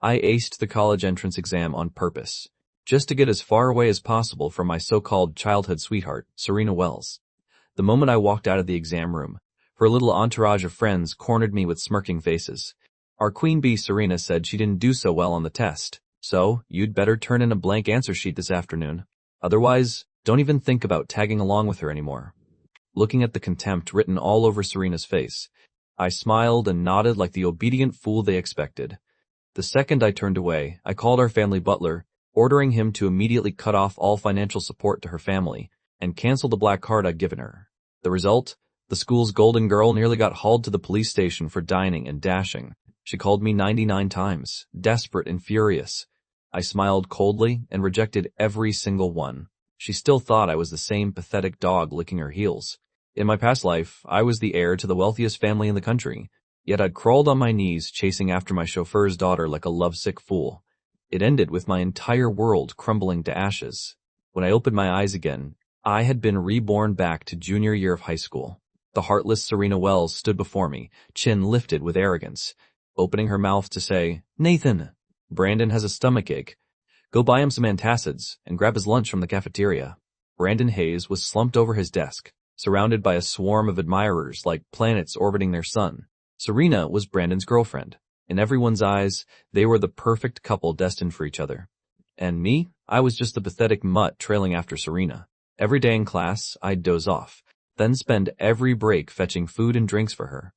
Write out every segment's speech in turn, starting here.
I aced the college entrance exam on purpose, just to get as far away as possible from my so-called childhood sweetheart, Serena Wells. The moment I walked out of the exam room, her little entourage of friends cornered me with smirking faces. Our queen bee Serena said she didn't do so well on the test, so you'd better turn in a blank answer sheet this afternoon. Otherwise, don't even think about tagging along with her anymore. Looking at the contempt written all over Serena's face, I smiled and nodded like the obedient fool they expected. The second I turned away, I called our family butler, ordering him to immediately cut off all financial support to her family and cancel the black card I'd given her. The result? The school's golden girl nearly got hauled to the police station for dining and dashing. She called me 99 times, desperate and furious. I smiled coldly and rejected every single one. She still thought I was the same pathetic dog licking her heels. In my past life, I was the heir to the wealthiest family in the country, yet I'd crawled on my knees chasing after my chauffeur's daughter like a lovesick fool. It ended with my entire world crumbling to ashes. When I opened my eyes again, I had been reborn back to junior year of high school. The heartless Serena Wells stood before me, chin lifted with arrogance, opening her mouth to say, "Nathan, Brandon has a stomachache. Go buy him some antacids and grab his lunch from the cafeteria." Brandon Hayes was slumped over his desk, surrounded by a swarm of admirers like planets orbiting their sun. Serena was Brandon's girlfriend. In everyone's eyes, they were the perfect couple destined for each other. And me? I was just a pathetic mutt trailing after Serena. Every day in class, I'd doze off, then spend every break fetching food and drinks for her.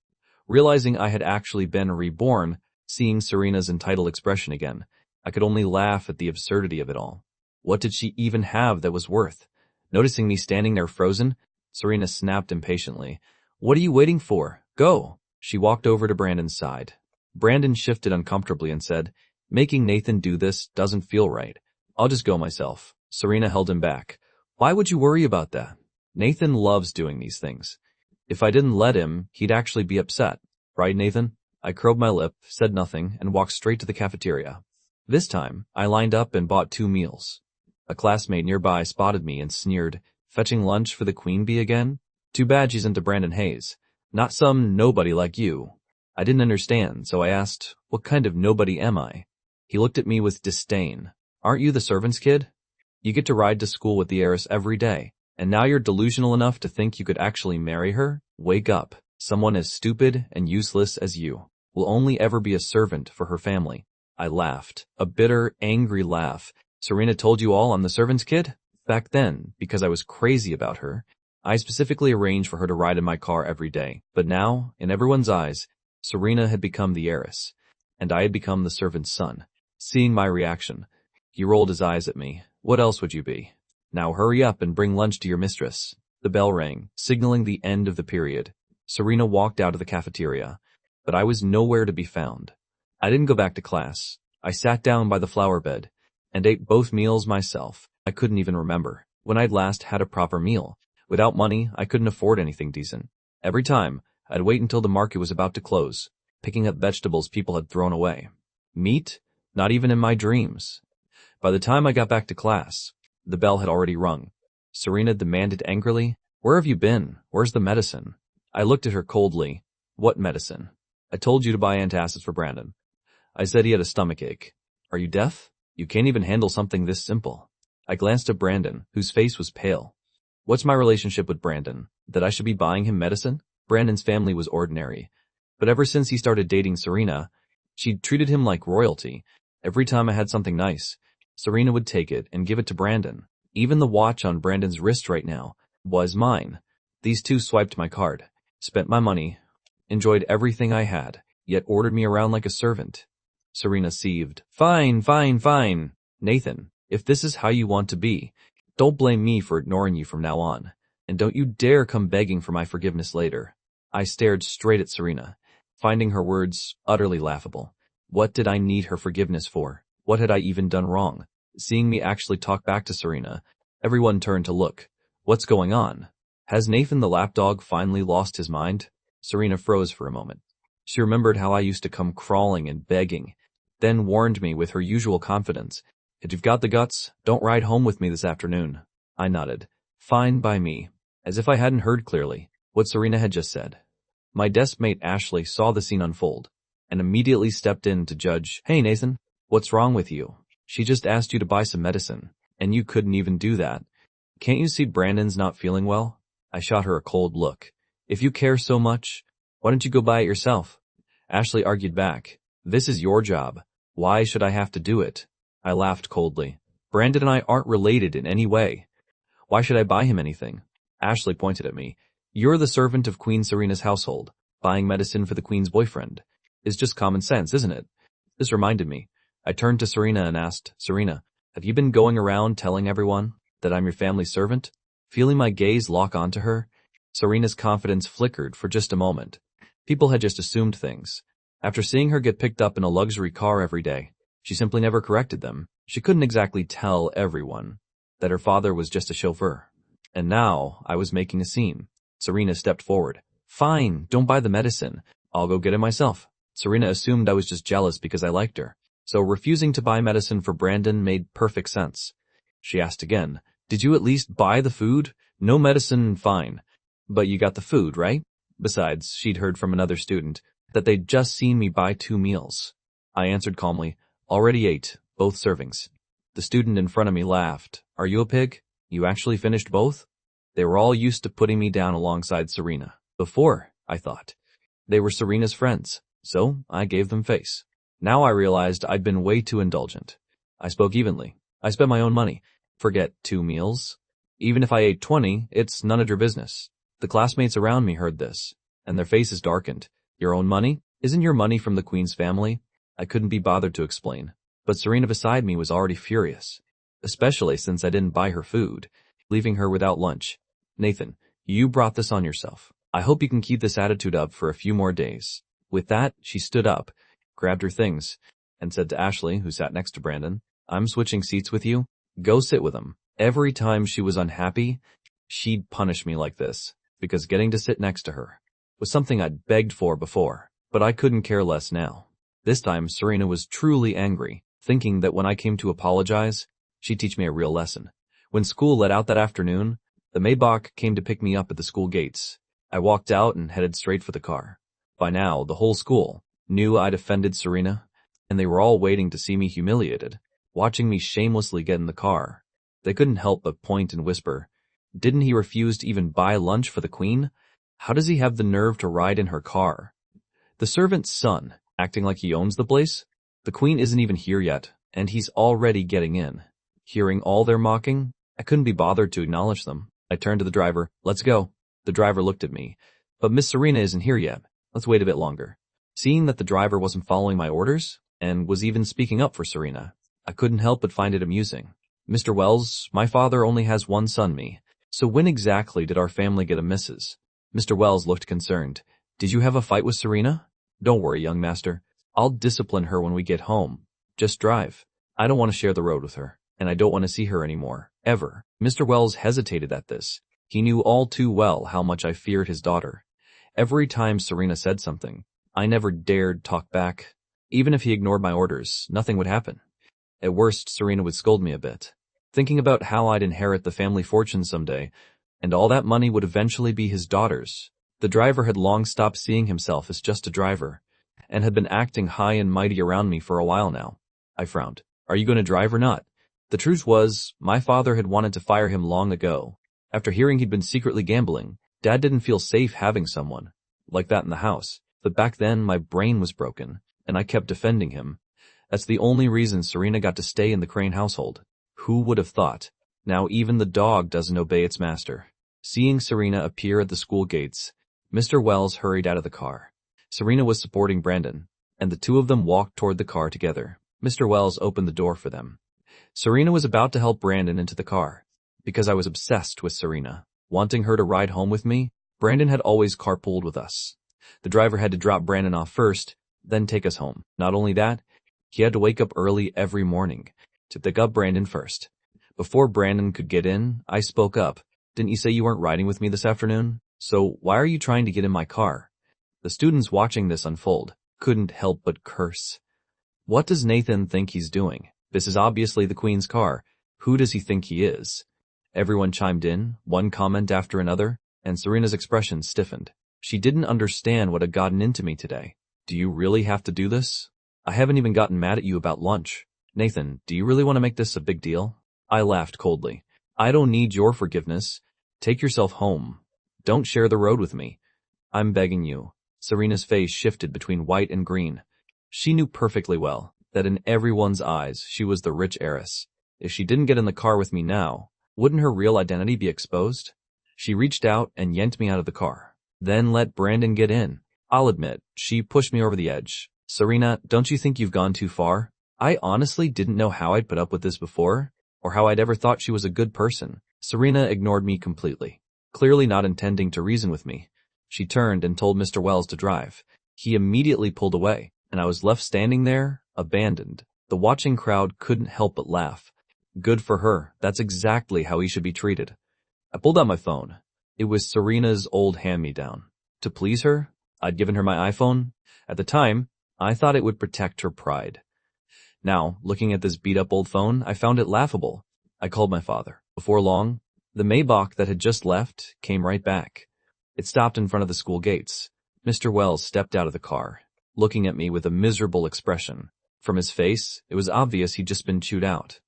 Realizing I had actually been reborn, seeing Serena's entitled expression again, I could only laugh at the absurdity of it all. What did she even have that was worth? Noticing me standing there frozen, Serena snapped impatiently. "What are you waiting for? Go!" She walked over to Brandon's side. Brandon shifted uncomfortably and said, "Making Nathan do this doesn't feel right. I'll just go myself." Serena held him back. "Why would you worry about that? Nathan loves doing these things. If I didn't let him, he'd actually be upset. Right, Nathan?" I curled my lip, said nothing, and walked straight to the cafeteria. This time, I lined up and bought 2 meals. A classmate nearby spotted me and sneered, "Fetching lunch for the queen bee again? Too bad she's into Brandon Hayes. Not some nobody like you." I didn't understand, so I asked, "What kind of nobody am I?" He looked at me with disdain. "Aren't you the servant's kid? You get to ride to school with the heiress every day, and now you're delusional enough to think you could actually marry her? Wake up. Someone as stupid and useless as you will only ever be a servant for her family." I laughed, a bitter, angry laugh. "Serena told you all I'm the servant's kid?" Back then, because I was crazy about her, I specifically arranged for her to ride in my car every day. But now, in everyone's eyes, Serena had become the heiress, and I had become the servant's son. Seeing my reaction, he rolled his eyes at me. "What else would you be? Now hurry up and bring lunch to your mistress." The bell rang, signaling the end of the period. Serena walked out of the cafeteria, but I was nowhere to be found. I didn't go back to class. I sat down by the flower bed and ate both meals myself. I couldn't even remember when I'd last had a proper meal. Without money, I couldn't afford anything decent. Every time, I'd wait until the market was about to close, picking up vegetables people had thrown away. Meat? Not even in my dreams. By the time I got back to class, the bell had already rung. Serena demanded angrily, "Where have you been? Where's the medicine?" I looked at her coldly. "What medicine?" "I told you to buy antacids for Brandon. I said he had a stomachache. Are you deaf? You can't even handle something this simple." I glanced at Brandon, whose face was pale. What's my relationship with Brandon? That I should be buying him medicine? Brandon's family was ordinary. But ever since he started dating Serena, she'd treated him like royalty. Every time I had something nice, Serena would take it and give it to Brandon. Even the watch on Brandon's wrist right now was mine. These two swiped my card, spent my money, enjoyed everything I had, yet ordered me around like a servant. Serena seethed. Fine, fine, fine. Nathan, if this is how you want to be, don't blame me for ignoring you from now on. And don't you dare come begging for my forgiveness later. I stared straight at Serena, finding her words utterly laughable. What did I need her forgiveness for? What had I even done wrong? Seeing me actually talk back to Serena, everyone turned to look. What's going on? Has Nathan the lapdog finally lost his mind? Serena froze for a moment. She remembered how I used to come crawling and begging, then warned me with her usual confidence. If you've got the guts, don't ride home with me this afternoon. I nodded. Fine by me, as if I hadn't heard clearly what Serena had just said. My desk mate Ashley saw the scene unfold and immediately stepped in to judge. Hey, Nathan, What's wrong with you? She just asked you to buy some medicine, and you couldn't even do that. Can't you see Brandon's not feeling well? I shot her a cold look. If you care so much, why don't you go buy it yourself? Ashley argued back. This is your job. Why should I have to do it? I laughed coldly. Brandon and I aren't related in any way. Why should I buy him anything? Ashley pointed at me. You're the servant of Queen Serena's household. Buying medicine for the Queen's boyfriend is just common sense, isn't it? This reminded me. I turned to Serena and asked, Serena, have you been going around telling everyone that I'm your family servant? Feeling my gaze lock onto her, Serena's confidence flickered for just a moment. People had just assumed things. After seeing her get picked up in a luxury car every day, she simply never corrected them. She couldn't exactly tell everyone that her father was just a chauffeur. And now I was making a scene. Serena stepped forward. Fine, don't buy the medicine. I'll go get it myself. Serena assumed I was just jealous because I liked her. So refusing to buy medicine for Brandon made perfect sense. She asked again, did you at least buy the food? No medicine, fine. But you got the food, right? Besides, she'd heard from another student that they'd just seen me buy 2 meals. I answered calmly, already ate, both servings. The student in front of me laughed. Are you a pig? You actually finished both? They were all used to putting me down alongside Serena. Before, I thought. They were Serena's friends, so I gave them face. Now I realized I'd been way too indulgent. I spoke evenly. I spent my own money. Forget 2 meals. Even if I ate 20, it's none of your business. The classmates around me heard this, and their faces darkened. Your own money? Isn't your money from the Queen's family? I couldn't be bothered to explain. But Serena beside me was already furious, especially since I didn't buy her food, leaving her without lunch. Nathan, you brought this on yourself. I hope you can keep this attitude up for a few more days. With that, she stood up, grabbed her things, and said to Ashley, who sat next to Brandon, I'm switching seats with you. Go sit with him. Every time she was unhappy, she'd punish me like this, because getting to sit next to her was something I'd begged for before, but I couldn't care less now. This time, Serena was truly angry, thinking that when I came to apologize, she'd teach me a real lesson. When school let out that afternoon, the Maybach came to pick me up at the school gates. I walked out and headed straight for the car. By now, the whole school knew I'd offended Serena, and they were all waiting to see me humiliated, watching me shamelessly get in the car. They couldn't help but point and whisper, didn't he refuse to even buy lunch for the Queen? How does he have the nerve to ride in her car? The servant's son, acting like he owns the place? The Queen isn't even here yet, and he's already getting in. Hearing all their mocking, I couldn't be bothered to acknowledge them. I turned to the driver. Let's go. The driver looked at me. But Miss Serena isn't here yet. Let's wait a bit longer. Seeing that the driver wasn't following my orders, and was even speaking up for Serena, I couldn't help but find it amusing. Mr. Wells, my father only has one son, me. So when exactly did our family get a missus? Mr. Wells looked concerned. Did you have a fight with Serena? Don't worry, young master. I'll discipline her when we get home. Just drive. I don't want to share the road with her, and I don't want to see her anymore, ever. Mr. Wells hesitated at this. He knew all too well how much I feared his daughter. Every time Serena said something, I never dared talk back. Even if he ignored my orders, nothing would happen. At worst, Serena would scold me a bit, thinking about how I'd inherit the family fortune someday, and all that money would eventually be his daughter's. The driver had long stopped seeing himself as just a driver, and had been acting high and mighty around me for a while now. I frowned. Are you going to drive or not? The truth was, my father had wanted to fire him long ago. After hearing he'd been secretly gambling, Dad didn't feel safe having someone like that in the house. But back then, my brain was broken, and I kept defending him. That's the only reason Serena got to stay in the Crane household. Who would have thought? Now even the dog doesn't obey its master. Seeing Serena appear at the school gates, Mr. Wells hurried out of the car. Serena was supporting Brandon, and the two of them walked toward the car together. Mr. Wells opened the door for them. Serena was about to help Brandon into the car. Because I was obsessed with Serena, wanting her to ride home with me, Brandon had always carpooled with us. The driver had to drop Brandon off first, then take us home. Not only that, he had to wake up early every morning to pick up Brandon first. Before Brandon could get in, I spoke up. Didn't you say you weren't riding with me this afternoon? So why are you trying to get in my car? The students watching this unfold couldn't help but curse. What does Nathan think he's doing? This is obviously the Queen's car. Who does he think he is? Everyone chimed in, one comment after another, and Serena's expression stiffened. She didn't understand what had gotten into me today. Do you really have to do this? I haven't even gotten mad at you about lunch. Nathan, do you really want to make this a big deal? I laughed coldly. I don't need your forgiveness. Take yourself home. Don't share the road with me. I'm begging you. Serena's face shifted between white and green. She knew perfectly well that in everyone's eyes she was the rich heiress. If she didn't get in the car with me now, wouldn't her real identity be exposed? She reached out and yanked me out of the car. Then let Brandon get in. I'll admit, she pushed me over the edge. Serena, don't you think you've gone too far? I honestly didn't know how I'd put up with this before, or how I'd ever thought she was a good person. Serena ignored me completely, clearly not intending to reason with me. She turned and told Mr. Wells to drive. He immediately pulled away, and I was left standing there, abandoned. The watching crowd couldn't help but laugh. Good for her. That's exactly how he should be treated. I pulled out my phone. It was Serena's old hand-me-down. To please her, I'd given her my iPhone. At the time, I thought it would protect her pride. Now, looking at this beat-up old phone, I found it laughable. I called my father. Before long, the Maybach that had just left came right back. It stopped in front of the school gates. Mr. Wells stepped out of the car, looking at me with a miserable expression. From his face, it was obvious he'd just been chewed out.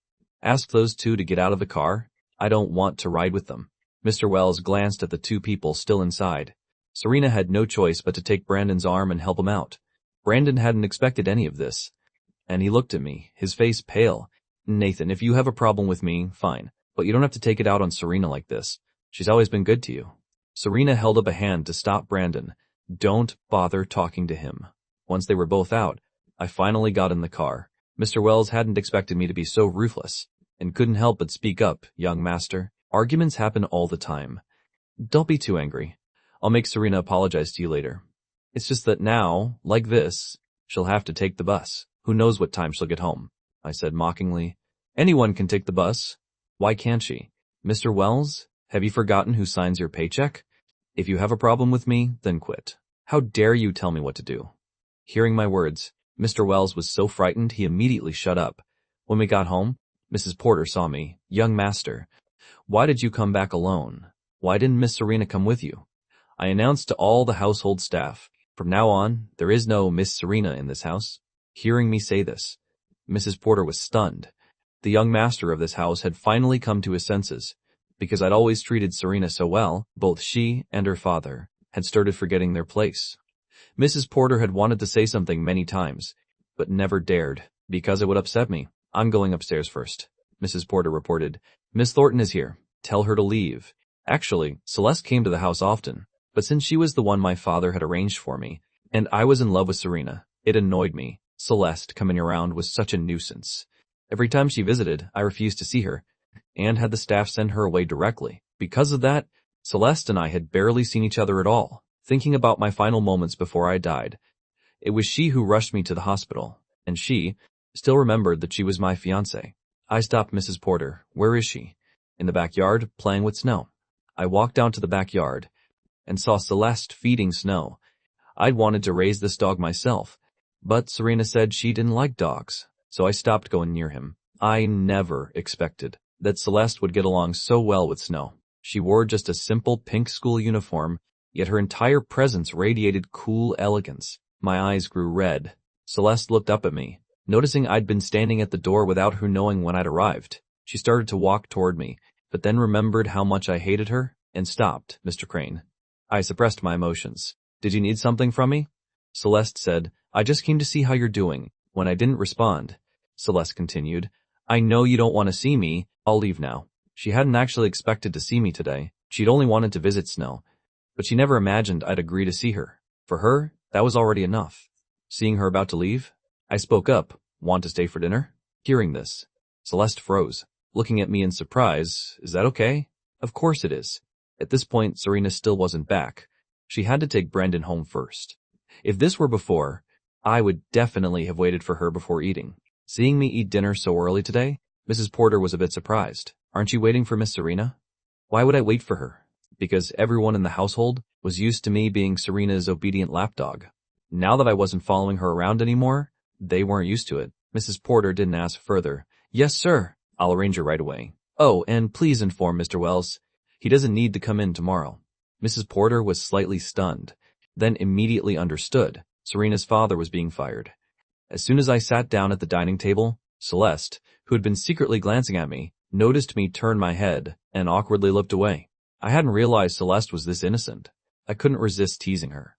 Ask those two to get out of the car. I don't want to ride with them. Mr. Wells glanced at the two people still inside. Serena had no choice but to take Brandon's arm and help him out. Brandon hadn't expected any of this, and he looked at me, his face pale. Nathan, if you have a problem with me, fine, but you don't have to take it out on Serena like this. She's always been good to you. Serena held up a hand to stop Brandon. Don't bother talking to him. Once they were both out, I finally got in the car. Mr. Wells hadn't expected me to be so ruthless, and couldn't help but speak up, young master. Arguments happen all the time. Don't be too angry. I'll make Serena apologize to you later. It's just that now, like this, she'll have to take the bus. Who knows what time she'll get home, I said mockingly. Anyone can take the bus. Why can't she? Mr. Wells, have you forgotten who signs your paycheck? If you have a problem with me, then quit. How dare you tell me what to do? Hearing my words, Mr. Wells was so frightened he immediately shut up. When we got home, Mrs. Porter saw me. Young master, why did you come back alone? Why didn't Miss Serena come with you? I announced to all the household staff. From now on, there is no Miss Serena in this house. Hearing me say this, Mrs. Porter was stunned. The young master of this house had finally come to his senses. Because I'd always treated Serena so well, both she and her father had started forgetting their place. Mrs. Porter had wanted to say something many times, but never dared, because it would upset me. I'm going upstairs first, Mrs. Porter reported. Miss Thornton is here. Tell her to leave. Actually, Celeste came to the house often, but since she was the one my father had arranged for me, and I was in love with Serena, it annoyed me. Celeste coming around was such a nuisance. Every time she visited, I refused to see her, and had the staff send her away directly. Because of that, Celeste and I had barely seen each other at all. Thinking about my final moments before I died, it was she who rushed me to the hospital, and she still remembered that she was my fiancée. I stopped Mrs. Porter. Where is she? In the backyard, playing with Snow. I walked down to the backyard and saw Celeste feeding Snow. I'd wanted to raise this dog myself, but Serena said she didn't like dogs, so I stopped going near him. I never expected that Celeste would get along so well with Snow. She wore just a simple pink school uniform, yet her entire presence radiated cool elegance. My eyes grew red. Celeste looked up at me, noticing I'd been standing at the door without her knowing when I'd arrived. She started to walk toward me, but then remembered how much I hated her and stopped, Mr. Crane. I suppressed my emotions. Did you need something from me? Celeste said, I just came to see how you're doing. When I didn't respond, Celeste continued, I know you don't want to see me. I'll leave now. She hadn't actually expected to see me today. She'd only wanted to visit Snow, but she never imagined I'd agree to see her. For her, that was already enough. Seeing her about to leave, I spoke up. Want to stay for dinner? Hearing this, Celeste froze, looking at me in surprise. Is that okay? Of course it is. At this point, Serena still wasn't back. She had to take Brandon home first. If this were before, I would definitely have waited for her before eating. Seeing me eat dinner so early today, Mrs. Porter was a bit surprised. Aren't you waiting for Miss Serena? Why would I wait for her? Because everyone in the household was used to me being Serena's obedient lapdog. Now that I wasn't following her around anymore, they weren't used to it. Mrs. Porter didn't ask further. Yes, sir. I'll arrange it right away. Oh, and please inform Mr. Wells. He doesn't need to come in tomorrow. Mrs. Porter was slightly stunned, then immediately understood. Serena's father was being fired. As soon as I sat down at the dining table, Celeste, who had been secretly glancing at me, noticed me turn my head and awkwardly looked away. I hadn't realized Celeste was this innocent. I couldn't resist teasing her.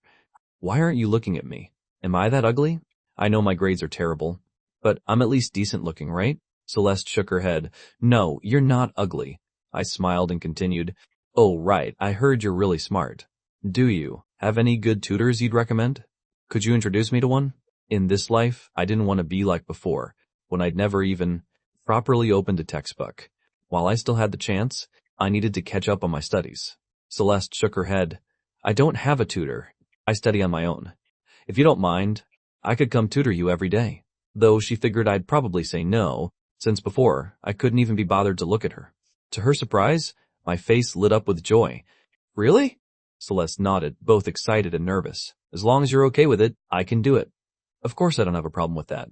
Why aren't you looking at me? Am I that ugly? I know my grades are terrible, but I'm at least decent looking, right? Celeste shook her head. No, you're not ugly. I smiled and continued. Oh, right, I heard you're really smart. Do you have any good tutors you'd recommend? Could you introduce me to one? In this life, I didn't want to be like before, when I'd never even properly opened a textbook. While I still had the chance, I needed to catch up on my studies. Celeste shook her head. I don't have a tutor. I study on my own. If you don't mind, I could come tutor you every day. Though she figured I'd probably say no, since before I couldn't even be bothered to look at her. To her surprise, my face lit up with joy. Really? Celeste nodded, both excited and nervous. As long as you're okay with it, I can do it. Of course I don't have a problem with that.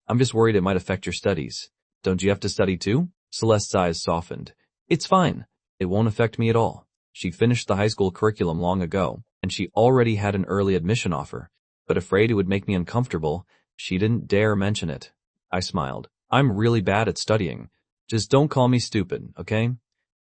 I'm just worried it might affect your studies. Don't you have to study too? Celeste's eyes softened. It's fine. It won't affect me at all. She finished the high school curriculum long ago, and she already had an early admission offer. But afraid it would make me uncomfortable, she didn't dare mention it. I smiled. I'm really bad at studying. Just don't call me stupid, okay?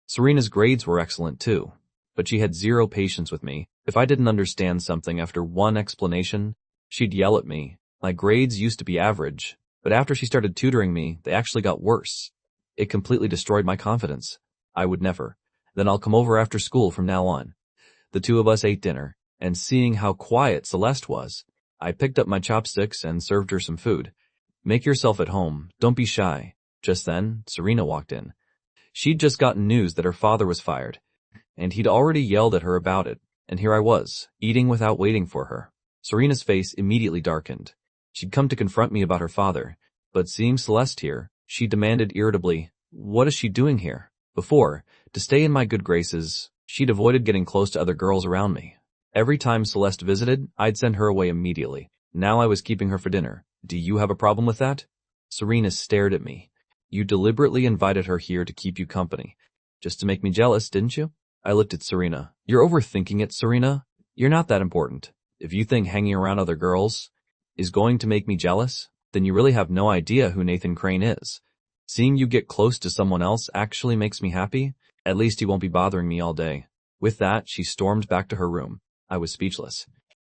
Serena's grades were excellent too, but she had zero patience with me. If I didn't understand something after one explanation, she'd yell at me. My grades used to be average, but after she started tutoring me, they actually got worse. It completely destroyed my confidence. I would never. Then I'll come over after school from now on. The two of us ate dinner, and seeing how quiet Celeste was, I picked up my chopsticks and served her some food. Make yourself at home. Don't be shy. Just then, Serena walked in. She'd just gotten news that her father was fired, and he'd already yelled at her about it, and here I was, eating without waiting for her. Serena's face immediately darkened. She'd come to confront me about her father, but seeing Celeste here, she demanded irritably, what is she doing here? Before, to stay in my good graces, she'd avoided getting close to other girls around me. Every time Celeste visited, I'd send her away immediately. Now I was keeping her for dinner. Do you have a problem with that? Serena stared at me. You deliberately invited her here to keep you company. Just to make me jealous, didn't you? I looked at Serena. You're overthinking it, Serena. You're not that important. If you think hanging around other girls is going to make me jealous, then you really have no idea who Nathan Crane is. Seeing you get close to someone else actually makes me happy. At least he won't be bothering me all day. With that, she stormed back to her room. I was speechless.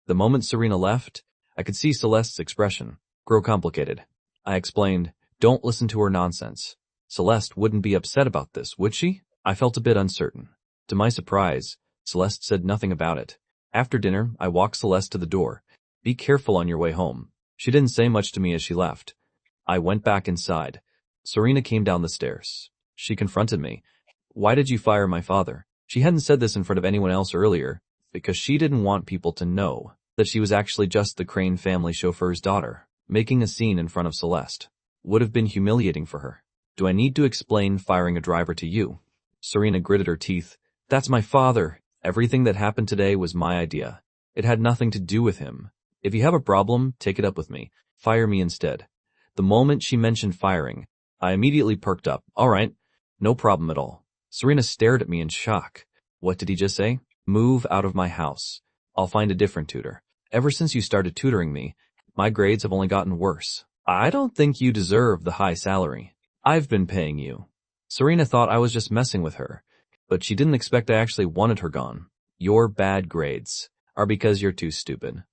The moment Serena left, I could see Celeste's expression grow complicated. I explained, don't listen to her nonsense. Celeste wouldn't be upset about this, would she? I felt a bit uncertain. To my surprise, Celeste said nothing about it. After dinner, I walked Celeste to the door. Be careful on your way home. She didn't say much to me as she left. I went back inside. Serena came down the stairs. She confronted me. Why did you fire my father? She hadn't said this in front of anyone else earlier, because she didn't want people to know that she was actually just the Crane family chauffeur's daughter. Making a scene in front of Celeste would have been humiliating for her. Do I need to explain firing a driver to you? Serena gritted her teeth. That's my father. Everything that happened today was my idea. It had nothing to do with him. If you have a problem, take it up with me. Fire me instead. The moment she mentioned firing, I immediately perked up. All right, no problem at all. Serena stared at me in shock. What did he just say? Move out of my house. I'll find a different tutor. Ever since you started tutoring me, my grades have only gotten worse. I don't think you deserve the high salary. I've been paying you. Serena thought I was just messing with her, but she didn't expect I actually wanted her gone. Your bad grades are because you're too stupid.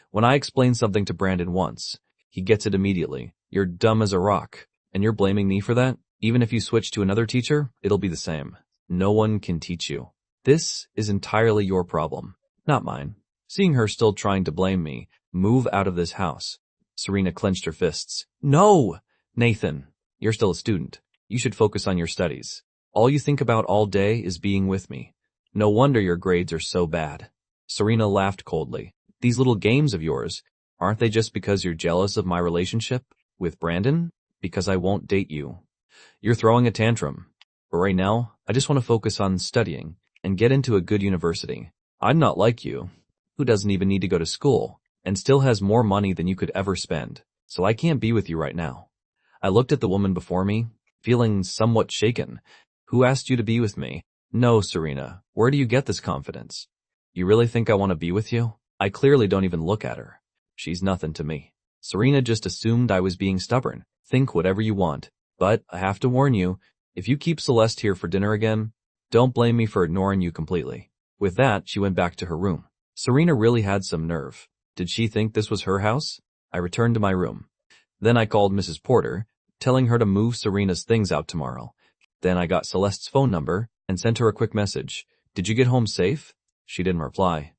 When I explain something to Brandon once, he gets it immediately. You're dumb as a rock, and you're blaming me for that? Even if you switch to another teacher, it'll be the same. No one can teach you. This is entirely your problem, not mine. Seeing her still trying to blame me, move out of this house. Serena clenched her fists. No! Nathan, you're still a student. You should focus on your studies. All you think about all day is being with me. No wonder your grades are so bad. Serena laughed coldly. These little games of yours, aren't they just because you're jealous of my relationship with Brandon? Because I won't date you. You're throwing a tantrum. But right now, I just want to focus on studying and get into a good university. I'm not like you, who doesn't even need to go to school and still has more money than you could ever spend. So I can't be with you right now. I looked at the woman before me, feeling somewhat shaken. Who asked you to be with me? No, Serena. Where do you get this confidence? You really think I want to be with you? I clearly don't even look at her. She's nothing to me. Serena just assumed I was being stubborn. Think whatever you want. But I have to warn you, if you keep Celeste here for dinner again, don't blame me for ignoring you completely. With that, she went back to her room. Serena really had some nerve. Did she think this was her house? I returned to my room. Then I called Mrs. Porter, telling her to move Serena's things out tomorrow. Then I got Celeste's phone number and sent her a quick message. Did you get home safe? She didn't reply.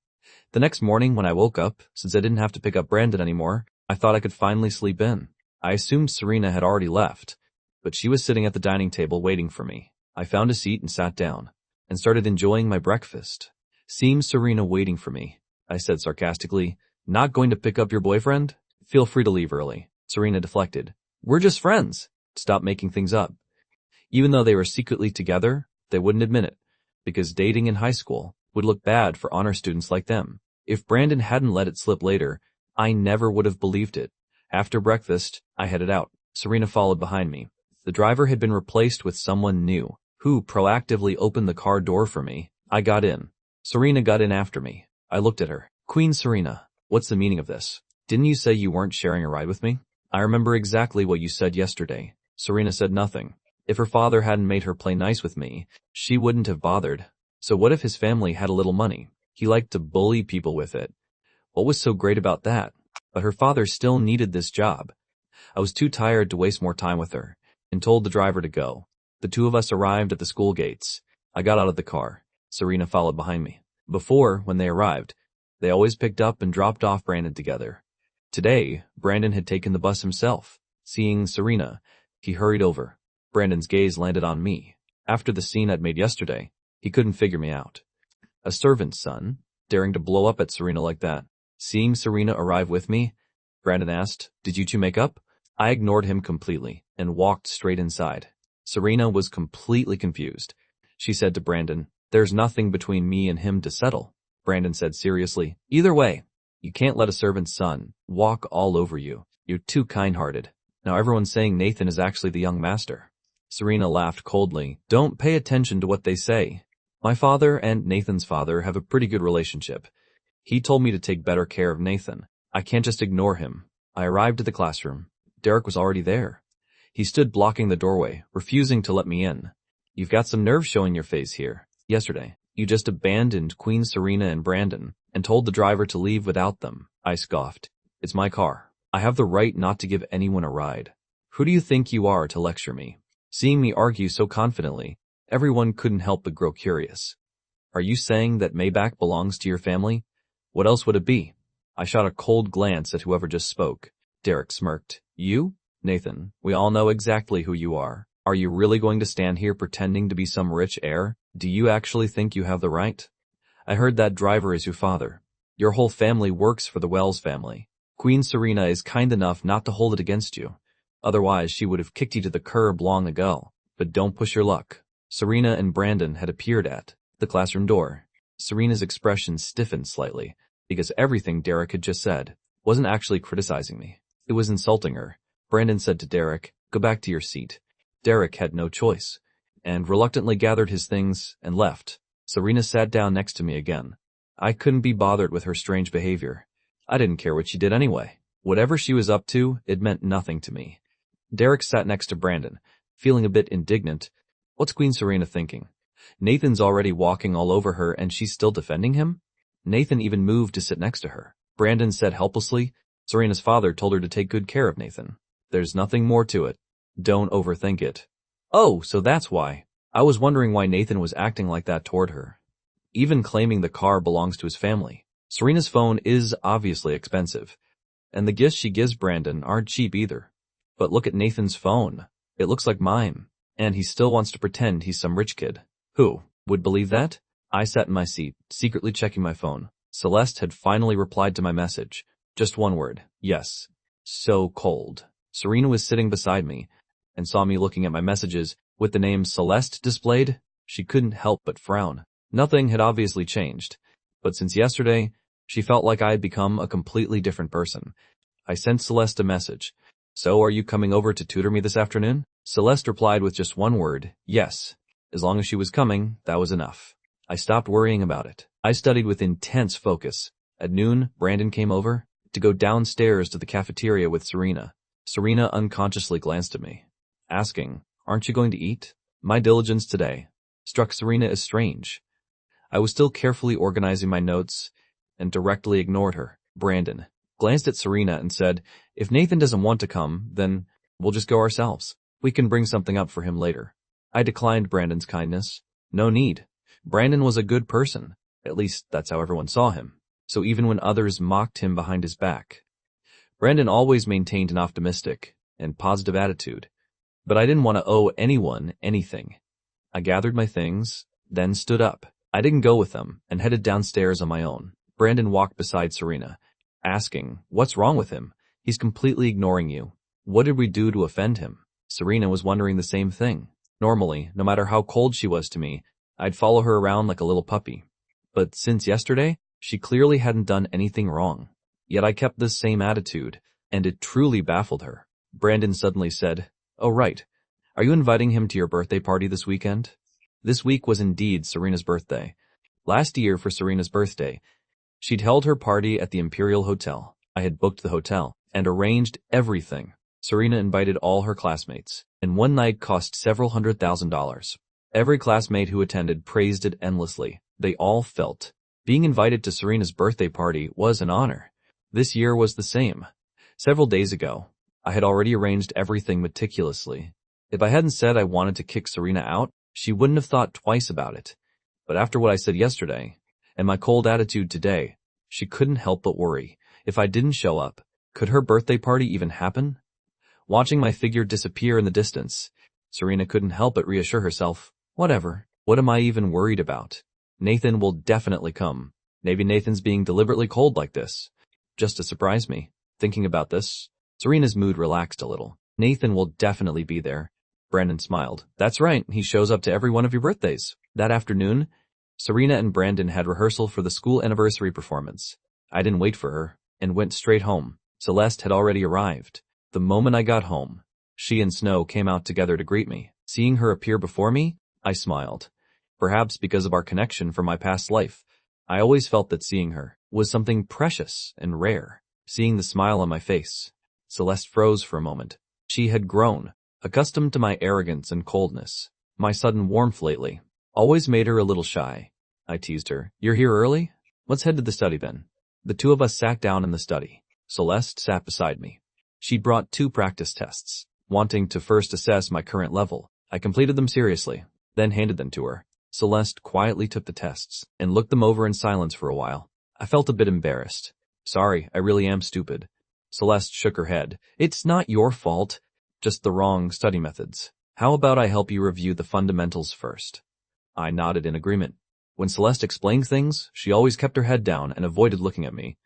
The next morning when I woke up, since I didn't have to pick up Brandon anymore, I thought I could finally sleep in. I assumed Serena had already left, but she was sitting at the dining table waiting for me. I found a seat and sat down, and started enjoying my breakfast. Seeing Serena waiting for me, I said sarcastically, "Not going to pick up your boyfriend? Feel free to leave early." Serena deflected. "We're just friends." Stop making things up. Even though they were secretly together, they wouldn't admit it, because dating in high school would look bad for honor students like them. If Brandon hadn't let it slip later, I never would have believed it. After breakfast, I headed out. Serena followed behind me. The driver had been replaced with someone new, who proactively opened the car door for me. I got in. Serena got in after me. I looked at her. "Queen Serena, what's the meaning of this? Didn't you say you weren't sharing a ride with me?" "I remember exactly what you said yesterday." Serena said nothing. If her father hadn't made her play nice with me, she wouldn't have bothered. So what if his family had a little money? He liked to bully people with it. What was so great about that? But her father still needed this job. I was too tired to waste more time with her, and told the driver to go. The two of us arrived at the school gates. I got out of the car. Serena followed behind me. Before, when they arrived, they always picked up and dropped off Brandon together. Today, Brandon had taken the bus himself. Seeing Serena, he hurried over. Brandon's gaze landed on me. After the scene I'd made yesterday, he couldn't figure me out. A servant's son, daring to blow up at Serena like that. Seeing Serena arrive with me, Brandon asked, "Did you two make up?" I ignored him completely and walked straight inside. Serena was completely confused. She said to Brandon, "There's nothing between me and him to settle." Brandon said seriously, "Either way, you can't let a servant's son walk all over you. You're too kind-hearted. Now everyone's saying Nathan is actually the young master." Serena laughed coldly. "Don't pay attention to what they say. My father and Nathan's father have a pretty good relationship. He told me to take better care of Nathan. I can't just ignore him." I arrived at the classroom. Derek was already there. He stood blocking the doorway, refusing to let me in. "You've got some nerve showing your face here. Yesterday, you just abandoned Queen Serena and Brandon and told the driver to leave without them." I scoffed. "It's my car. I have the right not to give anyone a ride. Who do you think you are to lecture me?" Seeing me argue so confidently, everyone couldn't help but grow curious. "Are you saying that Maybach belongs to your family? What else would it be?" I shot a cold glance at whoever just spoke. Derek smirked. "You? Nathan, we all know exactly who you are. Are you really going to stand here pretending to be some rich heir? Do you actually think you have the right? I heard that driver is your father. Your whole family works for the Wells family. Queen Serena is kind enough not to hold it against you. Otherwise, she would have kicked you to the curb long ago. But don't push your luck." Serena and Brandon had appeared at the classroom door. Serena's expression stiffened slightly, because everything Derek had just said wasn't actually criticizing me. It was insulting her. Brandon said to Derek, "Go back to your seat." Derek had no choice, and reluctantly gathered his things and left. Serena sat down next to me again. I couldn't be bothered with her strange behavior. I didn't care what she did anyway. Whatever she was up to, it meant nothing to me. Derek sat next to Brandon, feeling a bit indignant. What's Queen Serena thinking? Nathan's already walking all over her and she's still defending him? Nathan even moved to sit next to her. Brandon said helplessly, "Serena's father told her to take good care of Nathan. There's nothing more to it. Don't overthink it." Oh, so that's why. I was wondering why Nathan was acting like that toward her, even claiming the car belongs to his family. Serena's phone is obviously expensive, and the gifts she gives Brandon aren't cheap either. But look at Nathan's phone. It looks like mine, and he still wants to pretend he's some rich kid. Who would believe that? I sat in my seat, secretly checking my phone. Celeste had finally replied to my message. Just one word, yes. So cold. Serena was sitting beside me and saw me looking at my messages with the name Celeste displayed. She couldn't help but frown. Nothing had obviously changed, but since yesterday, she felt like I had become a completely different person. I sent Celeste a message. "So are you coming over to tutor me this afternoon?" Celeste replied with just one word, yes. As long as she was coming, that was enough. I stopped worrying about it. I studied with intense focus. At noon, Brandon came over. to go downstairs to the cafeteria with Serena. Serena unconsciously glanced at me, asking, "Aren't you going to eat?" My diligence today struck Serena as strange. I was still carefully organizing my notes and directly ignored her. Brandon glanced at Serena and said, "If Nathan doesn't want to come, then we'll just go ourselves. We can bring something up for him later." I declined Brandon's kindness. No need. Brandon was a good person. At least that's how everyone saw him. So even when others mocked him behind his back, Brandon always maintained an optimistic and positive attitude. But I didn't want to owe anyone anything. I gathered my things, then stood up. I didn't go with them and headed downstairs on my own. Brandon walked beside Serena, asking, "What's wrong with him? He's completely ignoring you. What did we do to offend him?" Serena was wondering the same thing. Normally, no matter how cold she was to me, I'd follow her around like a little puppy. But since yesterday, she clearly hadn't done anything wrong. Yet I kept this same attitude, and it truly baffled her. Brandon suddenly said, "Oh right, are you inviting him to your birthday party this weekend?" This week was indeed Serena's birthday. Last year for Serena's birthday, she'd held her party at the Imperial Hotel. I had booked the hotel and arranged everything. Serena invited all her classmates, and one night cost several $100,000. Every classmate who attended praised it endlessly. They all felt being invited to Serena's birthday party was an honor. This year was the same. Several days ago, I had already arranged everything meticulously. If I hadn't said I wanted to kick Serena out, she wouldn't have thought twice about it. But after what I said yesterday, and my cold attitude today, she couldn't help but worry. If I didn't show up, could her birthday party even happen? Watching my figure disappear in the distance, Serena couldn't help but reassure herself. Whatever. What am I even worried about? Nathan will definitely come. Maybe Nathan's being deliberately cold like this, just to surprise me. Thinking about this, Serena's mood relaxed a little. Nathan will definitely be there. Brandon smiled. That's right, he shows up to every one of your birthdays. That afternoon, Serena and Brandon had rehearsal for the school anniversary performance. I didn't wait for her, and went straight home. Celeste had already arrived. The moment I got home, she and Snow came out together to greet me. Seeing her appear before me, I smiled. Perhaps because of our connection from my past life, I always felt that seeing her was something precious and rare. Seeing the smile on my face, Celeste froze for a moment. She had grown, accustomed to my arrogance and coldness. My sudden warmth lately always made her a little shy. I teased her. "You're here early? Let's head to the study then." The two of us sat down in the study. Celeste sat beside me. She'd brought 2 practice tests. Wanting to first assess my current level, I completed them seriously, then handed them to her. Celeste quietly took the tests and looked them over in silence for a while. I felt a bit embarrassed. "Sorry, I really am stupid." Celeste shook her head. "It's not your fault, just the wrong study methods. How about I help you review the fundamentals first?" I nodded in agreement. When Celeste explained things, she always kept her head down and avoided looking at me.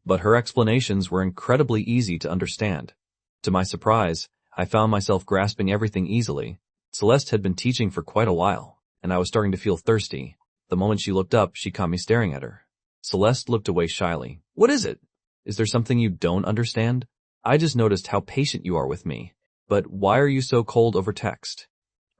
But her explanations were incredibly easy to understand. To my surprise, I found myself grasping everything easily. Celeste had been teaching for quite a while, and I was starting to feel thirsty. The moment she looked up, she caught me staring at her. Celeste looked away shyly. "What is it? Is there something you don't understand? I just noticed how patient you are with me. But why are you so cold over text?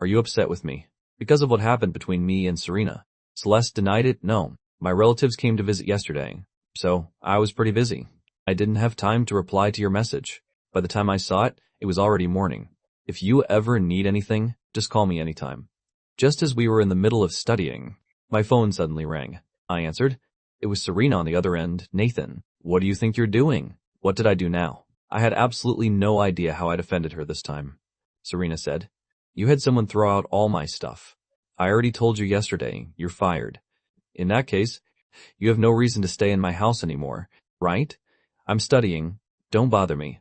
Are you upset with me? Because of what happened between me and Serena?" Celeste denied it. "No. My relatives came to visit yesterday, so I was pretty busy. I didn't have time to reply to your message. By the time I saw it, it was already morning. If you ever need anything, just call me anytime." Just as we were in the middle of studying, my phone suddenly rang. I answered. It was Serena on the other end. "Nathan, what do you think you're doing?" What did I do now? I had absolutely no idea how I'd offended her this time. Serena said, "You had someone throw out all my stuff. I already told you yesterday, you're fired. In that case, you have no reason to stay in my house anymore, right? I'm studying. Don't bother me."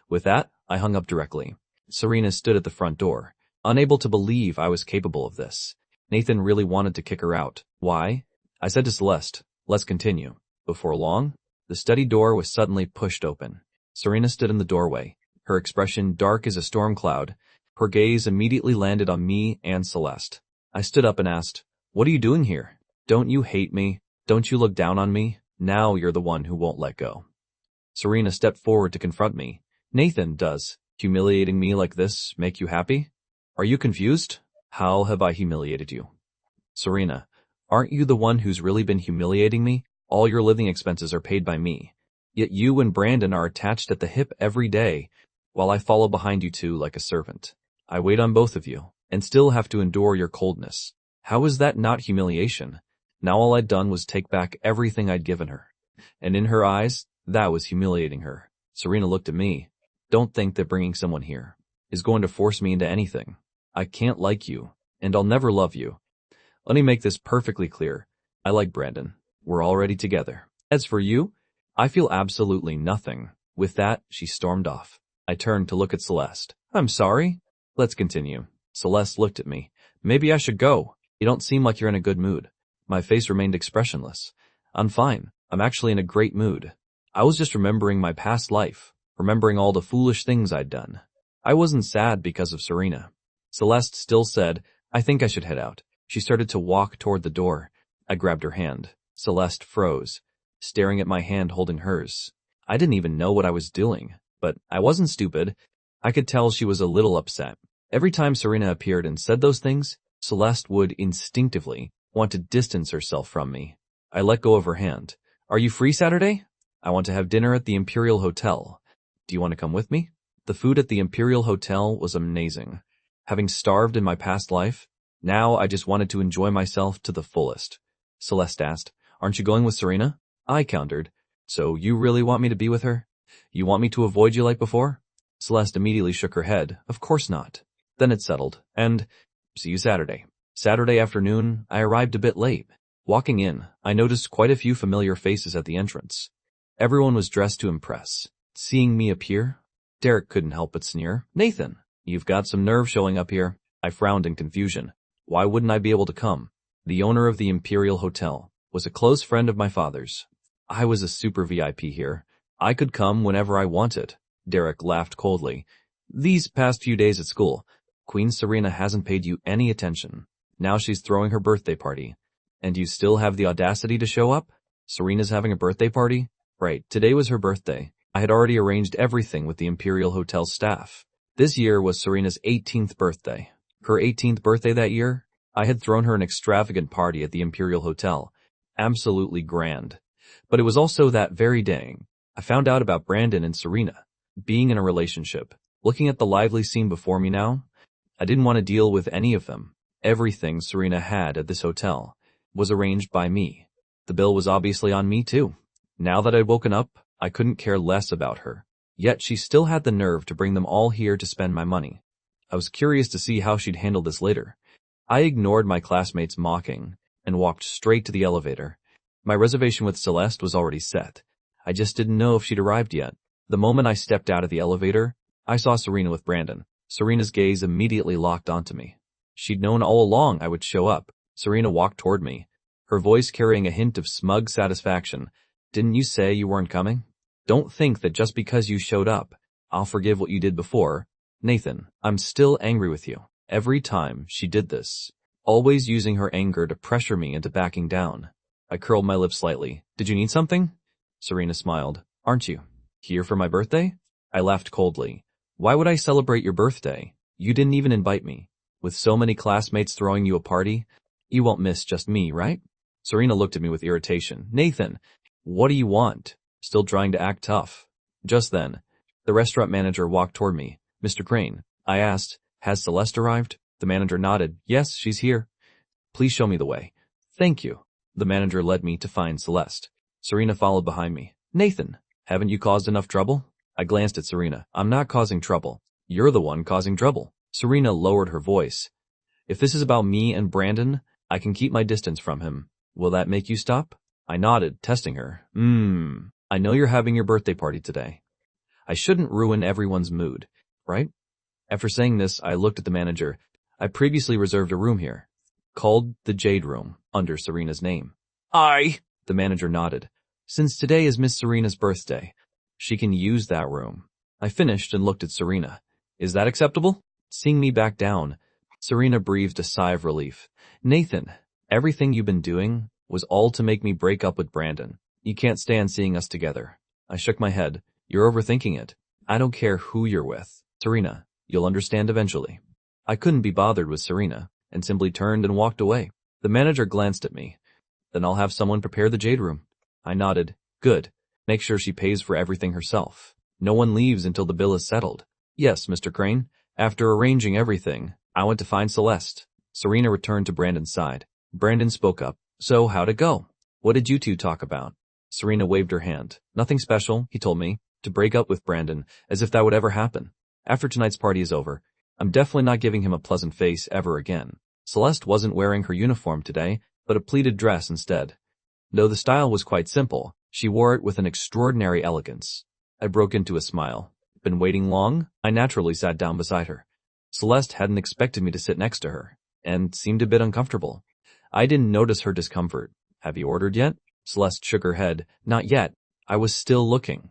With that, I hung up directly. Serena stood at the front door, unable to believe I was capable of this. Nathan really wanted to kick her out. Why? I said to Celeste, "Let's continue." Before long, the study door was suddenly pushed open. Serena stood in the doorway, her expression dark as a storm cloud. Her gaze immediately landed on me and Celeste. I stood up and asked, "What are you doing here? Don't you hate me? Don't you look down on me? Now you're the one who won't let go." Serena stepped forward to confront me. "Nathan, does humiliating me like this make you happy? Are you confused? How have I humiliated you?" "Serena, aren't you the one who's really been humiliating me? All your living expenses are paid by me. Yet you and Brandon are attached at the hip every day, while I follow behind you two like a servant. I wait on both of you, and still have to endure your coldness. How is that not humiliation? Now all I'd done was take back everything I'd given her. And in her eyes, that was humiliating her. Serena looked at me. Don't think that bringing someone here is going to force me into anything. I can't like you, and I'll never love you. Let me make this perfectly clear. I like Brandon. We're already together. As for you, I feel absolutely nothing. With that, she stormed off. I turned to look at Celeste. I'm sorry. Let's continue. Celeste looked at me. Maybe I should go. You don't seem like you're in a good mood. My face remained expressionless. I'm fine. I'm actually in a great mood. I was just remembering my past life, remembering all the foolish things I'd done. I wasn't sad because of Serena. Celeste still said, I think I should head out. She started to walk toward the door. I grabbed her hand. Celeste froze, staring at my hand holding hers. I didn't even know what I was doing, but I wasn't stupid. I could tell she was a little upset. Every time Serena appeared and said those things, Celeste would instinctively want to distance herself from me. I let go of her hand. Are you free Saturday? I want to have dinner at the Imperial Hotel. Do you want to come with me? The food at the Imperial Hotel was amazing. Having starved in my past life, now I just wanted to enjoy myself to the fullest. Celeste asked, Aren't you going with Serena? I countered, So you really want me to be with her? You want me to avoid you like before? Celeste immediately shook her head. Of course not. Then it settled, and see you Saturday. Saturday afternoon, I arrived a bit late. Walking in, I noticed quite a few familiar faces at the entrance. Everyone was dressed to impress. Seeing me appear, Derek couldn't help but sneer. Nathan, you've got some nerve showing up here. I frowned in confusion. Why wouldn't I be able to come? The owner of the Imperial Hotel was a close friend of my father's. I was a super VIP here. I could come whenever I wanted. Derek laughed coldly. These past few days at school, Queen Serena hasn't paid you any attention. Now she's throwing her birthday party. And you still have the audacity to show up? Serena's having a birthday party? Right, today was her birthday. I had already arranged everything with the Imperial Hotel staff. This year was Serena's 18th birthday. Her 18th birthday that year, I had thrown her an extravagant party at the Imperial Hotel. Absolutely grand. But it was also that very day I found out about Brandon and Serena being in a relationship. Looking at the lively scene before me now, I didn't want to deal with any of them. Everything Serena had at this hotel was arranged by me. The bill was obviously on me too. Now that I'd woken up, I couldn't care less about her. Yet she still had the nerve to bring them all here to spend my money. I was curious to see how she'd handle this later. I ignored my classmates' mocking and walked straight to the elevator. My reservation with Celeste was already set. I just didn't know if she'd arrived yet. The moment I stepped out of the elevator, I saw Serena with Brandon. Serena's gaze immediately locked onto me. She'd known all along I would show up. Serena walked toward me, her voice carrying a hint of smug satisfaction. Didn't you say you weren't coming? Don't think that just because you showed up, I'll forgive what you did before. Nathan, I'm still angry with you. Every time she did this, always using her anger to pressure me into backing down. I curled my lips slightly. Did you need something? Serena smiled. Aren't you here for my birthday? I laughed coldly. Why would I celebrate your birthday? You didn't even invite me. With so many classmates throwing you a party, you won't miss just me, right? Serena looked at me with irritation. Nathan, what do you want? Still trying to act tough. Just then, the restaurant manager walked toward me. Mr. Crane, I asked, has Celeste arrived? The manager nodded. Yes, she's here. Please show me the way. Thank you. The manager led me to find Celeste. Serena followed behind me. Nathan, haven't you caused enough trouble? I glanced at Serena. I'm not causing trouble. You're the one causing trouble. Serena lowered her voice. If this is about me and Brandon, I can keep my distance from him. Will that make you stop? I nodded, testing her. I know you're having your birthday party today. I shouldn't ruin everyone's mood, right? After saying this, I looked at the manager. I previously reserved a room here, called the Jade Room, under Serena's name. The manager nodded. Since today is Miss Serena's birthday, she can use that room. I finished and looked at Serena. Is that acceptable? Seeing me back down, Serena breathed a sigh of relief. Nathan, everything you've been doing was all to make me break up with Brandon. You can't stand seeing us together. I shook my head. You're overthinking it. I don't care who you're with. Serena, you'll understand eventually. I couldn't be bothered with Serena, and simply turned and walked away. The manager glanced at me. Then I'll have someone prepare the Jade Room. I nodded. Good. Make sure she pays for everything herself. No one leaves until the bill is settled. Yes, Mr. Crane. After arranging everything, I went to find Celeste. Serena returned to Brandon's side. Brandon spoke up. So, how'd it go? What did you two talk about? Serena waved her hand. Nothing special, he told me, to break up with Brandon, as if that would ever happen. After tonight's party is over, I'm definitely not giving him a pleasant face ever again. Celeste wasn't wearing her uniform today, but a pleated dress instead. Though the style was quite simple, she wore it with an extraordinary elegance. I broke into a smile. Been waiting long? I naturally sat down beside her. Celeste hadn't expected me to sit next to her, and seemed a bit uncomfortable. I didn't notice her discomfort. Have you ordered yet? Celeste shook her head. Not yet. I was still looking.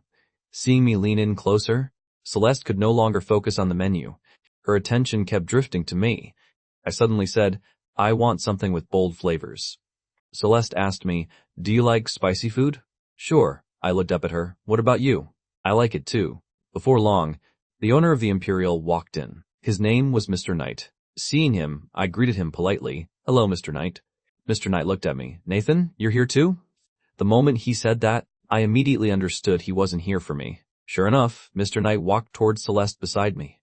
Seeing me lean in closer, Celeste could no longer focus on the menu. Her attention kept drifting to me. I suddenly said, I want something with bold flavors. Celeste asked me, do you like spicy food? Sure. I looked up at her. What about you? I like it too. Before long, the owner of the Imperial walked in. His name was Mr. Knight. Seeing him, I greeted him politely. Hello, Mr. Knight. Mr. Knight looked at me. Nathan, you're here too? The moment he said that, I immediately understood he wasn't here for me. Sure enough, Mr. Knight walked towards Celeste beside me.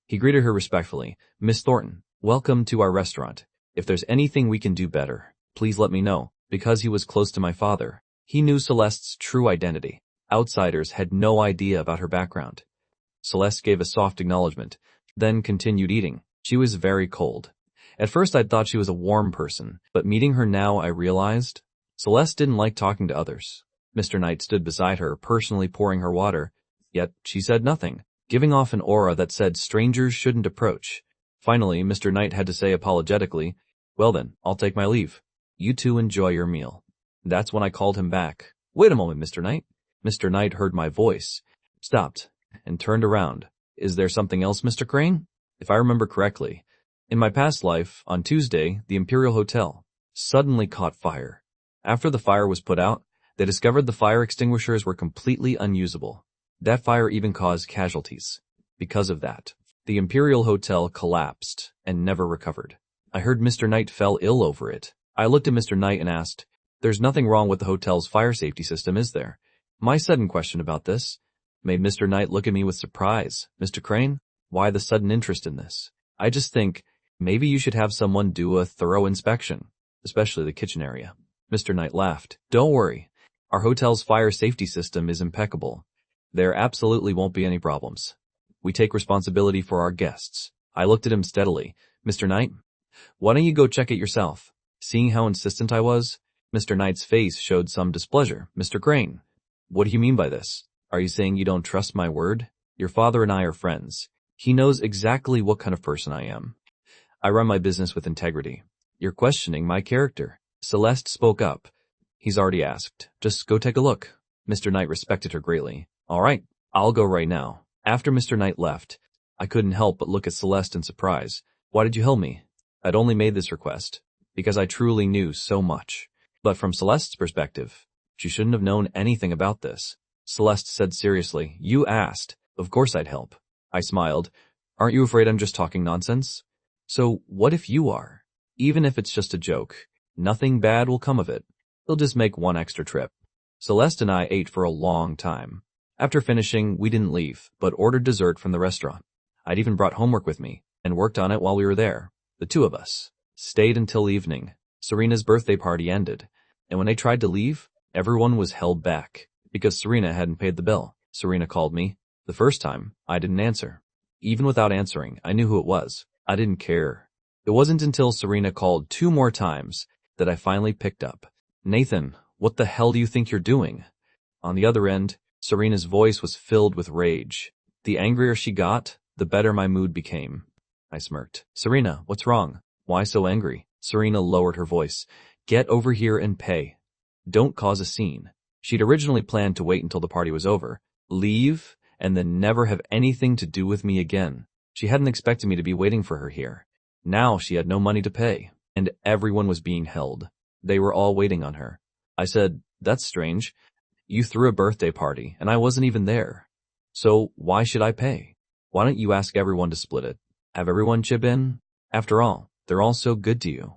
He greeted her respectfully. Miss Thornton, welcome to our restaurant. If there's anything we can do better, please let me know. Because he was close to my father, he knew Celeste's true identity. Outsiders had no idea about her background. Celeste gave a soft acknowledgement, then continued eating. She was very cold. At first I'd thought she was a warm person, but meeting her now I realized Celeste didn't like talking to others. Mr. Knight stood beside her, personally pouring her water, yet she said nothing, giving off an aura that said strangers shouldn't approach. Finally, Mr. Knight had to say apologetically, well then, I'll take my leave. You two enjoy your meal. That's when I called him back. Wait a moment, Mr. Knight. Mr. Knight heard my voice, stopped, and turned around. Is there something else, Mr. Crane? If I remember correctly, in my past life, on Tuesday, the Imperial Hotel suddenly caught fire. After the fire was put out, they discovered the fire extinguishers were completely unusable. That fire even caused casualties. Because of that, the Imperial Hotel collapsed and never recovered. I heard Mr. Knight fell ill over it. I looked at Mr. Knight and asked, there's nothing wrong with the hotel's fire safety system, is there? My sudden question about this made Mr. Knight look at me with surprise. Mr. Crane, why the sudden interest in this? I just think maybe you should have someone do a thorough inspection, especially the kitchen area. Mr. Knight laughed. Don't worry. Our hotel's fire safety system is impeccable. There absolutely won't be any problems. We take responsibility for our guests. I looked at him steadily. Mr. Knight, why don't you go check it yourself? Seeing how insistent I was, Mr. Knight's face showed some displeasure. Mr. Crane, what do you mean by this? Are you saying you don't trust my word? Your father and I are friends. He knows exactly what kind of person I am. I run my business with integrity. You're questioning my character. Celeste spoke up. He's already asked. Just go take a look. Mr. Knight respected her greatly. All right, I'll go right now. After Mr. Knight left, I couldn't help but look at Celeste in surprise. Why did you help me? I'd only made this request because I truly knew so much. But from Celeste's perspective, she shouldn't have known anything about this. Celeste said seriously, you asked. Of course I'd help. I smiled. Aren't you afraid I'm just talking nonsense? So what if you are? Even if it's just a joke, nothing bad will come of it. He'll just make one extra trip. Celeste and I ate for a long time. After finishing, we didn't leave, but ordered dessert from the restaurant. I'd even brought homework with me and worked on it while we were there. The two of us stayed until evening. Serena's birthday party ended, and when they tried to leave, everyone was held back because Serena hadn't paid the bill. Serena called me. The first time, I didn't answer. Even without answering, I knew who it was. I didn't care. It wasn't until Serena called 2 more times that I finally picked up. Nathan, what the hell do you think you're doing? On the other end, Serena's voice was filled with rage. The angrier she got, the better my mood became. I smirked. Serena, what's wrong? Why so angry? Serena lowered her voice. Get over here and pay. Don't cause a scene. She'd originally planned to wait until the party was over, leave, and then never have anything to do with me again. She hadn't expected me to be waiting for her here. Now she had no money to pay, and everyone was being held. They were all waiting on her. I said, that's strange. You threw a birthday party, and I wasn't even there. So why should I pay? Why don't you ask everyone to split it? Have everyone chip in? After all, they're all so good to you.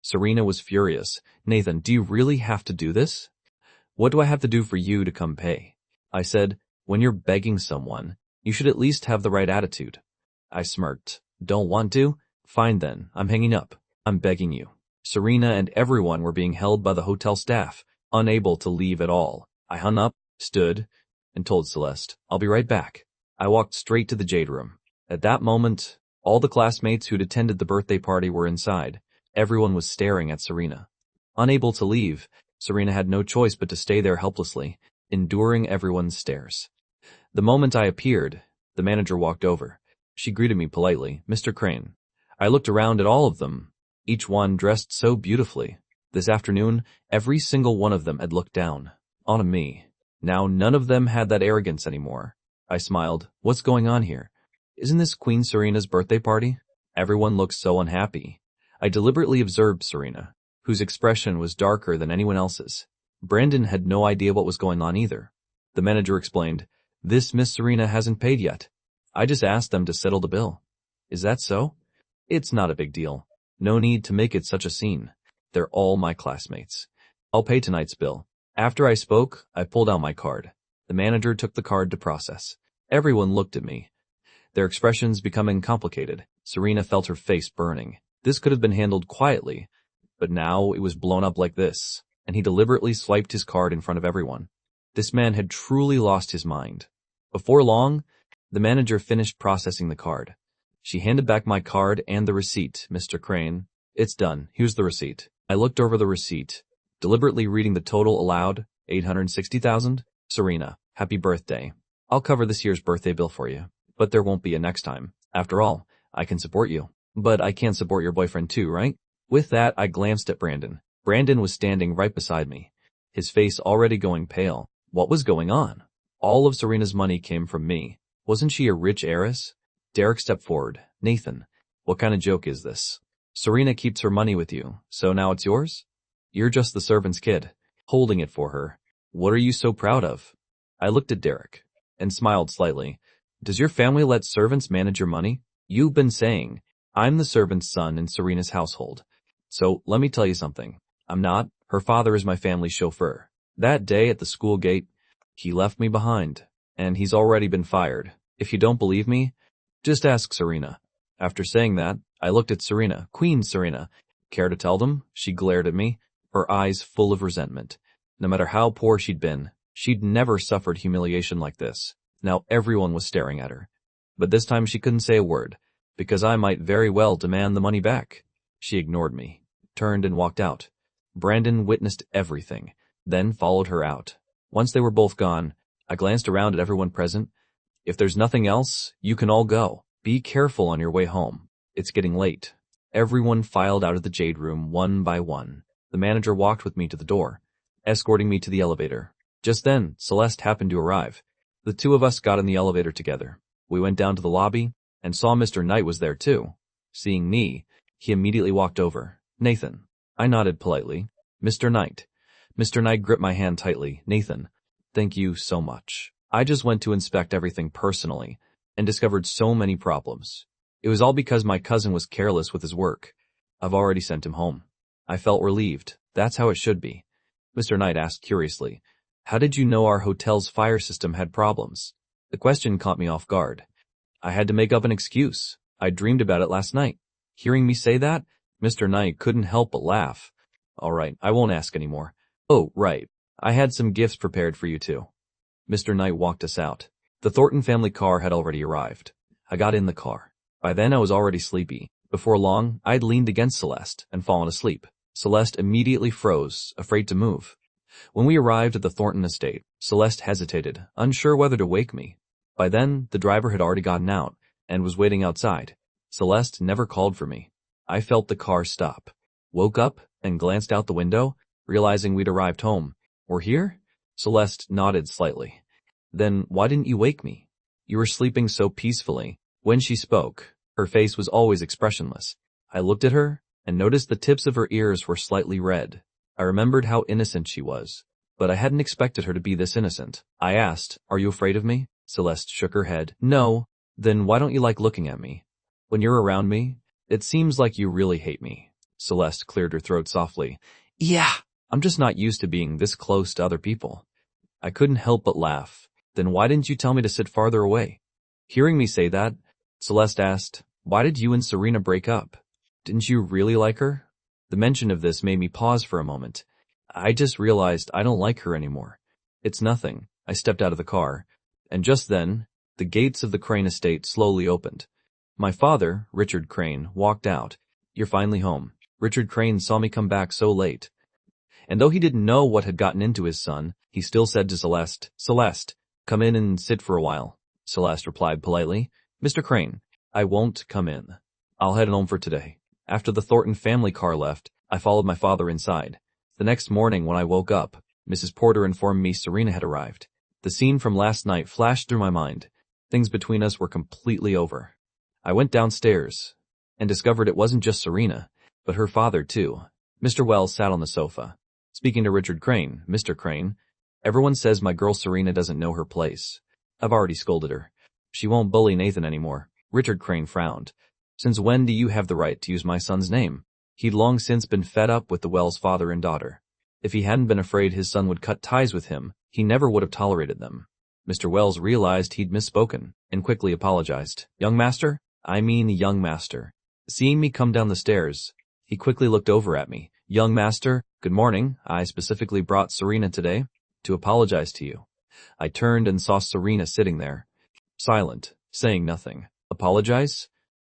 Serena was furious. Nathan, do you really have to do this? What do I have to do for you to come pay? I said, when you're begging someone, you should at least have the right attitude. I smirked. Don't want to? Fine then, I'm hanging up. I'm begging you. Serena and everyone were being held by the hotel staff, unable to leave at all. I hung up, stood, and told Celeste, I'll be right back. I walked straight to the Jade Room. At that moment, all the classmates who'd attended the birthday party were inside. Everyone was staring at Serena. Unable to leave, Serena had no choice but to stay there helplessly, enduring everyone's stares. The moment I appeared, the manager walked over. She greeted me politely, Mr. Crane. I looked around at all of them, each one dressed so beautifully. This afternoon, every single one of them had looked down on me. Now none of them had that arrogance anymore. I smiled. What's going on here? Isn't this Queen Serena's birthday party? Everyone looked so unhappy. I deliberately observed Serena, whose expression was darker than anyone else's. Brandon had no idea what was going on either. The manager explained, This Miss Serena hasn't paid yet. I just asked them to settle the bill. Is that so? It's not a big deal. No need to make it such a scene. They're all my classmates. I'll pay tonight's bill. After I spoke, I pulled out my card. The manager took the card to process. Everyone looked at me, their expressions becoming complicated. Serena felt her face burning. This could have been handled quietly, but now it was blown up like this, and he deliberately swiped his card in front of everyone. This man had truly lost his mind. Before long, the manager finished processing the card. She handed back my card and the receipt, Mr. Crane. It's done. Here's the receipt. I looked over the receipt, deliberately reading the total aloud, $860,000. Serena, happy birthday. I'll cover this year's birthday bill for you, but there won't be a next time. After all, I can support you. But I can't support your boyfriend too, right? With that, I glanced at Brandon. Brandon was standing right beside me, his face already going pale. What was going on? All of Serena's money came from me. Wasn't she a rich heiress? Derek stepped forward. Nathan, what kind of joke is this? Serena keeps her money with you, so now it's yours? You're just the servant's kid, holding it for her. What are you so proud of? I looked at Derek and smiled slightly. Does your family let servants manage your money? You've been saying, I'm the servant's son in Serena's household. So let me tell you something. I'm not. Her father is my family's chauffeur. That day at the school gate, he left me behind, and he's already been fired. If you don't believe me, just ask Serena. After saying that, I looked at Serena, Queen Serena. Care to tell them? She glared at me, her eyes full of resentment. No matter how poor she'd been, she'd never suffered humiliation like this. Now everyone was staring at her. But this time she couldn't say a word, because I might very well demand the money back. She ignored me, turned and walked out. Brandon witnessed everything, then followed her out. Once they were both gone, I glanced around at everyone present. If there's nothing else, you can all go. Be careful on your way home. It's getting late. Everyone filed out of the Jade Room one by one. The manager walked with me to the door, escorting me to the elevator. Just then, Celeste happened to arrive. The two of us got in the elevator together. We went down to the lobby and saw Mr. Knight was there too. Seeing me, he immediately walked over. Nathan. I nodded politely. Mr. Knight. Mr. Knight gripped my hand tightly. Nathan, thank you so much. I just went to inspect everything personally and discovered so many problems. It was all because my cousin was careless with his work. I've already sent him home. I felt relieved. That's how it should be. Mr. Knight asked curiously, how did you know our hotel's fire system had problems? The question caught me off guard. I had to make up an excuse. I dreamed about it last night. Hearing me say that, Mr. Knight couldn't help but laugh. All right, I won't ask anymore. Oh, right. I had some gifts prepared for you too. Mr. Knight walked us out. The Thornton family car had already arrived. I got in the car. By then I was already sleepy. Before long, I'd leaned against Celeste and fallen asleep. Celeste immediately froze, afraid to move. When we arrived at the Thornton estate, Celeste hesitated, unsure whether to wake me. By then, the driver had already gotten out and was waiting outside. Celeste never called for me. I felt the car stop, woke up and glanced out the window, realizing we'd arrived home. We're here? Celeste nodded slightly. Then why didn't you wake me? You were sleeping so peacefully. When she spoke, her face was always expressionless. I looked at her and noticed the tips of her ears were slightly red. I remembered how innocent she was, but I hadn't expected her to be this innocent. I asked, are you afraid of me? Celeste shook her head. No. Then why don't you like looking at me? When you're around me, it seems like you really hate me. Celeste cleared her throat softly. Yeah, I'm just not used to being this close to other people. I couldn't help but laugh. Then why didn't you tell me to sit farther away? Hearing me say that, Celeste asked, why did you and Serena break up? Didn't you really like her? The mention of this made me pause for a moment. I just realized I don't like her anymore. It's nothing. I stepped out of the car, and just then, the gates of the Crane estate slowly opened. My father, Richard Crane, walked out. You're finally home. Richard Crane saw me come back so late. And though he didn't know what had gotten into his son, he still said to Celeste, Celeste, come in and sit for a while. Celeste replied politely, Mr. Crane, I won't come in. I'll head home for today. After the Thornton family car left, I followed my father inside. The next morning when I woke up, Mrs. Porter informed me Serena had arrived. The scene from last night flashed through my mind. Things between us were completely over. I went downstairs and discovered it wasn't just Serena, but her father too. Mr. Wells sat on the sofa, speaking to Richard Crane. Mr. Crane, everyone says my girl Serena doesn't know her place. I've already scolded her. She won't bully Nathan anymore. Richard Crane frowned. Since when do you have the right to use my son's name? He'd long since been fed up with the Wells father and daughter. If he hadn't been afraid his son would cut ties with him, he never would have tolerated them. Mr. Wells realized he'd misspoken and quickly apologized. Young master? I mean young master. Seeing me come down the stairs, he quickly looked over at me. Young master, good morning. I specifically brought Serena today to apologize to you. I turned and saw Serena sitting there, silent, saying nothing. Apologize?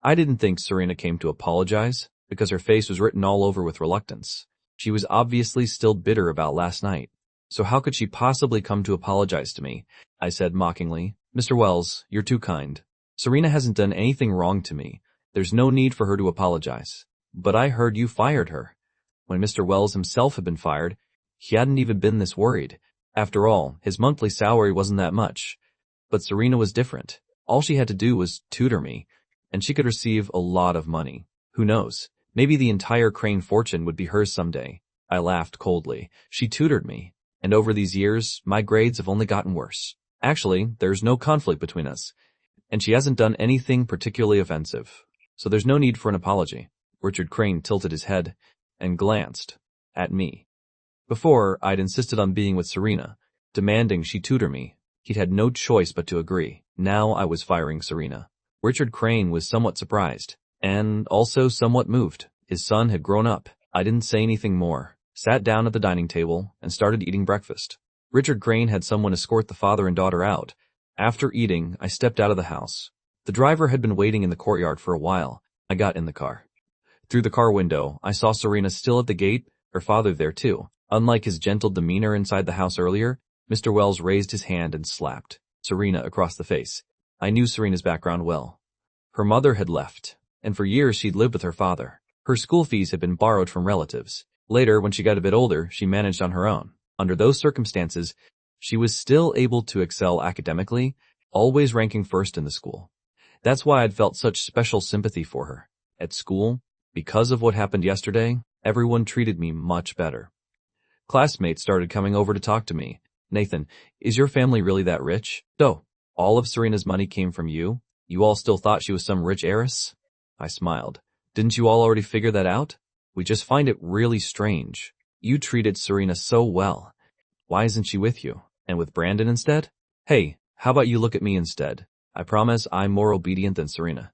I didn't think Serena came to apologize, because her face was written all over with reluctance. She was obviously still bitter about last night. So how could she possibly come to apologize to me? I said mockingly. Mr. Wells, you're too kind. Serena hasn't done anything wrong to me. There's no need for her to apologize. But I heard you fired her. When Mr. Wells himself had been fired, he hadn't even been this worried. After all, his monthly salary wasn't that much. But Serena was different. All she had to do was tutor me, and she could receive a lot of money. Who knows? Maybe the entire Crane fortune would be hers someday. I laughed coldly. She tutored me, and over these years, my grades have only gotten worse. Actually, there's no conflict between us, and she hasn't done anything particularly offensive, so there's no need for an apology. Richard Crane tilted his head and glanced at me. Before, I'd insisted on being with Serena, demanding she tutor me. He'd had no choice but to agree. Now I was firing Serena. Richard Crane was somewhat surprised, and also somewhat moved. His son had grown up. I didn't say anything more, sat down at the dining table, and started eating breakfast. Richard Crane had someone escort the father and daughter out. After eating, I stepped out of the house. The driver had been waiting in the courtyard for a while. I got in the car. Through the car window, I saw Serena still at the gate, her father there too. Unlike his gentle demeanor inside the house earlier, Mr. Wells raised his hand and slapped Serena across the face. I knew Serena's background well. Her mother had left, and for years she'd lived with her father. Her school fees had been borrowed from relatives. Later, when she got a bit older, she managed on her own. Under those circumstances, she was still able to excel academically, always ranking first in the school. That's why I'd felt such special sympathy for her. At school, because of what happened yesterday, everyone treated me much better. Classmates started coming over to talk to me. Nathan, is your family really that rich? So, all of Serena's money came from you? You all still thought she was some rich heiress? I smiled. Didn't you all already figure that out? We just find it really strange. You treated Serena so well. Why isn't she with you? And with Brandon instead? Hey, how about you look at me instead? I promise I'm more obedient than Serena.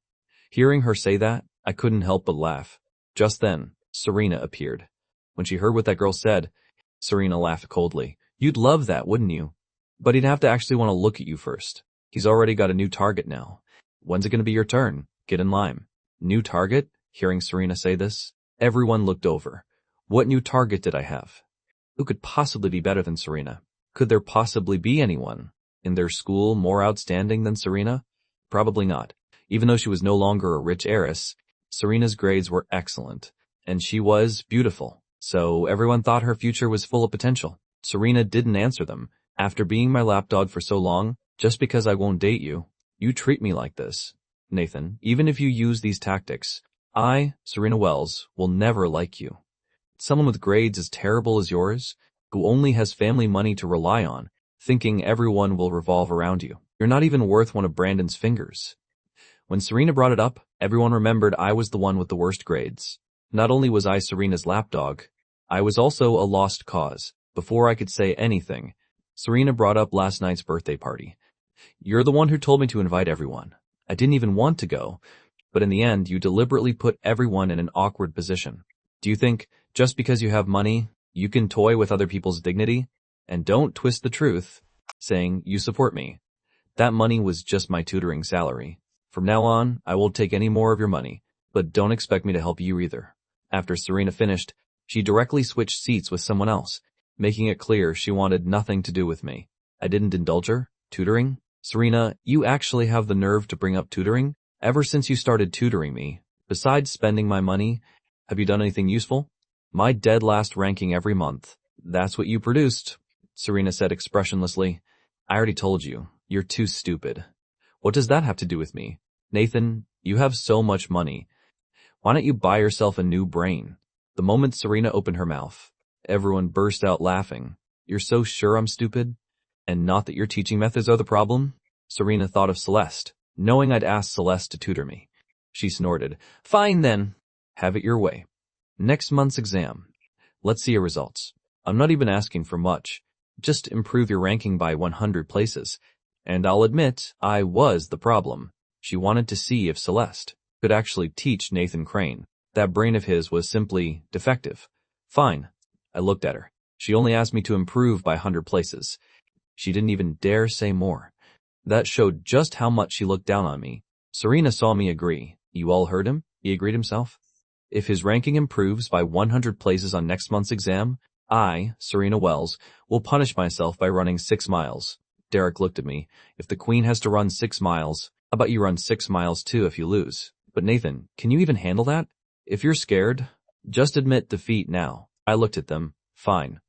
Hearing her say that, I couldn't help but laugh. Just then, Serena appeared. When she heard what that girl said, Serena laughed coldly. You'd love that, wouldn't you? But he'd have to actually want to look at you first. He's already got a new target now. When's it going to be your turn? Get in line. New target? Hearing Serena say this, everyone looked over. What new target did I have? Who could possibly be better than Serena? Could there possibly be anyone in their school more outstanding than Serena? Probably not. Even though she was no longer a rich heiress, Serena's grades were excellent, and she was beautiful, so everyone thought her future was full of potential. Serena didn't answer them. After being my lapdog for so long, just because I won't date you, you treat me like this. Nathan, even if you use these tactics, I, Serena Wells, will never like you. Someone with grades as terrible as yours, who only has family money to rely on, thinking everyone will revolve around you. You're not even worth one of Brandon's fingers. When Serena brought it up, everyone remembered I was the one with the worst grades. Not only was I Serena's lapdog, I was also a lost cause. Before I could say anything, Serena brought up last night's birthday party. You're the one who told me to invite everyone. I didn't even want to go, but in the end, you deliberately put everyone in an awkward position. Do you think, just because you have money, you can toy with other people's dignity? And don't twist the truth, saying you support me. That money was just my tutoring salary. From now on, I won't take any more of your money, but don't expect me to help you either. After Serena finished, she directly switched seats with someone else, making it clear she wanted nothing to do with me. I didn't indulge her. Tutoring? Serena, you actually have the nerve to bring up tutoring? Ever since you started tutoring me, besides spending my money, have you done anything useful? My dead last ranking every month. That's what you produced, Serena said expressionlessly. I already told you, you're too stupid. What does that have to do with me? Nathan, you have so much money. Why don't you buy yourself a new brain? The moment Serena opened her mouth, everyone burst out laughing. You're so sure I'm stupid? And not that your teaching methods are the problem? Serena thought of Celeste, knowing I'd asked Celeste to tutor me. She snorted. Fine then. Have it your way. Next month's exam. Let's see your results. I'm not even asking for much. Just improve your ranking by 100 places. And I'll admit, I was the problem. She wanted to see if Celeste could actually teach Nathan Crane. That brain of his was simply defective. Fine. I looked at her. She only asked me to improve by 100 places. She didn't even dare say more. That showed just how much she looked down on me. Serena saw me agree. You all heard him? He agreed himself. If his ranking improves by 100 places on next month's exam, I, Serena Wells, will punish myself by running 6 miles. Derek looked at me. If the queen has to run 6 miles, how about you run 6 miles too if you lose? But Nathan, can you even handle that? If you're scared, just admit defeat now. I looked at them. Fine.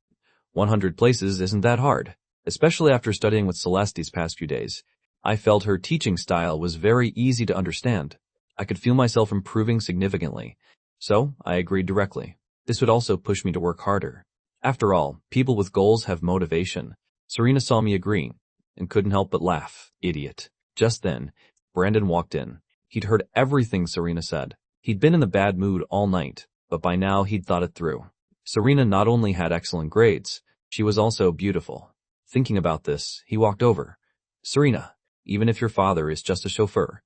100 places isn't that hard, especially after studying with Celeste these past few days. I felt her teaching style was very easy to understand. I could feel myself improving significantly. So I agreed directly. This would also push me to work harder. After all, people with goals have motivation. Serena saw me agreeing and couldn't help but laugh. Idiot. Just then, Brandon walked in. He'd heard everything Serena said. He'd been in the bad mood all night, but by now he'd thought it through. Serena not only had excellent grades, she was also beautiful. Thinking about this, he walked over. Serena, even if your father is just a chauffeur,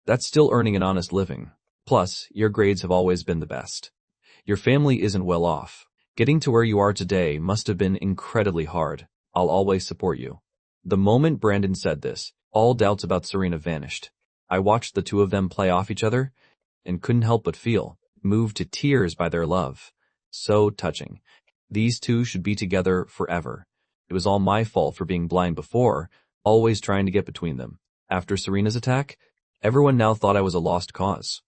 that's still earning an honest living. Plus, your grades have always been the best. Your family isn't well off. Getting to where you are today must have been incredibly hard. I'll always support you. The moment Brandon said this, all doubts about Serena vanished. I watched the two of them play off each other and couldn't help but feel moved to tears by their love. So touching. These two should be together forever. It was all my fault for being blind before, always trying to get between them. After Serena's attack, everyone now thought I was a lost cause.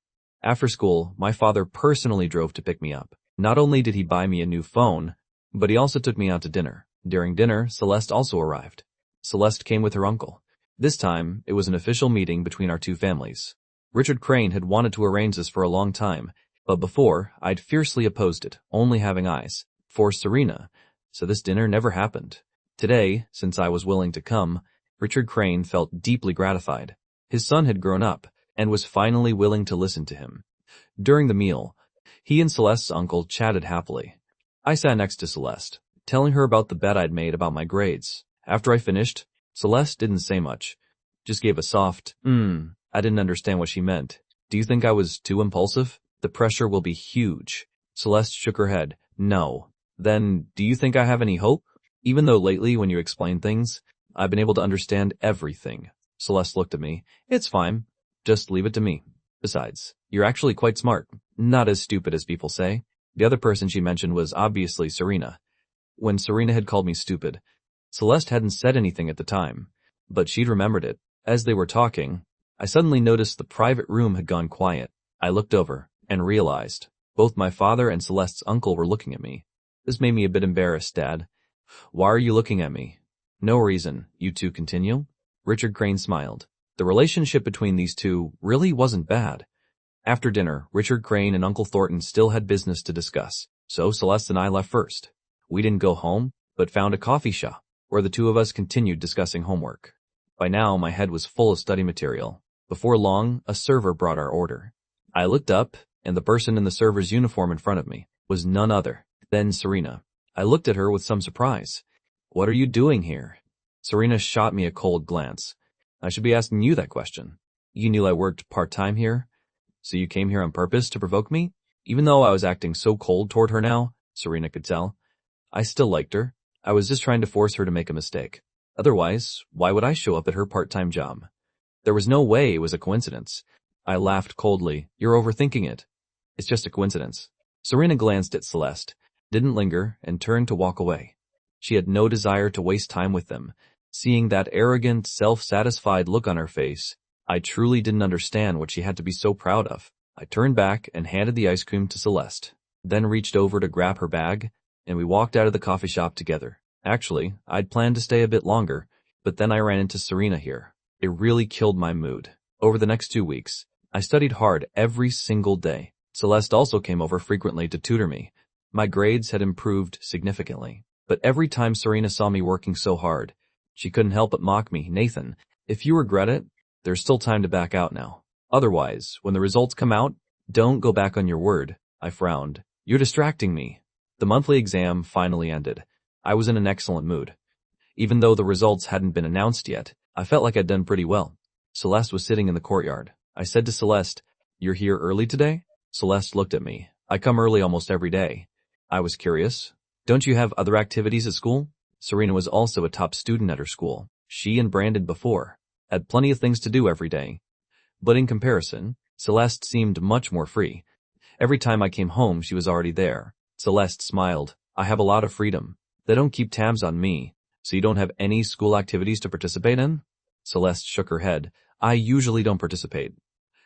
After school, my father personally drove to pick me up. Not only did he buy me a new phone, but he also took me out to dinner. During dinner, Celeste also arrived. Celeste came with her uncle. This time, it was an official meeting between our two families. Richard Crane had wanted to arrange this for a long time, but before, I'd fiercely opposed it, only having eyes for Serena, so this dinner never happened. Today, since I was willing to come, Richard Crane felt deeply gratified. His son had grown up and was finally willing to listen to him. During the meal, he and Celeste's uncle chatted happily. I sat next to Celeste, telling her about the bet I'd made about my grades. After I finished, Celeste didn't say much, just gave a soft, I didn't understand what she meant. Do you think I was too impulsive? The pressure will be huge. Celeste shook her head. No. Then, do you think I have any hope? Even though lately when you explain things, I've been able to understand everything. Celeste looked at me. It's fine. Just leave it to me. Besides, you're actually quite smart. Not as stupid as people say. The other person she mentioned was obviously Serena. When Serena had called me stupid, Celeste hadn't said anything at the time, but she'd remembered it. As they were talking, I suddenly noticed the private room had gone quiet. I looked over and realized both my father and Celeste's uncle were looking at me. This made me a bit embarrassed, Dad. Why are you looking at me? No reason. You two continue? Richard Crane smiled. The relationship between these two really wasn't bad. After dinner, Richard Crane and Uncle Thornton still had business to discuss, so Celeste and I left first. We didn't go home, but found a coffee shop, where the two of us continued discussing homework. By now, my head was full of study material. Before long, a server brought our order. I looked up, and the person in the server's uniform in front of me was none other than Serena. I looked at her with some surprise. What are you doing here? Serena shot me a cold glance. I should be asking you that question. You knew I worked part-time here, so you came here on purpose to provoke me? Even though I was acting so cold toward her now, Serena could tell, I still liked her. I was just trying to force her to make a mistake. Otherwise, why would I show up at her part-time job? There was no way it was a coincidence. I laughed coldly. You're overthinking it. It's just a coincidence. Serena glanced at Celeste, didn't linger, and turned to walk away. She had no desire to waste time with them. Seeing that arrogant, self-satisfied look on her face, I truly didn't understand what she had to be so proud of. I turned back and handed the ice cream to Celeste, then reached over to grab her bag, and we walked out of the coffee shop together. Actually, I'd planned to stay a bit longer, but then I ran into Serena here. It really killed my mood. Over the next 2 weeks, I studied hard every single day. Celeste also came over frequently to tutor me. My grades had improved significantly, but every time Serena saw me working so hard, she couldn't help but mock me. Nathan, if you regret it, there's still time to back out now. Otherwise, when the results come out, don't go back on your word. I frowned. You're distracting me. The monthly exam finally ended. I was in an excellent mood. Even though the results hadn't been announced yet, I felt like I'd done pretty well. Celeste was sitting in the courtyard. I said to Celeste, "You're here early today?" Celeste looked at me. I come early almost every day. I was curious. Don't you have other activities at school? Serena was also a top student at her school. She and Brandon before had plenty of things to do every day. But in comparison, Celeste seemed much more free. Every time I came home, she was already there. Celeste smiled. I have a lot of freedom. They don't keep tabs on me. So you don't have any school activities to participate in? Celeste shook her head. I usually don't participate.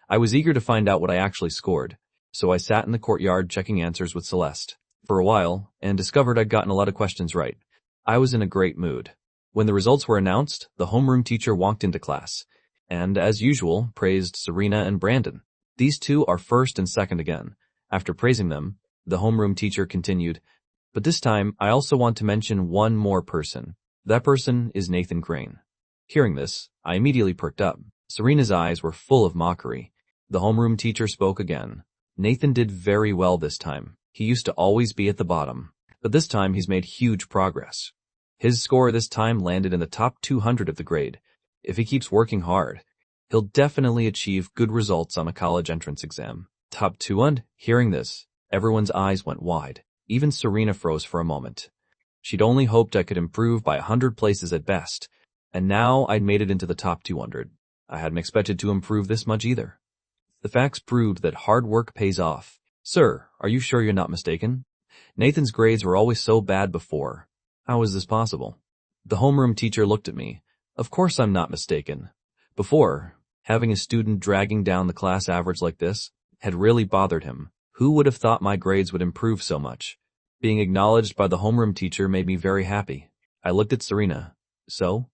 I was eager to find out what I actually scored, so I sat in the courtyard checking answers with Celeste for a while and discovered I'd gotten a lot of questions right. I was in a great mood. When the results were announced, the homeroom teacher walked into class and, as usual, praised Serena and Brandon. These two are first and second again. After praising them, the homeroom teacher continued, but this time I also want to mention one more person. That person is Nathan Crane. Hearing this, I immediately perked up. Serena's eyes were full of mockery. The homeroom teacher spoke again. Nathan did very well this time. He used to always be at the bottom, but this time he's made huge progress. His score this time landed in the top 200 of the grade. If he keeps working hard, he'll definitely achieve good results on a college entrance exam. Top 200? Hearing this, everyone's eyes went wide. Even Serena froze for a moment. She'd only hoped I could improve by 100 places at best, and now I'd made it into the top 200. I hadn't expected to improve this much either. The facts proved that hard work pays off. Sir, are you sure you're not mistaken? Nathan's grades were always so bad before. How is this possible? The homeroom teacher looked at me. Of course I'm not mistaken. Before, having a student dragging down the class average like this had really bothered him. Who would have thought my grades would improve so much? Being acknowledged by the homeroom teacher made me very happy. I looked at Serena. So?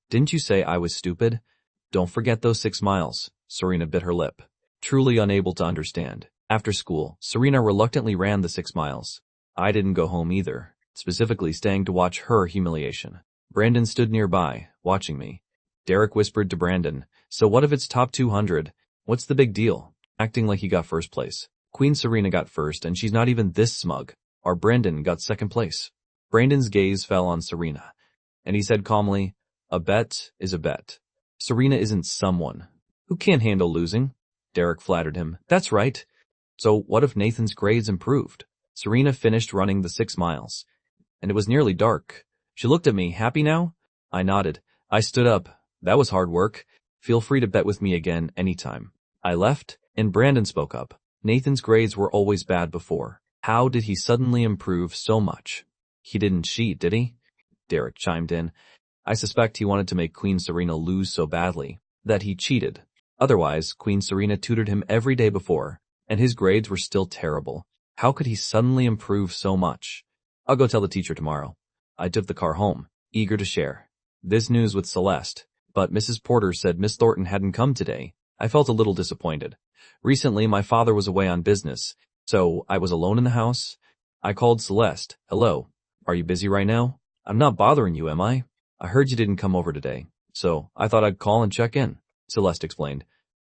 Didn't you say I was stupid? Don't forget those 6 miles. Serena bit her lip, truly unable to understand. After school, Serena reluctantly ran the 6 miles. I didn't go home either, specifically staying to watch her humiliation. Brandon stood nearby, watching me. Derek whispered to Brandon, so what if it's top 200? What's the big deal? Acting like he got first place. Queen Serena got first, and she's not even this smug. Our Brandon got second place. Brandon's gaze fell on Serena, and he said calmly, a bet is a bet. Serena isn't someone who can't handle losing. Derek flattered him. That's right. So what if Nathan's grades improved? Serena finished running the 6 miles, and it was nearly dark. She looked at me. Happy now? I nodded. I stood up. That was hard work. Feel free to bet with me again anytime. I left, and Brandon spoke up. Nathan's grades were always bad before. How did he suddenly improve so much? He didn't cheat, did he? Derek chimed in. I suspect he wanted to make Queen Serena lose so badly that he cheated. Otherwise, Queen Serena tutored him every day before, and his grades were still terrible. How could he suddenly improve so much? I'll go tell the teacher tomorrow. I took the car home, eager to share this news with Celeste, but Mrs. Porter said Miss Thornton hadn't come today. I felt a little disappointed. Recently, my father was away on business, so I was alone in the house. I called Celeste. Hello. Are you busy right now? I'm not bothering you, am I? I heard you didn't come over today, so I thought I'd call and check in. Celeste explained.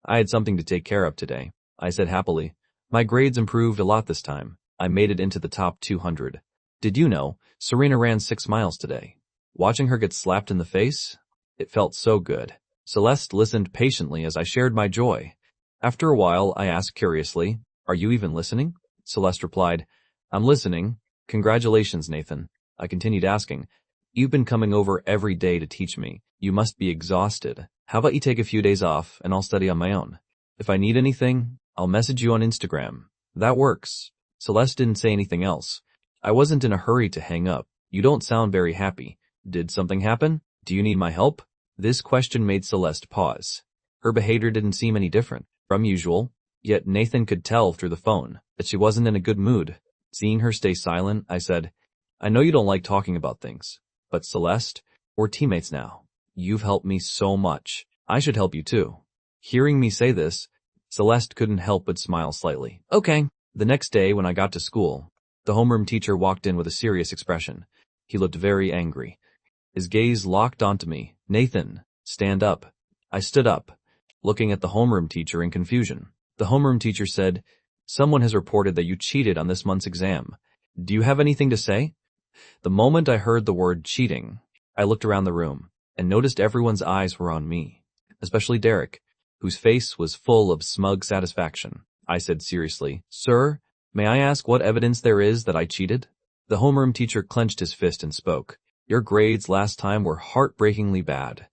I had something to take care of today. I said happily. My grades improved a lot this time. I made it into the top 200. Did you know, Serena ran 6 miles today. Watching her get slapped in the face, it felt so good. Celeste listened patiently as I shared my joy. After a while, I asked curiously, "Are you even listening?" Celeste replied, "I'm listening. Congratulations, Nathan." I continued asking, "You've been coming over every day to teach me. You must be exhausted. How about you take a few days off and I'll study on my own? If I need anything, I'll message you on Instagram." That works. Celeste didn't say anything else. I wasn't in a hurry to hang up. "You don't sound very happy. Did something happen? Do you need my help?" This question made Celeste pause. Her behavior didn't seem any different from usual, yet Nathan could tell through the phone that she wasn't in a good mood. Seeing her stay silent, I said, "I know you don't like talking about things, but Celeste, we're teammates now. You've helped me so much. I should help you too." Hearing me say this, Celeste couldn't help but smile slightly. "Okay." The next day when I got to school, the homeroom teacher walked in with a serious expression. He looked very angry. His gaze locked onto me. "Nathan, stand up." I stood up, looking at the homeroom teacher in confusion. The homeroom teacher said, "Someone has reported that you cheated on this month's exam. Do you have anything to say?" The moment I heard the word cheating, I looked around the room and noticed everyone's eyes were on me, especially Derek, whose face was full of smug satisfaction. I said seriously, "Sir, may I ask what evidence there is that I cheated?" The homeroom teacher clenched his fist and spoke. "Your grades last time were heartbreakingly bad,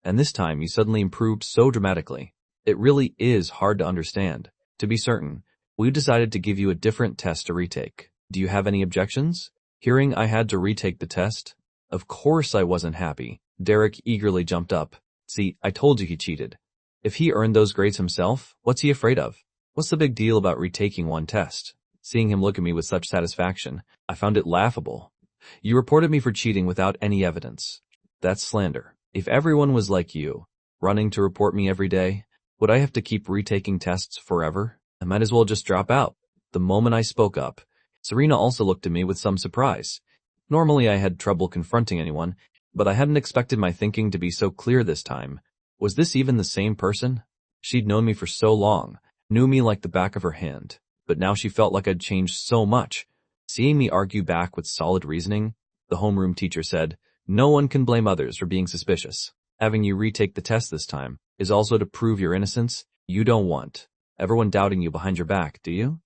and this time you suddenly improved so dramatically. It really is hard to understand. To be certain, we've decided to give you a different test to retake. Do you have any objections?" Hearing I had to retake the test, of course I wasn't happy. Derek eagerly jumped up. "See, I told you he cheated. If he earned those grades himself, what's he afraid of? What's the big deal about retaking one test?" Seeing him look at me with such satisfaction, I found it laughable. "You reported me for cheating without any evidence. That's slander. If everyone was like you, running to report me every day, would I have to keep retaking tests forever? I might as well just drop out." The moment I spoke up, Serena also looked at me with some surprise. Normally I had trouble confronting anyone, but I hadn't expected my thinking to be so clear this time. Was this even the same person? She'd known me for so long, knew me like the back of her hand, but now she felt like I'd changed so much. Seeing me argue back with solid reasoning, the homeroom teacher said, "No one can blame others for being suspicious. Having you retake the test this time is also to prove your innocence. You don't want everyone doubting you behind your back, do you?"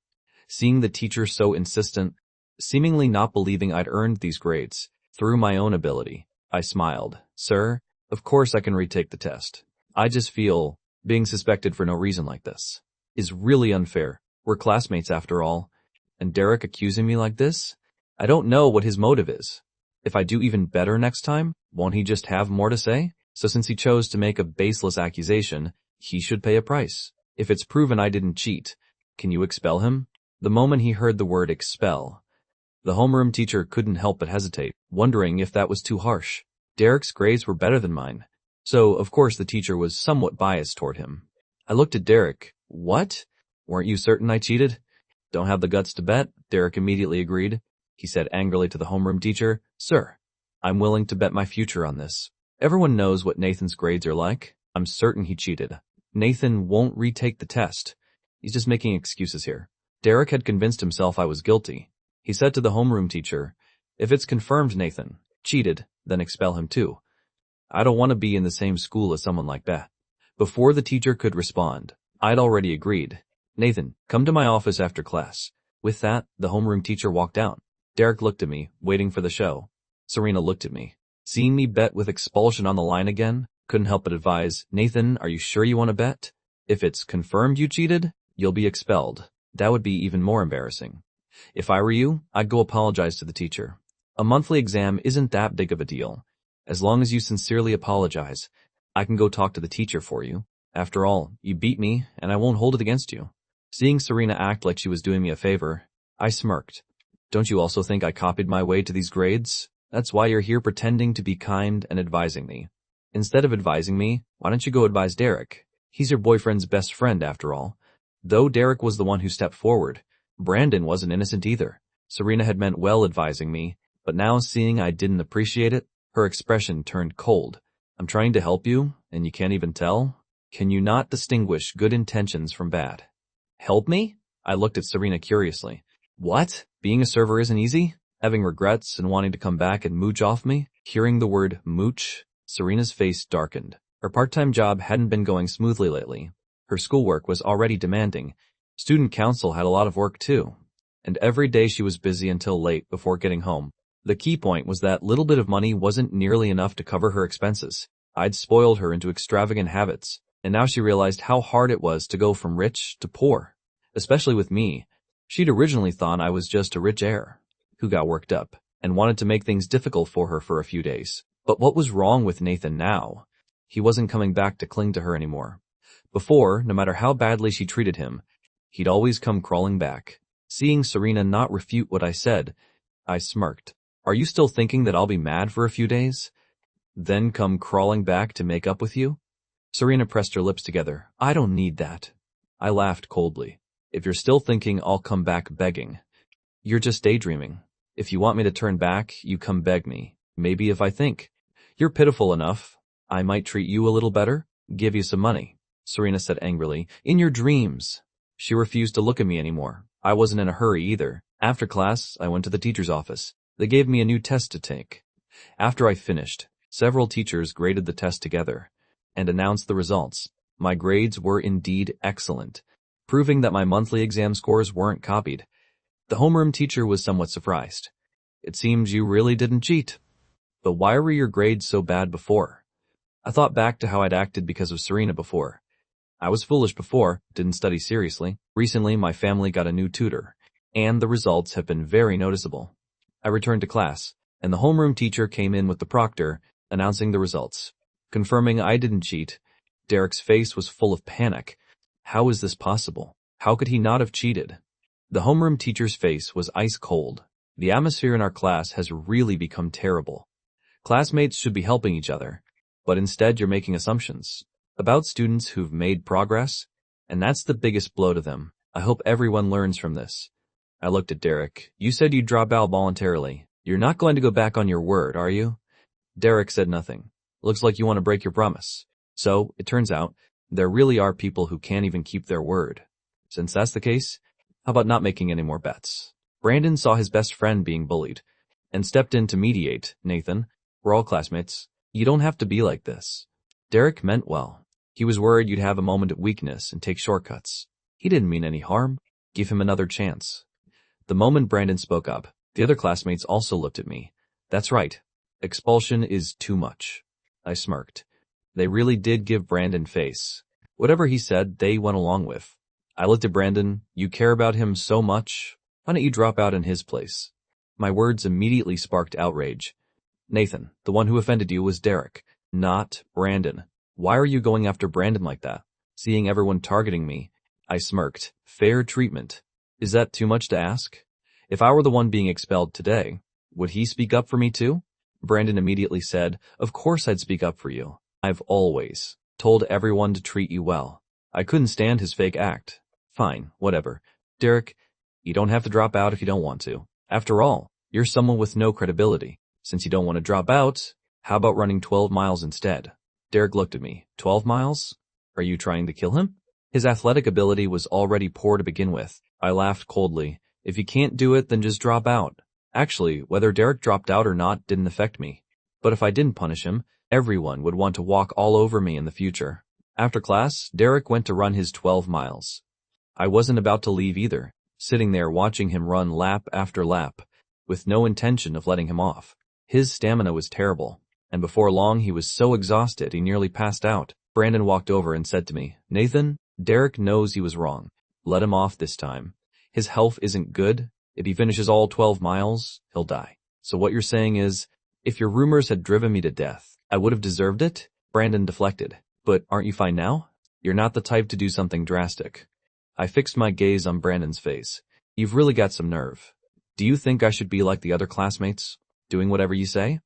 Seeing the teacher so insistent, seemingly not believing I'd earned these grades through my own ability, I smiled. "Sir, of course I can retake the test. I just feel being suspected for no reason like this is really unfair. We're classmates after all. And Derek accusing me like this? I don't know what his motive is. If I do even better next time, won't he just have more to say? So since he chose to make a baseless accusation, he should pay a price. If it's proven I didn't cheat, can you expel him?" The moment he heard the word expel, the homeroom teacher couldn't help but hesitate, wondering if that was too harsh. Derek's grades were better than mine, so of course the teacher was somewhat biased toward him. I looked at Derek. "What? Weren't you certain I cheated?" "Don't have the guts to bet," Derek immediately agreed. He said angrily to the homeroom teacher, "Sir, I'm willing to bet my future on this. Everyone knows what Nathan's grades are like. I'm certain he cheated. Nathan won't retake the test. He's just making excuses here." Derek had convinced himself I was guilty. He said to the homeroom teacher, "If it's confirmed Nathan cheated, then expel him too. I don't want to be in the same school as someone like that." Before the teacher could respond, I'd already agreed. "Nathan, come to my office after class." With that, the homeroom teacher walked out. Derek looked at me, waiting for the show. Serena looked at me. Seeing me bet with expulsion on the line again, couldn't help but advise, "Nathan, are you sure you want to bet? If it's confirmed you cheated, you'll be expelled. That would be even more embarrassing." If I were you, I'd go apologize to the teacher. A monthly exam isn't that big of a deal. As long as you sincerely apologize, I can go talk to the teacher for you. After all, you beat me, and I won't hold it against you. Seeing Serena act like she was doing me a favor, I smirked. "Don't you also think I copied my way to these grades? That's why you're here pretending to be kind and advising me. Instead of advising me, why don't you go advise Derek? He's your boyfriend's best friend after all." Though Derek was the one who stepped forward, Brandon wasn't innocent either. Serena had meant well advising me, but now seeing I didn't appreciate it, her expression turned cold. "I'm trying to help you, and you can't even tell? Can you not distinguish good intentions from bad?" "Help me?" I looked at Serena curiously. "What? Being a server isn't easy? Having regrets and wanting to come back and mooch off me?" Hearing the word mooch, Serena's face darkened. Her part-time job hadn't been going smoothly lately. Her schoolwork was already demanding. Student council had a lot of work too. And every day she was busy until late before getting home. The key point was that little bit of money wasn't nearly enough to cover her expenses. I'd spoiled her into extravagant habits, and now she realized how hard it was to go from rich to poor. Especially with me. She'd originally thought I was just a rich heir who got worked up and wanted to make things difficult for her for a few days. But what was wrong with Nathan now? He wasn't coming back to cling to her anymore. Before, no matter how badly she treated him, he'd always come crawling back. Seeing Serena not refute what I said, I smirked. Are you still thinking that I'll be mad for a few days? Then come crawling back to make up with you? Serena pressed her lips together. I don't need that. I laughed coldly. If you're still thinking I'll come back begging, you're just daydreaming. If you want me to turn back, you come beg me. Maybe if I think you're pitiful enough, I might treat you a little better, give you some money, Serena said angrily. In your dreams. She refused to look at me anymore. I wasn't in a hurry either. After class, I went to the teacher's office. They gave me a new test to take. After I finished, several teachers graded the test together and announced the results. My grades were indeed excellent, proving that my monthly exam scores weren't copied. The homeroom teacher was somewhat surprised. It seems you really didn't cheat. But why were your grades so bad before? I thought back to how I'd acted because of Serena before. I was foolish before, didn't study seriously. Recently, my family got a new tutor, and the results have been very noticeable. I returned to class, and the homeroom teacher came in with the proctor, announcing the results. Confirming I didn't cheat, Derek's face was full of panic. How is this possible? How could he not have cheated? The homeroom teacher's face was ice cold. The atmosphere in our class has really become terrible. Classmates should be helping each other, but instead you're making assumptions about students who've made progress, and that's the biggest blow to them. I hope everyone learns from this. I looked at Derek. You said you'd drop out voluntarily. You're not going to go back on your word, are you? Derek said nothing. Looks like you want to break your promise. So, it turns out, there really are people who can't even keep their word. Since that's the case, how about not making any more bets? Brandon saw his best friend being bullied and stepped in to mediate. Nathan, we're all classmates. You don't have to be like this. Derek meant well. He was worried you'd have a moment of weakness and take shortcuts. He didn't mean any harm. Give him another chance. The moment Brandon spoke up, the other classmates also looked at me. That's right. Expulsion is too much. I smirked. They really did give Brandon face. Whatever he said, they went along with. I looked at Brandon. You care about him so much. Why don't you drop out in his place? My words immediately sparked outrage. Nathan, the one who offended you was Derek, not Brandon. Why are you going after Brandon like that? Seeing everyone targeting me, I smirked. Fair treatment. Is that too much to ask? If I were the one being expelled today, would he speak up for me too? Brandon immediately said, Of course I'd speak up for you. I've always told everyone to treat you well. I couldn't stand his fake act. Fine, whatever. Derek, you don't have to drop out if you don't want to. After all, you're someone with no credibility. Since you don't want to drop out, how about running 12 miles instead? Derek looked at me. 12 miles? Are you trying to kill him? His athletic ability was already poor to begin with. I laughed coldly. If you can't do it, then just drop out. Actually, whether Derek dropped out or not didn't affect me. But if I didn't punish him, everyone would want to walk all over me in the future. After class, Derek went to run his 12 miles. I wasn't about to leave either, sitting there watching him run lap after lap, with no intention of letting him off. His stamina was terrible, and before long he was so exhausted he nearly passed out. Brandon walked over and said to me, Nathan, Derek knows he was wrong. Let him off this time. His health isn't good. If he finishes all 12 miles, he'll die. So what you're saying is, if your rumors had driven me to death, I would have deserved it? Brandon deflected. But aren't you fine now? You're not the type to do something drastic. I fixed my gaze on Brandon's face. You've really got some nerve. Do you think I should be like the other classmates, doing whatever you say?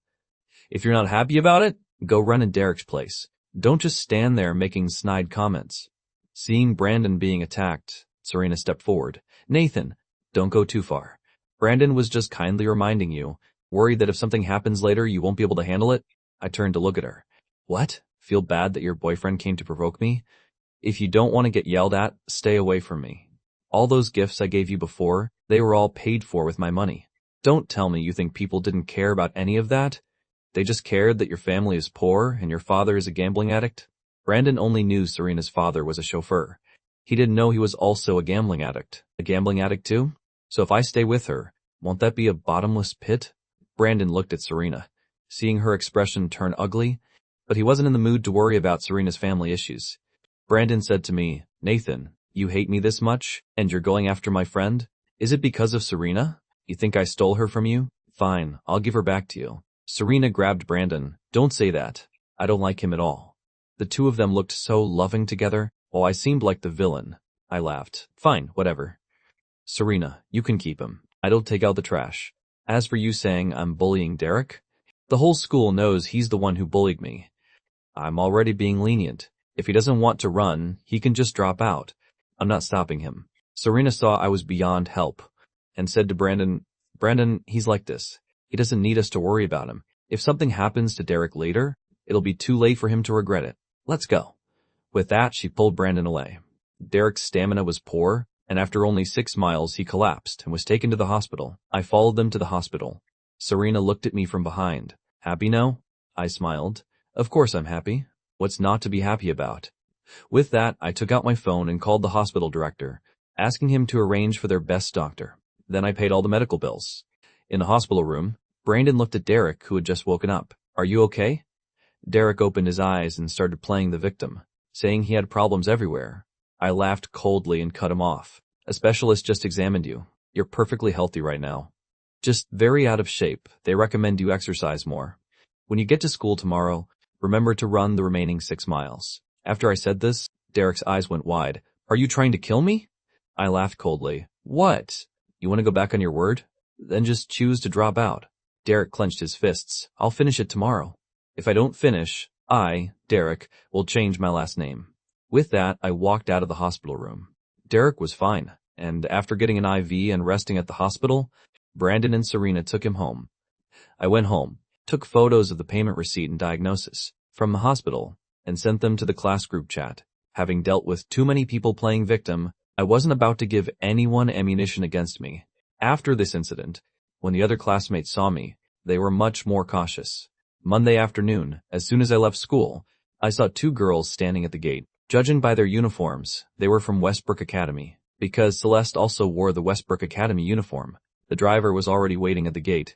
If you're not happy about it, go run in Derek's place. Don't just stand there making snide comments. Seeing Brandon being attacked, Serena stepped forward. Nathan, don't go too far. Brandon was just kindly reminding you, worried that if something happens later you won't be able to handle it. I turned to look at her. What? Feel bad that your boyfriend came to provoke me? If you don't want to get yelled at, stay away from me. All those gifts I gave you before, they were all paid for with my money. Don't tell me you think people didn't care about any of that. They just cared that your family is poor and your father is a gambling addict? Brandon only knew Serena's father was a chauffeur. He didn't know he was also a gambling addict. A gambling addict too? So if I stay with her, won't that be a bottomless pit? Brandon looked at Serena, seeing her expression turn ugly, but he wasn't in the mood to worry about Serena's family issues. Brandon said to me, "Nathan, you hate me this much, and you're going after my friend? Is it because of Serena? You think I stole her from you? Fine, I'll give her back to you." Serena grabbed Brandon. "Don't say that. I don't like him at all." The two of them looked so loving together, while I seemed like the villain. I laughed. "Fine, whatever. Serena, you can keep him. I don't take out the trash. As for you saying I'm bullying Derek, the whole school knows he's the one who bullied me. I'm already being lenient. If he doesn't want to run, he can just drop out. I'm not stopping him." Serena saw I was beyond help and said to Brandon, "Brandon, he's like this. He doesn't need us to worry about him. If something happens to Derek later, it'll be too late for him to regret it. Let's go." With that, she pulled Brandon away. Derek's stamina was poor, and after only 6 miles, he collapsed and was taken to the hospital. I followed them to the hospital. Serena looked at me from behind. "Happy now?" I smiled. "Of course I'm happy. What's not to be happy about?" With that, I took out my phone and called the hospital director, asking him to arrange for their best doctor. Then I paid all the medical bills. In the hospital room, Brandon looked at Derek, who had just woken up. "Are you okay?" Derek opened his eyes and started playing the victim, saying he had problems everywhere. I laughed coldly and cut him off. "A specialist just examined you. You're perfectly healthy right now. Just very out of shape. They recommend you exercise more. When you get to school tomorrow, remember to run the remaining 6 miles. After I said this, Derek's eyes went wide. "Are you trying to kill me?" I laughed coldly. "What? You want to go back on your word? Then just choose to drop out." Derek clenched his fists. "I'll finish it tomorrow. If I don't finish, I, Derek, will change my last name." With that, I walked out of the hospital room. Derek was fine, and after getting an IV and resting at the hospital, Brandon and Serena took him home. I went home, took photos of the payment receipt and diagnosis from the hospital, and sent them to the class group chat. Having dealt with too many people playing victim, I wasn't about to give anyone ammunition against me. After this incident, when the other classmates saw me, they were much more cautious. Monday afternoon, as soon as I left school, I saw 2 girls standing at the gate. Judging by their uniforms, they were from Westbrook Academy. Because Celeste also wore the Westbrook Academy uniform, the driver was already waiting at the gate.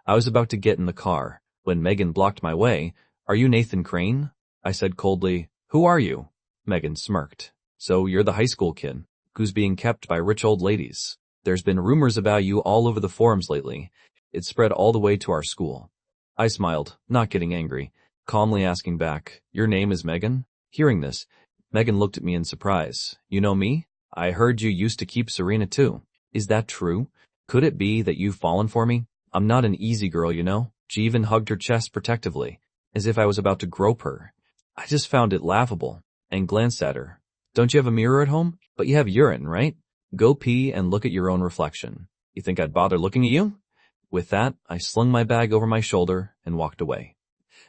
I was about to get in the car, when Megan blocked my way. "Are you Nathan Crane?" I said coldly. "Who are you?" Megan smirked. "So you're the high school kid who's being kept by rich old ladies. There's been rumors about you all over the forums lately. It spread all the way to our school." I smiled, not getting angry, calmly asking back, "Your name is Megan?" Hearing this, Megan looked at me in surprise. "You know me? I heard you used to keep Serena too. Is that true? Could it be that you've fallen for me? I'm not an easy girl, you know." She even hugged her chest protectively, as if I was about to grope her. I just found it laughable, and glanced at her. "Don't you have a mirror at home? But you have urine, right? Go pee and look at your own reflection. You think I'd bother looking at you?" With that, I slung my bag over my shoulder and walked away.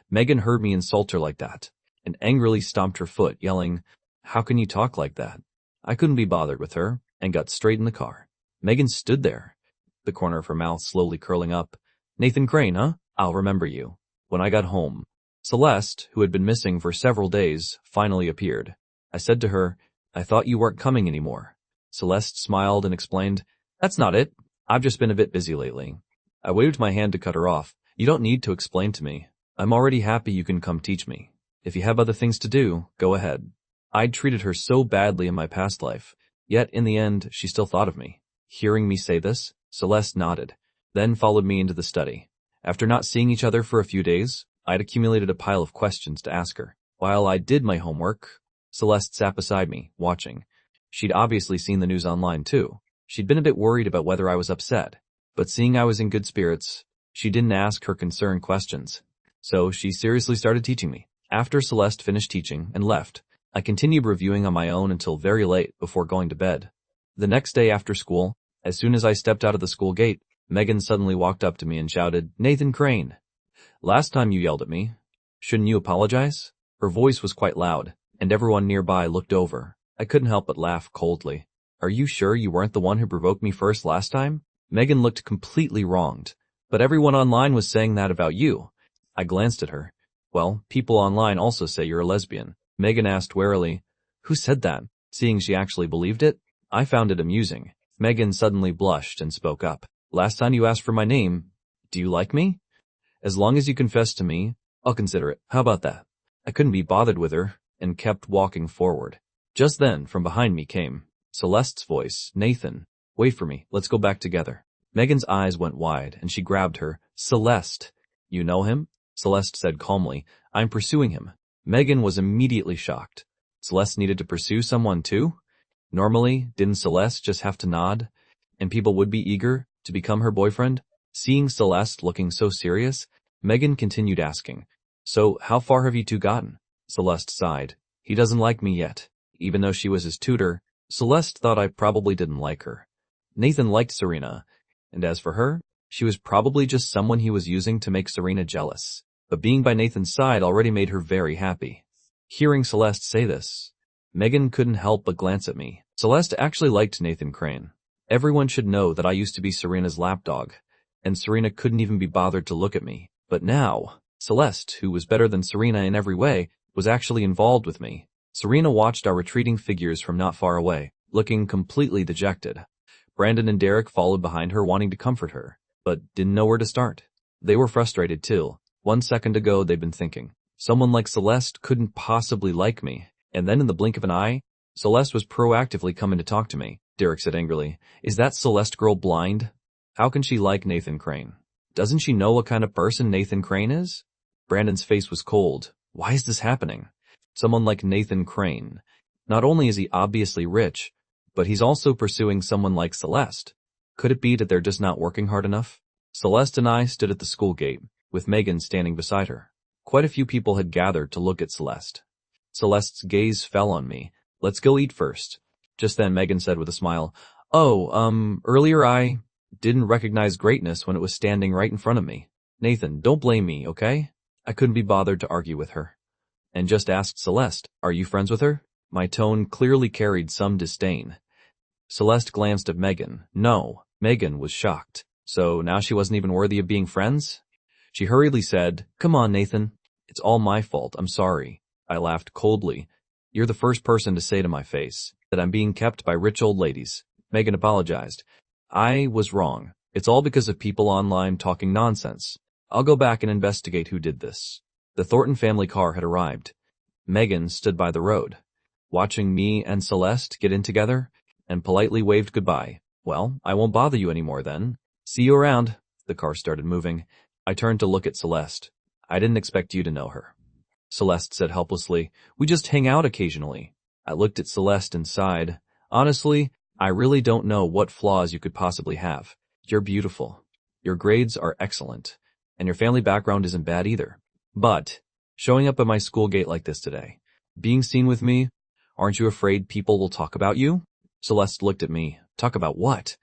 Megan heard me insult her like that, and angrily stomped her foot, yelling, "How can you talk like that?" I couldn't be bothered with her, and got straight in the car. Megan stood there, the corner of her mouth slowly curling up. "Nathan Crane, huh? I'll remember you." When I got home, Celeste, who had been missing for several days, finally appeared. I said to her, "I thought you weren't coming anymore." Celeste smiled and explained, "That's not it. I've just been a bit busy lately." I waved my hand to cut her off. "You don't need to explain to me. I'm already happy you can come teach me. If you have other things to do, go ahead." I'd treated her so badly in my past life, yet in the end she still thought of me. Hearing me say this, Celeste nodded, then followed me into the study. After not seeing each other for a few days, I'd accumulated a pile of questions to ask her. While I did my homework, Celeste sat beside me, watching. She'd obviously seen the news online too. She'd been a bit worried about whether I was upset, but seeing I was in good spirits, she didn't ask her concerned questions. So she seriously started teaching me. After Celeste finished teaching and left, I continued reviewing on my own until very late before going to bed. The next day after school, as soon as I stepped out of the school gate, Megan suddenly walked up to me and shouted, "Nathan Crane! Last time you yelled at me. Shouldn't you apologize?" Her voice was quite loud, and everyone nearby looked over. I couldn't help but laugh coldly. "Are you sure you weren't the one who provoked me first last time?" Megan looked completely wronged, but everyone online was saying that about you. I glanced at her. Well, people online also say you're a lesbian. Megan asked warily. Who said that? Seeing she actually believed it, I found it amusing. Megan suddenly blushed and spoke up. Last time you asked for my name, do you like me? As long as you confess to me, I'll consider it. How about that? I couldn't be bothered with her, and kept walking forward. Just then, from behind me came Celeste's voice. Nathan, wait for me, let's go back together. Megan's eyes went wide, and she grabbed her. Celeste, you know him? Celeste said calmly, I'm pursuing him. Megan was immediately shocked. Celeste needed to pursue someone too? Normally, didn't Celeste just have to nod, and people would be eager to become her boyfriend? Seeing Celeste looking so serious, Megan continued asking, so how far have you two gotten? Celeste sighed. He doesn't like me yet. Even though she was his tutor, Celeste thought I probably didn't like her. Nathan liked Serena, and as for her, she was probably just someone he was using to make Serena jealous. But being by Nathan's side already made her very happy. Hearing Celeste say this, Megan couldn't help but glance at me. Celeste actually liked Nathan Crane. Everyone should know that I used to be Serena's lapdog, and Serena couldn't even be bothered to look at me. But now, Celeste, who was better than Serena in every way, was actually involved with me. Serena watched our retreating figures from not far away, looking completely dejected. Brandon and Derek followed behind her, wanting to comfort her, but didn't know where to start. They were frustrated too. 1 second ago they'd been thinking, someone like Celeste couldn't possibly like me, and then in the blink of an eye, Celeste was proactively coming to talk to me. Derek said angrily, is that Celeste girl blind? How can she like Nathan Crane? Doesn't she know what kind of person Nathan Crane is? Brandon's face was cold. Why is this happening? Someone like Nathan Crane. Not only is he obviously rich, but he's also pursuing someone like Celeste. Could it be that they're just not working hard enough? Celeste and I stood at the school gate, with Megan standing beside her. Quite a few people had gathered to look at Celeste. Celeste's gaze fell on me. Let's go eat first. Just then Megan said with a smile, earlier I didn't recognize greatness when it was standing right in front of me. Nathan, don't blame me, okay? I couldn't be bothered to argue with her, and just asked Celeste, are you friends with her? My tone clearly carried some disdain. Celeste glanced at Megan. No, Megan was shocked. So now she wasn't even worthy of being friends? She hurriedly said, come on, Nathan. It's all my fault, I'm sorry. I laughed coldly. You're the first person to say to my face that I'm being kept by rich old ladies. Megan apologized. I was wrong. It's all because of people online talking nonsense. I'll go back and investigate who did this. The Thornton family car had arrived. Megan stood by the road, watching me and Celeste get in together, and politely waved goodbye. Well, I won't bother you anymore then. See you around. The car started moving. I turned to look at Celeste. I didn't expect you to know her. Celeste said helplessly, we just hang out occasionally. I looked at Celeste and sighed. Honestly, I really don't know what flaws you could possibly have. You're beautiful. Your grades are excellent. And your family background isn't bad either. But, showing up at my school gate like this today, being seen with me, aren't you afraid people will talk about you? Celeste looked at me. Talk about what?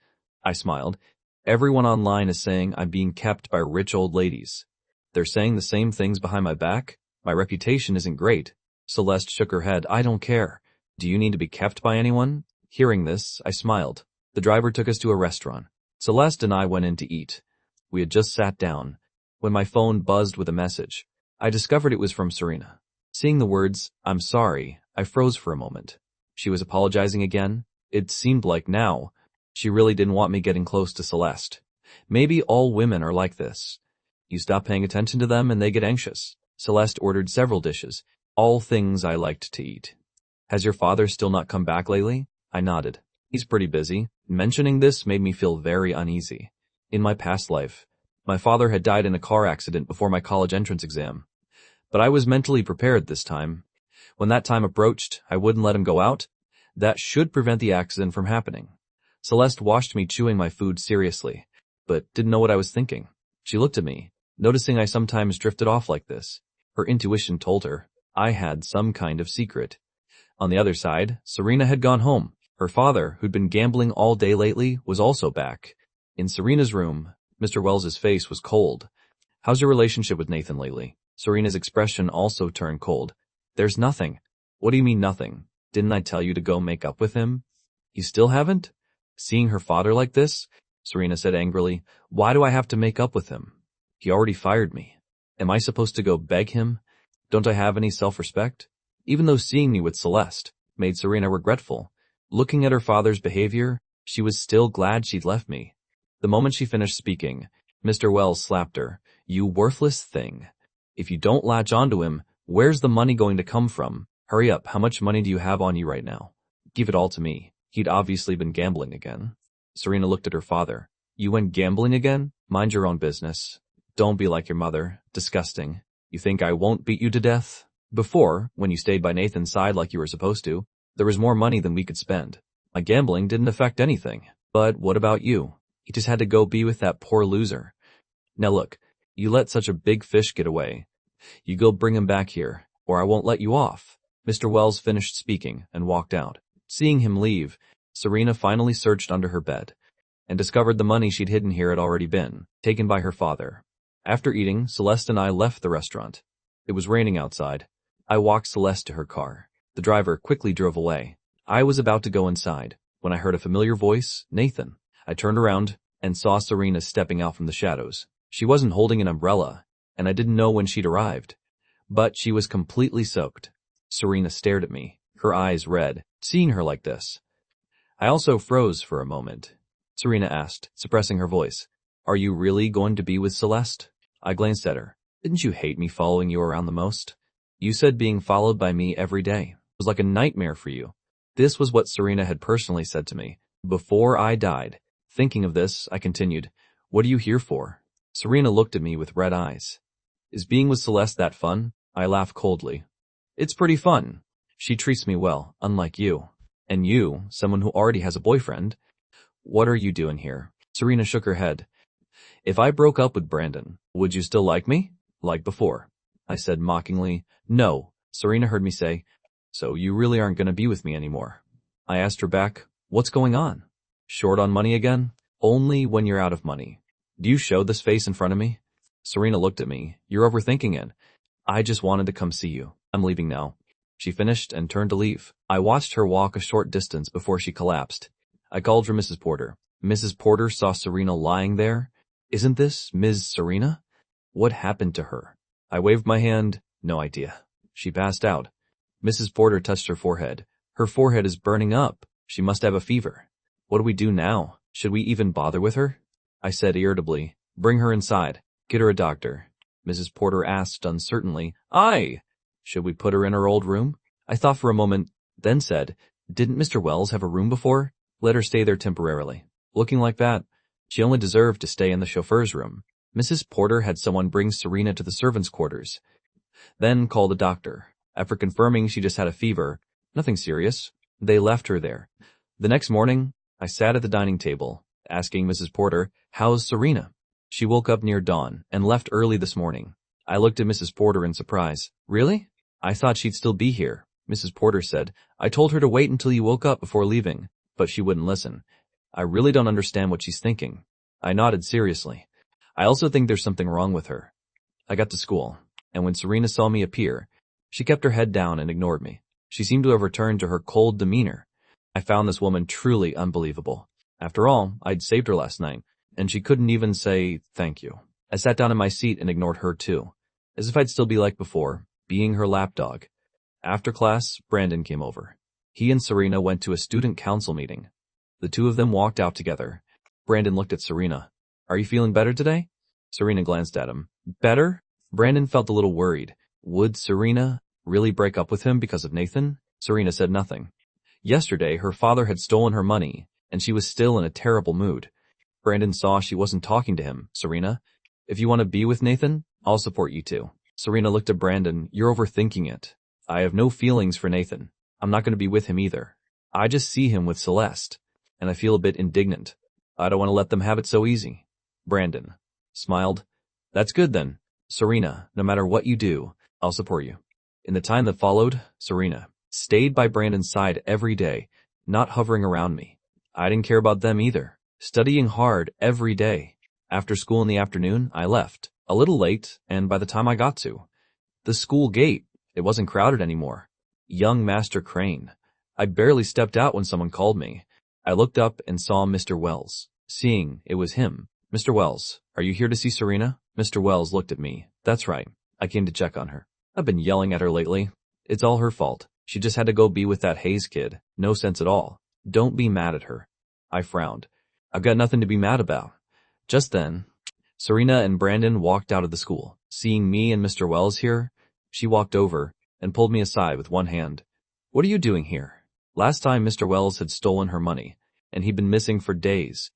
I smiled. Everyone online is saying I'm being kept by rich old ladies. They're saying the same things behind my back. My reputation isn't great. Celeste shook her head. I don't care. Do you need to be kept by anyone? Hearing this, I smiled. The driver took us to a restaurant. Celeste and I went in to eat. We had just sat down when my phone buzzed with a message. I discovered it was from Serena. Seeing the words, I'm sorry, I froze for a moment. She was apologizing again. It seemed like now she really didn't want me getting close to Celeste. Maybe all women are like this. You stop paying attention to them and they get anxious. Celeste ordered several dishes, all things I liked to eat. Has your father still not come back lately? I nodded. He's pretty busy. Mentioning this made me feel very uneasy. In my past life, my father had died in a car accident before my college entrance exam. But I was mentally prepared this time. When that time approached, I wouldn't let him go out. That should prevent the accident from happening. Celeste watched me chewing my food seriously, but didn't know what I was thinking. She looked at me, noticing I sometimes drifted off like this. Her intuition told her I had some kind of secret. On the other side, Serena had gone home. Her father, who'd been gambling all day lately, was also back. In Serena's room, Mr. Wells's face was cold. How's your relationship with Nathan lately? Serena's expression also turned cold. There's nothing. What do you mean nothing? Didn't I tell you to go make up with him? You still haven't? Seeing her father like this, Serena said angrily, why do I have to make up with him? He already fired me. Am I supposed to go beg him? Don't I have any self-respect? Even though seeing me with Celeste made Serena regretful, looking at her father's behavior, she was still glad she'd left me. The moment she finished speaking, Mr. Wells slapped her. You worthless thing. If you don't latch onto him, where's the money going to come from? Hurry up, how much money do you have on you right now? Give it all to me. He'd obviously been gambling again. Serena looked at her father. You went gambling again? Mind your own business. Don't be like your mother. Disgusting. You think I won't beat you to death? Before, when you stayed by Nathan's side like you were supposed to, there was more money than we could spend. My gambling didn't affect anything. But what about you? You just had to go be with that poor loser. Now look, you let such a big fish get away. You go bring him back here, or I won't let you off. Mr. Wells finished speaking and walked out. Seeing him leave, Serena finally searched under her bed and discovered the money she'd hidden here had already been taken by her father. After eating, Celeste and I left the restaurant. It was raining outside. I walked Celeste to her car. The driver quickly drove away. I was about to go inside when I heard a familiar voice, Nathan. I turned around and saw Serena stepping out from the shadows. She wasn't holding an umbrella, and I didn't know when she'd arrived. But she was completely soaked. Serena stared at me, her eyes red, seeing her like this. I also froze for a moment. Serena asked, suppressing her voice, Are you really going to be with Celeste? I glanced at her. Didn't you hate me following you around the most? You said being followed by me every day was like a nightmare for you. This was what Serena had personally said to me before I died. Thinking of this, I continued, What are you here for? Serena looked at me with red eyes. Is being with Celeste that fun? I laughed coldly. It's pretty fun. She treats me well, unlike you. And you, someone who already has a boyfriend. What are you doing here? Serena shook her head. If I broke up with Brandon, would you still like me? Like before. I said mockingly. No. Serena heard me say, So you really aren't going to be with me anymore. I asked her back, What's going on? Short on money again? Only when you're out of money. Do you show this face in front of me? Serena looked at me. You're overthinking it. I just wanted to come see you. I'm leaving now. She finished and turned to leave. I watched her walk a short distance before she collapsed. I called for Mrs. Porter. Mrs. Porter saw Serena lying there. Isn't this Ms. Serena? What happened to her? I waved my hand. No idea. She passed out. Mrs. Porter touched her forehead. Her forehead is burning up. She must have a fever. What do we do now? Should we even bother with her? I said irritably. Bring her inside. Get her a doctor. Mrs. Porter asked uncertainly. Aye. Should we put her in her old room? I thought for a moment, then said, Didn't Mr. Wells have a room before? Let her stay there temporarily. Looking like that, she only deserved to stay in the chauffeur's room. Mrs. Porter had someone bring Serena to the servants' quarters. Then called a doctor. After confirming she just had a fever, nothing serious, they left her there. The next morning, I sat at the dining table, asking Mrs. Porter, How's Serena? She woke up near dawn and left early this morning. I looked at Mrs. Porter in surprise. Really? I thought she'd still be here. Mrs. Porter said, I told her to wait until you woke up before leaving, but she wouldn't listen. I really don't understand what she's thinking. I nodded seriously. I also think there's something wrong with her. I got to school, and when Serena saw me appear, she kept her head down and ignored me. She seemed to have returned to her cold demeanor. I found this woman truly unbelievable. After all, I'd saved her last night, and she couldn't even say thank you. I sat down in my seat and ignored her too, as if I'd still be like before, being her lapdog. After class, Brandon came over. He and Serena went to a student council meeting. The two of them walked out together. Brandon looked at Serena. Are you feeling better today? Serena glanced at him. Better? Brandon felt a little worried. Would Serena really break up with him because of Nathan? Serena said nothing. Yesterday, her father had stolen her money, and she was still in a terrible mood. Brandon saw she wasn't talking to him. Serena, if you want to be with Nathan, I'll support you too. Serena looked at Brandon. You're overthinking it. I have no feelings for Nathan. I'm not going to be with him either. I just see him with Celeste, and I feel a bit indignant. I don't want to let them have it so easy. Brandon smiled. That's good then. Serena, no matter what you do, I'll support you. In the time that followed, Serena stayed by Brandon's side every day, not hovering around me. I didn't care about them either, studying hard every day. After school in the afternoon, I left, a little late, and by the time I got to the school gate, it wasn't crowded anymore. Young Master Crane. I barely stepped out when someone called me. I looked up and saw Mr. Wells. Seeing it was him. Mr. Wells, are you here to see Serena? Mr. Wells looked at me, then That's right. I came to check on her. I've been yelling at her lately. It's all her fault. She just had to go be with that Hayes kid. No sense at all. Don't be mad at her. I frowned. I've got nothing to be mad about. Just then, Serena and Brandon walked out of the school. Seeing me and Mr. Wells here, she walked over and pulled me aside with one hand. What are you doing here? Last time Mr. Wells had stolen her money, and he'd been missing for days.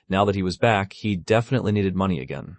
Now that he was back, he definitely needed money again.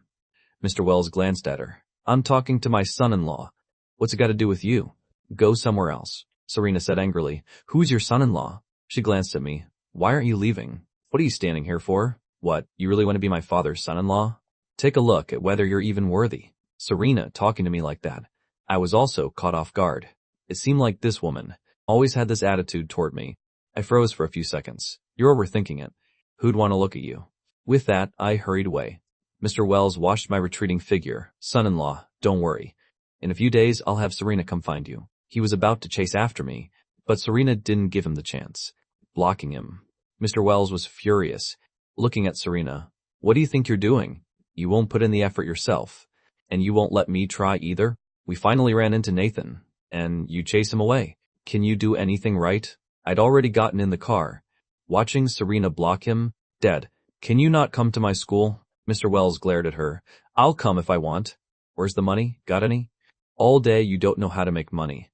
Mr. Wells glanced at her. I'm talking to my son-in-law. What's it got to do with you? Go somewhere else, Serena said angrily. Who's your son-in-law? She glanced at me. Why aren't you leaving? What are you standing here for? What, you really want to be my father's son-in-law? Take a look at whether you're even worthy. Serena talking to me like that. I was also caught off guard. It seemed like this woman always had this attitude toward me. I froze for a few seconds. You're overthinking it. Who'd want to look at you? With that, I hurried away. Mr. Wells watched my retreating figure. Son-in-law, don't worry. In a few days, I'll have Serena come find you. He was about to chase after me, but Serena didn't give him the chance, blocking him. Mr. Wells was furious, looking at Serena. What do you think you're doing? You won't put in the effort yourself, and you won't let me try either? We finally ran into Nathan, and you chase him away. Can you do anything right? I'd already gotten in the car, watching Serena block him. Dad, can you not come to my school? Mr. Wells glared at her. I'll come if I want. Where's the money? Got any? All day you don't know how to make money.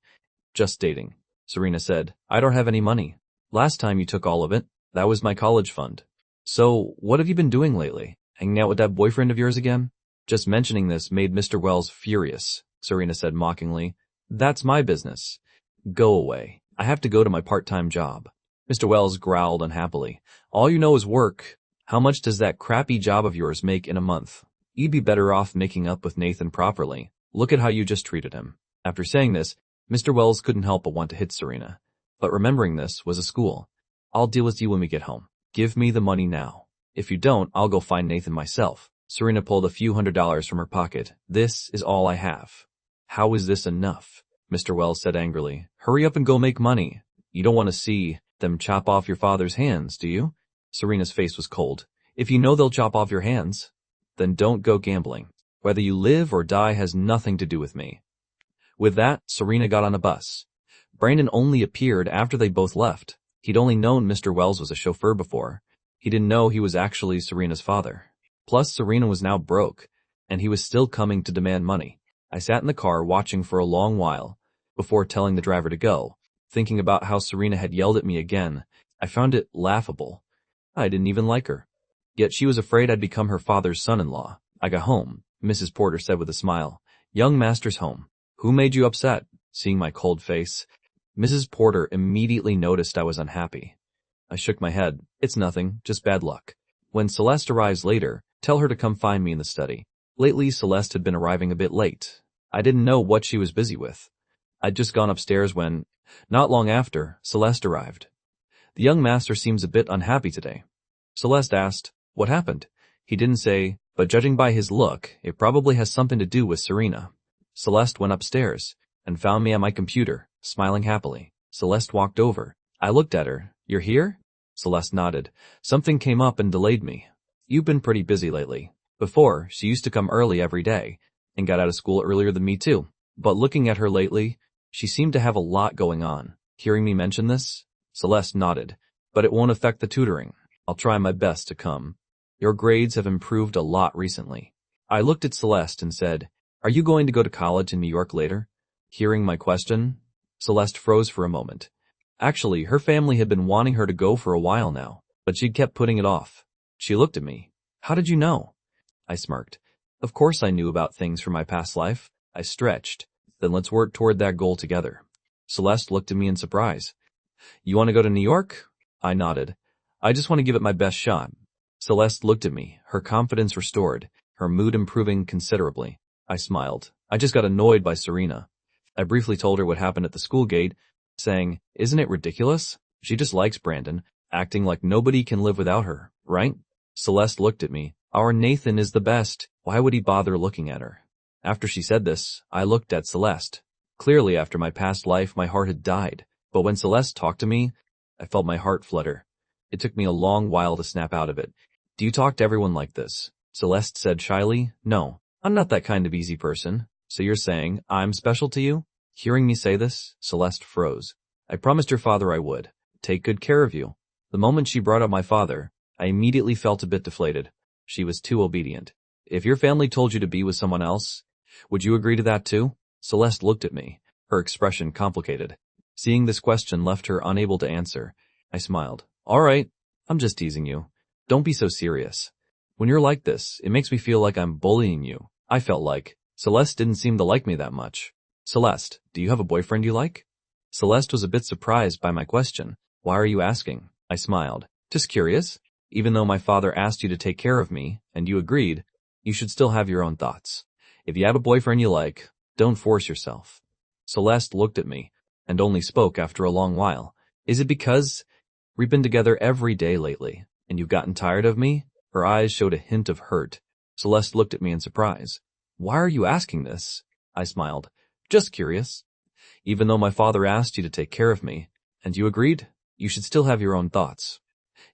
Just dating, Serena said. I don't have any money. Last time you took all of it. That was my college fund. So, what have you been doing lately? Hanging out with that boyfriend of yours again? Just mentioning this made Mr. Wells furious, Serena said mockingly. That's my business. Go away. I have to go to my part-time job. Mr. Wells growled unhappily. All you know is work. How much does that crappy job of yours make in a month? You'd be better off making up with Nathan properly. Look at how you just treated him. After saying this, Mr. Wells couldn't help but want to hit Serena. But remembering this was a school. I'll deal with you when we get home. Give me the money now. If you don't, I'll go find Nathan myself. Serena pulled a few $100s from her pocket. This is all I have. How is this enough? Mr. Wells said angrily. Hurry up and go make money. You don't want to see them chop off your father's hands, do you? Serena's face was cold. If you know they'll chop off your hands, then don't go gambling. Whether you live or die has nothing to do with me. With that, Serena got on a bus. Brandon only appeared after they both left. He'd only known Mr. Wells was a chauffeur before. He didn't know he was actually Serena's father. Plus, Serena was now broke, and he was still coming to demand money. I sat in the car watching for a long while before telling the driver to go, thinking about how Serena had yelled at me again. I found it laughable. I didn't even like her. Yet she was afraid I'd become her father's son-in-law. I got home, Mrs. Porter said with a smile. Young master's home. Who made you upset? Seeing my cold face, Mrs. Porter immediately noticed I was unhappy. I shook my head. It's nothing, just bad luck. When Celeste arrives later, tell her to come find me in the study. Lately, Celeste had been arriving a bit late. I didn't know what she was busy with. I'd just gone upstairs when, not long after, Celeste arrived. The young master seems a bit unhappy today. Celeste asked, what happened? He didn't say, but judging by his look, it probably has something to do with Serena. Celeste went upstairs and found me at my computer, smiling happily. Celeste walked over. I looked at her. You're here? Celeste nodded. Something came up and delayed me. You've been pretty busy lately. Before, she used to come early every day and got out of school earlier than me too. But looking at her lately, she seemed to have a lot going on. Hearing me mention this, Celeste nodded. But it won't affect the tutoring. I'll try my best to come. Your grades have improved a lot recently. I looked at Celeste and said, Are you going to go to college in New York later? Hearing my question, Celeste froze for a moment. Actually, her family had been wanting her to go for a while now, but she'd kept putting it off. She looked at me. How did you know? I smirked. Of course I knew about things from my past life. I stretched. Then let's work toward that goal together. Celeste looked at me in surprise. You want to go to New York? I nodded. I just want to give it my best shot. Celeste looked at me, her confidence restored, her mood improving considerably. I smiled. I just got annoyed by Serena. I briefly told her what happened at the school gate, saying, Isn't it ridiculous? She just likes Brandon, acting like nobody can live without her, right? Celeste looked at me. Our Nathan is the best. Why would he bother looking at her? After she said this, I looked at Celeste. Clearly, after my past life, my heart had died. But when Celeste talked to me, I felt my heart flutter. It took me a long while to snap out of it. Do you talk to everyone like this? Celeste said shyly. No, I'm not that kind of easy person. So you're saying I'm special to you? Hearing me say this, Celeste froze. I promised your father I would. Take good care of you. The moment she brought up my father, I immediately felt a bit deflated. She was too obedient. If your family told you to be with someone else, would you agree to that too? Celeste looked at me, her expression complicated. Seeing this question left her unable to answer. I smiled. All right, I'm just teasing you. Don't be so serious. When you're like this, it makes me feel like I'm bullying you. I felt like Celeste didn't seem to like me that much. Celeste, do you have a boyfriend you like? Celeste was a bit surprised by my question. Why are you asking? I smiled. Just curious. Even though my father asked you to take care of me, and you agreed, you should still have your own thoughts. If you have a boyfriend you like, don't force yourself. Celeste looked at me, and only spoke after a long while. Is it because we've been together every day lately, and you've gotten tired of me? Her eyes showed a hint of hurt. Celeste looked at me in surprise. Why are you asking this? I smiled. Just curious. Even though my father asked you to take care of me, and you agreed, you should still have your own thoughts.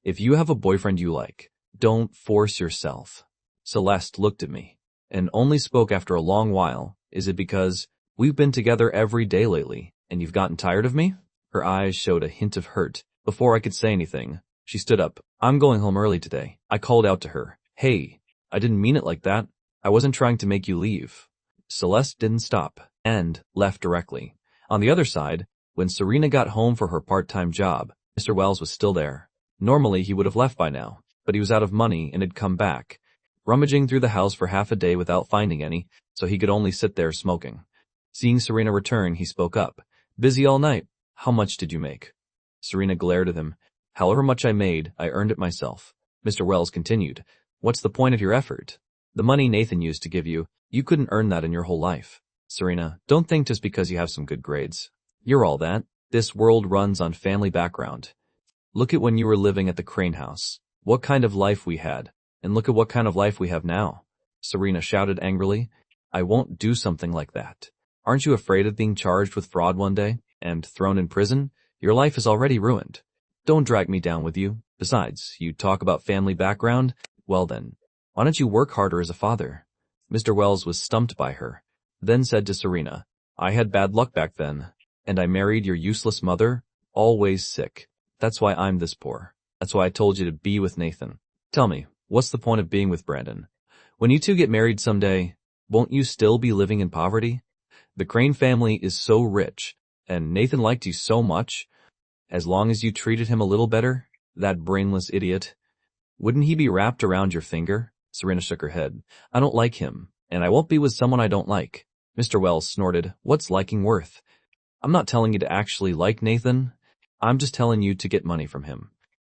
If you have a boyfriend you like, don't force yourself. Celeste looked at me, and only spoke after a long while. Is it because we've been together every day lately, and you've gotten tired of me? Her eyes showed a hint of hurt. Before I could say anything, she stood up. I'm going home early today. I called out to her. Hey, I didn't mean it like that. I wasn't trying to make you leave. Celeste didn't stop, and left directly. On the other side, when Serena got home for her part-time job, Mr. Wells was still there. Normally he would have left by now, but he was out of money and had come back, rummaging through the house for half a day without finding any, so he could only sit there smoking. Seeing Serena return, he spoke up. Busy all night. How much did you make? Serena glared at him. However much I made, I earned it myself. Mr. Wells continued. What's the point of your effort? The money Nathan used to give you, you couldn't earn that in your whole life. Serena, don't think just because you have some good grades. You're all that. This world runs on family background. Look at when you were living at the Crane house. What kind of life we had. And look at what kind of life we have now. Serena shouted angrily. I won't do something like that. Aren't you afraid of being charged with fraud one day and thrown in prison? Your life is already ruined. Don't drag me down with you. Besides, you talk about family background? Well then, why don't you work harder as a father? Mr. Wells was stumped by her, then said to Serena, I had bad luck back then, and I married your useless mother, always sick. That's why I'm this poor. That's why I told you to be with Nathan. Tell me, what's the point of being with Brandon? When you two get married someday, won't you still be living in poverty? The Crane family is so rich, and Nathan liked you so much. As long as you treated him a little better, that brainless idiot. Wouldn't he be wrapped around your finger? Serena shook her head. I don't like him, and I won't be with someone I don't like. Mr. Wells snorted. What's liking worth? I'm not telling you to actually like Nathan. I'm just telling you to get money from him.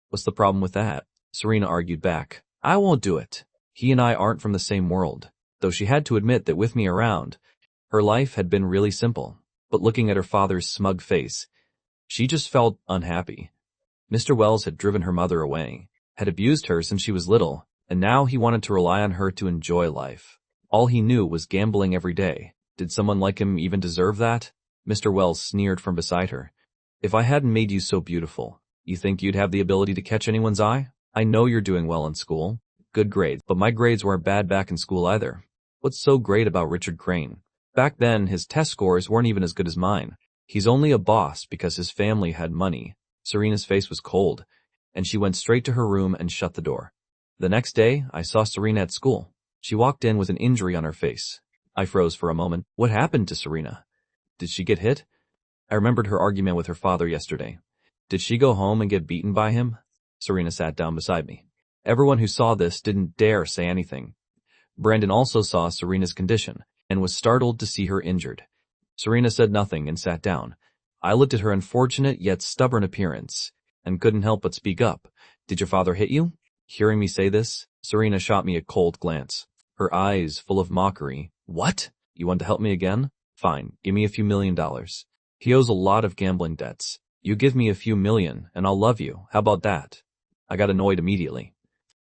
What's the problem with that? Serena argued back. I won't do it. He and I aren't from the same world, though she had to admit that with me around, her life had been really simple. But looking at her father's smug face, she just felt unhappy. Mr. Wells had driven her mother away, had abused her since she was little, and now he wanted to rely on her to enjoy life. All he knew was gambling every day. Did someone like him even deserve that? Mr. Wells sneered from beside her. If I hadn't made you so beautiful, you think you'd have the ability to catch anyone's eye? I know you're doing well in school. Good grades, but my grades weren't bad back in school either. What's so great about Richard Crane? Back then, his test scores weren't even as good as mine. He's only a boss because his family had money. Serena's face was cold, and she went straight to her room and shut the door. The next day, I saw Serena at school. She walked in with an injury on her face. I froze for a moment. What happened to Serena? Did she get hit? I remembered her argument with her father yesterday. Did she go home and get beaten by him? Serena sat down beside me. Everyone who saw this didn't dare say anything. Brandon also saw Serena's condition and was startled to see her injured. Serena said nothing and sat down. I looked at her unfortunate yet stubborn appearance and couldn't help but speak up. Did your father hit you? Hearing me say this, Serena shot me a cold glance, her eyes full of mockery. What? You want to help me again? Fine, give me a few $1 million. He owes a lot of gambling debts. You give me a few million and I'll love you. How about that? I got annoyed immediately.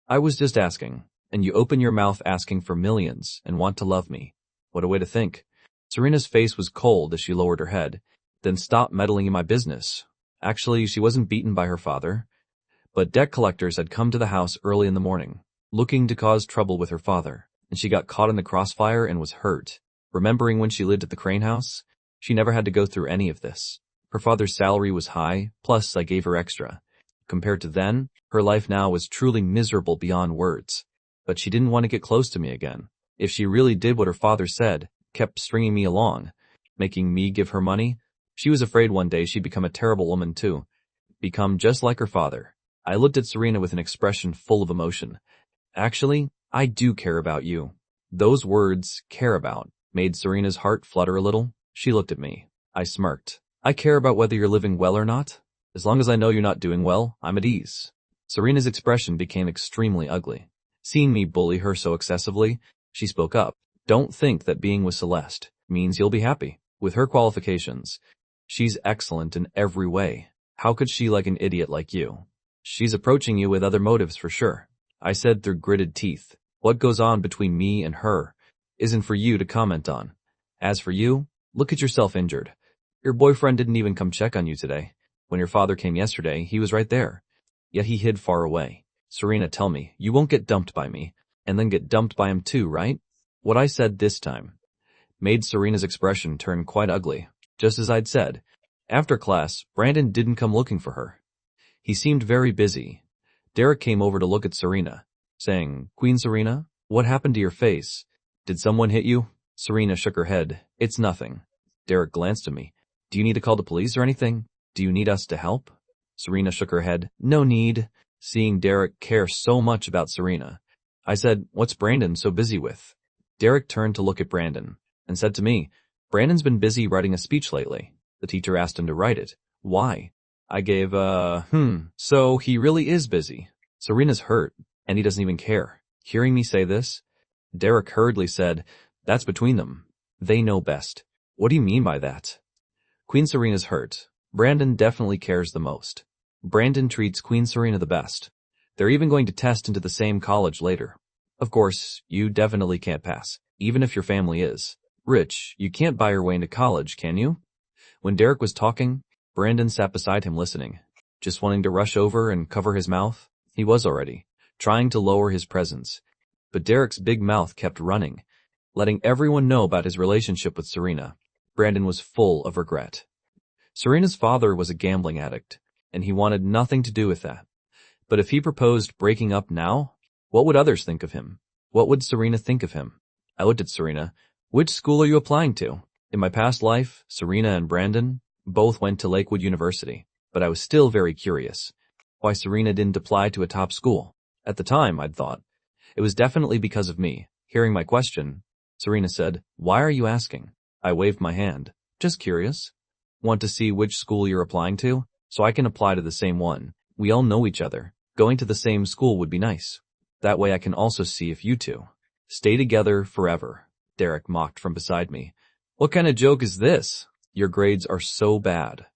I was just asking, and you open your mouth asking for millions and want to love me. What a way to think. Serena's face was cold as she lowered her head, then stopped meddling in my business. Actually, she wasn't beaten by her father, but debt collectors had come to the house early in the morning, looking to cause trouble with her father, and she got caught in the crossfire and was hurt. Remembering when she lived at the Crane house, she never had to go through any of this. Her father's salary was high, plus I gave her extra. Compared to then, her life now was truly miserable beyond words. But she didn't want to get close to me again. If she really did what her father said, kept stringing me along, making me give her money, she was afraid one day she'd become a terrible woman too. Become just like her father. I looked at Serena with an expression full of emotion. Actually, I do care about you. Those words, care about, made Serena's heart flutter a little. She looked at me. I smirked. I care about whether you're living well or not. As long as I know you're not doing well, I'm at ease. Serena's expression became extremely ugly. Seeing me bully her so excessively, she spoke up. Don't think that being with Celeste means you'll be happy. With her qualifications, she's excellent in every way. How could she like an idiot like you? She's approaching you with other motives for sure. I said through gritted teeth. What goes on between me and her isn't for you to comment on. As for you, look at yourself injured. Your boyfriend didn't even come check on you today. When your father came yesterday, he was right there. Yet he hid far away. Serena, tell me, you won't get dumped by me, and then get dumped by him too, right? What I said this time made Serena's expression turn quite ugly. Just as I'd said. After class, Brandon didn't come looking for her. He seemed very busy. Derek came over to look at Serena, saying, Queen Serena, what happened to your face? Did someone hit you? Serena shook her head. It's nothing. Derek glanced at me. Do you need to call the police or anything? Do you need us to help? Serena shook her head. No need. Seeing Derek care so much about Serena, I said, what's Brandon so busy with? Derek turned to look at Brandon and said to me, Brandon's been busy writing a speech lately. The teacher asked him to write it. Why? I gave, so he really is busy. Serena's hurt, and he doesn't even care. Hearing me say this, Derek hurriedly said, that's between them. They know best. What do you mean by that? Queen Serena's hurt. Brandon definitely cares the most. Brandon treats Queen Serena the best. They're even going to test into the same college later. Of course, you definitely can't pass, even if your family is rich. You can't buy your way into college, can you? When Derek was talking, Brandon sat beside him listening, just wanting to rush over and cover his mouth. He was already trying to lower his presence, but Derek's big mouth kept running, letting everyone know about his relationship with Serena. Brandon was full of regret. Serena's father was a gambling addict, and he wanted nothing to do with that. But if he proposed breaking up now, what would others think of him? What would Serena think of him? I looked at Serena. Which school are you applying to? In my past life, Serena and Brandon both went to Lakewood University, but I was still very curious why Serena didn't apply to a top school. At the time, I'd thought it was definitely because of me. Hearing my question, Serena said, why are you asking? I waved my hand. Just curious. Want to see which school you're applying to? So I can apply to the same one. We all know each other. Going to the same school would be nice. That way I can also see if you two stay together forever. Derek mocked from beside me. What kind of joke is this? Your grades are so bad.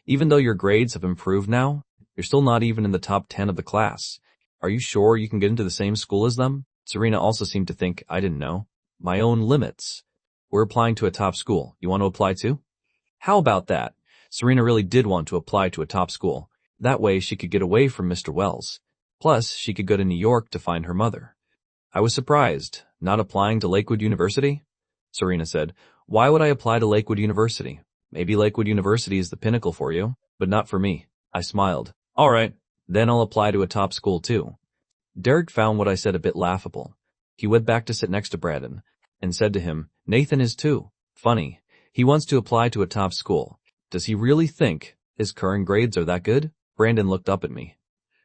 Even though your grades have improved now, you're still not even in the top 10 of the class. Are you sure you can get into the same school as them? Serena also seemed to think I didn't know. My own limits. We're applying to a top school. You want to apply too? How about that? Serena really did want to apply to a top school. That way she could get away from Mr. Wells. Plus, she could go to New York to find her mother. I was surprised. Not applying to Lakewood University? Serena said, why would I apply to Lakewood University? Maybe Lakewood University is the pinnacle for you, but not for me. I smiled. All right, then I'll apply to a top school too. Derek found what I said a bit laughable. He went back to sit next to Brandon and said to him, Nathan is too. Funny. He wants to apply to a top school. Does he really think his current grades are that good? Brandon looked up at me.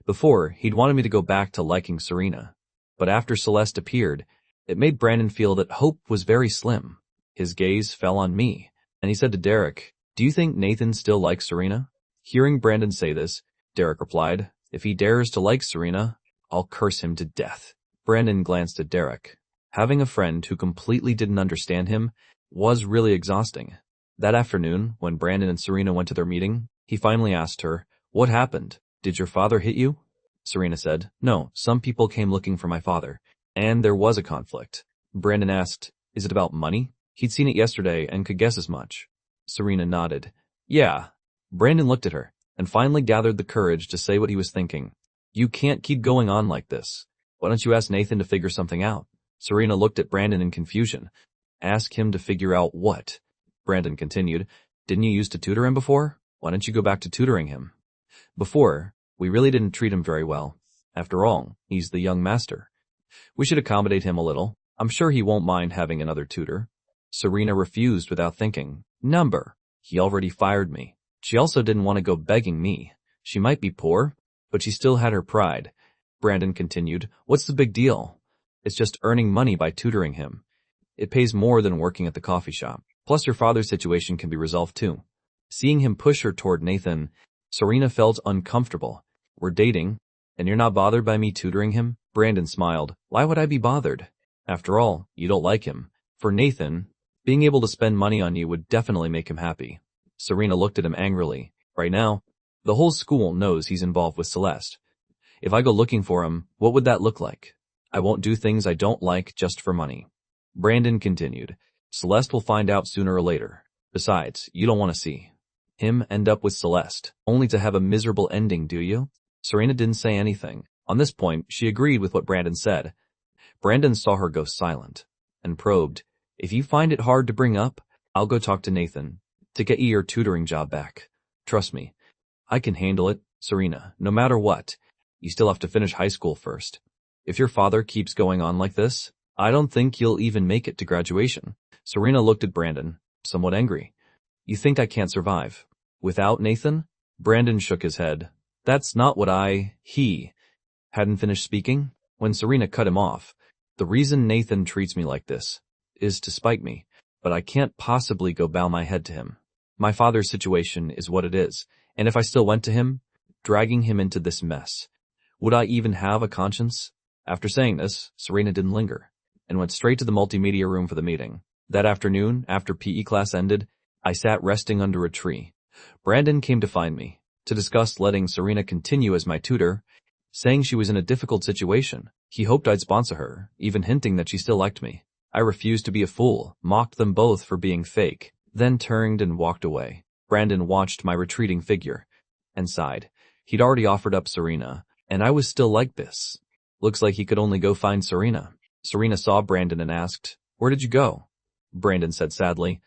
Before, he'd wanted me to go back to liking Serena. But after Celeste appeared, it made Brandon feel that hope was very slim. His gaze fell on me, and he said to Derek, do you think Nathan still likes Serena? Hearing Brandon say this, Derek replied, if he dares to like Serena, I'll curse him to death. Brandon glanced at Derek. Having a friend who completely didn't understand him was really exhausting. That afternoon, when Brandon and Serena went to their meeting, he finally asked her, what happened? Did your father hit you? Serena said, no, some people came looking for my father, and there was a conflict. Brandon asked, is it about money? He'd seen it yesterday and could guess as much. Serena nodded. Yeah. Brandon looked at her and finally gathered the courage to say what he was thinking. You can't keep going on like this. Why don't you ask Nathan to figure something out? Serena looked at Brandon in confusion. Ask him to figure out what? Brandon continued. Didn't you used to tutor him before? Why don't you go back to tutoring him? Before, we really didn't treat him very well. After all, he's the young master. We should accommodate him a little. I'm sure he won't mind having another tutor. Serena refused without thinking. Number. He already fired me. She also didn't want to go begging me. She might be poor, but she still had her pride. Brandon continued. What's the big deal? It's just earning money by tutoring him. It pays more than working at the coffee shop. Plus your father's situation can be resolved too. Seeing him push her toward Nathan, Serena felt uncomfortable. We're dating, and you're not bothered by me tutoring him? Brandon smiled. Why would I be bothered? After all, you don't like him. For Nathan, being able to spend money on you would definitely make him happy. Serena looked at him angrily. Right now, the whole school knows he's involved with Celeste. If I go looking for him, what would that look like? I won't do things I don't like just for money. Brandon continued. Celeste will find out sooner or later. Besides, you don't want to see him end up with Celeste, only to have a miserable ending, do you? Serena didn't say anything. On this point, she agreed with what Brandon said. Brandon saw her go silent and probed. If you find it hard to bring up, I'll go talk to Nathan to get you your tutoring job back. Trust me, I can handle it, Serena, no matter what. You still have to finish high school first. If your father keeps going on like this, I don't think you'll even make it to graduation. Serena looked at Brandon, somewhat angry. You think I can't survive without Nathan? Brandon shook his head. That's not what he hadn't finished speaking when Serena cut him off. The reason Nathan treats me like this is to spite me, but I can't possibly go bow my head to him. My father's situation is what it is, and if I still went to him, dragging him into this mess, would I even have a conscience? After saying this, Serena didn't linger, and went straight to the multimedia room for the meeting. That afternoon, after PE class ended, I sat resting under a tree. Brandon came to find me, to discuss letting Serena continue as my tutor, saying she was in a difficult situation. He hoped I'd sponsor her, even hinting that she still liked me. I refused to be a fool, mocked them both for being fake, then turned and walked away. Brandon watched my retreating figure, and sighed. He'd already offered up Serena, and I was still like this. Looks like he could only go find Serena. Serena saw Brandon and asked, Where did you go? Brandon said sadly,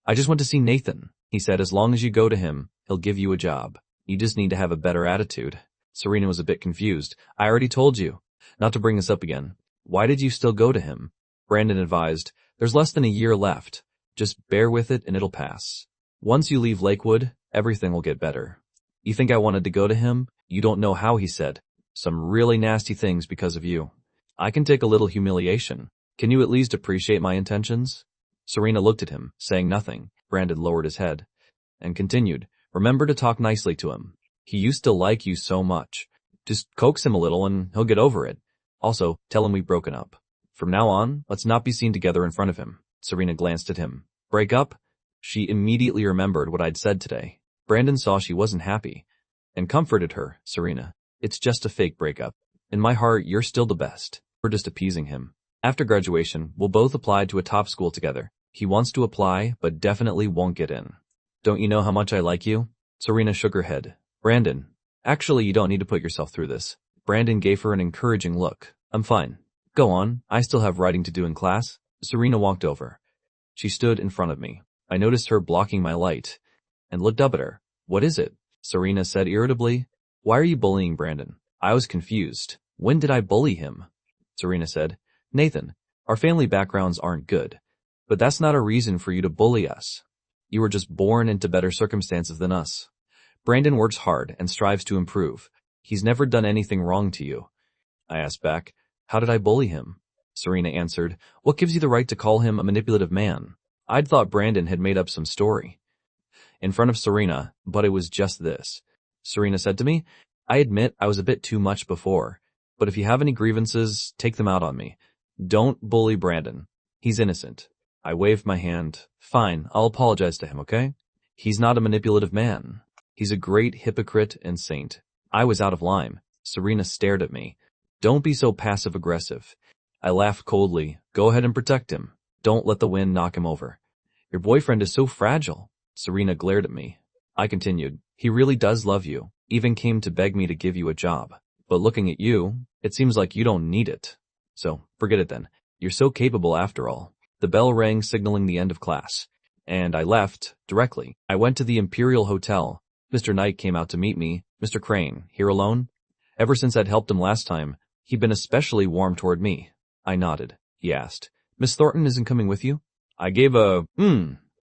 I just went to see Nathan. He said as long as you go to him, he'll give you a job. You just need to have a better attitude. Serena was a bit confused. I already told you not to bring this up again. Why did you still go to him? Brandon advised, There's less than a year left. Just bear with it and it'll pass. Once you leave Lakewood, everything will get better. You think I wanted to go to him? You don't know how, he said. Some really nasty things because of you. I can take a little humiliation. Can you at least appreciate my intentions? Serena looked at him, saying nothing. Brandon lowered his head and continued, Remember to talk nicely to him. He used to like you so much. Just coax him a little and he'll get over it. Also, tell him we've broken up. From now on, let's not be seen together in front of him. Serena glanced at him. Break up? She immediately remembered what I'd said today. Brandon saw she wasn't happy and comforted her. Serena, it's just a fake breakup. In my heart, you're still the best. We're just appeasing him. After graduation, we'll both apply to a top school together. He wants to apply, but definitely won't get in. Don't you know how much I like you? Serena shook her head. Brandon, actually you don't need to put yourself through this. Brandon gave her an encouraging look. I'm fine. Go on, I still have writing to do in class. Serena walked over. She stood in front of me. I noticed her blocking my light and looked up at her. What is it? Serena said irritably. Why are you bullying Brandon? I was confused. When did I bully him? Serena said, Nathan, our family backgrounds aren't good, but that's not a reason for you to bully us. You were just born into better circumstances than us. Brandon works hard and strives to improve. He's never done anything wrong to you. I asked back, how did I bully him? Serena answered, what gives you the right to call him a manipulative man? I'd thought Brandon had made up some story in front of Serena, but it was just this. Serena said to me, I admit I was a bit too much before, but if you have any grievances, take them out on me. Don't bully Brandon. He's innocent. I waved my hand. Fine, I'll apologize to him, okay? He's not a manipulative man. He's a great hypocrite and saint. I was out of line. Serena stared at me. Don't be so passive-aggressive. I laughed coldly. Go ahead and protect him. Don't let the wind knock him over. Your boyfriend is so fragile. Serena glared at me. I continued. He really does love you. Even came to beg me to give you a job. But looking at you, it seems like you don't need it. So, forget it then. You're so capable after all. The bell rang signaling the end of class, and I left directly. I went to the Imperial Hotel. Mr. Knight came out to meet me. Mr. Crane, here alone? Ever since I'd helped him last time, he'd been especially warm toward me. I nodded. He asked, Miss Thornton isn't coming with you? I gave a,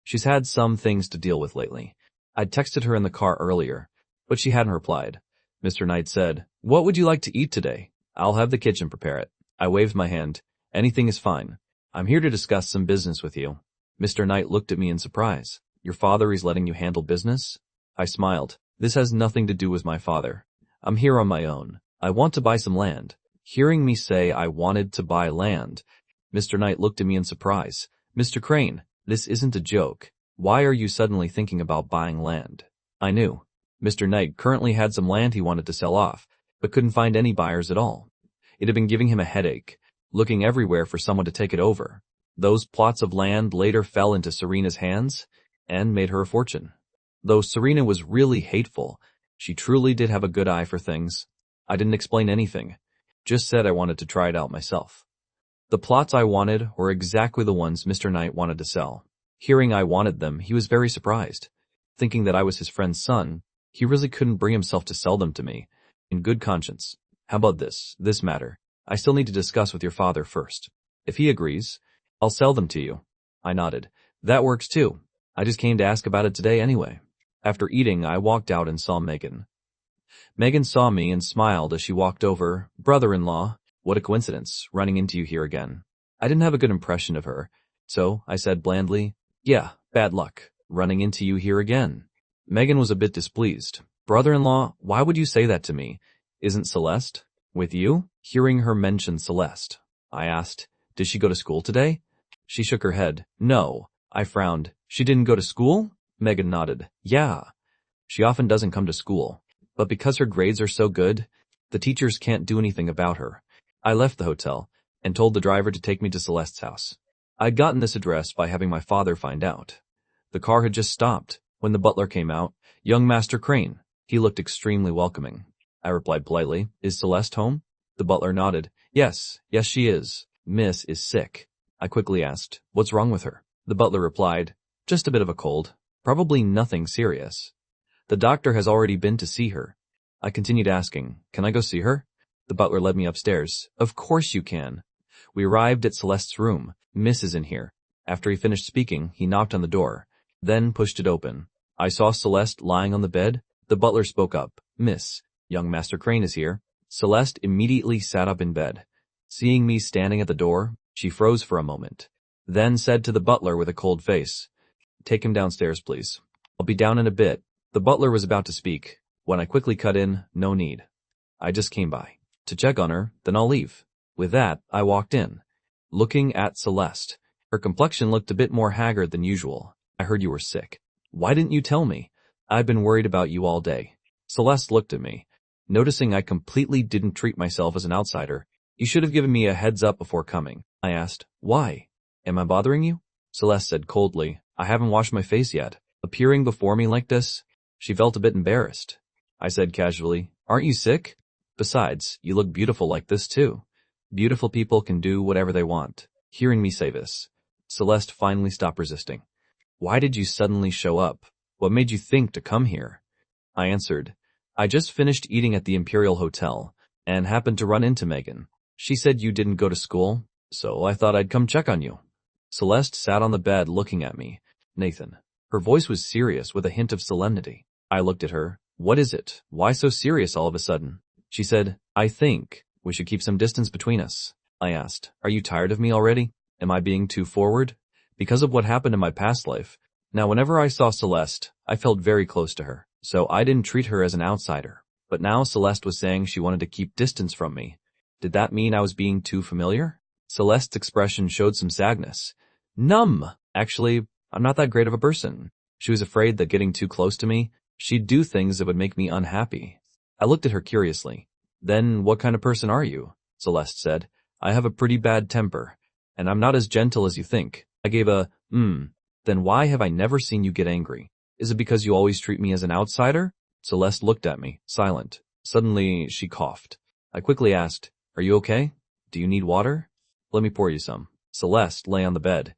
She's had some things to deal with lately. I'd texted her in the car earlier, but she hadn't replied. Mr. Knight said, What would you like to eat today? I'll have the kitchen prepare it. I waved my hand. Anything is fine. I'm here to discuss some business with you. Mr. Knight looked at me in surprise. Your father is letting you handle business? I smiled. This has nothing to do with my father. I'm here on my own. I want to buy some land. Hearing me say I wanted to buy land, Mr. Knight looked at me in surprise. Mr. Crane, this isn't a joke. Why are you suddenly thinking about buying land? I knew. Mr. Knight currently had some land he wanted to sell off, but couldn't find any buyers at all. It had been giving him a headache, looking everywhere for someone to take it over. Those plots of land later fell into Serena's hands and made her a fortune. Though Serena was really hateful, she truly did have a good eye for things. I didn't explain anything, just said I wanted to try it out myself. The plots I wanted were exactly the ones Mr. Knight wanted to sell. Hearing I wanted them, he was very surprised. Thinking that I was his friend's son, he really couldn't bring himself to sell them to me, in good conscience. How about this matter? I still need to discuss with your father first. If he agrees, I'll sell them to you. I nodded. That works too. I just came to ask about it today anyway. After eating, I walked out and saw Megan. Megan saw me and smiled as she walked over. Brother-in-law, what a coincidence, running into you here again. I didn't have a good impression of her, so I said blandly, Yeah, bad luck, running into you here again. Megan was a bit displeased. Brother-in-law, why would you say that to me? Isn't Celeste with you? Hearing her mention Celeste, I asked, Did she go to school today? She shook her head. No. I frowned. She didn't go to school? Megan nodded. Yeah. She often doesn't come to school, but because her grades are so good, the teachers can't do anything about her. I left the hotel and told the driver to take me to Celeste's house. I'd gotten this address by having my father find out. The car had just stopped when the butler came out. Young Master Crane. He looked extremely welcoming. I replied politely, Is Celeste home? The butler nodded. Yes, she is. Miss is sick. I quickly asked, What's wrong with her? The butler replied, Just a bit of a cold. Probably nothing serious. The doctor has already been to see her. I continued asking, Can I go see her? The butler led me upstairs. Of course you can. We arrived at Celeste's room. Miss is in here. After he finished speaking, he knocked on the door, then pushed it open. I saw Celeste lying on the bed. The butler spoke up. Miss, young Master Crane is here. Celeste immediately sat up in bed. Seeing me standing at the door, she froze for a moment, then said to the butler with a cold face, Take him downstairs, please. I'll be down in a bit. The butler was about to speak, when I quickly cut in, No need. I just came by to check on her, then I'll leave. With that, I walked in, looking at Celeste. Her complexion looked a bit more haggard than usual. I heard you were sick. Why didn't you tell me? I've been worried about you all day. Celeste looked at me. Noticing I completely didn't treat myself as an outsider, You should have given me a heads up before coming. I asked, Why? Am I bothering you? Celeste said coldly, I haven't washed my face yet. Appearing before me like this? She felt a bit embarrassed. I said casually, Aren't you sick? Besides, you look beautiful like this too. Beautiful people can do whatever they want. Hearing me say this, Celeste finally stopped resisting. Why did you suddenly show up? What made you think to come here? I answered, I just finished eating at the Imperial Hotel and happened to run into Megan. She said you didn't go to school, so I thought I'd come check on you. Celeste sat on the bed looking at me. Nathan. Her voice was serious with a hint of solemnity. I looked at her. What is it? Why so serious all of a sudden? She said, I think we should keep some distance between us. I asked, Are you tired of me already? Am I being too forward? Because of what happened in my past life. Now whenever I saw Celeste, I felt very close to her, so I didn't treat her as an outsider. But now Celeste was saying she wanted to keep distance from me. Did that mean I was being too familiar? Celeste's expression showed some sadness. Numb! Actually, I'm not that great of a person. She was afraid that getting too close to me, she'd do things that would make me unhappy. I looked at her curiously. Then what kind of person are you? Celeste said. I have a pretty bad temper, and I'm not as gentle as you think. I gave a, Then why have I never seen you get angry? Is it because you always treat me as an outsider? Celeste looked at me, silent. Suddenly, she coughed. I quickly asked, Are you okay? Do you need water? Let me pour you some. Celeste lay on the bed.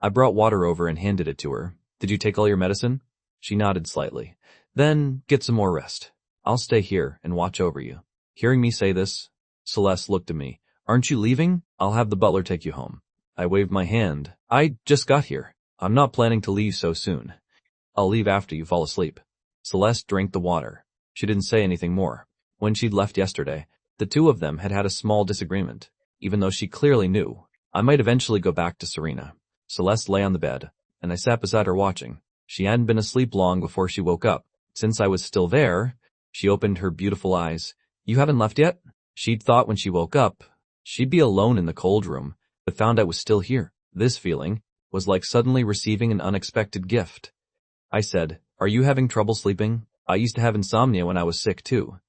I brought water over and handed it to her. Did you take all your medicine? She nodded slightly. Then get some more rest. I'll stay here and watch over you. Hearing me say this, Celeste looked at me. Aren't you leaving? I'll have the butler take you home. I waved my hand. I just got here. I'm not planning to leave so soon. I'll leave after you fall asleep. Celeste drank the water. She didn't say anything more. When she'd left yesterday, the two of them had had a small disagreement, even though she clearly knew. I might eventually go back to Serena. Celeste lay on the bed, and I sat beside her watching. She hadn't been asleep long before she woke up. Since I was still there, she opened her beautiful eyes. You haven't left yet? She'd thought when she woke up, she'd be alone in the cold room, but found I was still here. This feeling was like suddenly receiving an unexpected gift. I said, Are you having trouble sleeping? I used to have insomnia when I was sick too.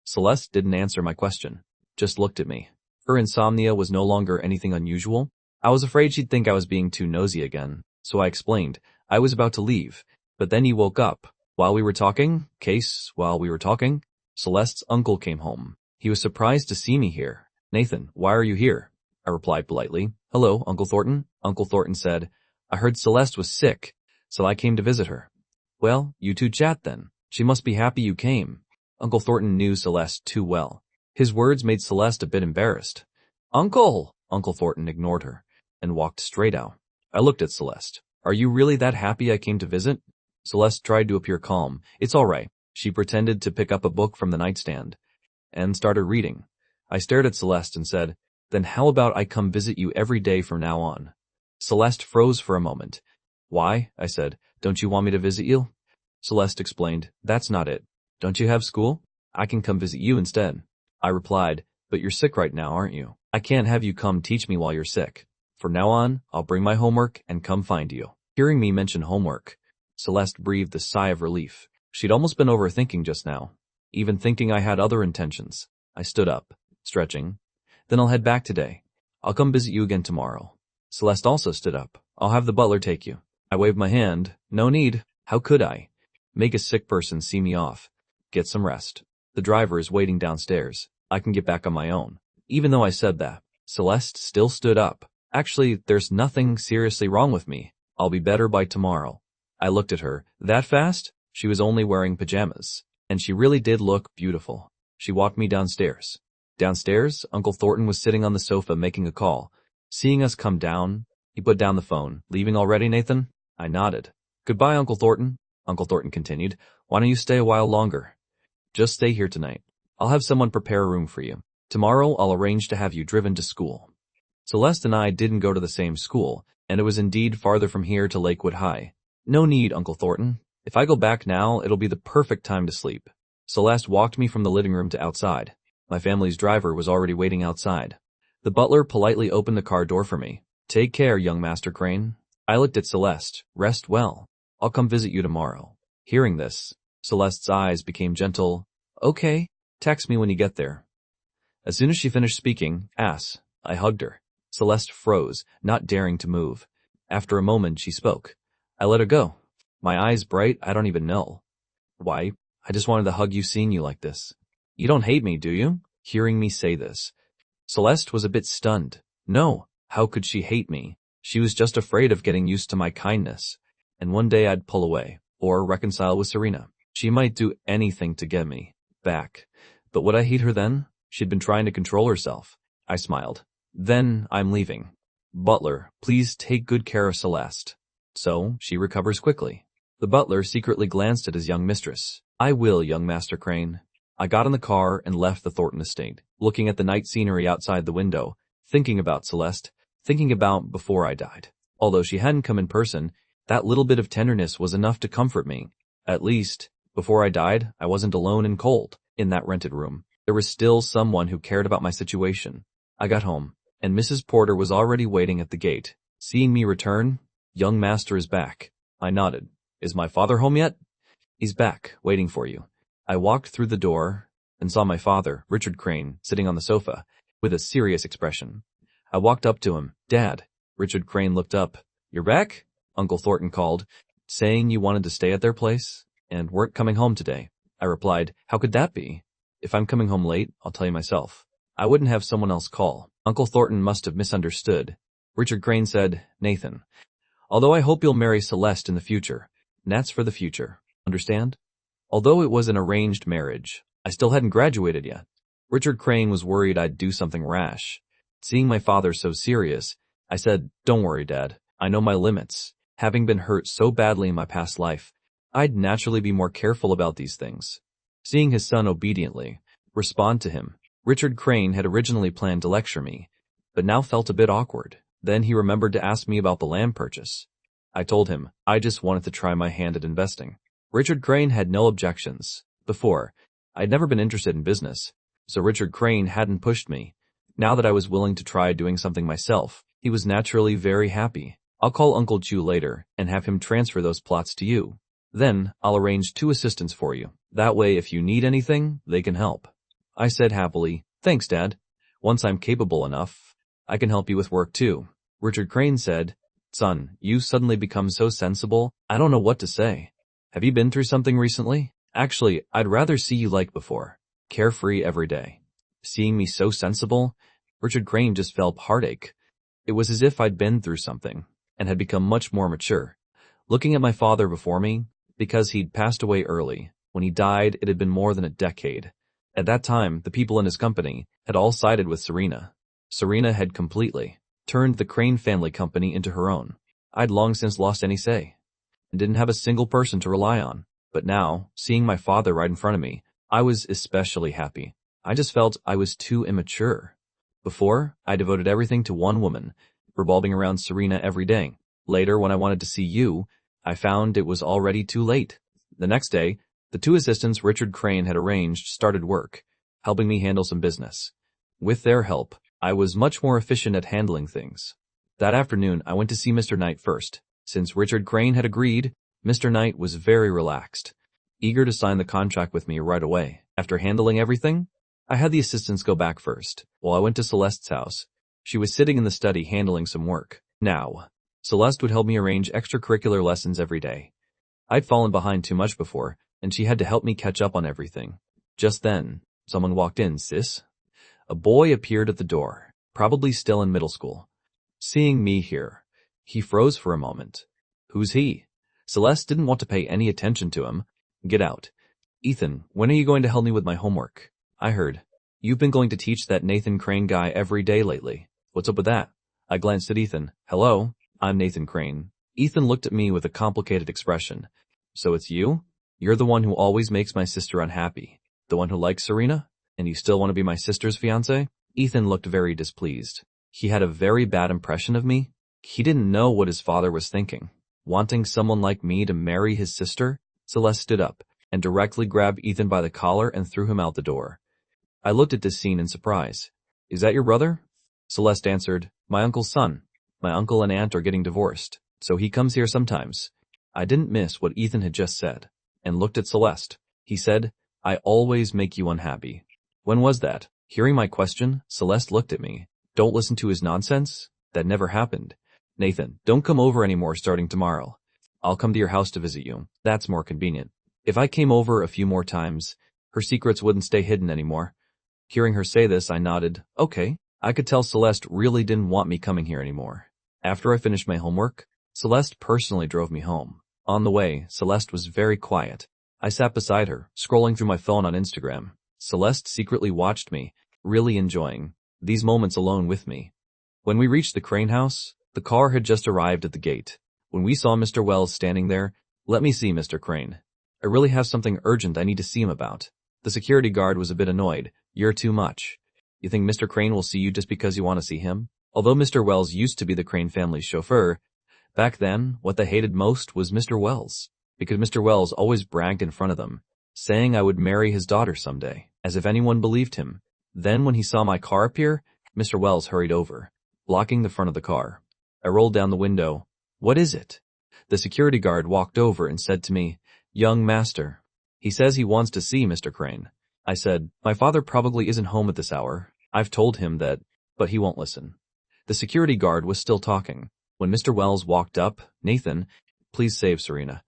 Celeste didn't answer my question, just looked at me. Her insomnia was no longer anything unusual. I was afraid she'd think I was being too nosy again, so I explained. I was about to leave, but then he woke up. While we were talking, Celeste's uncle came home. He was surprised to see me here. Nathan, why are you here? I replied politely. Hello, Uncle Thornton. Uncle Thornton said, I heard Celeste was sick, so I came to visit her. Well, you two chat then. She must be happy you came. Uncle Thornton knew Celeste too well. His words made Celeste a bit embarrassed. Uncle! Uncle Thornton ignored her and walked straight out. I looked at Celeste. Are you really that happy I came to visit? Celeste tried to appear calm. It's all right. She pretended to pick up a book from the nightstand and started reading. I stared at Celeste and said, Then how about I come visit you every day from now on? Celeste froze for a moment. Why? I said. Don't you want me to visit you? Celeste explained. That's not it. Don't you have school? I can come visit you instead. I replied, But you're sick right now, aren't you? I can't have you come teach me while you're sick. From now on, I'll bring my homework and come find you. Hearing me mention homework, Celeste breathed a sigh of relief. She'd almost been overthinking just now, even thinking I had other intentions. I stood up, stretching. Then I'll head back today. I'll come visit you again tomorrow. Celeste also stood up. I'll have the butler take you. I waved my hand. No need. How could I? Make a sick person see me off. Get some rest. The driver is waiting downstairs. I can get back on my own. Even though I said that, Celeste still stood up. Actually, there's nothing seriously wrong with me. I'll be better by tomorrow. I looked at her. That fast? She was only wearing pajamas, and she really did look beautiful. She walked me downstairs. Downstairs, Uncle Thornton was sitting on the sofa making a call. Seeing us come down, he put down the phone. Leaving already, Nathan? I nodded. Goodbye, Uncle Thornton. Uncle Thornton continued. Why don't you stay a while longer? Just stay here tonight. I'll have someone prepare a room for you. Tomorrow I'll arrange to have you driven to school. Celeste and I didn't go to the same school, and it was indeed farther from here to Lakewood High. No need, Uncle Thornton. If I go back now, it'll be the perfect time to sleep. Celeste walked me from the living room to outside. My family's driver was already waiting outside. The butler politely opened the car door for me. Take care, young Master Crane. I looked at Celeste. Rest well. I'll come visit you tomorrow. Hearing this, Celeste's eyes became gentle. Okay, text me when you get there. As soon as she finished speaking, I hugged her. Celeste froze, not daring to move. After a moment, she spoke. I let her go. My eyes bright, I don't even know. Why, I just wanted to hug you seeing you like this. You don't hate me, do you? Hearing me say this, Celeste was a bit stunned. No, how could she hate me? She was just afraid of getting used to my kindness. And one day I'd pull away, or reconcile with Serena. She might do anything to get me back. But would I hate her then? She'd been trying to control herself. I smiled. Then I'm leaving. Butler, please take good care of Celeste, so she recovers quickly. The butler secretly glanced at his young mistress. I will, young Master Crane. I got in the car and left the Thornton estate, looking at the night scenery outside the window, thinking about Celeste, thinking about before I died. Although she hadn't come in person, that little bit of tenderness was enough to comfort me. At least, before I died, I wasn't alone and cold in that rented room. There was still someone who cared about my situation. I got home, and Mrs. Porter was already waiting at the gate. Seeing me return, young master is back. I nodded. Is my father home yet? He's back, waiting for you. I walked through the door and saw my father, Richard Crane, sitting on the sofa, with a serious expression. I walked up to him. Dad. Richard Crane looked up. You're back? Uncle Thornton called, saying you wanted to stay at their place and weren't coming home today. I replied, how could that be? If I'm coming home late, I'll tell you myself. I wouldn't have someone else call. Uncle Thornton must have misunderstood. Richard Crane said, Nathan, although I hope you'll marry Celeste in the future, and that's for the future. Understand? Although it was an arranged marriage, I still hadn't graduated yet. Richard Crane was worried I'd do something rash. Seeing my father so serious, I said, don't worry, Dad. I know my limits. Having been hurt so badly in my past life, I'd naturally be more careful about these things. Seeing his son obediently respond to him, Richard Crane had originally planned to lecture me, but now felt a bit awkward. Then he remembered to ask me about the land purchase. I told him I just wanted to try my hand at investing. Richard Crane had no objections. Before, I'd never been interested in business, so Richard Crane hadn't pushed me. Now that I was willing to try doing something myself, he was naturally very happy. I'll call Uncle Chu later and have him transfer those plots to you. Then I'll arrange 2 assistants for you. That way if you need anything, they can help. I said happily, thanks, Dad. Once I'm capable enough, I can help you with work too. Richard Crane said, son, you suddenly become so sensible, I don't know what to say. Have you been through something recently? Actually, I'd rather see you like before. Carefree every day. Seeing me so sensible, Richard Crane just felt heartache. It was as if I'd been through something and had become much more mature. Looking at my father before me, because he'd passed away early. When he died, it had been more than a decade. At that time, the people in his company had all sided with Serena. Serena had completely turned the Crane family company into her own. I'd long since lost any say and didn't have a single person to rely on. But now, seeing my father right in front of me, I was especially happy. I just felt I was too immature. Before, I devoted everything to one woman, revolving around Serena every day. Later, when I wanted to see you, I found it was already too late. The next day, the 2 assistants Richard Crane had arranged started work, helping me handle some business. With their help, I was much more efficient at handling things. That afternoon, I went to see Mr. Knight first. Since Richard Crane had agreed, Mr. Knight was very relaxed, eager to sign the contract with me right away. After handling everything, I had the assistants go back first, while I went to Celeste's house. She was sitting in the study handling some work. Now, Celeste would help me arrange extracurricular lessons every day. I'd fallen behind too much before, and she had to help me catch up on everything. Just then, someone walked in, sis. A boy appeared at the door, probably still in middle school. Seeing me here, he froze for a moment. Who's he? Celeste didn't want to pay any attention to him. Get out. Ethan, when are you going to help me with my homework? I heard. You've been going to teach that Nathan Crane guy every day lately. What's up with that? I glanced at Ethan. Hello, I'm Nathan Crane. Ethan looked at me with a complicated expression. So it's you? You're the one who always makes my sister unhappy. The one who likes Serena? And you still want to be my sister's fiancé? Ethan looked very displeased. He had a very bad impression of me. He didn't know what his father was thinking. Wanting someone like me to marry his sister? Celeste stood up and directly grabbed Ethan by the collar and threw him out the door. I looked at this scene in surprise. Is that your brother? Celeste answered, my uncle's son. My uncle and aunt are getting divorced, so he comes here sometimes. I didn't miss what Ethan had just said and looked at Celeste. He said, I always make you unhappy. When was that? Hearing my question, Celeste looked at me. Don't listen to his nonsense. That never happened. Nathan, don't come over anymore starting tomorrow. I'll come to your house to visit you. That's more convenient. If I came over a few more times, her secrets wouldn't stay hidden anymore. Hearing her say this, I nodded. Okay. I could tell Celeste really didn't want me coming here anymore. After I finished my homework, Celeste personally drove me home. On the way, Celeste was very quiet. I sat beside her, scrolling through my phone on Instagram. Celeste secretly watched me, really enjoying these moments alone with me. When we reached the Crane house, the car had just arrived at the gate. When we saw Mr. Wells standing there, let me see Mr. Crane. I really have something urgent I need to see him about. The security guard was a bit annoyed. You're too much. You think Mr. Crane will see you just because you want to see him? Although Mr. Wells used to be the Crane family's chauffeur, back then, what they hated most was Mr. Wells, because Mr. Wells always bragged in front of them, saying I would marry his daughter someday, as if anyone believed him. Then when he saw my car appear, Mr. Wells hurried over, blocking the front of the car. I rolled down the window. What is it? The security guard walked over and said to me, Young master. He says he wants to see Mr. Crane. I said, my father probably isn't home at this hour. I've told him that, but he won't listen. The security guard was still talking. When Mr. Wells walked up, Nathan, please save Serena.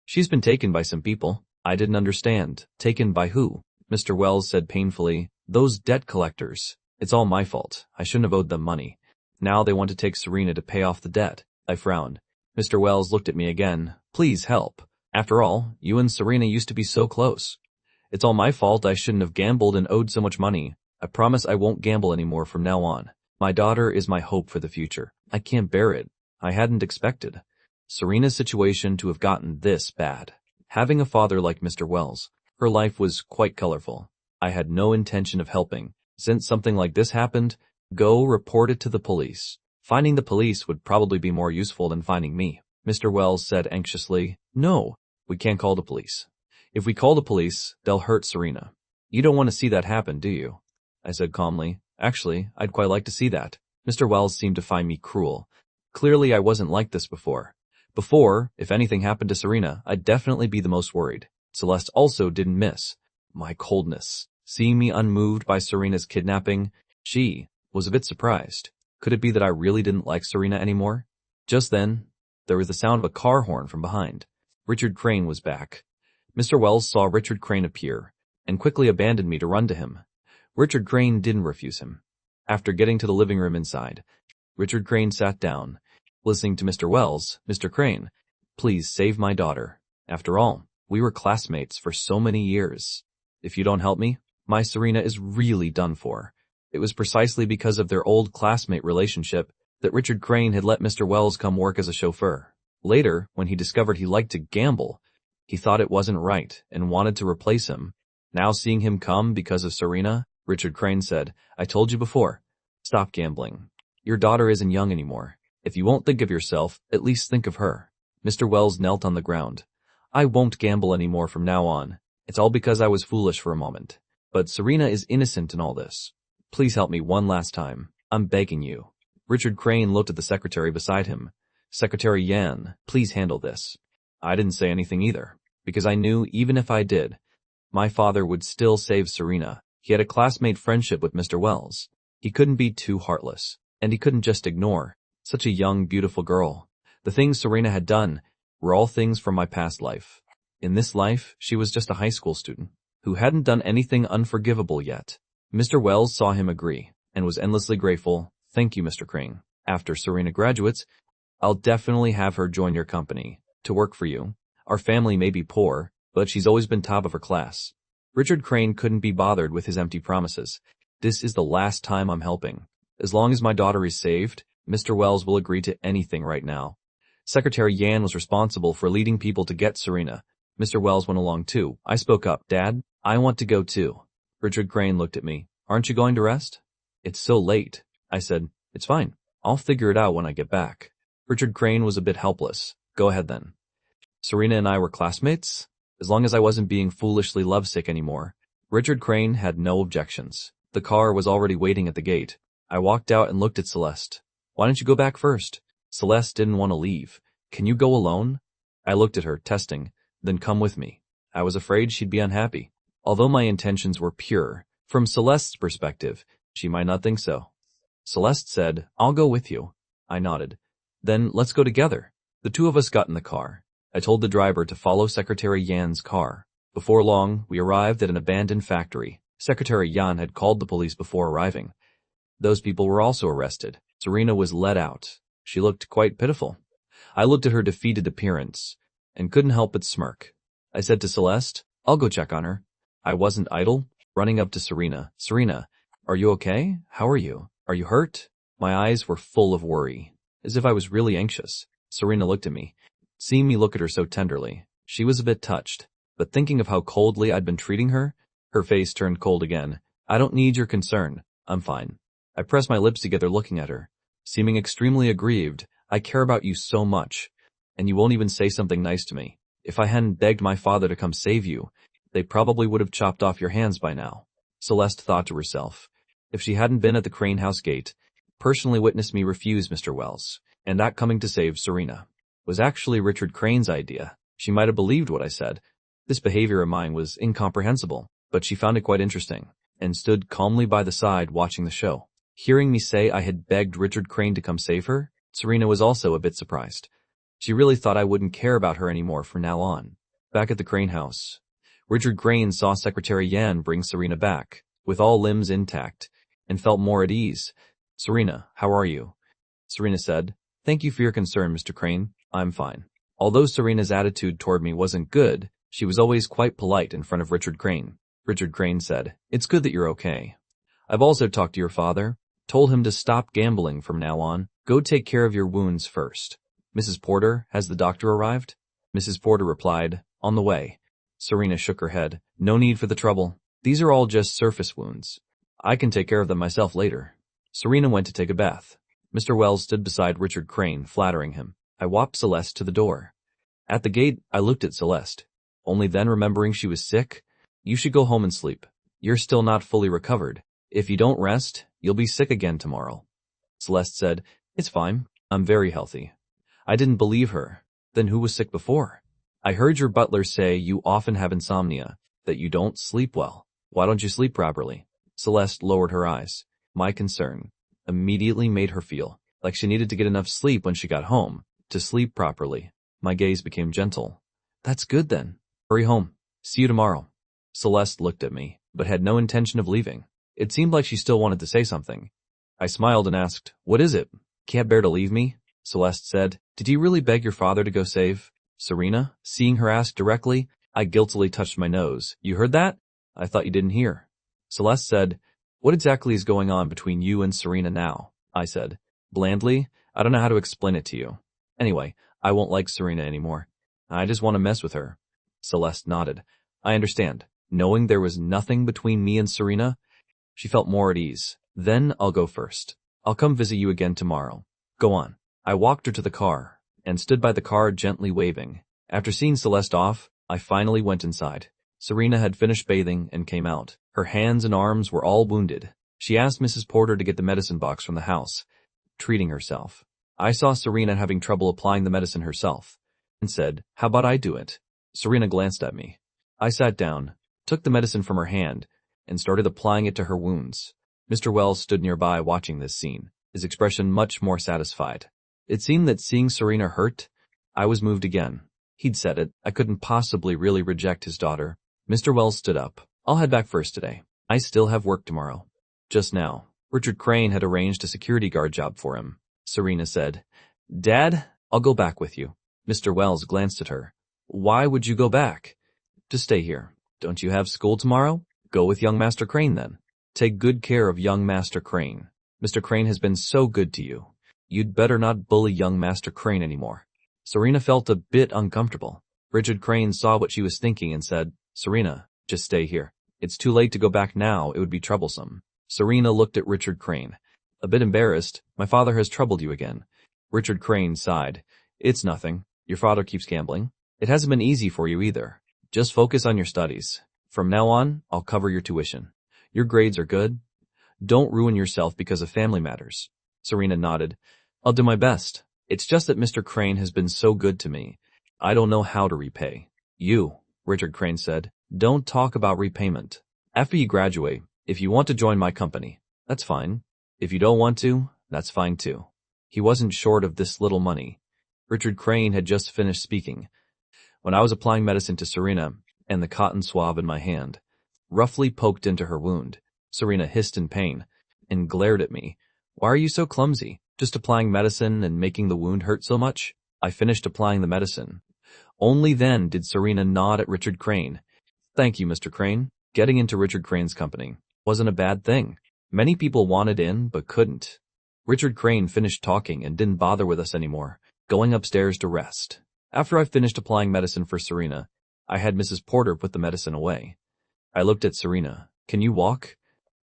She's been taken by some people. I didn't understand. Taken by who? Mr. Wells said painfully, those debt collectors. It's all my fault. I shouldn't have owed them money. Now they want to take Serena to pay off the debt. I frowned. Mr. Wells looked at me again. Please help. After all, you and Serena used to be so close. It's all my fault. I shouldn't have gambled and owed so much money. I promise I won't gamble anymore from now on. My daughter is my hope for the future. I can't bear it. I hadn't expected Serena's situation to have gotten this bad. Having a father like Mr. Wells, her life was quite colorful. I had no intention of helping. Since something like this happened, go report it to the police. Finding the police would probably be more useful than finding me. Mr. Wells said anxiously, No, we can't call the police. If we call the police, they'll hurt Serena. You don't want to see that happen, do you? I said calmly. Actually, I'd quite like to see that. Mr. Wells seemed to find me cruel. Clearly I wasn't like this before. Before, if anything happened to Serena, I'd definitely be the most worried. Celeste also didn't miss my coldness. Seeing me unmoved by Serena's kidnapping, she was a bit surprised. Could it be that I really didn't like Serena anymore? Just then, there was the sound of a car horn from behind. Richard Crane was back. Mr. Wells saw Richard Crane appear, and quickly abandoned me to run to him. Richard Crane didn't refuse him. After getting to the living room inside, Richard Crane sat down, listening to Mr. Wells. Mr. Crane, please save my daughter. After all, we were classmates for so many years. If you don't help me, my Serena is really done for. It was precisely because of their old classmate relationship that Richard Crane had let Mr. Wells come work as a chauffeur. Later, when he discovered he liked to gamble, he thought it wasn't right and wanted to replace him. Now seeing him come because of Serena, Richard Crane said, I told you before, stop gambling. Your daughter isn't young anymore. If you won't think of yourself, at least think of her. Mr. Wells knelt on the ground. I won't gamble anymore from now on. It's all because I was foolish for a moment. But Serena is innocent in all this. Please help me one last time. I'm begging you. Richard Crane looked at the secretary beside him. Secretary Yan, please handle this. I didn't say anything either, because I knew even if I did, my father would still save Serena. He had a classmate friendship with Mr. Wells. He couldn't be too heartless, and he couldn't just ignore such a young, beautiful girl. The things Serena had done were all things from my past life. In this life, she was just a high school student who hadn't done anything unforgivable yet. Mr. Wells saw him agree and was endlessly grateful. Thank you, Mr. Crane. After Serena graduates, I'll definitely have her join your company to work for you. Our family may be poor, but she's always been top of her class. Richard Crane couldn't be bothered with his empty promises. This is the last time I'm helping. As long as my daughter is saved, Mr. Wells will agree to anything right now. Secretary Yan was responsible for leading people to get Serena. Mr. Wells went along too. I spoke up. Dad, I want to go too. Richard Crane looked at me. Aren't you going to rest? It's so late. I said, it's fine. I'll figure it out when I get back. Richard Crane was a bit helpless. Go ahead then. Serena and I were classmates. As long as I wasn't being foolishly lovesick anymore, Richard Crane had no objections. The car was already waiting at the gate. I walked out and looked at Celeste. Why don't you go back first? Celeste didn't want to leave. Can you go alone? I looked at her, testing. Then come with me. I was afraid she'd be unhappy. Although my intentions were pure, from Celeste's perspective, she might not think so. Celeste said, I'll go with you. I nodded. Then let's go together. The two of us got in the car. I told the driver to follow Secretary Yan's car. Before long, we arrived at an abandoned factory. Secretary Yan had called the police before arriving. Those people were also arrested. Serena was let out. She looked quite pitiful. I looked at her defeated appearance and couldn't help but smirk. I said to Celeste, I'll go check on her. I wasn't idle, running up to Serena. Serena, are you okay? How are you? Are you hurt? My eyes were full of worry, as if I was really anxious. Serena looked at me. Seeing me look at her so tenderly, she was a bit touched, but thinking of how coldly I'd been treating her, her face turned cold again. I don't need your concern. I'm fine. I pressed my lips together looking at her. Seeming extremely aggrieved, I care about you so much, and you won't even say something nice to me. If I hadn't begged my father to come save you, they probably would have chopped off your hands by now. Celeste thought to herself. If she hadn't been at the Crane House gate, personally witnessed me refuse Mr. Wells, and that coming to save Serena was actually Richard Crane's idea, she might have believed what I said. This behavior of mine was incomprehensible, but she found it quite interesting, and stood calmly by the side watching the show. Hearing me say I had begged Richard Crane to come save her, Serena was also a bit surprised. She really thought I wouldn't care about her anymore from now on. Back at the Crane House, Richard Crane saw Secretary Yan bring Serena back, with all limbs intact, and felt more at ease. Serena, how are you? Serena said. Thank you for your concern, Mr. Crane. I'm fine. Although Serena's attitude toward me wasn't good, she was always quite polite in front of Richard Crane. Richard Crane said, It's good that you're okay. I've also talked to your father, told him to stop gambling from now on. Go take care of your wounds first. Mrs. Porter, has the doctor arrived? Mrs. Porter replied, On the way. Serena shook her head. No need for the trouble. These are all just surface wounds. I can take care of them myself later. Serena went to take a bath. Mr. Wells stood beside Richard Crane, flattering him. I walked Celeste to the door. At the gate, I looked at Celeste. Only then remembering she was sick, You should go home and sleep. You're still not fully recovered. If you don't rest, you'll be sick again tomorrow. Celeste said, It's fine. I'm very healthy. I didn't believe her. Then who was sick before? I heard your butler say you often have insomnia, that you don't sleep well. Why don't you sleep properly? Celeste lowered her eyes. My concern immediately made her feel like she needed to get enough sleep when she got home, to sleep properly. My gaze became gentle. That's good then. Hurry home. See you tomorrow. Celeste looked at me, but had no intention of leaving. It seemed like she still wanted to say something. I smiled and asked, What is it? Can't bear to leave me? Celeste said, Did you really beg your father to go save Serena? Seeing her ask directly, I guiltily touched my nose. You heard that? I thought you didn't hear. Celeste said, What exactly is going on between you and Serena now? I said, blandly, I don't know how to explain it to you. Anyway, I won't like Serena anymore. I just want to mess with her. Celeste nodded. I understand. Knowing there was nothing between me and Serena, she felt more at ease. Then I'll go first. I'll come visit you again tomorrow. Go on. I walked her to the car and stood by the car gently waving. After seeing Celeste off, I finally went inside. Serena had finished bathing and came out. Her hands and arms were all wounded. She asked Mrs. Porter to get the medicine box from the house, treating herself. I saw Serena having trouble applying the medicine herself and said, How about I do it? Serena glanced at me. I sat down, took the medicine from her hand, and started applying it to her wounds. Mr. Wells stood nearby watching this scene, his expression much more satisfied. It seemed that seeing Serena hurt, I was moved again. He'd said it. I couldn't possibly really reject his daughter. Mr. Wells stood up. I'll head back first today. I still have work tomorrow. Just now, Richard Crane had arranged a security guard job for him. Serena said, Dad, I'll go back with you. Mr. Wells glanced at her. Why would you go back? To stay here. Don't you have school tomorrow? Go with young Master Crane then. Take good care of young Master Crane. Mr. Crane has been so good to you. You'd better not bully young Master Crane anymore. Serena felt a bit uncomfortable. Richard Crane saw what she was thinking and said, Serena, just stay here. It's too late to go back now. It would be troublesome. Serena looked at Richard Crane. A bit embarrassed, my father has troubled you again. Richard Crane sighed. It's nothing. Your father keeps gambling. It hasn't been easy for you either. Just focus on your studies. From now on, I'll cover your tuition. Your grades are good. Don't ruin yourself because of family matters. Serena nodded. I'll do my best. It's just that Mr. Crane has been so good to me. I don't know how to repay. You, Richard Crane said, don't talk about repayment. After you graduate, if you want to join my company, that's fine. If you don't want to, that's fine too. He wasn't short of this little money. Richard Crane had just finished speaking when I was applying medicine to Serena and the cotton swab in my hand roughly poked into her wound. Serena hissed in pain and glared at me. Why are you so clumsy? Just applying medicine and making the wound hurt so much? I finished applying the medicine. Only then did Serena nod at Richard Crane. Thank you, Mr. Crane. Getting into Richard Crane's company wasn't a bad thing. Many people wanted in, but couldn't. Richard Crane finished talking and didn't bother with us anymore, going upstairs to rest. After I finished applying medicine for Serena, I had Mrs. Porter put the medicine away. I looked at Serena. Can you walk?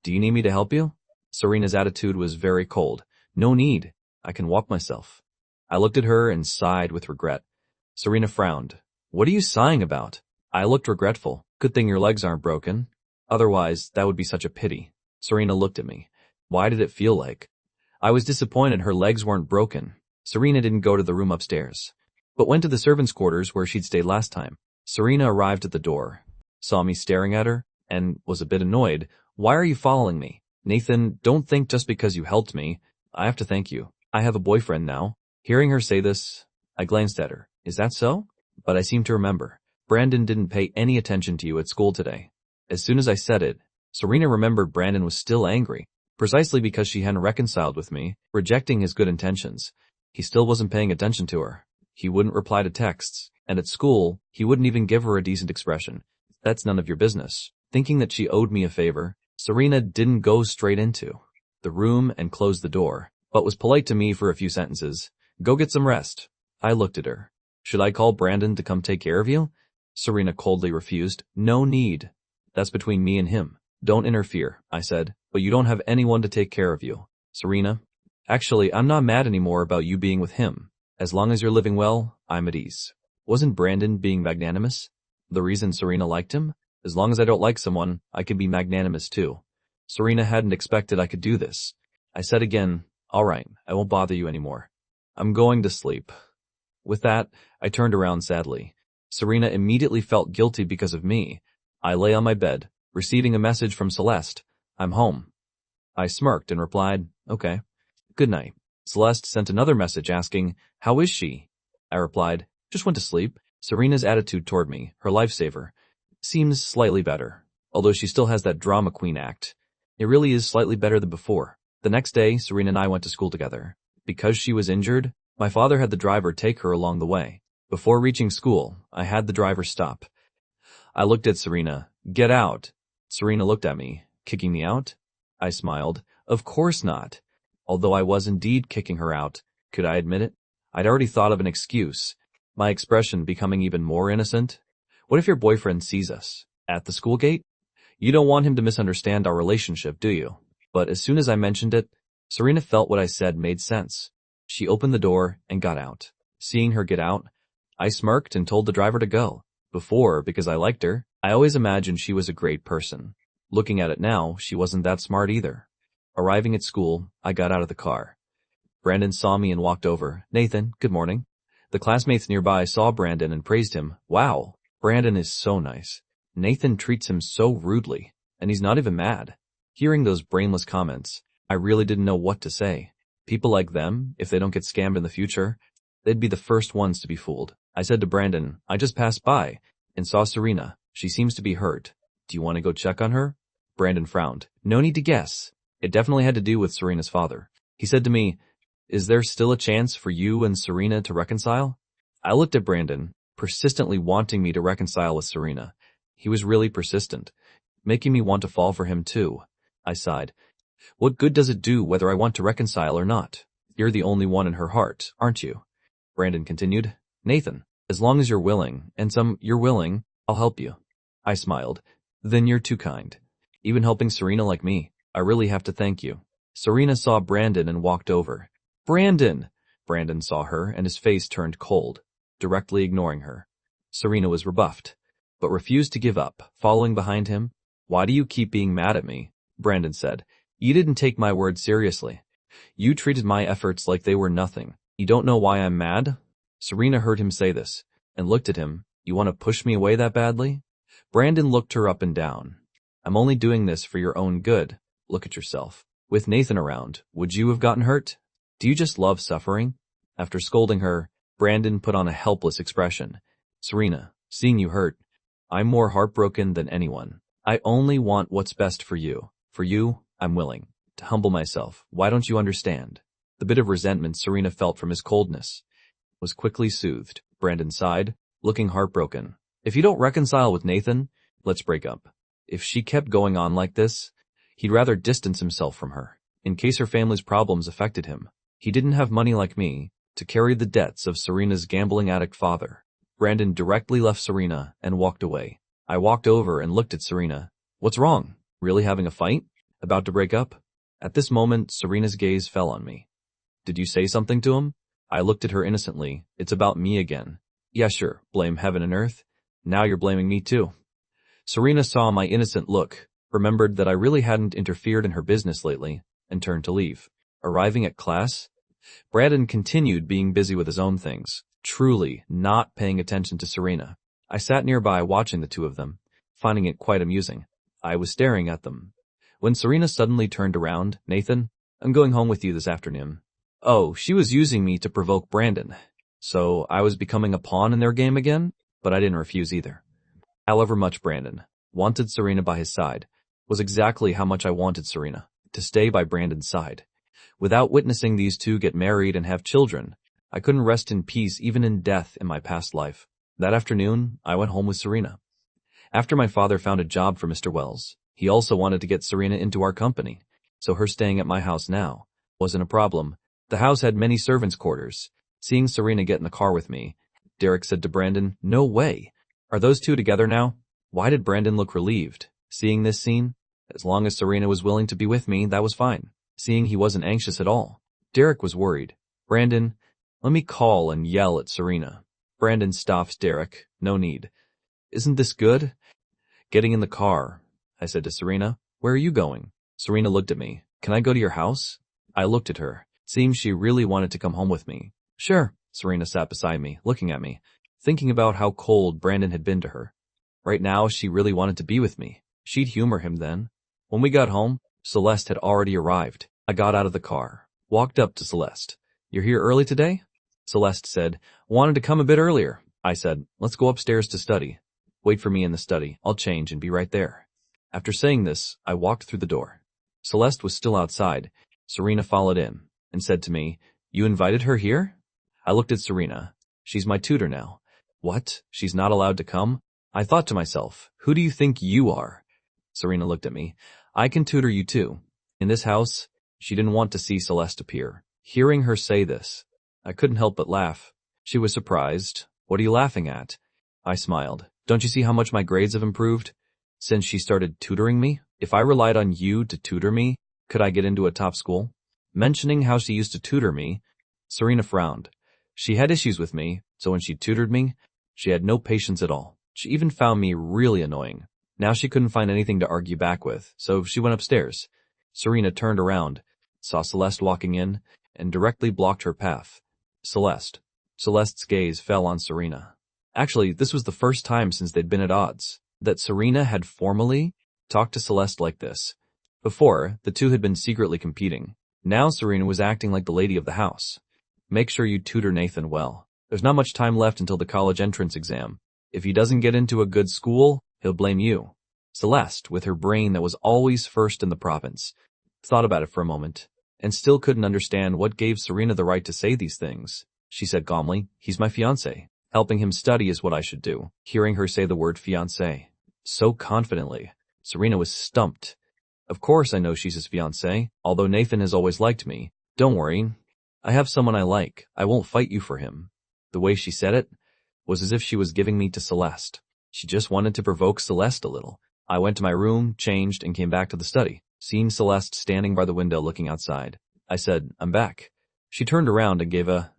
Do you need me to help you? Serena's attitude was very cold. No need. I can walk myself. I looked at her and sighed with regret. Serena frowned. What are you sighing about? I looked regretful. Good thing your legs aren't broken. Otherwise, that would be such a pity. Serena looked at me. Why did it feel like? I was disappointed her legs weren't broken. Serena didn't go to the room upstairs, but went to the servants' quarters where she'd stayed last time. Serena arrived at the door, saw me staring at her, and was a bit annoyed. Why are you following me? Nathan, don't think just because you helped me, I have to thank you. I have a boyfriend now. Hearing her say this, I glanced at her. Is that so? But I seem to remember. Brandon didn't pay any attention to you at school today. As soon as I said it, Serena remembered Brandon was still angry. Precisely because she hadn't reconciled with me, rejecting his good intentions. He still wasn't paying attention to her. He wouldn't reply to texts, and at school, he wouldn't even give her a decent expression. That's none of your business. Thinking that she owed me a favor, Serena didn't go straight into the room and close the door, but was polite to me for a few sentences. Go get some rest. I looked at her. Should I call Brandon to come take care of you? Serena coldly refused. No need. That's between me and him. Don't interfere, I said, but you don't have anyone to take care of you. Serena, actually, I'm not mad anymore about you being with him. As long as you're living well, I'm at ease. Wasn't Brandon being magnanimous? The reason Serena liked him? As long as I don't like someone, I can be magnanimous too. Serena hadn't expected I could do this. I said again, all right, I won't bother you anymore. I'm going to sleep. With that, I turned around sadly. Serena immediately felt guilty because of me. I lay on my bed, receiving a message from Celeste. I'm home. I smirked and replied, okay. Good night. Celeste sent another message asking, how is she? I replied, just went to sleep. Serena's attitude toward me, her lifesaver, seems slightly better, although she still has that drama queen act. It really is slightly better than before. The next day, Serena and I went to school together. Because she was injured, my father had the driver take her along the way. Before reaching school, I had the driver stop. I looked at Serena. Get out. Serena looked at me. Kicking me out? I smiled. Of course not. Although I was indeed kicking her out, could I admit it? I'd already thought of an excuse. My expression becoming even more innocent. What if your boyfriend sees us? At the school gate? You don't want him to misunderstand our relationship, do you? But as soon as I mentioned it, Serena felt what I said made sense. She opened the door and got out. Seeing her get out, I smirked and told the driver to go. Before, because I liked her, I always imagined she was a great person. Looking at it now, she wasn't that smart either. Arriving at school, I got out of the car. Brandon saw me and walked over. Nathan, good morning. The classmates nearby saw Brandon and praised him. Wow, Brandon is so nice. Nathan treats him so rudely, and he's not even mad. Hearing those brainless comments, I really didn't know what to say. People like them, if they don't get scammed in the future, they'd be the first ones to be fooled. I said to Brandon, I just passed by and saw Serena. She seems to be hurt. Do you want to go check on her? Brandon frowned. No need to guess. It definitely had to do with Serena's father. He said to me, is there still a chance for you and Serena to reconcile? I looked at Brandon, persistently wanting me to reconcile with Serena. He was really persistent, making me want to fall for him too. I sighed. What good does it do whether I want to reconcile or not? You're the only one in her heart, aren't you? Brandon continued. Nathan, as long as you're willing, you're willing, I'll help you. I smiled. Then you're too kind. Even helping Serena like me, I really have to thank you. Serena saw Brandon and walked over. Brandon! Brandon saw her and his face turned cold, directly ignoring her. Serena was rebuffed, but refused to give up, following behind him. Why do you keep being mad at me? Brandon said. You didn't take my words seriously. You treated my efforts like they were nothing. You don't know why I'm mad? Serena heard him say this, and looked at him. You want to push me away that badly? Brandon looked her up and down. I'm only doing this for your own good. Look at yourself. With Nathan around, would you have gotten hurt? Do you just love suffering? After scolding her, Brandon put on a helpless expression. Serena, seeing you hurt, I'm more heartbroken than anyone. I only want what's best for you. For you, I'm willing to humble myself. Why don't you understand? The bit of resentment Serena felt from his coldness was quickly soothed. Brandon sighed, looking heartbroken. If you don't reconcile with Nathan, let's break up. If she kept going on like this, he'd rather distance himself from her, in case her family's problems affected him. He didn't have money like me to carry the debts of Serena's gambling addict father. Brandon directly left Serena and walked away. I walked over and looked at Serena. What's wrong? Really having a fight? About to break up? At this moment, Serena's gaze fell on me. Did you say something to him? I looked at her innocently. It's about me again. Yeah, sure. Blame heaven and earth. Now you're blaming me too. Serena saw my innocent look, remembered that I really hadn't interfered in her business lately, and turned to leave. Arriving at class, Brandon continued being busy with his own things, truly not paying attention to Serena. I sat nearby watching the two of them, finding it quite amusing. I was staring at them. When Serena suddenly turned around, Nathan, I'm going home with you this afternoon. Oh, she was using me to provoke Brandon. So I was becoming a pawn in their game again? But I didn't refuse either. However much Brandon wanted Serena by his side was exactly how much I wanted Serena. to stay by Brandon's side. Without witnessing these two get married and have children, I couldn't rest in peace even in death in my past life. That afternoon, I went home with Serena. After my father found a job for Mr. Wells, he also wanted to get Serena into our company, so her staying at my house now wasn't a problem. The house had many servants' quarters. Seeing Serena get in the car with me, Derek said to Brandon, "No way. Are those two together now?" Why did Brandon look relieved? Seeing this scene? As long as Serena was willing to be with me, that was fine. Seeing he wasn't anxious at all, Derek was worried. "Brandon, let me call and yell at Serena." Brandon stopped Derek. "No need. Isn't this good?" Getting in the car, I said to Serena, "Where are you going?" Serena looked at me. "Can I go to your house?" I looked at her. It seemed she really wanted to come home with me. "Sure." Serena sat beside me, looking at me, thinking about how cold Brandon had been to her. Right now, she really wanted to be with me. She'd humor him then. When we got home, Celeste had already arrived. I got out of the car, walked up to Celeste. "You're here early today?" Celeste said, "Wanted to come a bit earlier." I said, "Let's go upstairs to study. Wait for me in the study. I'll change and be right there." After saying this, I walked through the door. Celeste was still outside. Serena followed in and said to me, "You invited her here?" I looked at Serena. "She's my tutor now." "What? She's not allowed to come?" I thought to myself, "Who do you think you are?" Serena looked at me. "I can tutor you too." In this house, she didn't want to see Celeste appear. Hearing her say this, I couldn't help but laugh. She was surprised. "What are you laughing at?" I smiled. "Don't you see how much my grades have improved since she started tutoring me? If I relied on you to tutor me, could I get into a top school?" Mentioning how she used to tutor me, Serena frowned. She had issues with me, so when she tutored me, she had no patience at all. She even found me really annoying. Now she couldn't find anything to argue back with, so she went upstairs. Serena turned around, saw Celeste walking in, and directly blocked her path. "Celeste." Celeste's gaze fell on Serena. Actually, this was the first time since they'd been at odds that Serena had formally talked to Celeste like this. Before, the two had been secretly competing. Now Serena was acting like the lady of the house. "Make sure you tutor Nathan well. There's not much time left until the college entrance exam. If he doesn't get into a good school, he'll blame you." Celeste, with her brain that was always first in the province, thought about it for a moment, and still couldn't understand what gave Serena the right to say these things. She said calmly, "He's my fiancé. Helping him study is what I should do." Hearing her say the word fiancé so confidently, Serena was stumped. "Of course I know she's his fiancé, although Nathan has always liked me. Don't worry. I have someone I like. I won't fight you for him." The way she said it was as if she was giving me to Celeste. She just wanted to provoke Celeste a little. I went to my room, changed, and came back to the study, seeing Celeste standing by the window looking outside. I said, "I'm back." She turned around and gave a,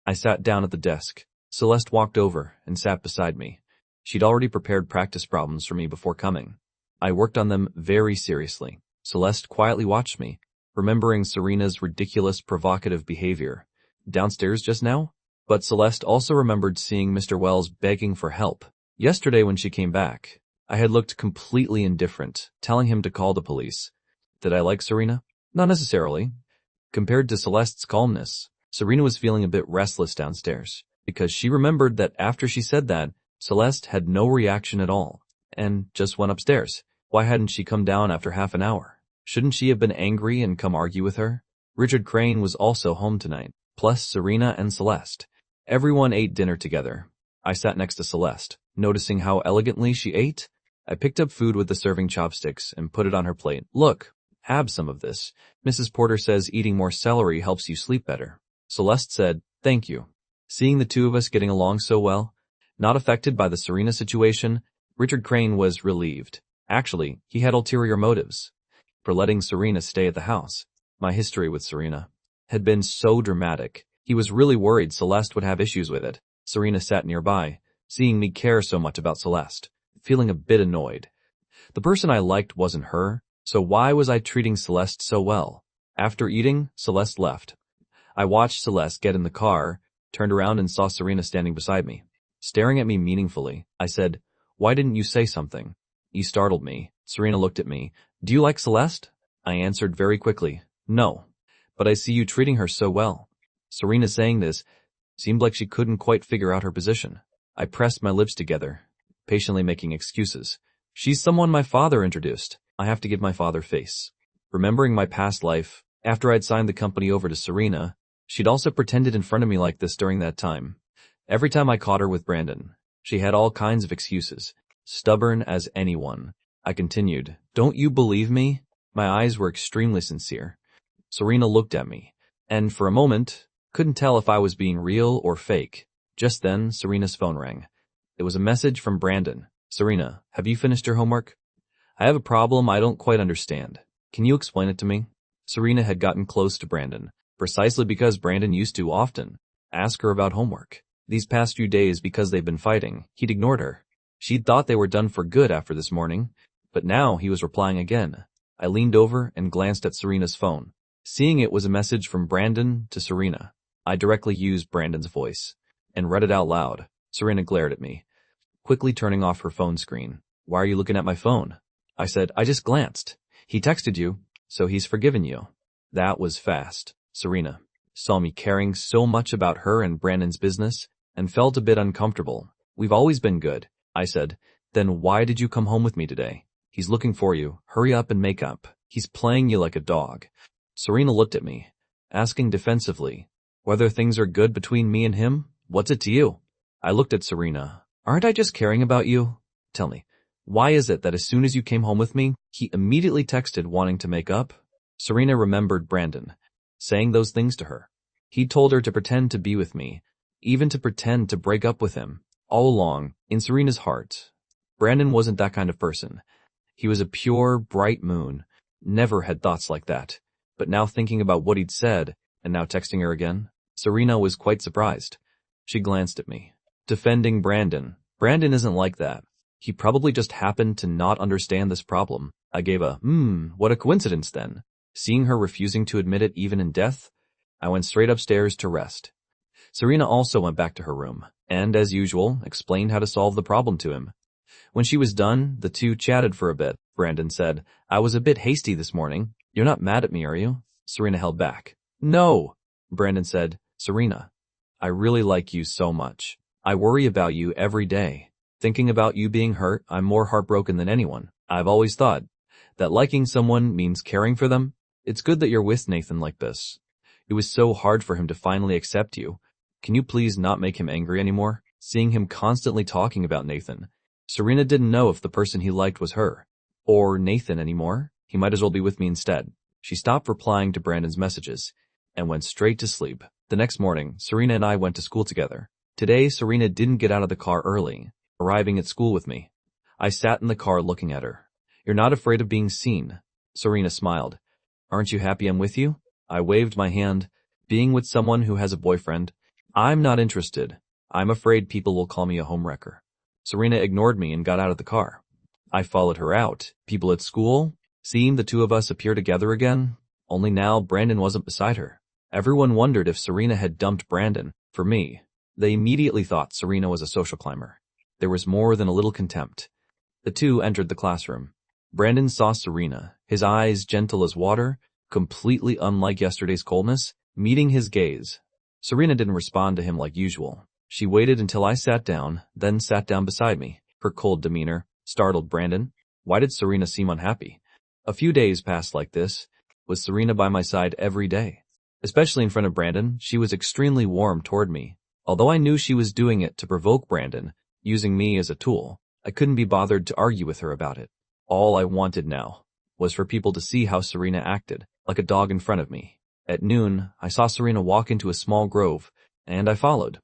I sat down at the desk. Celeste walked over and sat beside me. She'd already prepared practice problems for me before coming. I worked on them very seriously. Celeste quietly watched me, remembering Serena's ridiculous, provocative behavior downstairs just now. But Celeste also remembered seeing Mr. Wells begging for help. Yesterday when she came back, I had looked completely indifferent, telling him to call the police. Did I like Serena? Not necessarily. Compared to Celeste's calmness, Serena was feeling a bit restless downstairs, because she remembered that after she said that, Celeste had no reaction at all, and just went upstairs. Why hadn't she come down after half an hour? Shouldn't she have been angry and come argue with her? Richard Crane was also home tonight, plus Serena and Celeste. Everyone ate dinner together. I sat next to Celeste. Noticing how elegantly she ate, I picked up food with the serving chopsticks and put it on her plate. "Look, have some of this. Mrs. Porter says eating more celery helps you sleep better." Celeste said, "Thank you." Seeing the two of us getting along so well, not affected by the Serena situation, Richard Crane was relieved. Actually, he had ulterior motives for letting Serena stay at the house. My history with Serena had been so dramatic. He was really worried Celeste would have issues with it. Serena sat nearby, seeing me care so much about Celeste, feeling a bit annoyed. The person I liked wasn't her, so why was I treating Celeste so well? After eating, Celeste left. I watched Celeste get in the car, turned around and saw Serena standing beside me. Staring at me meaningfully, I said, "Why didn't you say something?" "You startled me." Serena looked at me. "Do you like Celeste?" I answered very quickly, "No, but I see you treating her so well." Serena saying this seemed like she couldn't quite figure out her position. I pressed my lips together, patiently making excuses. "She's someone my father introduced. I have to give my father face." Remembering my past life, after I'd signed the company over to Serena, she'd also pretended in front of me like this during that time. Every time I caught her with Brandon, she had all kinds of excuses, stubborn as anyone. I continued, "Don't you believe me?" My eyes were extremely sincere. Serena looked at me, and for a moment, couldn't tell if I was being real or fake. Just then, Serena's phone rang. It was a message from Brandon. "Serena, have you finished your homework? I have a problem I don't quite understand. Can you explain it to me?" Serena had gotten close to Brandon, precisely because Brandon used to often ask her about homework. These past few days, because they've been fighting, he'd ignored her. She'd thought they were done for good after this morning, but now he was replying again. I leaned over and glanced at Serena's phone. Seeing it was a message from Brandon to Serena, I directly used Brandon's voice and read it out loud. Serena glared at me, quickly turning off her phone screen. "Why are you looking at my phone?" I said, "I just glanced. He texted you, so he's forgiven you." That was fast. Serena saw me caring so much about her and Brandon's business and felt a bit uncomfortable. "We've always been good," I said. "Then why did you come home with me today? He's looking for you. Hurry up and make up. He's playing you like a dog." Serena looked at me, asking defensively, "Whether things are good between me and him? What's it to you?" I looked at Serena. "Aren't I just caring about you? Tell me, why is it that as soon as you came home with me, he immediately texted wanting to make up?" Serena remembered Brandon saying those things to her. He told her to pretend to be with me, even to pretend to break up with him. All along, in Serena's heart, Brandon wasn't that kind of person. He was a pure, bright moon, never had thoughts like that. But now thinking about what he'd said, and now texting her again, Serena was quite surprised. She glanced at me. Defending Brandon. Brandon isn't like that. He probably just happened to not understand this problem. I gave a, what a coincidence then. Seeing her refusing to admit it even in death, I went straight upstairs to rest. Serena also went back to her room, and, as usual, explained how to solve the problem to him. When she was done, the two chatted for a bit. Brandon said, "I was a bit hasty this morning. You're not mad at me, are you?" Serena held back. "No," Brandon said. "Serena, I really like you so much. I worry about you every day. Thinking about you being hurt, I'm more heartbroken than anyone. I've always thought that liking someone means caring for them. It's good that you're with Nathan like this. It was so hard for him to finally accept you. Can you please not make him angry anymore?" Seeing him constantly talking about Nathan, Serena didn't know if the person he liked was her or Nathan anymore. He might as well be with me instead. She stopped replying to Brandon's messages and went straight to sleep. The next morning, Serena and I went to school together. Today, Serena didn't get out of the car early, arriving at school with me. I sat in the car looking at her. "You're not afraid of being seen?" Serena smiled. "Aren't you happy I'm with you?" I waved my hand. "Being with someone who has a boyfriend? I'm not interested. I'm afraid people will call me a homewrecker." Serena ignored me and got out of the car. I followed her out. People at school, seeing the two of us appear together again, only now Brandon wasn't beside her. Everyone wondered if Serena had dumped Brandon for me. They immediately thought Serena was a social climber. There was more than a little contempt. The two entered the classroom. Brandon saw Serena, his eyes gentle as water, completely unlike yesterday's coldness, meeting his gaze. Serena didn't respond to him like usual. She waited until I sat down, then sat down beside me. Her cold demeanor startled Brandon. Why did Serena seem unhappy? A few days passed like this, with Serena by my side every day. Especially in front of Brandon, she was extremely warm toward me. Although I knew she was doing it to provoke Brandon, using me as a tool, I couldn't be bothered to argue with her about it. All I wanted now was for people to see how Serena acted, like a dog in front of me. At noon, I saw Serena walk into a small grove, and I followed.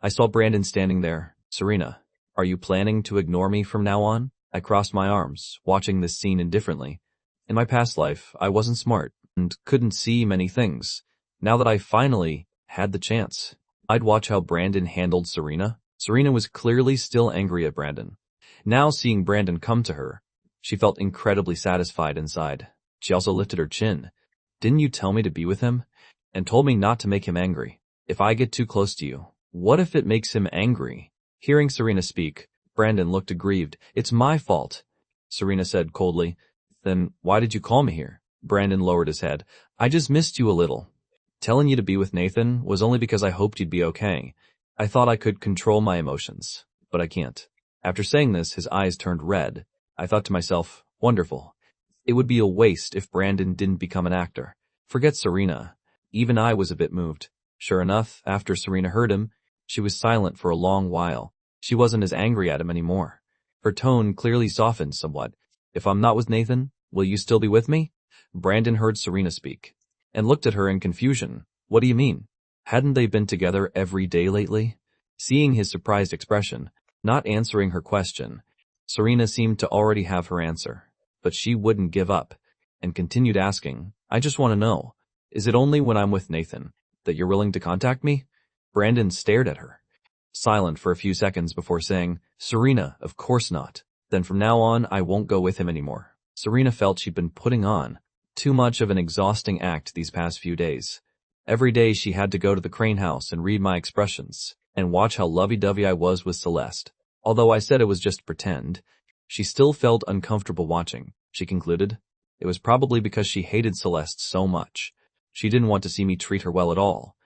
I saw Brandon standing there. "Serena, are you planning to ignore me from now on?" I crossed my arms, watching this scene indifferently. In my past life, I wasn't smart and couldn't see many things. Now that I finally had the chance, I'd watch how Brandon handled Serena. Serena was clearly still angry at Brandon. Now seeing Brandon come to her, she felt incredibly satisfied inside. She also lifted her chin. "Didn't you tell me to be with him? And told me not to make him angry? If I get too close to you, what if it makes him angry?" Hearing Serena speak, Brandon looked aggrieved. "It's my fault," Serena said coldly. "Then why did you call me here?" Brandon lowered his head. "I just missed you a little. Telling you to be with Nathan was only because I hoped you'd be okay. I thought I could control my emotions, but I can't." After saying this, his eyes turned red. I thought to myself, wonderful. It would be a waste if Brandon didn't become an actor. Forget Serena. Even I was a bit moved. Sure enough, after Serena heard him, she was silent for a long while. She wasn't as angry at him anymore. Her tone clearly softened somewhat. If I'm not with Nathan, will you still be with me? Brandon heard Serena speak and looked at her in confusion. What do you mean? Hadn't they been together every day lately? Seeing his surprised expression, not answering her question, Serena seemed to already have her answer. But she wouldn't give up and continued asking, I just want to know, is it only when I'm with Nathan that you're willing to contact me? Brandon stared at her, silent for a few seconds before saying, Serena, of course not. Then from now on, I won't go with him anymore. Serena felt she'd been putting on too much of an exhausting act these past few days. Every day she had to go to the Crane house and read my expressions and watch how lovey-dovey I was with Celeste. Although I said it was just pretend, she still felt uncomfortable watching, she concluded. It was probably because she hated Celeste so much. She didn't want to see me treat her well at all.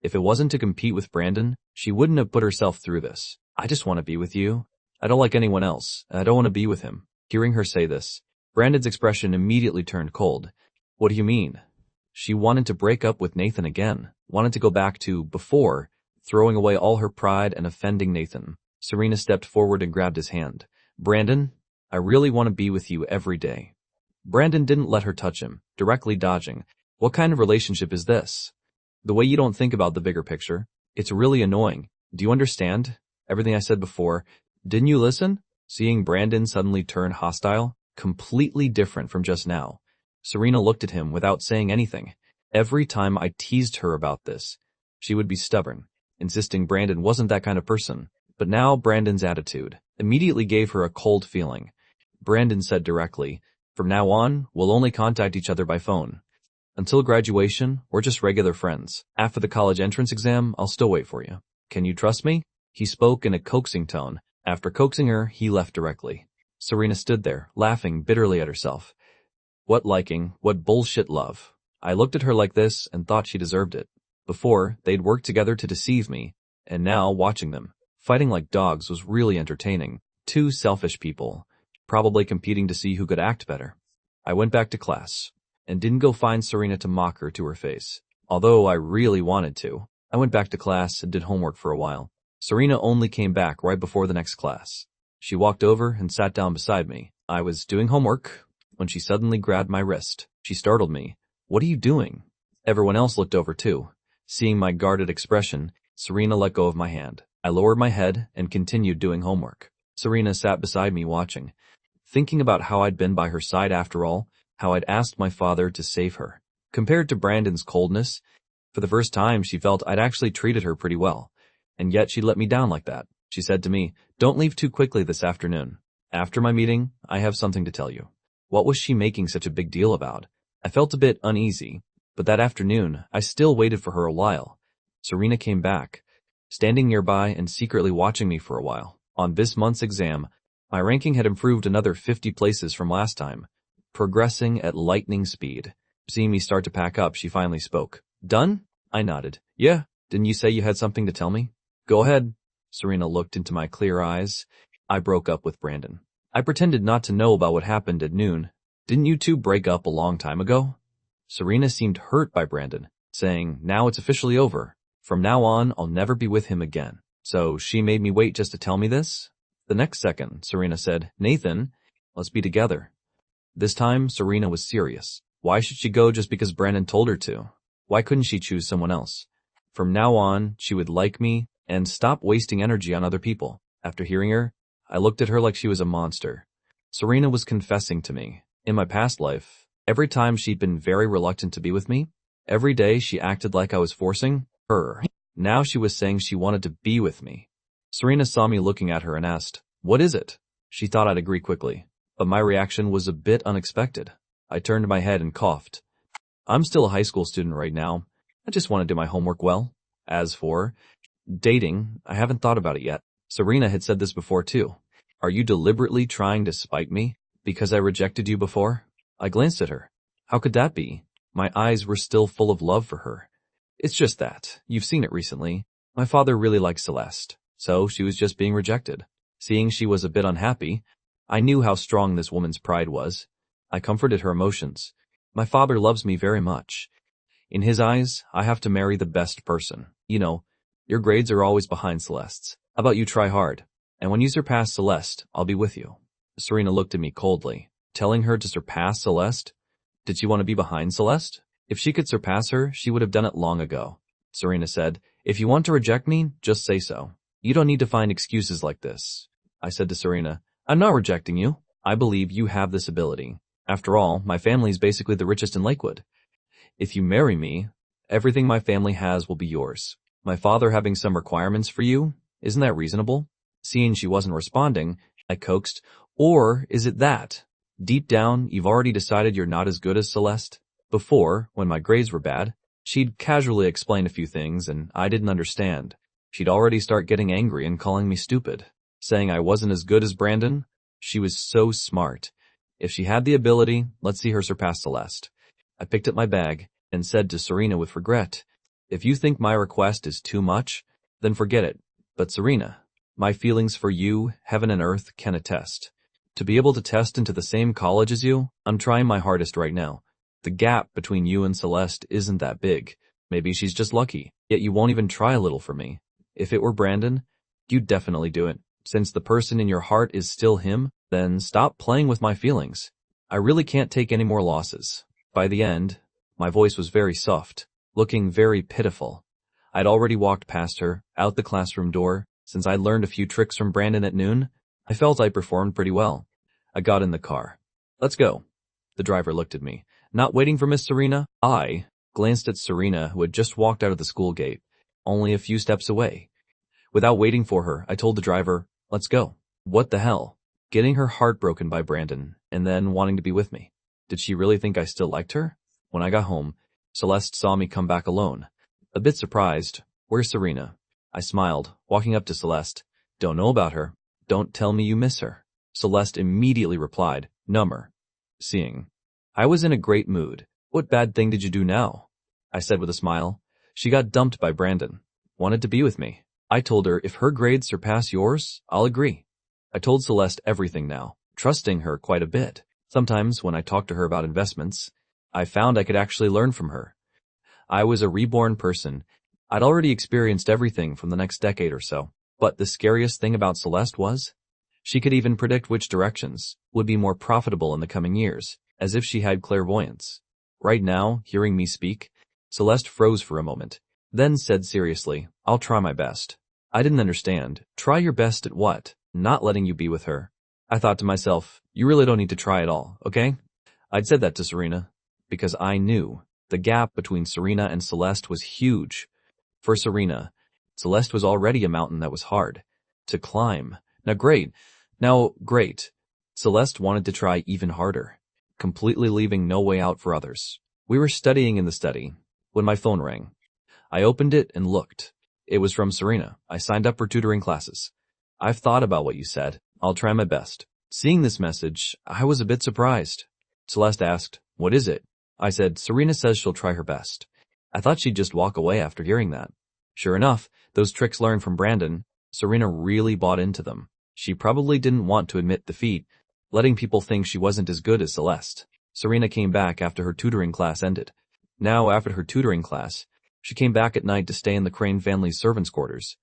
If it wasn't to compete with Brandon, she wouldn't have put herself through this. I just want to be with you. I don't like anyone else, and I don't want to be with him. Hearing her say this, Brandon's expression immediately turned cold. What do you mean? She wanted to break up with Nathan again, wanted to go back to before, throwing away all her pride and offending Nathan. Serena stepped forward and grabbed his hand. Brandon, I really want to be with you every day. Brandon didn't let her touch him, directly dodging. What kind of relationship is this? The way you don't think about the bigger picture. It's really annoying. Do you understand? Everything I said before. Didn't you listen? Seeing Brandon suddenly turn hostile, completely different from just now. Serena looked at him without saying anything. Every time I teased her about this, she would be stubborn, insisting Brandon wasn't that kind of person. But now Brandon's attitude immediately gave her a cold feeling. Brandon said directly, from now on, we'll only contact each other by phone. Until graduation, we're just regular friends. After the college entrance exam, I'll still wait for you. Can you trust me? He spoke in a coaxing tone. After coaxing her, he left directly. Serena stood there, laughing bitterly at herself. What liking, what bullshit love. I looked at her like this and thought she deserved it. Before, they'd worked together to deceive me, and now, watching them fighting like dogs was really entertaining. Two selfish people, probably competing to see who could act better. I went back to class, and didn't go find Serena to mock her to her face. Although I really wanted to, I went back to class and did homework for a while. Serena only came back right before the next class. She walked over and sat down beside me. I was doing homework when she suddenly grabbed my wrist. She startled me. What are you doing? Everyone else looked over too. Seeing my guarded expression, Serena let go of my hand. I lowered my head and continued doing homework. Serena sat beside me watching, thinking about how I'd been by her side after all, how I'd asked my father to save her. Compared to Brandon's coldness, for the first time she felt I'd actually treated her pretty well. And yet she let me down like that. She said to me, don't leave too quickly this afternoon. After my meeting, I have something to tell you. What was she making such a big deal about? I felt a bit uneasy, but that afternoon, I still waited for her a while. Serena came back, standing nearby and secretly watching me for a while. On this month's exam, my ranking had improved another 50 places from last time, progressing at lightning speed. Seeing me start to pack up, she finally spoke. Done? I nodded. Yeah, didn't you say you had something to tell me? Go ahead. Serena looked into my clear eyes. I broke up with Brandon. I pretended not to know about what happened at noon. Didn't you two break up a long time ago? Serena seemed hurt by Brandon, saying, now it's officially over. From now on, I'll never be with him again. So she made me wait just to tell me this? The next second, Serena said, Nathan, let's be together. This time, Serena was serious. Why should she go just because Brandon told her to? Why couldn't she choose someone else? From now on, she would like me and stop wasting energy on other people. After hearing her, I looked at her like she was a monster. Serena was confessing to me. In my past life, every time she'd been very reluctant to be with me, every day she acted like I was forcing her. Now she was saying she wanted to be with me. Serena saw me looking at her and asked, what is it? She thought I'd agree quickly, but my reaction was a bit unexpected. I turned my head and coughed. I'm still a high school student right now. I just want to do my homework well. As for dating, I haven't thought about it yet. Serena had said this before too. Are you deliberately trying to spite me because I rejected you before? I glanced at her. How could that be? My eyes were still full of love for her. It's just that, you've seen it recently. My father really likes Celeste, so she was just being rejected. Seeing she was a bit unhappy, I knew how strong this woman's pride was. I comforted her emotions. My father loves me very much. In his eyes, I have to marry the best person. You know, your grades are always behind Celeste's. How about you try hard? And when you surpass Celeste, I'll be with you. Serena looked at me coldly. Telling her to surpass Celeste? Did she want to be behind Celeste? If she could surpass her, she would have done it long ago. Serena said, if you want to reject me, just say so. You don't need to find excuses like this. I said to Serena, I'm not rejecting you. I believe you have this ability. After all, my family is basically the richest in Lakewood. If you marry me, everything my family has will be yours. My father having some requirements for you, isn't that reasonable? Seeing she wasn't responding, I coaxed, or is it that? Deep down, you've already decided you're not as good as Celeste? Before, when my grades were bad, she'd casually explain a few things and I didn't understand. She'd already start getting angry and calling me stupid, saying I wasn't as good as Brandon. She was so smart. If she had the ability, let's see her surpass Celeste. I picked up my bag and said to Serena with regret, if you think my request is too much, then forget it. But Serena, my feelings for you, heaven and earth, can attest. To be able to test into the same college as you, I'm trying my hardest right now. The gap between you and Celeste isn't that big. Maybe she's just lucky, yet you won't even try a little for me. If it were Brandon, you'd definitely do it. Since the person in your heart is still him, then stop playing with my feelings. I really can't take any more losses. By the end, my voice was very soft, looking very pitiful. I'd already walked past her, out the classroom door. Since I'd learned a few tricks from Brandon at noon, I felt I performed pretty well. I got in the car. Let's go. The driver looked at me. Not waiting for Miss Serena? I glanced at Serena, who had just walked out of the school gate, only a few steps away. Without waiting for her, I told the driver, let's go. What the hell? Getting her heart broken by Brandon, and then wanting to be with me. Did she really think I still liked her? When I got home, Celeste saw me come back alone. A bit surprised. Where's Serena? I smiled, walking up to Celeste. Don't know about her. Don't tell me you miss her. Celeste immediately replied, number. Seeing. I was in a great mood. What bad thing did you do now? I said with a smile. She got dumped by Brandon. Wanted to be with me. I told her if her grades surpass yours, I'll agree. I told Celeste everything now, trusting her quite a bit. Sometimes when I talked to her about investments, I found I could actually learn from her. I was a reborn person. I'd already experienced everything from the next decade or so. But the scariest thing about Celeste was, she could even predict which directions would be more profitable in the coming years, as if she had clairvoyance. Right now, hearing me speak, Celeste froze for a moment, then said seriously, I'll try my best. I didn't understand. Try your best at what? Not letting you be with her. I thought to myself, you really don't need to try at all, okay? I'd said that to Serena, because I knew the gap between Serena and Celeste was huge. For Serena, Celeste was already a mountain that was hard to climb. Now great. Celeste wanted to try even harder, completely leaving no way out for others. We were studying in the study when my phone rang. I opened it and looked. It was from Serena. I signed up for tutoring classes. I've thought about what you said. I'll try my best. Seeing this message, I was a bit surprised. Celeste asked, what is it? I said, Serena says she'll try her best. I thought she'd just walk away after hearing that. Sure enough, those tricks learned from Brandon, Serena really bought into them. She probably didn't want to admit defeat, letting people think she wasn't as good as Celeste. Serena came back after her tutoring class ended. Now, after her tutoring class, she came back at night to stay in the Crane family's servants' quarters.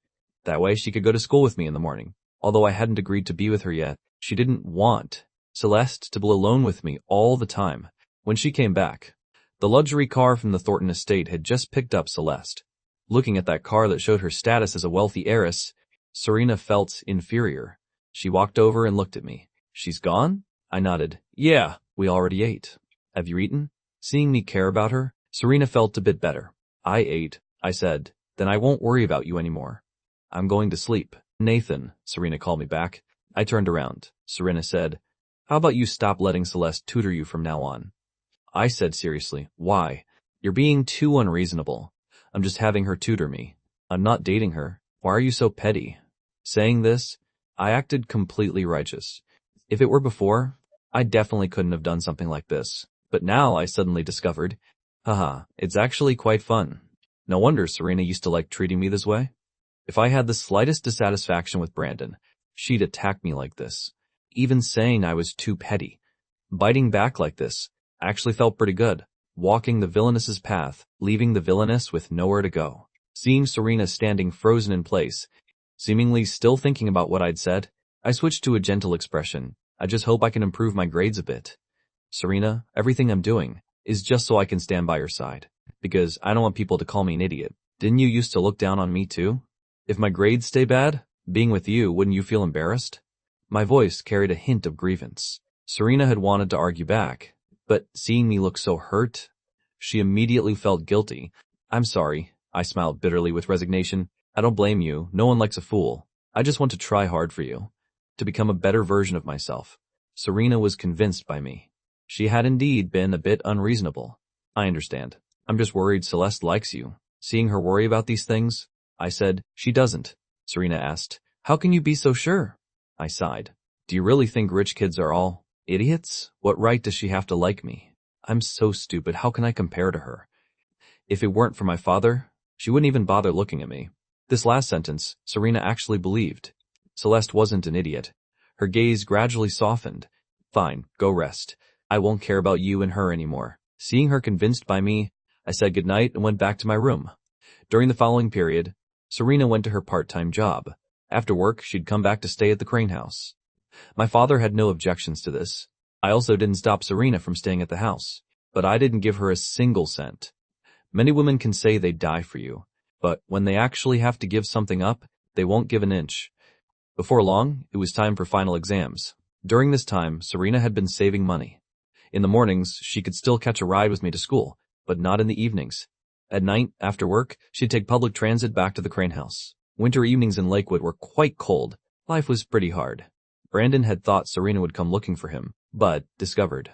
That way she could go to school with me in the morning. Although I hadn't agreed to be with her yet, she didn't want Celeste to be alone with me all the time. When she came back, the luxury car from the Thornton estate had just picked up Celeste. Looking at that car that showed her status as a wealthy heiress, Serena felt inferior. She walked over and looked at me. She's gone? I nodded. Yeah, we already ate. Have you eaten? Seeing me care about her, Serena felt a bit better. I ate, I said. Then I won't worry about you anymore. I'm going to sleep. Nathan, Serena called me back. I turned around. Serena said, how about you stop letting Celeste tutor you from now on? I said seriously, why? You're being too unreasonable. I'm just having her tutor me. I'm not dating her. Why are you so petty? Saying this, I acted completely righteous. If it were before, I definitely couldn't have done something like this. But now I suddenly discovered, haha, it's actually quite fun. No wonder Serena used to like treating me this way. If I had the slightest dissatisfaction with Brandon, she'd attack me like this, even saying I was too petty. Biting back like this actually felt pretty good. Walking the villainess's path, leaving the villainess with nowhere to go. Seeing Serena standing frozen in place, seemingly still thinking about what I'd said, I switched to a gentle expression. I just hope I can improve my grades a bit. Serena, everything I'm doing is just so I can stand by your side. Because I don't want people to call me an idiot. Didn't you used to look down on me too? If my grades stay bad, being with you, wouldn't you feel embarrassed? My voice carried a hint of grievance. Serena had wanted to argue back, but seeing me look so hurt, she immediately felt guilty. I'm sorry, I smiled bitterly with resignation. I don't blame you. No one likes a fool. I just want to try hard for you. To become a better version of myself. Serena was convinced by me. She had indeed been a bit unreasonable. I understand. I'm just worried Celeste likes you. Seeing her worry about these things, I said, she doesn't. Serena asked, how can you be so sure? I sighed. Do you really think rich kids are all idiots? What right does she have to like me? I'm so stupid. How can I compare to her? If it weren't for my father, she wouldn't even bother looking at me. This last sentence, Serena actually believed. Celeste wasn't an idiot. Her gaze gradually softened. Fine, go rest. I won't care about you and her anymore. Seeing her convinced by me, I said goodnight and went back to my room. During the following period, Serena went to her part-time job. After work, she'd come back to stay at the Crane house. My father had no objections to this. I also didn't stop Serena from staying at the house, but I didn't give her a single cent. Many women can say they'd die for you, but when they actually have to give something up, they won't give an inch. Before long, it was time for final exams. During this time, Serena had been saving money. In the mornings, she could still catch a ride with me to school, but not in the evenings. At night, after work, she'd take public transit back to the Crane house. Winter evenings in Lakewood were quite cold. Life was pretty hard. Brandon had thought Serena would come looking for him, but discovered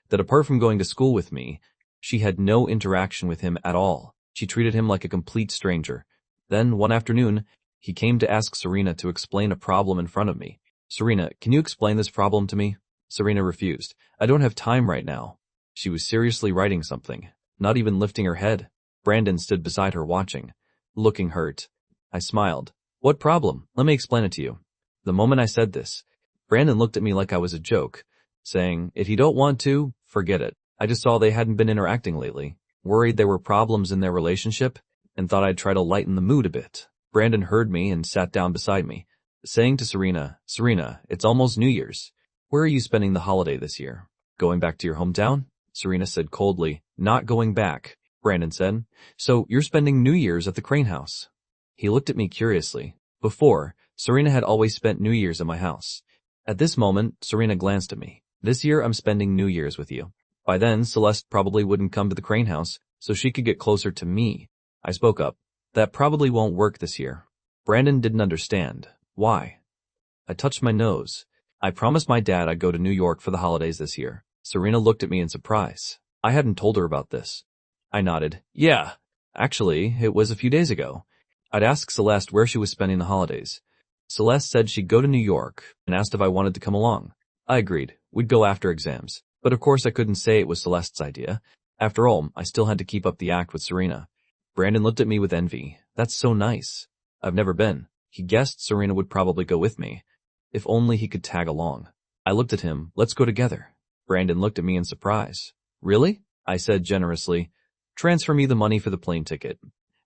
that apart from going to school with me, she had no interaction with him at all. She treated him like a complete stranger. Then, one afternoon, he came to ask Serena to explain a problem in front of me. Serena, can you explain this problem to me? Serena refused. I don't have time right now. She was seriously writing something, not even lifting her head. Brandon stood beside her watching, looking hurt. I smiled. What problem? Let me explain it to you. The moment I said this, Brandon looked at me like I was a joke, saying, if you don't want to, forget it. I just saw they hadn't been interacting lately, worried there were problems in their relationship, and thought I'd try to lighten the mood a bit. Brandon heard me and sat down beside me, saying to Serena, Serena, it's almost New Year's. Where are you spending the holiday this year? Going back to your hometown? Serena said coldly, not going back. Brandon said, so you're spending New Year's at the Crane house. He looked at me curiously. Before, Serena had always spent New Year's at my house. At this moment, Serena glanced at me. This year I'm spending New Year's with you. By then, Celeste probably wouldn't come to the Crane house, so she could get closer to me. I spoke up. That probably won't work this year. Brandon didn't understand. Why? I touched my nose. I promised my dad I'd go to New York for the holidays this year. Serena looked at me in surprise. I hadn't told her about this. I nodded. Yeah. Actually, it was a few days ago. I'd asked Celeste where she was spending the holidays. Celeste said she'd go to New York and asked if I wanted to come along. I agreed. We'd go after exams. But of course I couldn't say it was Celeste's idea. After all, I still had to keep up the act with Serena. Brandon looked at me with envy. That's so nice. I've never been. He guessed Serena would probably go with me. If only he could tag along. I looked at him. Let's go together. Brandon looked at me in surprise. Really? I said generously. Transfer me the money for the plane ticket,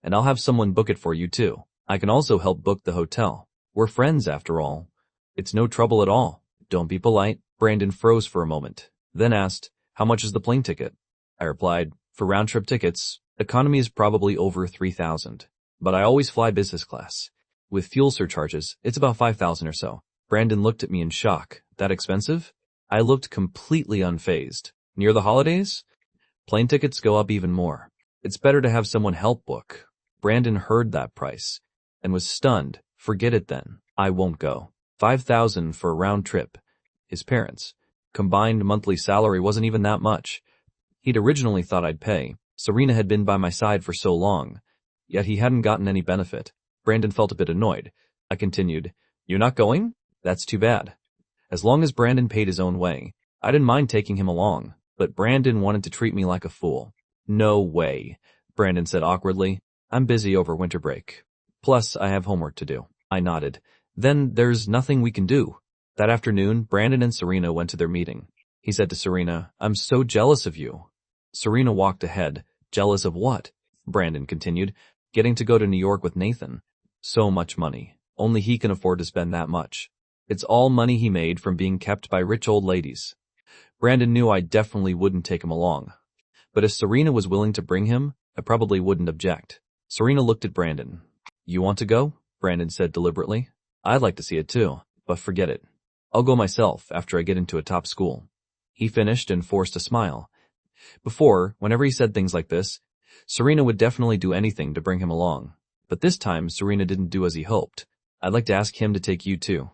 and I'll have someone book it for you too. I can also help book the hotel. We're friends after all. It's no trouble at all. Don't be polite. Brandon froze for a moment, then asked, how much is the plane ticket? I replied, for round-trip tickets, economy is probably over $3,000, but I always fly business class. With fuel surcharges, it's about $5,000 or so. Brandon looked at me in shock. That expensive? I looked completely unfazed. Near the holidays? Plane tickets go up even more. It's better to have someone help book. Brandon heard that price and was stunned. Forget it then. I won't go. $5,000 for a round trip. His parents' combined monthly salary wasn't even that much. He'd originally thought I'd pay. Serena had been by my side for so long, yet he hadn't gotten any benefit. Brandon felt a bit annoyed. I continued, you're not going? That's too bad. As long as Brandon paid his own way, I didn't mind taking him along. But Brandon wanted to treat me like a fool. No way, Brandon said awkwardly. I'm busy over winter break. Plus, I have homework to do. I nodded. Then there's nothing we can do. That afternoon, Brandon and Serena went to their meeting. he said to Serena. I'm so jealous of you. Serena walked ahead. Jealous of what? Brandon continued. Getting to go to New York with Nathan. So much money. Only he can afford to spend that much. It's all money he made from being kept by rich old ladies. Brandon knew I definitely wouldn't take him along. But if Serena was willing to bring him, I probably wouldn't object. Serena looked at Brandon. You want to go? Brandon said deliberately. I'd like to see it too, but forget it. I'll go myself after I get into a top school. He finished and forced a smile. Before, whenever he said things like this, Serena would definitely do anything to bring him along. But this time, Serena didn't do as he hoped. I'd like to ask him to take you too.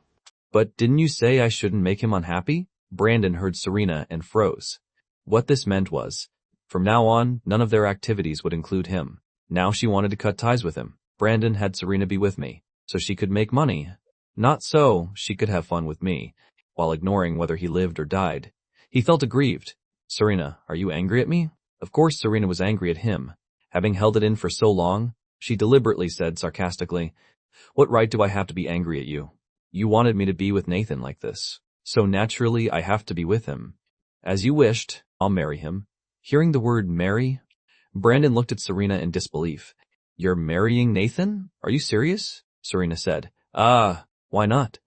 But didn't you say I shouldn't make him unhappy? Brandon heard Serena and froze. What this meant was, from now on, none of their activities would include him. Now she wanted to cut ties with him. Brandon had Serena be with me, so she could make money. Not so she could have fun with me, while ignoring whether he lived or died. He felt aggrieved. Serena, are you angry at me? Of course Serena was angry at him. Having held it in for so long, she deliberately said sarcastically, What right do I have to be angry at you? You wanted me to be with Nathan like this, so naturally I have to be with him. As you wished, I'll marry him. Hearing the word marry, Brandon looked at Serena in disbelief. You're marrying Nathan? Are you serious? Serena said. Why not?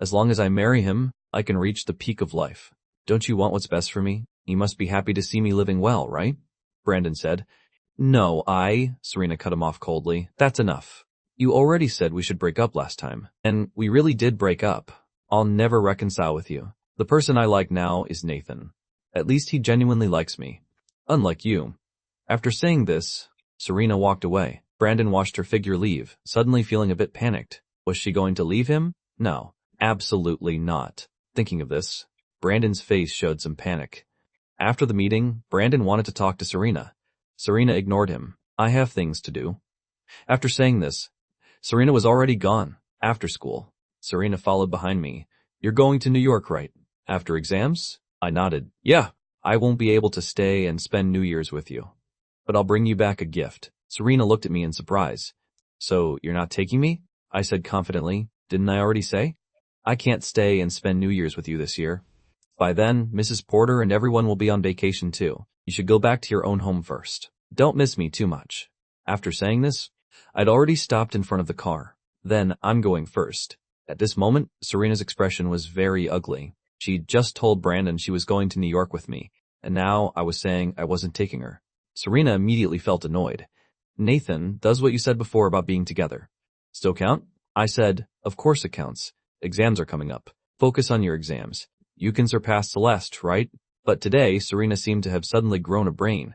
As long as I marry him, I can reach the peak of life. Don't you want what's best for me? You must be happy to see me living well, right? Brandon said. No, Serena cut him off coldly. That's enough. You already said we should break up last time, and we really did break up. I'll never reconcile with you. The person I like now is Nathan. At least he genuinely likes me. Unlike you. After saying this, Serena walked away. Brandon watched her figure leave, suddenly feeling a bit panicked. Was she going to leave him? No, absolutely not. Thinking of this, Brandon's face showed some panic. After the meeting, Brandon wanted to talk to Serena. Serena ignored him. I have things to do. After saying this, Serena was already gone. After school, Serena followed behind me. You're going to New York, right? After exams? I nodded. Yeah, I won't be able to stay and spend New Year's with you. But I'll bring you back a gift. Serena looked at me in surprise. So, you're not taking me? I said confidently. Didn't I already say? I can't stay and spend New Year's with you this year. By then, Mrs. Porter and everyone will be on vacation too. You should go back to your own home first. Don't miss me too much. After saying this, I'd already stopped in front of the car. Then, I'm going first. At this moment, Serena's expression was very ugly. She'd just told Brandon she was going to New York with me, and now I was saying I wasn't taking her. Serena immediately felt annoyed. Nathan does what you said before about being together. Still count? I said, of course it counts. Exams are coming up. Focus on your exams. You can surpass Celeste, right? But today, Serena seemed to have suddenly grown a brain.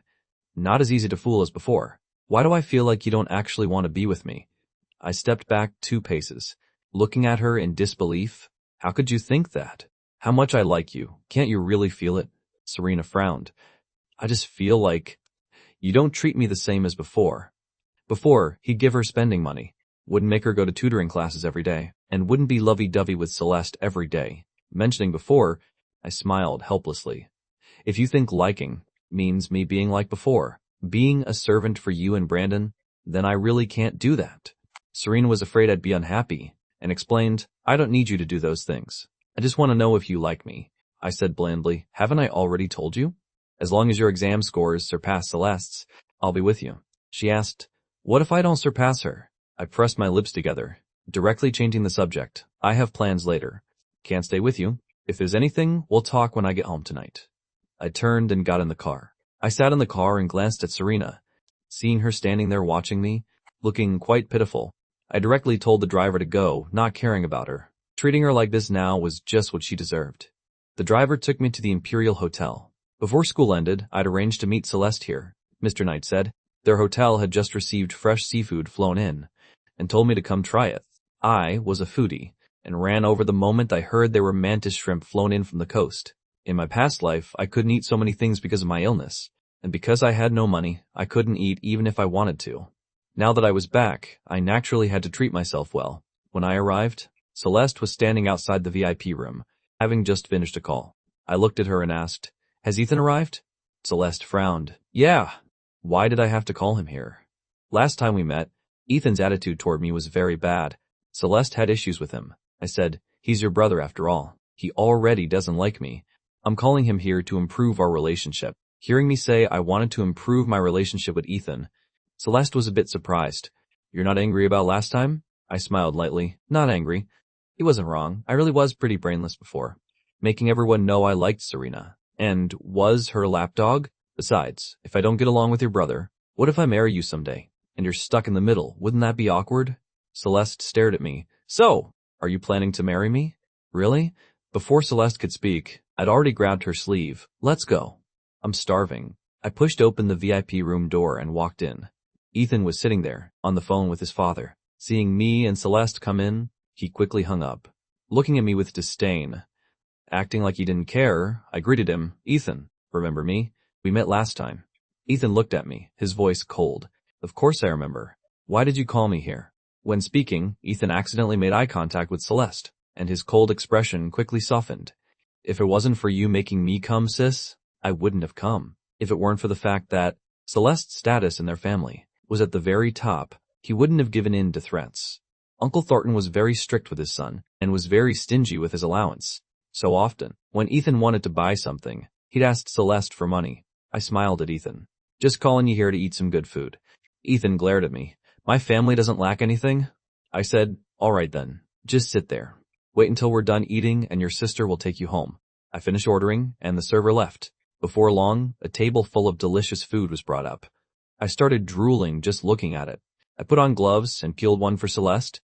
Not as easy to fool as before. Why do I feel like you don't actually want to be with me? I stepped back 2 paces, looking at her in disbelief. How could you think that? How much I like you. Can't you really feel it? Serena frowned. I just feel like you don't treat me the same as before. Before, he'd give her spending money, wouldn't make her go to tutoring classes every day, and wouldn't be lovey-dovey with Celeste every day. Mentioning before, I smiled helplessly. If you think liking means me being like before, being a servant for you and Brandon, then I really can't do that. Serena was afraid I'd be unhappy, and explained, I don't need you to do those things. I just want to know if you like me. I said blandly, haven't I already told you? As long as your exam scores surpass Celeste's, I'll be with you. She asked, what if I don't surpass her? I pressed my lips together, directly changing the subject. I have plans later. Can't stay with you. If there's anything, we'll talk when I get home tonight. I turned and got in the car. I sat in the car and glanced at Serena. Seeing her standing there watching me, looking quite pitiful, I directly told the driver to go, not caring about her. Treating her like this now was just what she deserved. The driver took me to the Imperial Hotel. Before school ended, I'd arranged to meet Celeste here, Mr. Knight said. Their hotel had just received fresh seafood flown in, and told me to come try it. I was a foodie, and ran over the moment I heard there were mantis shrimp flown in from the coast. In my past life, I couldn't eat so many things because of my illness, and because I had no money, I couldn't eat even if I wanted to. Now that I was back, I naturally had to treat myself well. When I arrived, Celeste was standing outside the VIP room, having just finished a call. I looked at her and asked, has Ethan arrived? Celeste frowned. Yeah. Why did I have to call him here? Last time we met, Ethan's attitude toward me was very bad. Celeste had issues with him. I said, he's your brother after all. He already doesn't like me. I'm calling him here to improve our relationship. Hearing me say I wanted to improve my relationship with Ethan, Celeste was a bit surprised. You're not angry about last time? I smiled lightly. Not angry. He wasn't wrong. I really was pretty brainless before, making everyone know I liked Serena, and was her lapdog. Besides, if I don't get along with your brother, what if I marry you someday, and you're stuck in the middle? Wouldn't that be awkward? Celeste stared at me. So, are you planning to marry me? Really? Before Celeste could speak, I'd already grabbed her sleeve. Let's go. I'm starving. I pushed open the VIP room door and walked in. Ethan was sitting there, on the phone with his father. Seeing me and Celeste come in, he quickly hung up, looking at me with disdain. Acting like he didn't care, I greeted him. Ethan, remember me? We met last time. Ethan looked at me, his voice cold. Of course I remember. Why did you call me here? When speaking, Ethan accidentally made eye contact with Celeste, and his cold expression quickly softened. If it wasn't for you making me come, sis, I wouldn't have come. If it weren't for the fact that Celeste's status in their family was at the very top, he wouldn't have given in to threats. Uncle Thornton was very strict with his son, and was very stingy with his allowance. So often, when Ethan wanted to buy something, he'd ask Celeste for money. I smiled at Ethan. Just calling you here to eat some good food. Ethan glared at me. My family doesn't lack anything? I said, all right then, just sit there. Wait until we're done eating and your sister will take you home. I finished ordering, and the server left. Before long, a table full of delicious food was brought up. I started drooling just looking at it. I put on gloves and peeled one for Celeste.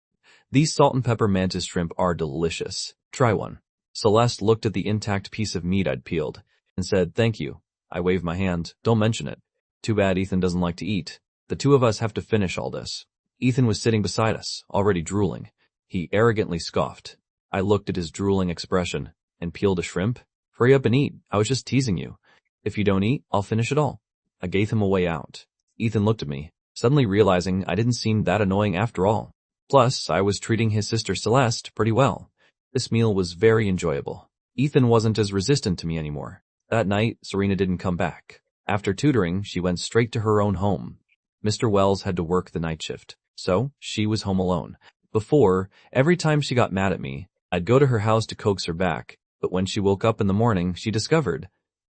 These salt and pepper mantis shrimp are delicious. Try one. Celeste looked at the intact piece of meat I'd peeled and said, thank you. I waved my hand. Don't mention it. Too bad Ethan doesn't like to eat. The two of us have to finish all this. Ethan was sitting beside us, already drooling. He arrogantly scoffed. I looked at his drooling expression and peeled a shrimp. Hurry up and eat. I was just teasing you. If you don't eat, I'll finish it all. I gave him a way out. Ethan looked at me, suddenly realizing I didn't seem that annoying after all. Plus, I was treating his sister Celeste pretty well. This meal was very enjoyable. Ethan wasn't as resistant to me anymore. That night, Serena didn't come back. After tutoring, she went straight to her own home. Mr. Wells had to work the night shift, so she was home alone. Before, every time she got mad at me, I'd go to her house to coax her back, but when she woke up in the morning, she discovered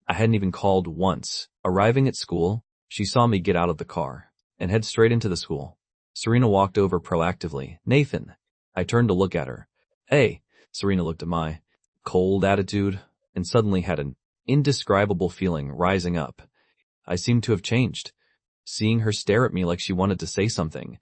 I hadn't even called once. Arriving at school, she saw me get out of the car and head straight into the school. Serena walked over proactively. Nathan. I turned to look at her. Hey. Serena looked at my cold attitude and suddenly had an indescribable feeling rising up. I seemed to have changed, seeing her stare at me like she wanted to say something.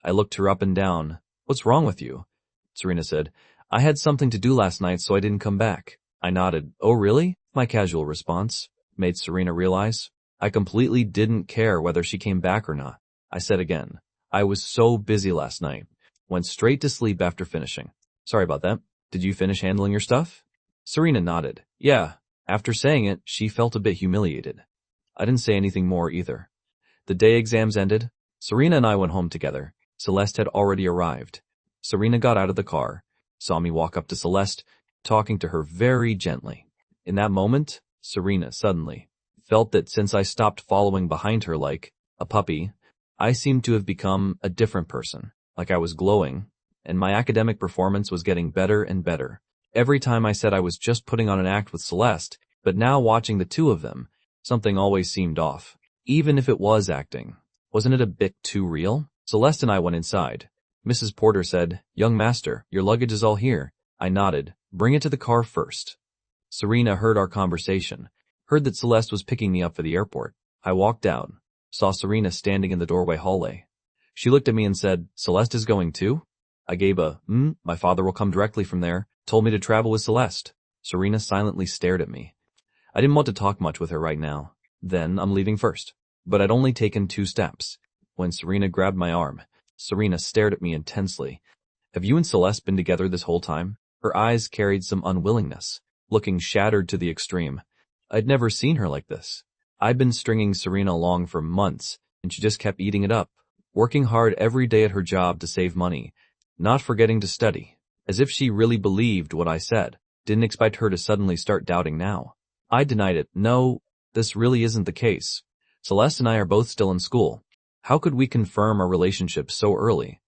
I looked her up and down. What's wrong with you? Serena said. I had something to do last night, so I didn't come back. I nodded. Oh, really? My casual response made Serena realize I completely didn't care whether she came back or not. I said again, I was so busy last night. Went straight to sleep after finishing. Sorry about that. Did you finish handling your stuff? Serena nodded. Yeah. After saying it, she felt a bit humiliated. I didn't say anything more either. The day exams ended, Serena and I went home together. Celeste had already arrived. Serena got out of the car, saw me walk up to Celeste, talking to her very gently. In that moment, Serena suddenly felt that since I stopped following behind her like a puppy, I seemed to have become a different person, like I was glowing, and my academic performance was getting better and better. Every time I said I was just putting on an act with Celeste, but now watching the two of them, something always seemed off. Even if it was acting, wasn't it a bit too real? Celeste and I went inside. Mrs. Porter said, Young master, your luggage is all here. I nodded. Bring it to the car first. Serena heard our conversation, heard that Celeste was picking me up for the airport. I walked down, saw Serena standing in the doorway hallway. She looked at me and said, Celeste is going too? I gave a, my father will come directly from there, told me to travel with Celeste. Serena silently stared at me. I didn't want to talk much with her right now. Then I'm leaving first. But I'd only taken 2 steps when Serena grabbed my arm. Serena stared at me intensely. Have you and Celeste been together this whole time? Her eyes carried some unwillingness, looking shattered to the extreme. I'd never seen her like this. I'd been stringing Serena along for months, and she just kept eating it up, working hard every day at her job to save money, not forgetting to study, as if she really believed what I said. Didn't expect her to suddenly start doubting now. I denied it. No, this really isn't the case. Celeste and I are both still in school. How could we confirm our relationship so early?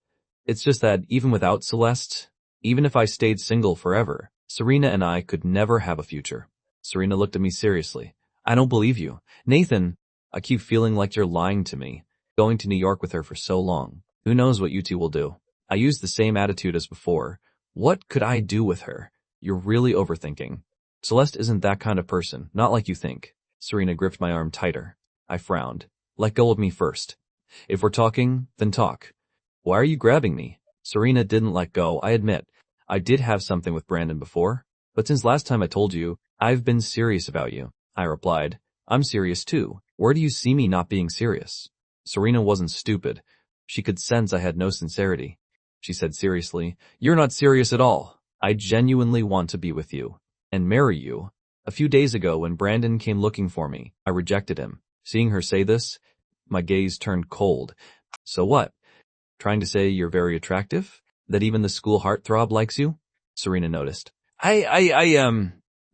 It's just that even without Celeste, even if I stayed single forever, Serena and I could never have a future. Serena looked at me seriously. I don't believe you. Nathan, I keep feeling like you're lying to me. Going to New York with her for so long. Who knows what you two will do? I used the same attitude as before. What could I do with her? You're really overthinking. Celeste isn't that kind of person, not like you think. Serena gripped my arm tighter. I frowned. Let go of me first. If we're talking, then talk. Why are you grabbing me? Serena didn't let go, I admit. I did have something with Brandon before, but since last time I told you, I've been serious about you. I replied. I'm serious too. Where do you see me not being serious? Serena wasn't stupid. She could sense I had no sincerity. She said seriously, You're not serious at all. I genuinely want to be with you and marry you. A few days ago when Brandon came looking for me, I rejected him. Seeing her say this, my gaze turned cold. So what? Trying to say you're very attractive? That even the school heartthrob likes you? Serena noticed.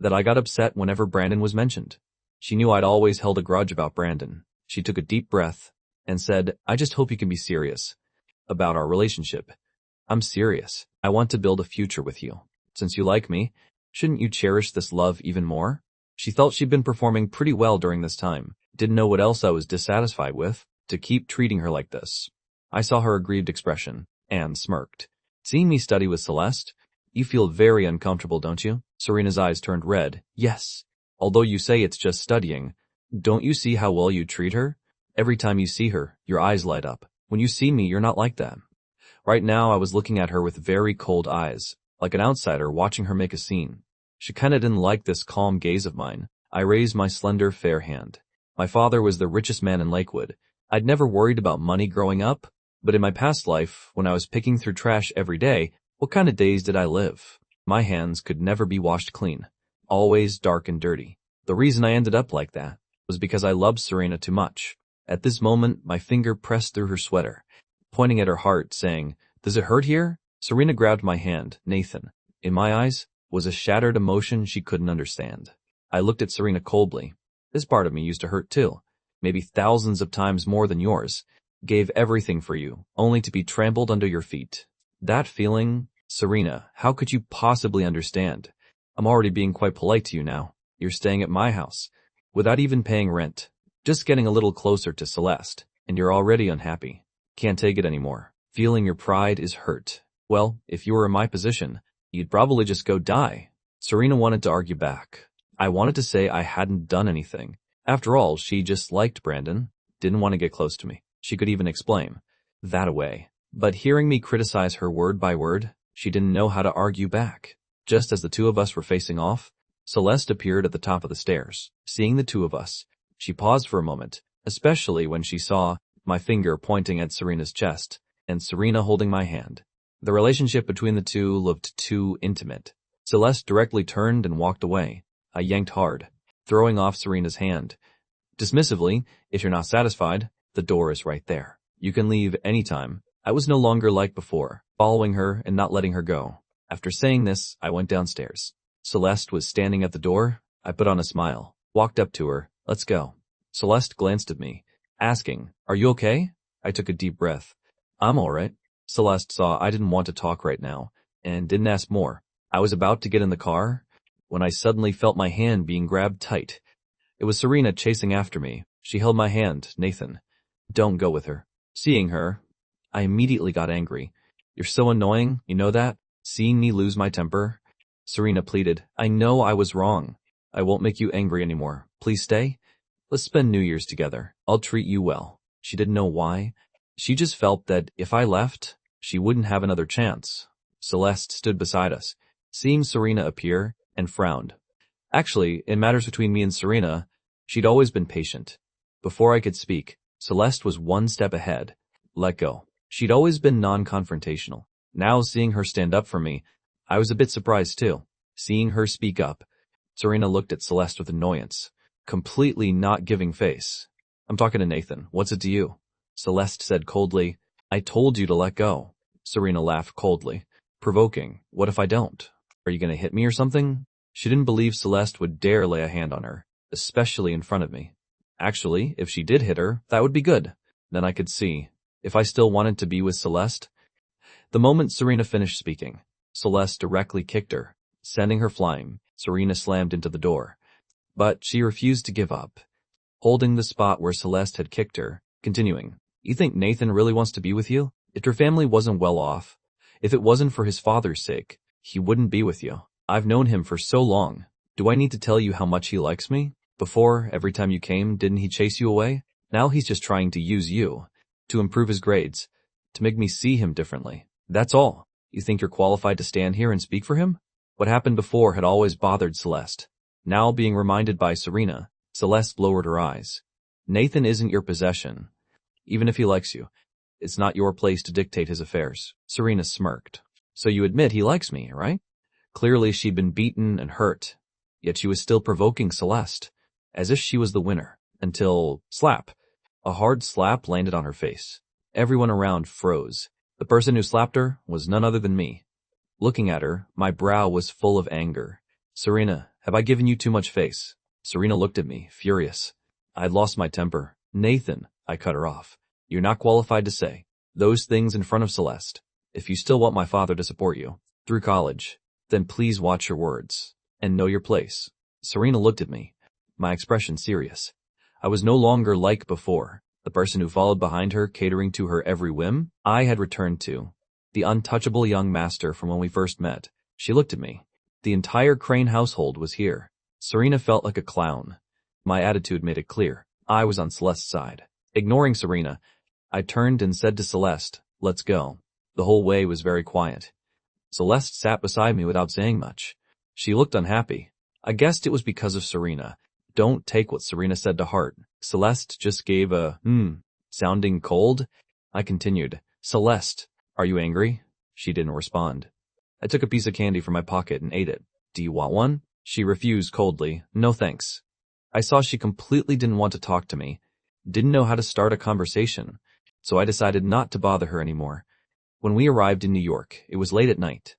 That I got upset whenever Brandon was mentioned. She knew I'd always held a grudge about Brandon. She took a deep breath and said, I just hope you can be serious about our relationship. I'm serious. I want to build a future with you. Since you like me, shouldn't you cherish this love even more? She felt she'd been performing pretty well during this time. Didn't know what else I was dissatisfied with to keep treating her like this. I saw her aggrieved expression and smirked. Seeing me study with Celeste, you feel very uncomfortable, don't you? Serena's eyes turned red. Yes. Although you say it's just studying, don't you see how well you treat her? Every time you see her, your eyes light up. When you see me, you're not like that. Right now, I was looking at her with very cold eyes, like an outsider watching her make a scene. She kinda didn't like this calm gaze of mine. I raised my slender, fair hand. My father was the richest man in Lakewood. I'd never worried about money growing up, but in my past life, when I was picking through trash every day, what kind of days did I live? My hands could never be washed clean. Always dark and dirty. The reason I ended up like that was because I loved Serena too much. At this moment, my finger pressed through her sweater, pointing at her heart, saying, Does it hurt here? Serena grabbed my hand. Nathan, in my eyes, was a shattered emotion she couldn't understand. I looked at Serena coldly. This part of me used to hurt too. Maybe thousands of times more than yours. Gave everything for you, only to be trampled under your feet. That feeling, Serena, how could you possibly understand? I'm already being quite polite to you now. You're staying at my house, without even paying rent. Just getting a little closer to Celeste, and you're already unhappy. Can't take it anymore. Feeling your pride is hurt. Well, if you were in my position, you'd probably just go die. Serena wanted to argue back. I wanted to say I hadn't done anything. After all, she just liked Brandon, didn't want to get close to me. She could even explain that away. But hearing me criticize her word by word, she didn't know how to argue back. Just as the two of us were facing off, Celeste appeared at the top of the stairs. Seeing the two of us, she paused for a moment, especially when she saw my finger pointing at Serena's chest and Serena holding my hand. The relationship between the two looked too intimate. Celeste directly turned and walked away. I yanked hard, throwing off Serena's hand. Dismissively, if you're not satisfied, the door is right there. You can leave anytime. I was no longer like before, following her and not letting her go. After saying this, I went downstairs. Celeste was standing at the door. I put on a smile, walked up to her. Let's go. Celeste glanced at me, asking, Are you okay? I took a deep breath. I'm all right. Celeste saw I didn't want to talk right now, and didn't ask more. I was about to get in the car when I suddenly felt my hand being grabbed tight. It was Serena chasing after me. She held my hand. Nathan, don't go with her. Seeing her, I immediately got angry. You're so annoying, you know that? Seeing me lose my temper? Serena pleaded. I know I was wrong. I won't make you angry anymore. Please stay. Let's spend New Year's together. I'll treat you well. She didn't know why. She just felt that if I left, she wouldn't have another chance. Celeste stood beside us, seeing Serena appear, and frowned. Actually, in matters between me and Serena, she'd always been patient. Before I could speak, Celeste was one step ahead. Let go. She'd always been non-confrontational. Now seeing her stand up for me, I was a bit surprised too. Seeing her speak up, Serena looked at Celeste with annoyance, completely not giving face. I'm talking to Nathan. What's it to you? Celeste said coldly, I told you to let go. Serena laughed coldly, provoking. What if I don't? Are you going to hit me or something? She didn't believe Celeste would dare lay a hand on her, especially in front of me. Actually, if she did hit her, that would be good. Then I could see if I still wanted to be with Celeste. The moment Serena finished speaking, Celeste directly kicked her, sending her flying. Serena slammed into the door. But she refused to give up, holding the spot where Celeste had kicked her, continuing, "You think Nathan really wants to be with you? If your family wasn't well off, if it wasn't for his father's sake, he wouldn't be with you. I've known him for so long. Do I need to tell you how much he likes me? Before, every time you came, didn't he chase you away? Now he's just trying to use you, to improve his grades, to make me see him differently. That's all. You think you're qualified to stand here and speak for him?" What happened before had always bothered Celeste. Now being reminded by Serena, Celeste lowered her eyes. "Nathan isn't your possession. Even if he likes you, it's not your place to dictate his affairs." Serena smirked. "So you admit he likes me, right?" Clearly she'd been beaten and hurt, yet she was still provoking Celeste, as if she was the winner, until slap. A hard slap landed on her face. Everyone around froze. The person who slapped her was none other than me. Looking at her, my brow was full of anger. "Serena, have I given you too much face?" Serena looked at me, furious. I'd lost my temper. "Nathan," I cut her off. "You're not qualified to say those things in front of Celeste. If you still want my father to support you through college, then please watch your words and know your place." Serena looked at me, my expression serious. I was no longer like before, the person who followed behind her, catering to her every whim. I had returned to the untouchable young master from when we first met. She looked at me. The entire Crane household was here. Serena felt like a clown. My attitude made it clear. I was on Celeste's side. Ignoring Serena, I turned and said to Celeste, "Let's go." The whole way was very quiet. Celeste sat beside me without saying much. She looked unhappy. I guessed it was because of Serena. Don't take what Serena said to heart. Celeste just gave a, sounding cold. I continued, "Celeste, are you angry?" She didn't respond. I took a piece of candy from my pocket and ate it. "Do you want one?" She refused coldly. "No thanks." I saw she completely didn't want to talk to me, didn't know how to start a conversation, so I decided not to bother her anymore. When we arrived in New York, it was late at night.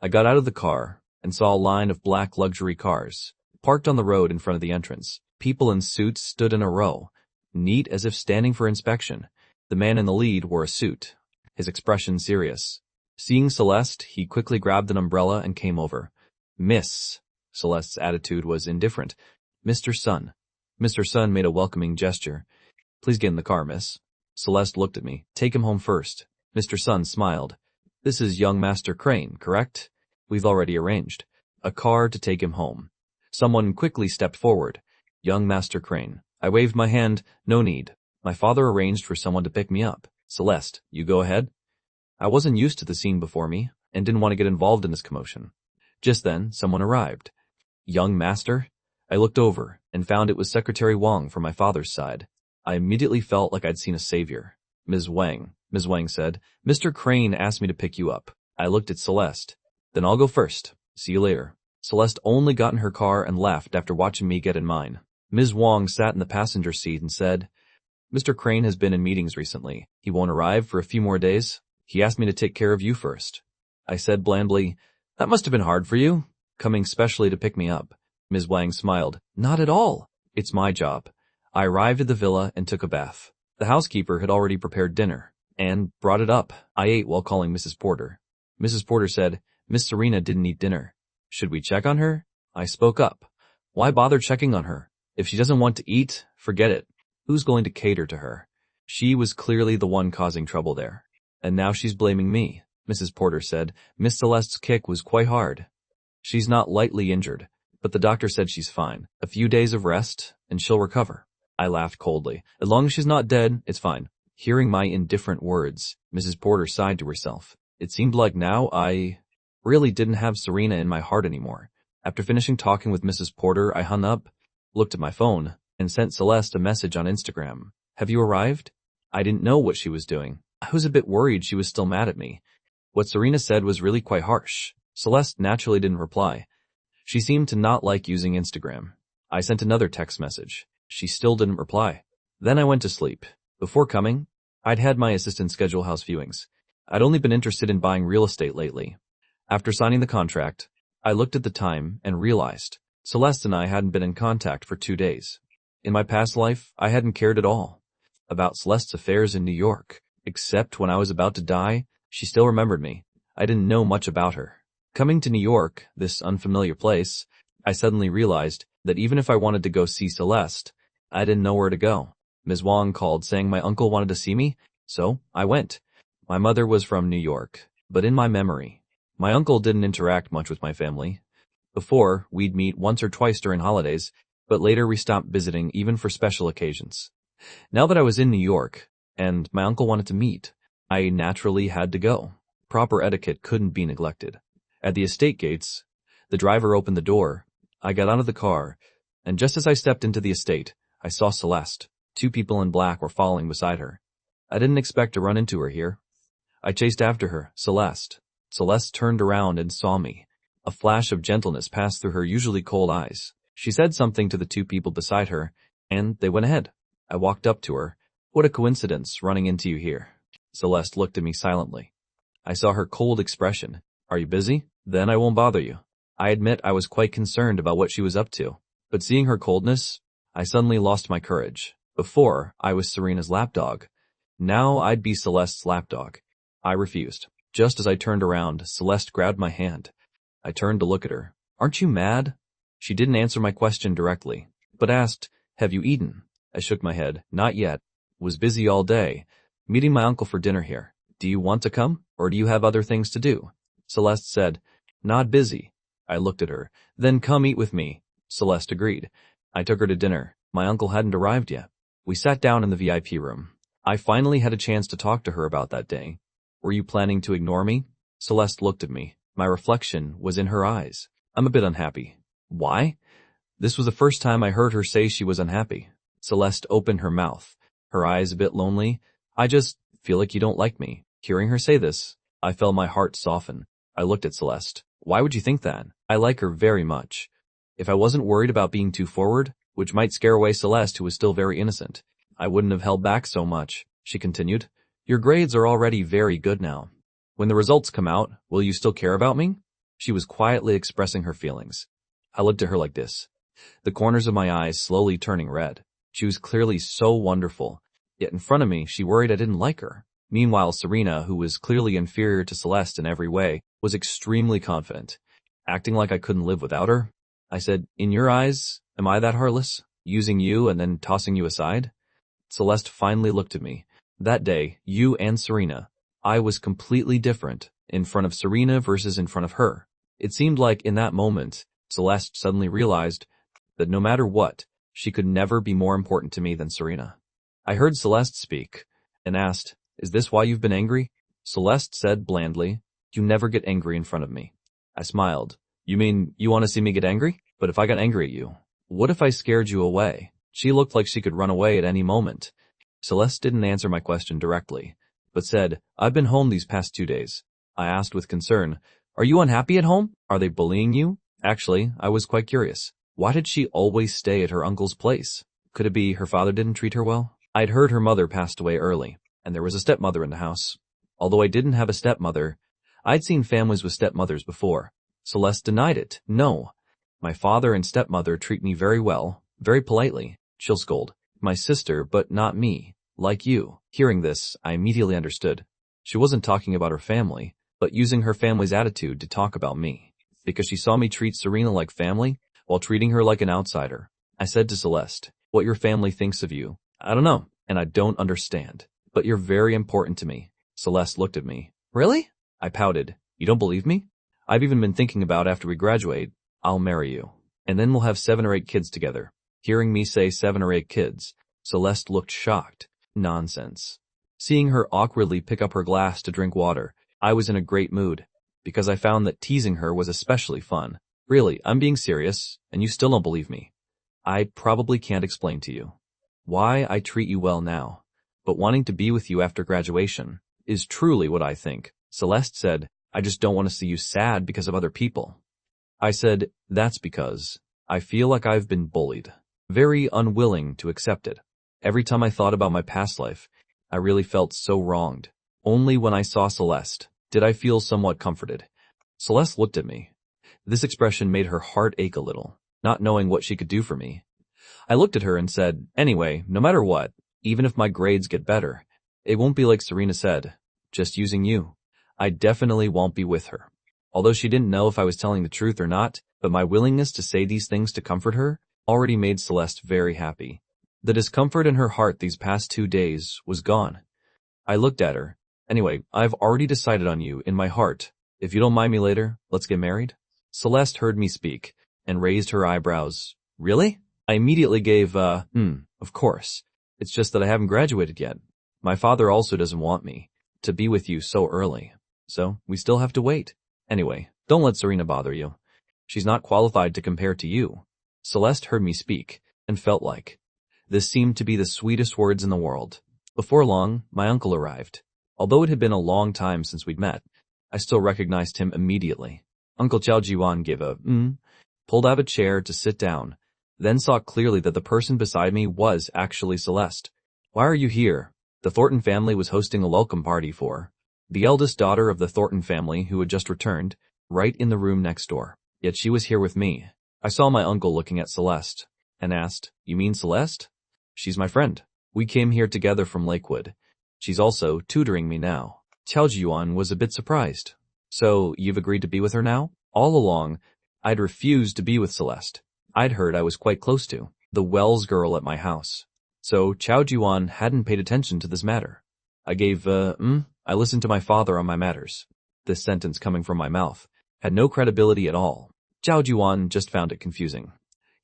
I got out of the car and saw a line of black luxury cars, parked on the road in front of the entrance. People in suits stood in a row, neat as if standing for inspection. The man in the lead wore a suit, his expression serious. Seeing Celeste, he quickly grabbed an umbrella and came over. "Miss." Celeste's attitude was indifferent. "Mr. Sun." Mr. Sun made a welcoming gesture. "Please get in the car, miss." Celeste looked at me. "Take him home first." Mr. Sun smiled. "This is young Master Crane, correct? We've already arranged a car to take him home." Someone quickly stepped forward. "Young Master Crane." I waved my hand. "No need. My father arranged for someone to pick me up. Celeste, you go ahead." I wasn't used to the scene before me, and didn't want to get involved in this commotion. Just then, someone arrived. "Young Master?" I looked over, and found it was Secretary Wang from my father's side. I immediately felt like I'd seen a savior. Ms. Wang said, "Mr. Crane asked me to pick you up." I looked at Celeste. "Then I'll go first. See you later." Celeste only got in her car and left after watching me get in mine. Ms. Wang sat in the passenger seat and said, "Mr. Crane has been in meetings recently. He won't arrive for a few more days. He asked me to take care of you first." I said blandly, "That must have been hard for you, coming specially to pick me up." Ms. Wang smiled. "Not at all. It's my job." I arrived at the villa and took a bath. The housekeeper had already prepared dinner and brought it up. I ate while calling Mrs. Porter. Mrs. Porter said, "Miss Serena didn't eat dinner. Should we check on her?" I spoke up. "Why bother checking on her? If she doesn't want to eat, forget it. Who's going to cater to her?" She was clearly the one causing trouble there. "And now she's blaming me," Mrs. Porter said. "Miss Celeste's kick was quite hard. She's not lightly injured, but the doctor said she's fine. A few days of rest, and she'll recover." I laughed coldly. "As long as she's not dead, it's fine." Hearing my indifferent words, Mrs. Porter sighed to herself. It seemed like now I really didn't have Serena in my heart anymore. After finishing talking with Mrs. Porter, I hung up, looked at my phone, and sent Celeste a message on Instagram. "Have you arrived?" I didn't know what she was doing. I was a bit worried she was still mad at me. What Serena said was really quite harsh. Celeste naturally didn't reply. She seemed to not like using Instagram. I sent another text message. She still didn't reply. Then I went to sleep. Before coming, I'd had my assistant schedule house viewings. I'd only been interested in buying real estate lately. After signing the contract, I looked at the time and realized Celeste and I hadn't been in contact for 2 days. In my past life, I hadn't cared at all about Celeste's affairs in New York, except when I was about to die, she still remembered me. I didn't know much about her. Coming to New York, this unfamiliar place, I suddenly realized that even if I wanted to go see Celeste, I didn't know where to go. Ms. Wong called saying my uncle wanted to see me, so I went. My mother was from New York, but in my memory, my uncle didn't interact much with my family. Before, we'd meet once or twice during holidays, but later we stopped visiting even for special occasions. Now that I was in New York, and my uncle wanted to meet, I naturally had to go. Proper etiquette couldn't be neglected. At the estate gates, the driver opened the door. I got out of the car, and just as I stepped into the estate, I saw Celeste. 2 people in black were following beside her. I didn't expect to run into her here. I chased after her, Celeste. Celeste turned around and saw me. A flash of gentleness passed through her usually cold eyes. She said something to the 2 people beside her, and they went ahead. I walked up to her. What a coincidence, running into you here. Celeste looked at me silently. I saw her cold expression. Are you busy? Then I won't bother you. I admit I was quite concerned about what she was up to, but seeing her coldness, I suddenly lost my courage. Before, I was Serena's lapdog. Now I'd be Celeste's lapdog. I refused. Just as I turned around, Celeste grabbed my hand. I turned to look at her. Aren't you mad? She didn't answer my question directly, but asked, have you eaten? I shook my head. Not yet. Was busy all day. Meeting my uncle for dinner here. Do you want to come, or do you have other things to do? Celeste said, not busy. I looked at her. Then come eat with me. Celeste agreed. I took her to dinner. My uncle hadn't arrived yet. We sat down in the VIP room. I finally had a chance to talk to her about that day. Were you planning to ignore me? Celeste looked at me. My reflection was in her eyes. I'm a bit unhappy. Why? This was the first time I heard her say she was unhappy. Celeste opened her mouth, her eyes a bit lonely. I just feel like you don't like me. Hearing her say this, I felt my heart soften. I looked at Celeste. Why would you think that? I like her very much. If I wasn't worried about being too forward, which might scare away Celeste, who was still very innocent, I wouldn't have held back so much, she continued. Your grades are already very good now. When the results come out, will you still care about me? She was quietly expressing her feelings. I looked at her like this, the corners of my eyes slowly turning red. She was clearly so wonderful, yet in front of me she worried I didn't like her. Meanwhile, Serena, who was clearly inferior to Celeste in every way, was extremely confident, acting like I couldn't live without her. I said, in your eyes, am I that heartless, using you and then tossing you aside? Celeste finally looked at me. That day, you and Serena, I was completely different in front of Serena versus in front of her. It seemed like in that moment, Celeste suddenly realized that no matter what, she could never be more important to me than Serena. I heard Celeste speak and asked, is this why you've been angry? Celeste said blandly, you never get angry in front of me. I smiled. You mean you want to see me get angry? But if I got angry at you, what if I scared you away? She looked like she could run away at any moment. Celeste didn't answer my question directly, but said, I've been home these past 2 days. I asked with concern, are you unhappy at home? Are they bullying you? Actually, I was quite curious. Why did she always stay at her uncle's place? Could it be her father didn't treat her well? I'd heard her mother passed away early, and there was a stepmother in the house. Although I didn't have a stepmother, I'd seen families with stepmothers before. Celeste denied it. No. My father and stepmother treat me very well, very politely. She'll scold. My sister, but not me. Like you. Hearing this, I immediately understood. She wasn't talking about her family, but using her family's attitude to talk about me. Because she saw me treat Serena like family, while treating her like an outsider. I said to Celeste, what your family thinks of you, I don't know, and I don't understand. But you're very important to me. Celeste looked at me. Really? I pouted. You don't believe me? I've even been thinking about after we graduate, I'll marry you. And then we'll have 7 or 8 kids together. Hearing me say 7 or 8 kids, Celeste looked shocked. Nonsense. Seeing her awkwardly pick up her glass to drink water, I was in a great mood, because I found that teasing her was especially fun. Really, I'm being serious, and you still don't believe me. I probably can't explain to you why I treat you well now, but wanting to be with you after graduation is truly what I think. Celeste said, I just don't want to see you sad because of other people. I said, that's because I feel like I've been bullied, very unwilling to accept it. Every time I thought about my past life, I really felt so wronged. Only when I saw Celeste did I feel somewhat comforted. Celeste looked at me. This expression made her heart ache a little, not knowing what she could do for me. I looked at her and said, anyway, no matter what, even if my grades get better, it won't be like Serena said, just using you. I definitely won't be with her. Although she didn't know if I was telling the truth or not, but my willingness to say these things to comfort her already made Celeste very happy. The discomfort in her heart these past 2 days was gone. I looked at her. Anyway, I've already decided on you in my heart. If you don't mind me later, let's get married? Celeste heard me speak and raised her eyebrows. Really? I immediately gave, of course. It's just that I haven't graduated yet. My father also doesn't want me to be with you so early. So, we still have to wait. Anyway, don't let Serena bother you. She's not qualified to compare to you. Celeste heard me speak and felt like this seemed to be the sweetest words in the world. Before long, my uncle arrived. Although it had been a long time since we'd met, I still recognized him immediately. Uncle Chao Jiwan gave a pulled out a chair to sit down, then saw clearly that the person beside me was actually Celeste. Why are you here? The Thornton family was hosting a welcome party for the eldest daughter of the Thornton family who had just returned, right in the room next door. Yet she was here with me. I saw my uncle looking at Celeste and asked, You mean Celeste? She's my friend. We came here together from Lakewood. She's also tutoring me now. Chao Jiwan was a bit surprised. So, you've agreed to be with her now? All along, I'd refused to be with Celeste. I'd heard I was quite close to the Wells girl at my house. So, Chao Jiwan hadn't paid attention to this matter. I gave, I listened to my father on my matters. This sentence coming from my mouth had no credibility at all. Chao Jiwan just found it confusing.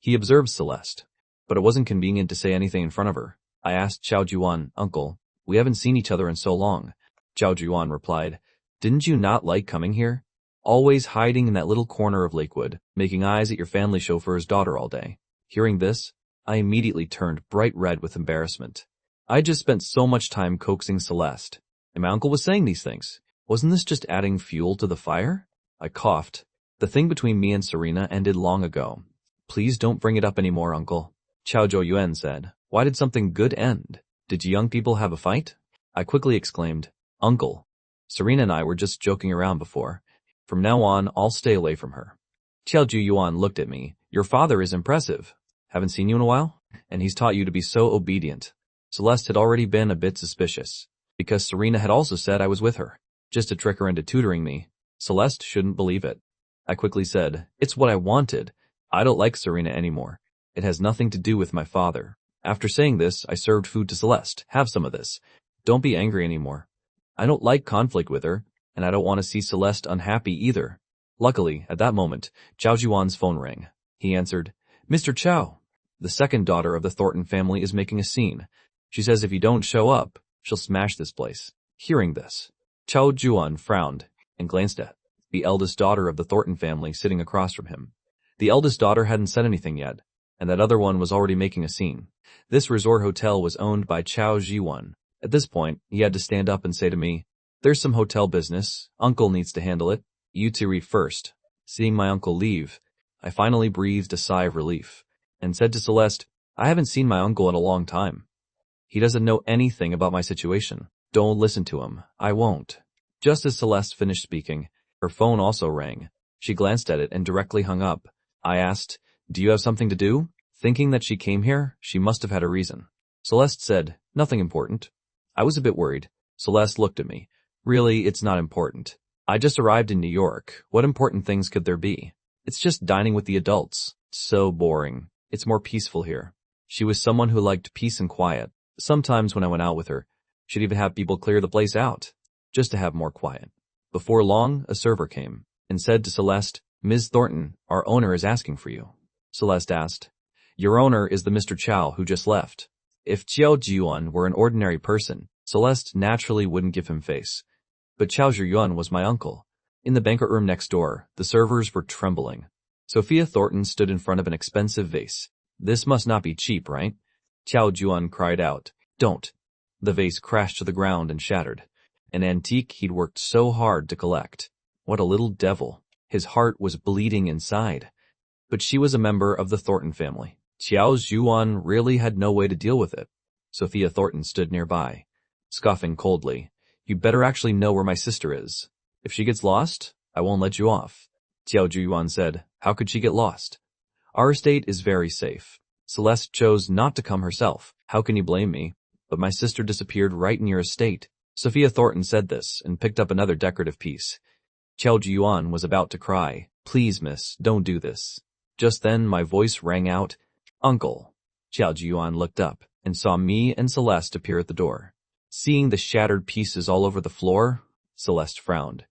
He observed Celeste, but it wasn't convenient to say anything in front of her. I asked Chao Jiwan, Uncle, we haven't seen each other in so long. Chao Jiwan replied, Didn't you not like coming here? Always hiding in that little corner of Lakewood, making eyes at your family chauffeur's daughter all day. Hearing this, I immediately turned bright red with embarrassment. I just spent so much time coaxing Celeste, and my uncle was saying these things. Wasn't this just adding fuel to the fire? I coughed. The thing between me and Serena ended long ago. Please don't bring it up anymore, Uncle. Chao Joyuan said. Why did something good end? Did you young people have a fight? I quickly exclaimed, Uncle, Serena and I were just joking around before. From now on, I'll stay away from her. Chao Joyuan looked at me. Your father is impressive. Haven't seen you in a while? And he's taught you to be so obedient. Celeste had already been a bit suspicious, because Serena had also said I was with her, just to trick her into tutoring me. Celeste shouldn't believe it. I quickly said, It's what I wanted. I don't like Serena anymore. It has nothing to do with my father. After saying this, I served food to Celeste. Have some of this. Don't be angry anymore. I don't like conflict with her, and I don't want to see Celeste unhappy either. Luckily, at that moment, Chao Jiwan's phone rang. He answered, Mr. Chao, the second daughter of the Thornton family is making a scene. She says if you don't show up, she'll smash this place. Hearing this, Chao Jiwan frowned and glanced at the eldest daughter of the Thornton family sitting across from him. The eldest daughter hadn't said anything yet, and that other one was already making a scene. This resort hotel was owned by Chao Jiwan. At this point, he had to stand up and say to me, There's some hotel business. Uncle needs to handle it. You two read first. Seeing my uncle leave, I finally breathed a sigh of relief and said to Celeste, I haven't seen my uncle in a long time. He doesn't know anything about my situation. Don't listen to him. I won't. Just as Celeste finished speaking, her phone also rang. She glanced at it and directly hung up. I asked, Do you have something to do? Thinking that she came here, she must have had a reason. Celeste said, Nothing important. I was a bit worried. Celeste looked at me. Really, it's not important. I just arrived in New York. What important things could there be? It's just dining with the adults. So boring. It's more peaceful here. She was someone who liked peace and quiet. Sometimes when I went out with her, she'd even have people clear the place out, just to have more quiet. Before long, a server came and said to Celeste, Ms. Thornton, our owner is asking for you. Celeste asked, Your owner is the Mr. Chao who just left. If Chao Jiwan were an ordinary person, Celeste naturally wouldn't give him face. But Chao Jiwan was my uncle. In the banquet room next door, the servers were trembling. Sophia Thornton stood in front of an expensive vase. This must not be cheap, right? Chao Jiwan cried out, Don't. The vase crashed to the ground and shattered. An antique he'd worked so hard to collect. What a little devil. His heart was bleeding inside. But she was a member of the Thornton family. Chao Jiwan really had no way to deal with it. Sophia Thornton stood nearby, scoffing coldly. You better actually know where my sister is. If she gets lost, I won't let you off. Chao Jiwan said, How could she get lost? Our estate is very safe. Celeste chose not to come herself. How can you blame me? But my sister disappeared right in your estate. Sophia Thornton said this and picked up another decorative piece. Chao Jiwan was about to cry, Please, miss, don't do this. Just then my voice rang out, Uncle. Xiao Ziyuan looked up and saw me and Celeste appear at the door. Seeing the shattered pieces all over the floor, Celeste frowned.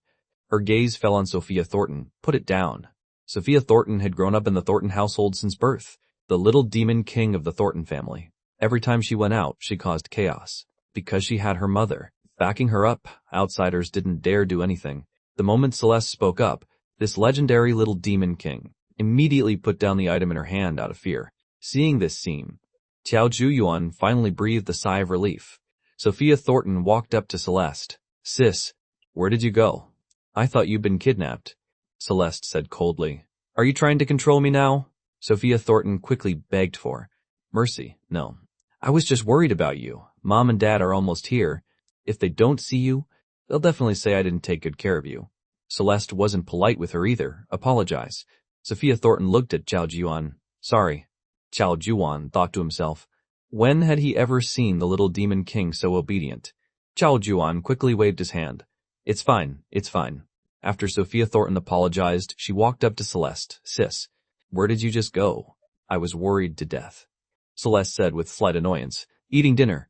Her gaze fell on Sophia Thornton. Put it down. Sophia Thornton had grown up in the Thornton household since birth, the little demon king of the Thornton family. Every time she went out, she caused chaos. Because she had her mother backing her up, outsiders didn't dare do anything. The moment Celeste spoke up, this legendary little demon king immediately put down the item in her hand out of fear. Seeing this scene, Xiao Ziyuan finally breathed a sigh of relief. Sophia Thornton walked up to Celeste. Sis, where did you go? I thought you'd been kidnapped. Celeste said coldly. Are you trying to control me now? Sophia Thornton quickly begged for mercy. No. I was just worried about you. Mom and Dad are almost here. If they don't see you, they'll definitely say I didn't take good care of you. Celeste wasn't polite with her either. Apologize. Sophia Thornton looked at Xiao Ziyuan. Sorry. Xiao Ziyuan thought to himself. When had he ever seen the little demon king so obedient? Xiao Ziyuan quickly waved his hand. It's fine. It's fine. After Sophia Thornton apologized, she walked up to Celeste. Sis, where did you just go? I was worried to death. Celeste said with slight annoyance. Eating dinner.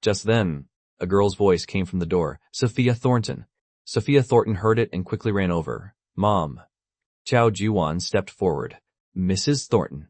Just then, a girl's voice came from the door. Sophia Thornton. Sophia Thornton heard it and quickly ran over. Mom. Xiao Ziyuan stepped forward. Mrs. Thornton.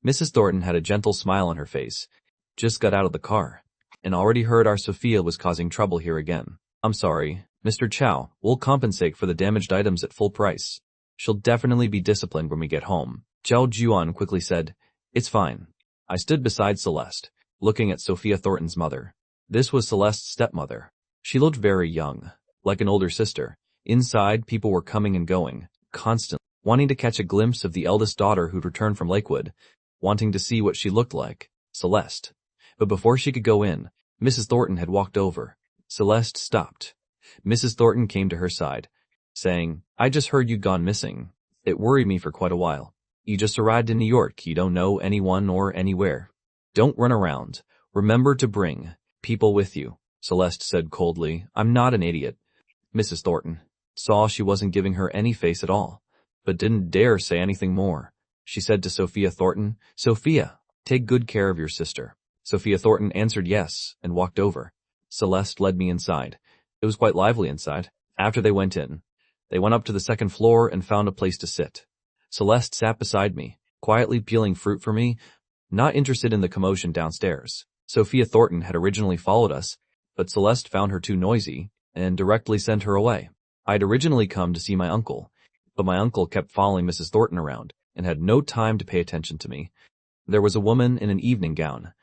Mrs. Thornton had a gentle smile on her face. Just got out of the car, and already heard our Sophia was causing trouble here again. I'm sorry, Mr. Chow. We'll compensate for the damaged items at full price. She'll definitely be disciplined when we get home. Xiao Ziyuan quickly said, It's fine. I stood beside Celeste, looking at Sophia Thornton's mother. This was Celeste's stepmother. She looked very young, like an older sister. Inside, people were coming and going, constantly, wanting to catch a glimpse of the eldest daughter who'd returned from Lakewood, wanting to see what she looked like, Celeste. But before she could go in, Mrs. Thornton had walked over. Celeste stopped. Mrs. Thornton came to her side, saying, I just heard you'd gone missing. It worried me for quite a while. You just arrived in New York. You don't know anyone or anywhere. Don't run around. Remember to bring people with you, Celeste said coldly. I'm not an idiot. Mrs. Thornton saw she wasn't giving her any face at all, but didn't dare say anything more. She said to Sophia Thornton, Sophia, take good care of your sister. Sophia Thornton answered yes and walked over. Celeste led me inside. It was quite lively inside. After they went in, they went up to the second floor and found a place to sit. Celeste sat beside me, quietly peeling fruit for me, not interested in the commotion downstairs. Sophia Thornton had originally followed us, but Celeste found her too noisy and directly sent her away. I'd originally come to see my uncle, but my uncle kept following Mrs. Thornton around and had no time to pay attention to me. There was a woman in an evening gown,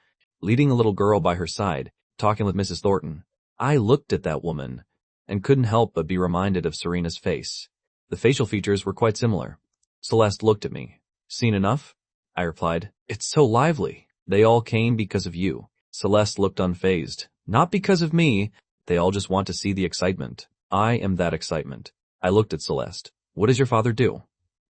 leading a little girl by her side, talking with Mrs. Thornton. I looked at that woman and couldn't help but be reminded of Serena's face. The facial features were quite similar. Celeste looked at me. Seen enough? I replied. It's so lively. They all came because of you. Celeste looked unfazed. Not because of me. They all just want to see the excitement. I am that excitement. I looked at Celeste. What does your father do?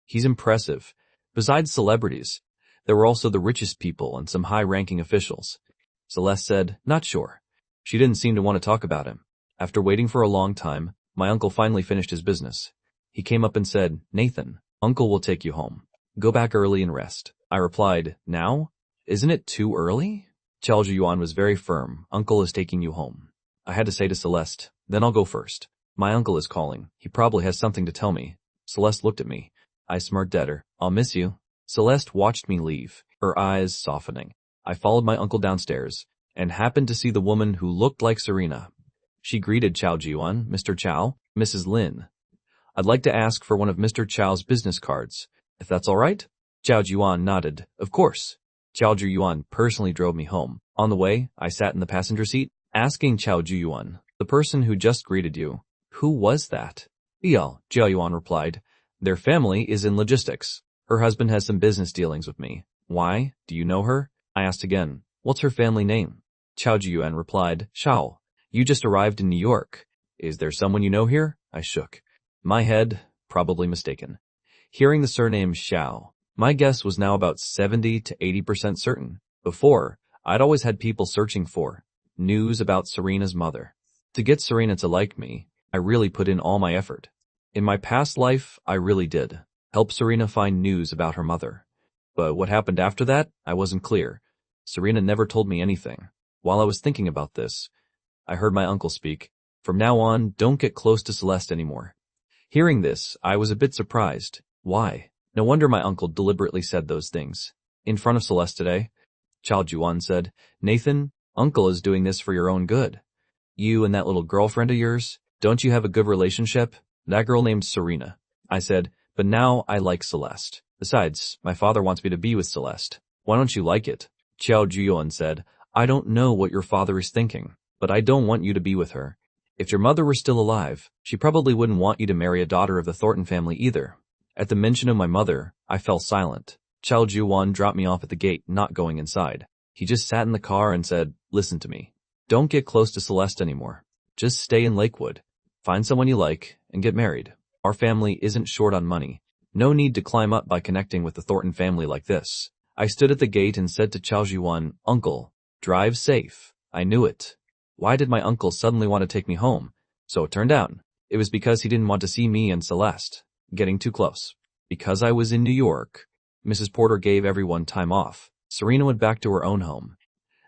He's impressive. Besides celebrities, there were also the richest people and some high-ranking officials. Celeste said, not sure. She didn't seem to want to talk about him. After waiting for a long time, my uncle finally finished his business. He came up and said, Nathan, Uncle will take you home. Go back early and rest. I replied, now? Isn't it too early? Xiao Ziyuan was very firm. Uncle is taking you home. I had to say to Celeste, then I'll go first. My uncle is calling. He probably has something to tell me. Celeste looked at me. I smirked at her. I'll miss you. Celeste watched me leave, her eyes softening. I followed my uncle downstairs and happened to see the woman who looked like Serena. She greeted Xiao Ziyuan. Mr. Chow, Mrs. Lin. I'd like to ask for one of Mr. Chow's business cards, if that's all right? Xiao Ziyuan nodded. Of course. Xiao Ziyuan personally drove me home. On the way, I sat in the passenger seat, asking Xiao Ziyuan, the person who just greeted you, who was that? Xiao Ziyuan replied, their family is in logistics. Her husband has some business dealings with me. Why? Do you know her? I asked again. What's her family name? Xiao Ziyuan replied, Shao. You just arrived in New York. Is there someone you know here? I shook. My head, probably mistaken. Hearing the surname Shao, my guess was now about 70 to 80% certain. Before, I'd always had people searching for news about Serena's mother. To get Serena to like me, I really put in all my effort. In my past life, I really did help Serena find news about her mother. But what happened after that, I wasn't clear. Serena never told me anything. While I was thinking about this, I heard my uncle speak. From now on, don't get close to Celeste anymore. Hearing this, I was a bit surprised. Why? No wonder my uncle deliberately said those things. In front of Celeste today, Chao Juan said, Nathan, Uncle is doing this for your own good. You and that little girlfriend of yours, don't you have a good relationship? That girl named Serena. I said, but now I like Celeste. Besides, my father wants me to be with Celeste. Why don't you like it? Chao Juan said, I don't know what your father is thinking, but I don't want you to be with her. If your mother were still alive, she probably wouldn't want you to marry a daughter of the Thornton family either. At the mention of my mother, I fell silent. Chao Juan dropped me off at the gate, not going inside. He just sat in the car and said, listen to me. Don't get close to Celeste anymore. Just stay in Lakewood. Find someone you like and get married. Our family isn't short on money. No need to climb up by connecting with the Thornton family like this. I stood at the gate and said to Chao Juan, Uncle, drive safe. I knew it. Why did my uncle suddenly want to take me home? So it turned out, it was because he didn't want to see me and Celeste getting too close. Because I was in New York, Mrs. Porter gave everyone time off. Serena went back to her own home.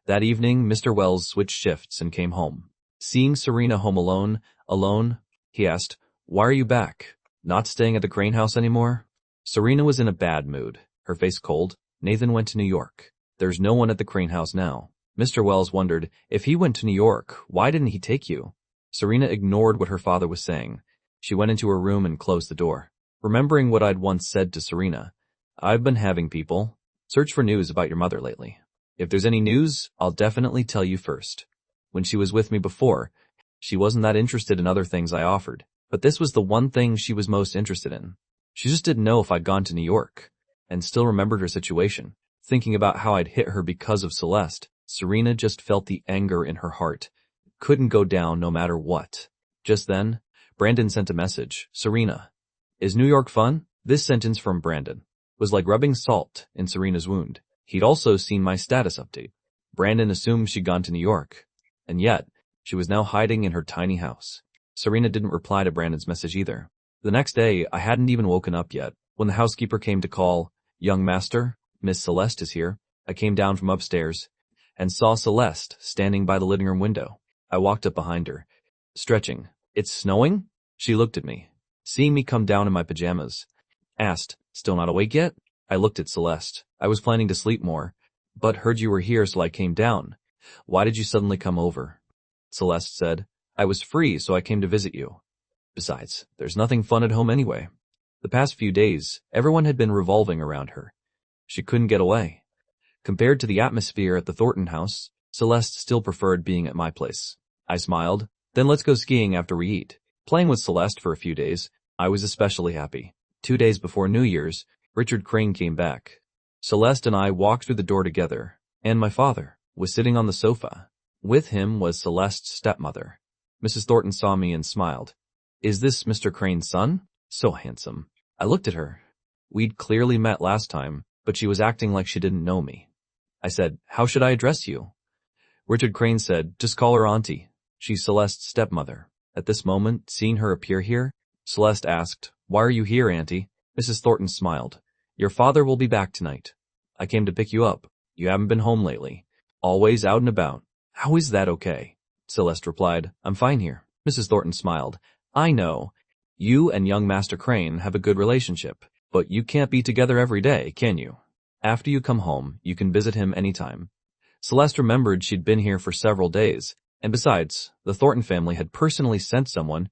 That evening, Mr. Wells switched shifts and came home. Seeing Serena home alone, he asked, why are you back? Not staying at the Crane house anymore? Serena was in a bad mood, her face cold. Nathan went to New York. There's no one at the Crane house now. Mr. Wells wondered, if he went to New York, why didn't he take you? Serena ignored what her father was saying. She went into her room and closed the door. Remembering what I'd once said to Serena, I've been having people search for news about your mother lately. If there's any news, I'll definitely tell you first. When she was with me before, she wasn't that interested in other things I offered, but this was the one thing she was most interested in. She just didn't know if I'd gone to New York, and still remembered her situation. Thinking about how I'd hit her because of Celeste, Serena just felt the anger in her heart. It couldn't go down no matter what. Just then, Brandon sent a message. Serena, is New York fun? This sentence from Brandon was like rubbing salt in Serena's wound. He'd also seen my status update. Brandon assumed she'd gone to New York, and yet she was now hiding in her tiny house. Serena didn't reply to Brandon's message either. The next day, I hadn't even woken up yet. When the housekeeper came to call, young master, Miss Celeste is here. I came down from upstairs and saw Celeste standing by the living room window. I walked up behind her, stretching. It's snowing? She looked at me, seeing me come down in my pajamas, asked, still not awake yet? I looked at Celeste. I was planning to sleep more, but heard you were here so I came down. Why did you suddenly come over? Celeste said, I was free so I came to visit you. Besides, there's nothing fun at home anyway. The past few days, everyone had been revolving around her. She couldn't get away. Compared to the atmosphere at the Thornton house, Celeste still preferred being at my place. I smiled. Then let's go skiing after we eat. Playing with Celeste for a few days, I was especially happy. 2 days before New Year's, Richard Crane came back. Celeste and I walked through the door together, and my father was sitting on the sofa. With him was Celeste's stepmother. Mrs. Thornton saw me and smiled. Is this Mr. Crane's son? So handsome. I looked at her. We'd clearly met last time, but she was acting like she didn't know me. I said, how should I address you? Richard Crane said, just call her auntie. She's Celeste's stepmother. At this moment, seeing her appear here, Celeste asked, why are you here, auntie? Mrs. Thornton smiled. Your father will be back tonight. I came to pick you up. You haven't been home lately. Always out and about. How is that okay? Celeste replied, I'm fine here. Mrs. Thornton smiled. I know. You and young Master Crane have a good relationship, but you can't be together every day, can you? After you come home, you can visit him anytime. Celeste remembered she'd been here for several days, and besides, the Thornton family had personally sent someone.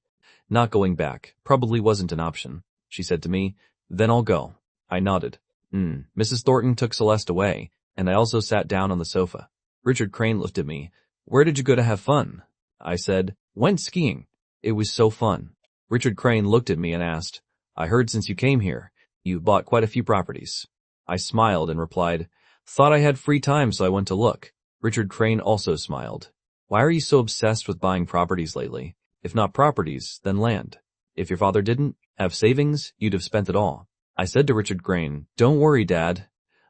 Not going back probably wasn't an option. She said to me, then I'll go. I nodded. Mrs. Thornton took Celeste away, and I also sat down on the sofa. Richard Crane looked at me. Where did you go to have fun? I said, went skiing. It was so fun. Richard Crane looked at me and asked, I heard since you came here, you've bought quite a few properties. I smiled and replied, thought I had free time so I went to look. Richard Crane also smiled. Why are you so obsessed with buying properties lately? If not properties, then land. If your father didn't have savings, you'd have spent it all. I said to Richard Crane, don't worry, Dad.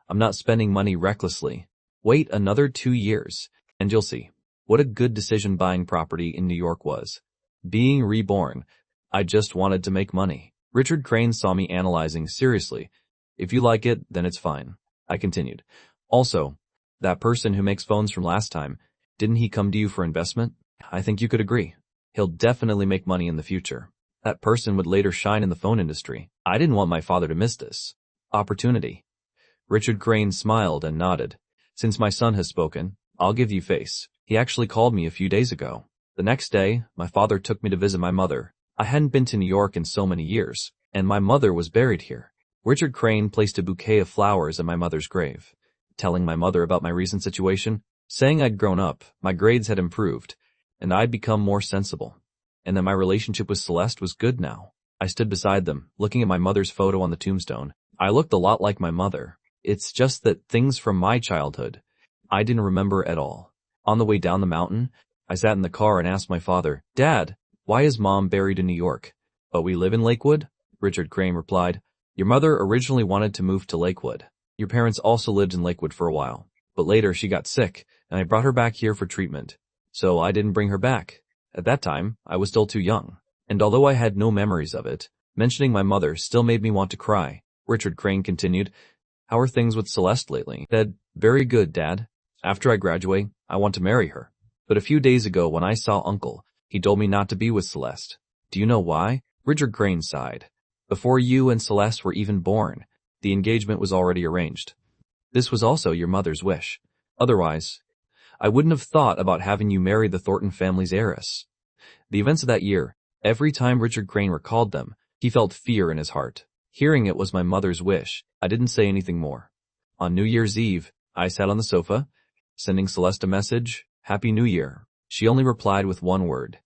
I'm not spending money recklessly. Wait another 2 years, and you'll see what a good decision buying property in New York was. Being reborn, I just wanted to make money. Richard Crane saw me analyzing seriously. If you like it, then it's fine. I continued. Also, that person who makes phones from last time, didn't he come to you for investment? I think you could agree. He'll definitely make money in the future. That person would later shine in the phone industry. I didn't want my father to miss this opportunity. Richard Crane smiled and nodded. Since my son has spoken, I'll give you face. He actually called me a few days ago. The next day, my father took me to visit my mother. I hadn't been to New York in so many years, and my mother was buried here. Richard Crane placed a bouquet of flowers at my mother's grave, telling my mother about my recent situation, saying I'd grown up, my grades had improved, and I'd become more sensible, and that my relationship with Celeste was good now. I stood beside them, looking at my mother's photo on the tombstone. I looked a lot like my mother. It's just that things from my childhood, I didn't remember at all. On the way down the mountain, I sat in the car and asked my father, "Dad, why is Mom buried in New York?" "But we live in Lakewood," Richard Crane replied. "Your mother originally wanted to move to Lakewood. Your parents also lived in Lakewood for a while, but later she got sick, and I brought her back here for treatment. So I didn't bring her back. At that time, I was still too young, and although I had no memories of it, mentioning my mother still made me want to cry." Richard Crane continued, "How are things with Celeste lately?" I said, "Very good, Dad. After I graduate, I want to marry her. But a few days ago when I saw Uncle, he told me not to be with Celeste. Do you know why?" Richard Crane sighed. "Before you and Celeste were even born, the engagement was already arranged. This was also your mother's wish. Otherwise, I wouldn't have thought about having you marry the Thornton family's heiress." The events of that year, every time Richard Crane recalled them, he felt fear in his heart. Hearing it was my mother's wish, I didn't say anything more. On New Year's Eve, I sat on the sofa, sending Celeste a message, "Happy New Year." She only replied with one word,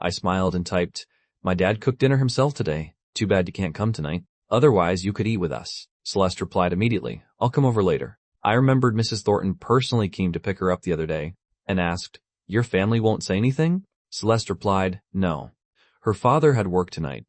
I smiled and typed, "My dad cooked dinner himself today. Too bad you can't come tonight. Otherwise, you could eat with us." Celeste replied immediately, "I'll come over later." I remembered Mrs. Thornton personally came to pick her up the other day and asked, "Your family won't say anything?" Celeste replied, "No." Her father had work tonight.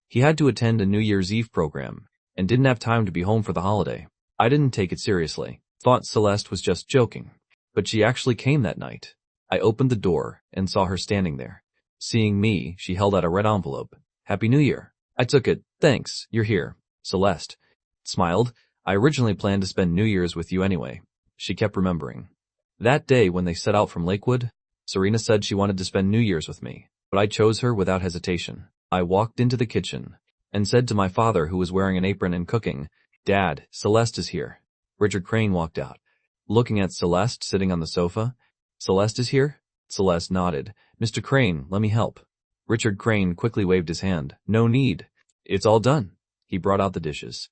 He had to attend a New Year's Eve program and didn't have time to be home for the holiday. I didn't take it seriously. Thought Celeste was just joking. But she actually came that night. I opened the door and saw her standing there. Seeing me, she held out a red envelope. "Happy New Year." I took it. "Thanks, you're here." Celeste smiled. "I originally planned to spend New Year's with you anyway." She kept remembering. That day when they set out from Lakewood, Serena said she wanted to spend New Year's with me, but I chose her without hesitation. I walked into the kitchen and said to my father, who was wearing an apron and cooking, "Dad, Celeste is here." Richard Crane walked out, looking at Celeste sitting on the sofa. "Celeste is here?" Celeste nodded. "Mr. Crane, let me help." Richard Crane quickly waved his hand. "No need. It's all done." He brought out the dishes.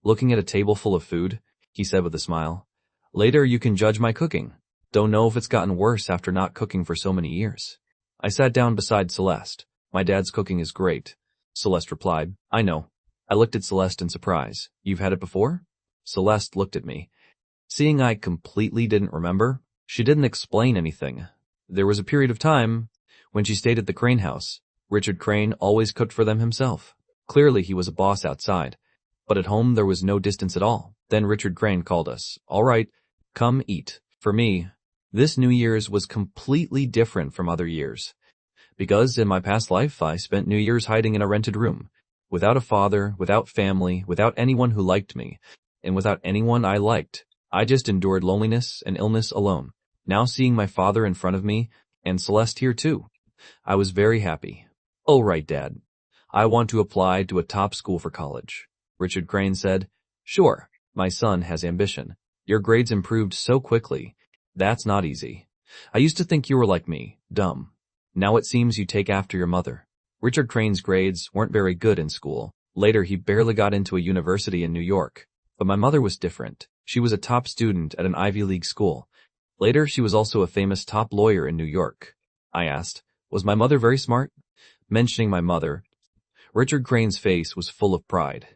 Looking at a table full of food, he said with a smile, "Later you can judge my cooking. Don't know if it's gotten worse after not cooking for so many years." I sat down beside Celeste. "My dad's cooking is great." Celeste replied, "I know." I looked at Celeste in surprise. "You've had it before?" Celeste looked at me. Seeing I completely didn't remember, she didn't explain anything. There was a period of time when she stayed at the Crane house. Richard Crane always cooked for them himself. Clearly he was a boss outside, but at home there was no distance at all. Then Richard Crane called us. "All right, come eat." For me, this New Year's was completely different from other years. Because in my past life, I spent New Year's hiding in a rented room, without a father, without family, without anyone who liked me, and without anyone I liked. I just endured loneliness and illness alone. Now seeing my father in front of me, and Celeste here too, I was very happy. "All right, Dad. I want to apply to a top school for college." Richard Crane said, "Sure, my son has ambition. Your grades improved so quickly. That's not easy. I used to think you were like me, dumb. Now it seems you take after your mother." Richard Crane's grades weren't very good in school. Later he barely got into a university in New York. But my mother was different. She was a top student at an Ivy League school. Later she was also a famous top lawyer in New York. I asked, "Was my mother very smart?" Mentioning my mother, Richard Crane's face was full of pride.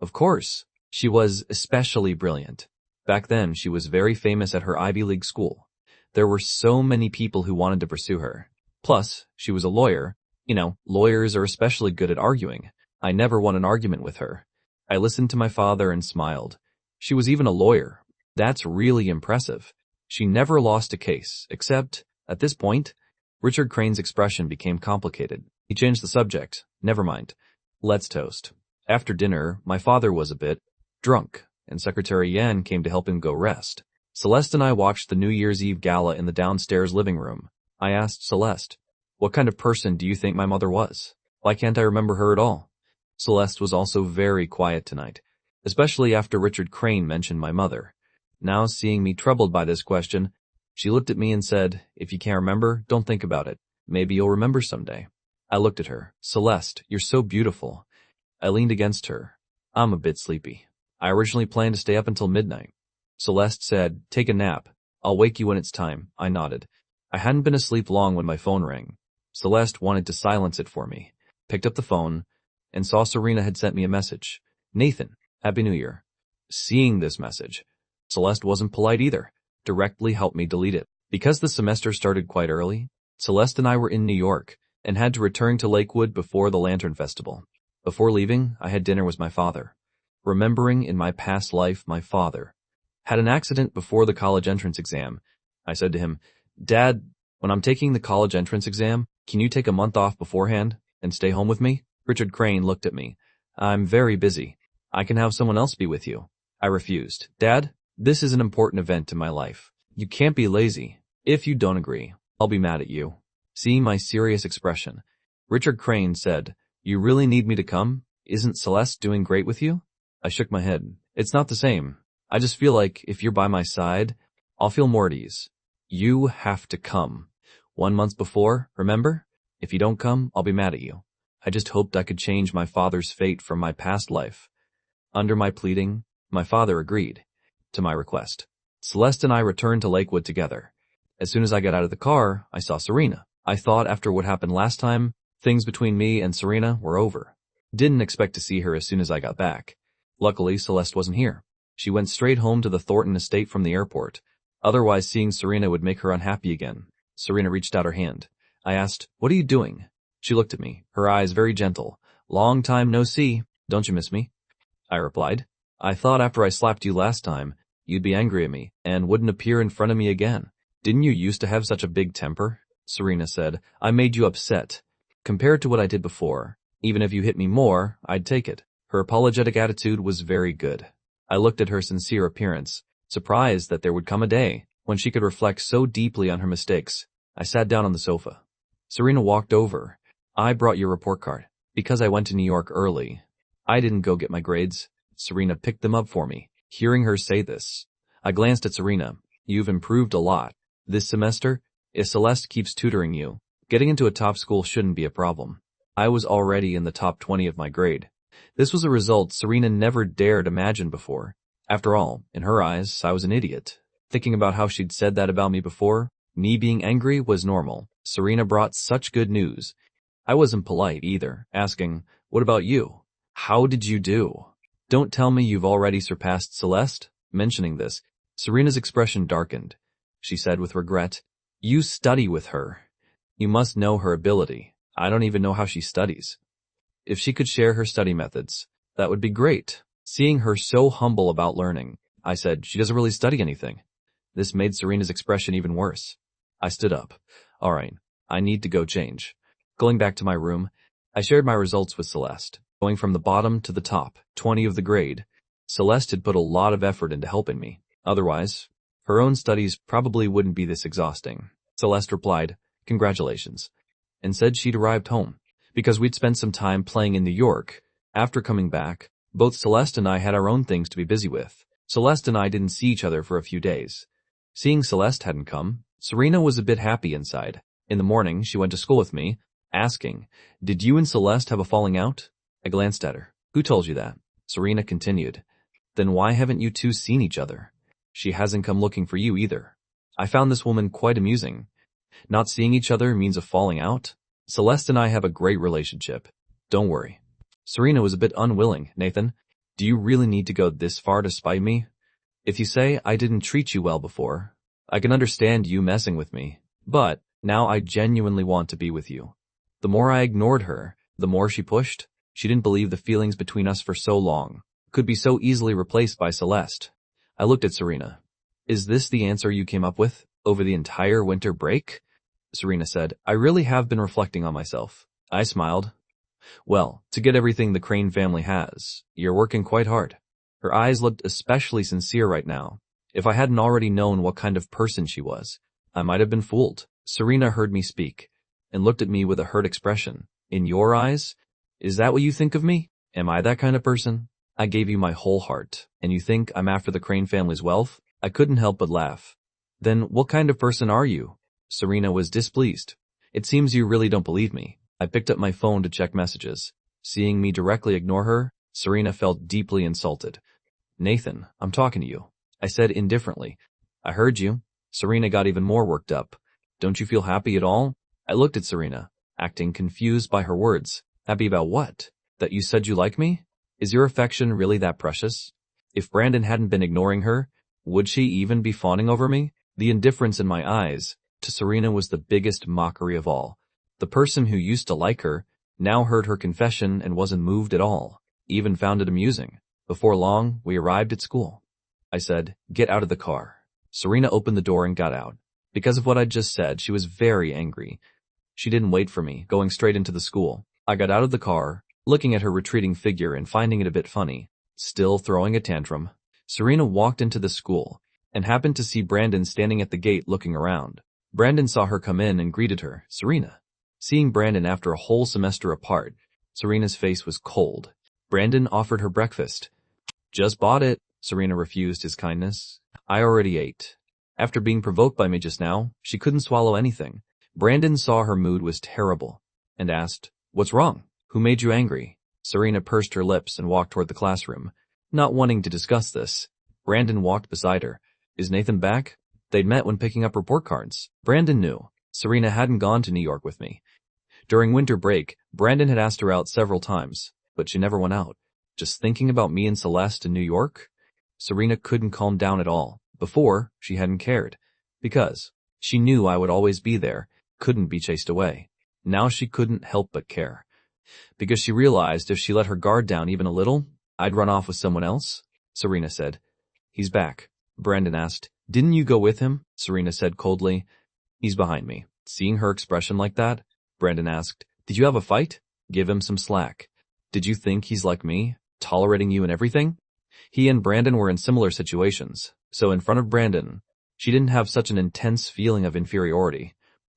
"Of course. She was especially brilliant. Back then she was very famous at her Ivy League school. There were so many people who wanted to pursue her. Plus, she was a lawyer. You know, lawyers are especially good at arguing. I never won an argument with her." I listened to my father and smiled. She was even a lawyer. That's really impressive. She never lost a case, except, at this point, Richard Crane's expression became complicated. He changed the subject. "Never mind. Let's toast." After dinner, my father was a bit drunk and Secretary Yan came to help him go rest. Celeste and I watched the New Year's Eve gala in the downstairs living room. I asked Celeste, "What kind of person do you think my mother was? Why can't I remember her at all?" Celeste was also very quiet tonight, especially after Richard Crane mentioned my mother. Now, seeing me troubled by this question, she looked at me and said, "If you can't remember, don't think about it. Maybe you'll remember someday." I looked at her. "Celeste, you're so beautiful." I leaned against her. "I'm a bit sleepy. I originally planned to stay up until midnight." Celeste said, "Take a nap. I'll wake you when it's time." I nodded. I hadn't been asleep long when my phone rang. Celeste wanted to silence it for me, picked up the phone, and saw Serena had sent me a message. "Nathan, Happy New Year." Seeing this message, Celeste wasn't polite either, directly helped me delete it. Because the semester started quite early, Celeste and I were in New York and had to return to Lakewood before the Lantern Festival. Before leaving, I had dinner with my father. Remembering in my past life, my father had an accident before the college entrance exam. I said to him, "Dad, when I'm taking the college entrance exam, can you take a month off beforehand and stay home with me?" Richard Crane looked at me. "I'm very busy. I can have someone else be with you." I refused. "Dad, this is an important event in my life. You can't be lazy. If you don't agree, I'll be mad at you." Seeing my serious expression, Richard Crane said, "You really need me to come? Isn't Celeste doing great with you?" I shook my head. "It's not the same. I just feel like if you're by my side, I'll feel more at ease." "You have to come. 1 month before, remember? If you don't come, I'll be mad at you." I just hoped I could change my father's fate from my past life. Under my pleading, my father agreed to my request. Celeste and I returned to Lakewood together. As soon as I got out of the car, I saw Serena. I thought after what happened last time, things between me and Serena were over. Didn't expect to see her as soon as I got back. Luckily, Celeste wasn't here. She went straight home to the Thornton estate from the airport. Otherwise, seeing Serena would make her unhappy again. Serena reached out her hand. I asked, "What are you doing?" She looked at me, her eyes very gentle. "Long time no see. Don't you miss me?" I replied, "I thought after I slapped you last time, you'd be angry at me and wouldn't appear in front of me again. Didn't you used to have such a big temper?" Serena said, "I made you upset. Compared to what I did before, even if you hit me more, I'd take it." Her apologetic attitude was very good. I looked at her sincere appearance, surprised that there would come a day when she could reflect so deeply on her mistakes. I sat down on the sofa. Serena walked over. "I brought your report card. Because I went to New York early, I didn't go get my grades. Serena picked them up for me." Hearing her say this, I glanced at Serena. "You've improved a lot. This semester, if Celeste keeps tutoring you, getting into a top school shouldn't be a problem." I was already in the top 20 of my grade. This was a result Serena never dared imagine before. After all, in her eyes, I was an idiot. Thinking about how she'd said that about me before, me being angry was normal. Serena brought such good news. I wasn't polite either, asking, "What about you? How did you do?" "Don't tell me you've already surpassed Celeste?" Mentioning this, Serena's expression darkened. She said with regret, "You study with her. You must know her ability. I don't even know how she studies." If she could share her study methods, that would be great. Seeing her so humble about learning, I said, "She doesn't really study anything." This made Serena's expression even worse. I stood up. "All right, I need to go change." Going back to my room, I shared my results with Celeste. Going from the bottom to the top, 20 of the grade, Celeste had put a lot of effort into helping me. Otherwise, her own studies probably wouldn't be this exhausting. Celeste replied, "Congratulations," and said she'd arrived home. Because we'd spent some time playing in New York, after coming back, both Celeste and I had our own things to be busy with. Celeste and I didn't see each other for a few days. Seeing Celeste hadn't come, Serena was a bit happy inside. In the morning, she went to school with me, asking, "Did you and Celeste have a falling out?" I glanced at her. "Who told you that?" Serena continued, "Then why haven't you two seen each other? She hasn't come looking for you either." I found this woman quite amusing. Not seeing each other means a falling out? Celeste and I have a great relationship. Don't worry. Serena was a bit unwilling. "Nathan, do you really need to go this far to spite me? If you say I didn't treat you well before, I can understand you messing with me. But now I genuinely want to be with you." The more I ignored her, the more she pushed. She didn't believe the feelings between us for so long could be so easily replaced by Celeste. I looked at Serena. "Is this the answer you came up with over the entire winter break?" Serena said, "I really have been reflecting on myself." I smiled. "Well, to get everything the Crane family has, you're working quite hard." Her eyes looked especially sincere right now. If I hadn't already known what kind of person she was, I might have been fooled. Serena heard me speak and looked at me with a hurt expression. In your eyes? Is that what you think of me? Am I that kind of person? I gave you my whole heart, and you think I'm after the Crane family's wealth? I couldn't help but laugh. Then what kind of person are you? Serena was displeased. It seems you really don't believe me. I picked up my phone to check messages. Seeing me directly ignore her, Serena felt deeply insulted. Nathan, I'm talking to you, I said indifferently. I heard you. Serena got even more worked up. Don't you feel happy at all? I looked at Serena, acting confused by her words. Happy about what? That you said you like me? Is your affection really that precious? If Brandon hadn't been ignoring her, would she even be fawning over me? The indifference in my eyes to Serena was the biggest mockery of all. The person who used to like her now heard her confession and wasn't moved at all, even found it amusing. Before long, we arrived at school. I said, "Get out of the car." Serena opened the door and got out. Because of what I'd just said, she was very angry. She didn't wait for me, going straight into the school. I got out of the car, looking at her retreating figure and finding it a bit funny. Still throwing a tantrum, Serena walked into the school and happened to see Brandon standing at the gate looking around. Brandon saw her come in and greeted her. Serena. Seeing Brandon after a whole semester apart, Serena's face was cold. Brandon offered her breakfast. Just bought it. Serena refused his kindness. I already ate. After being provoked by me just now, she couldn't swallow anything. Brandon saw her mood was terrible and asked, "What's wrong? Who made you angry?" Serena pursed her lips and walked toward the classroom. Not wanting to discuss this, Brandon walked beside her. Is Nathan back? They'd met when picking up report cards. Brandon knew. Serena hadn't gone to New York with me. During winter break, Brandon had asked her out several times, but she never went out. Just thinking about me and Celeste in New York? Serena couldn't calm down at all. Before, she hadn't cared. Because she knew I would always be there, couldn't be chased away. Now she couldn't help but care. Because she realized if she let her guard down even a little, I'd run off with someone else. Serena said, "He's back." Brandon asked, "Didn't you go with him?" Serena said coldly, "He's behind me." Seeing her expression like that, Brandon asked, "Did you have a fight?" Give him some slack. Did you think he's like me, tolerating you and everything? He and Brandon were in similar situations, so in front of Brandon, she didn't have such an intense feeling of inferiority.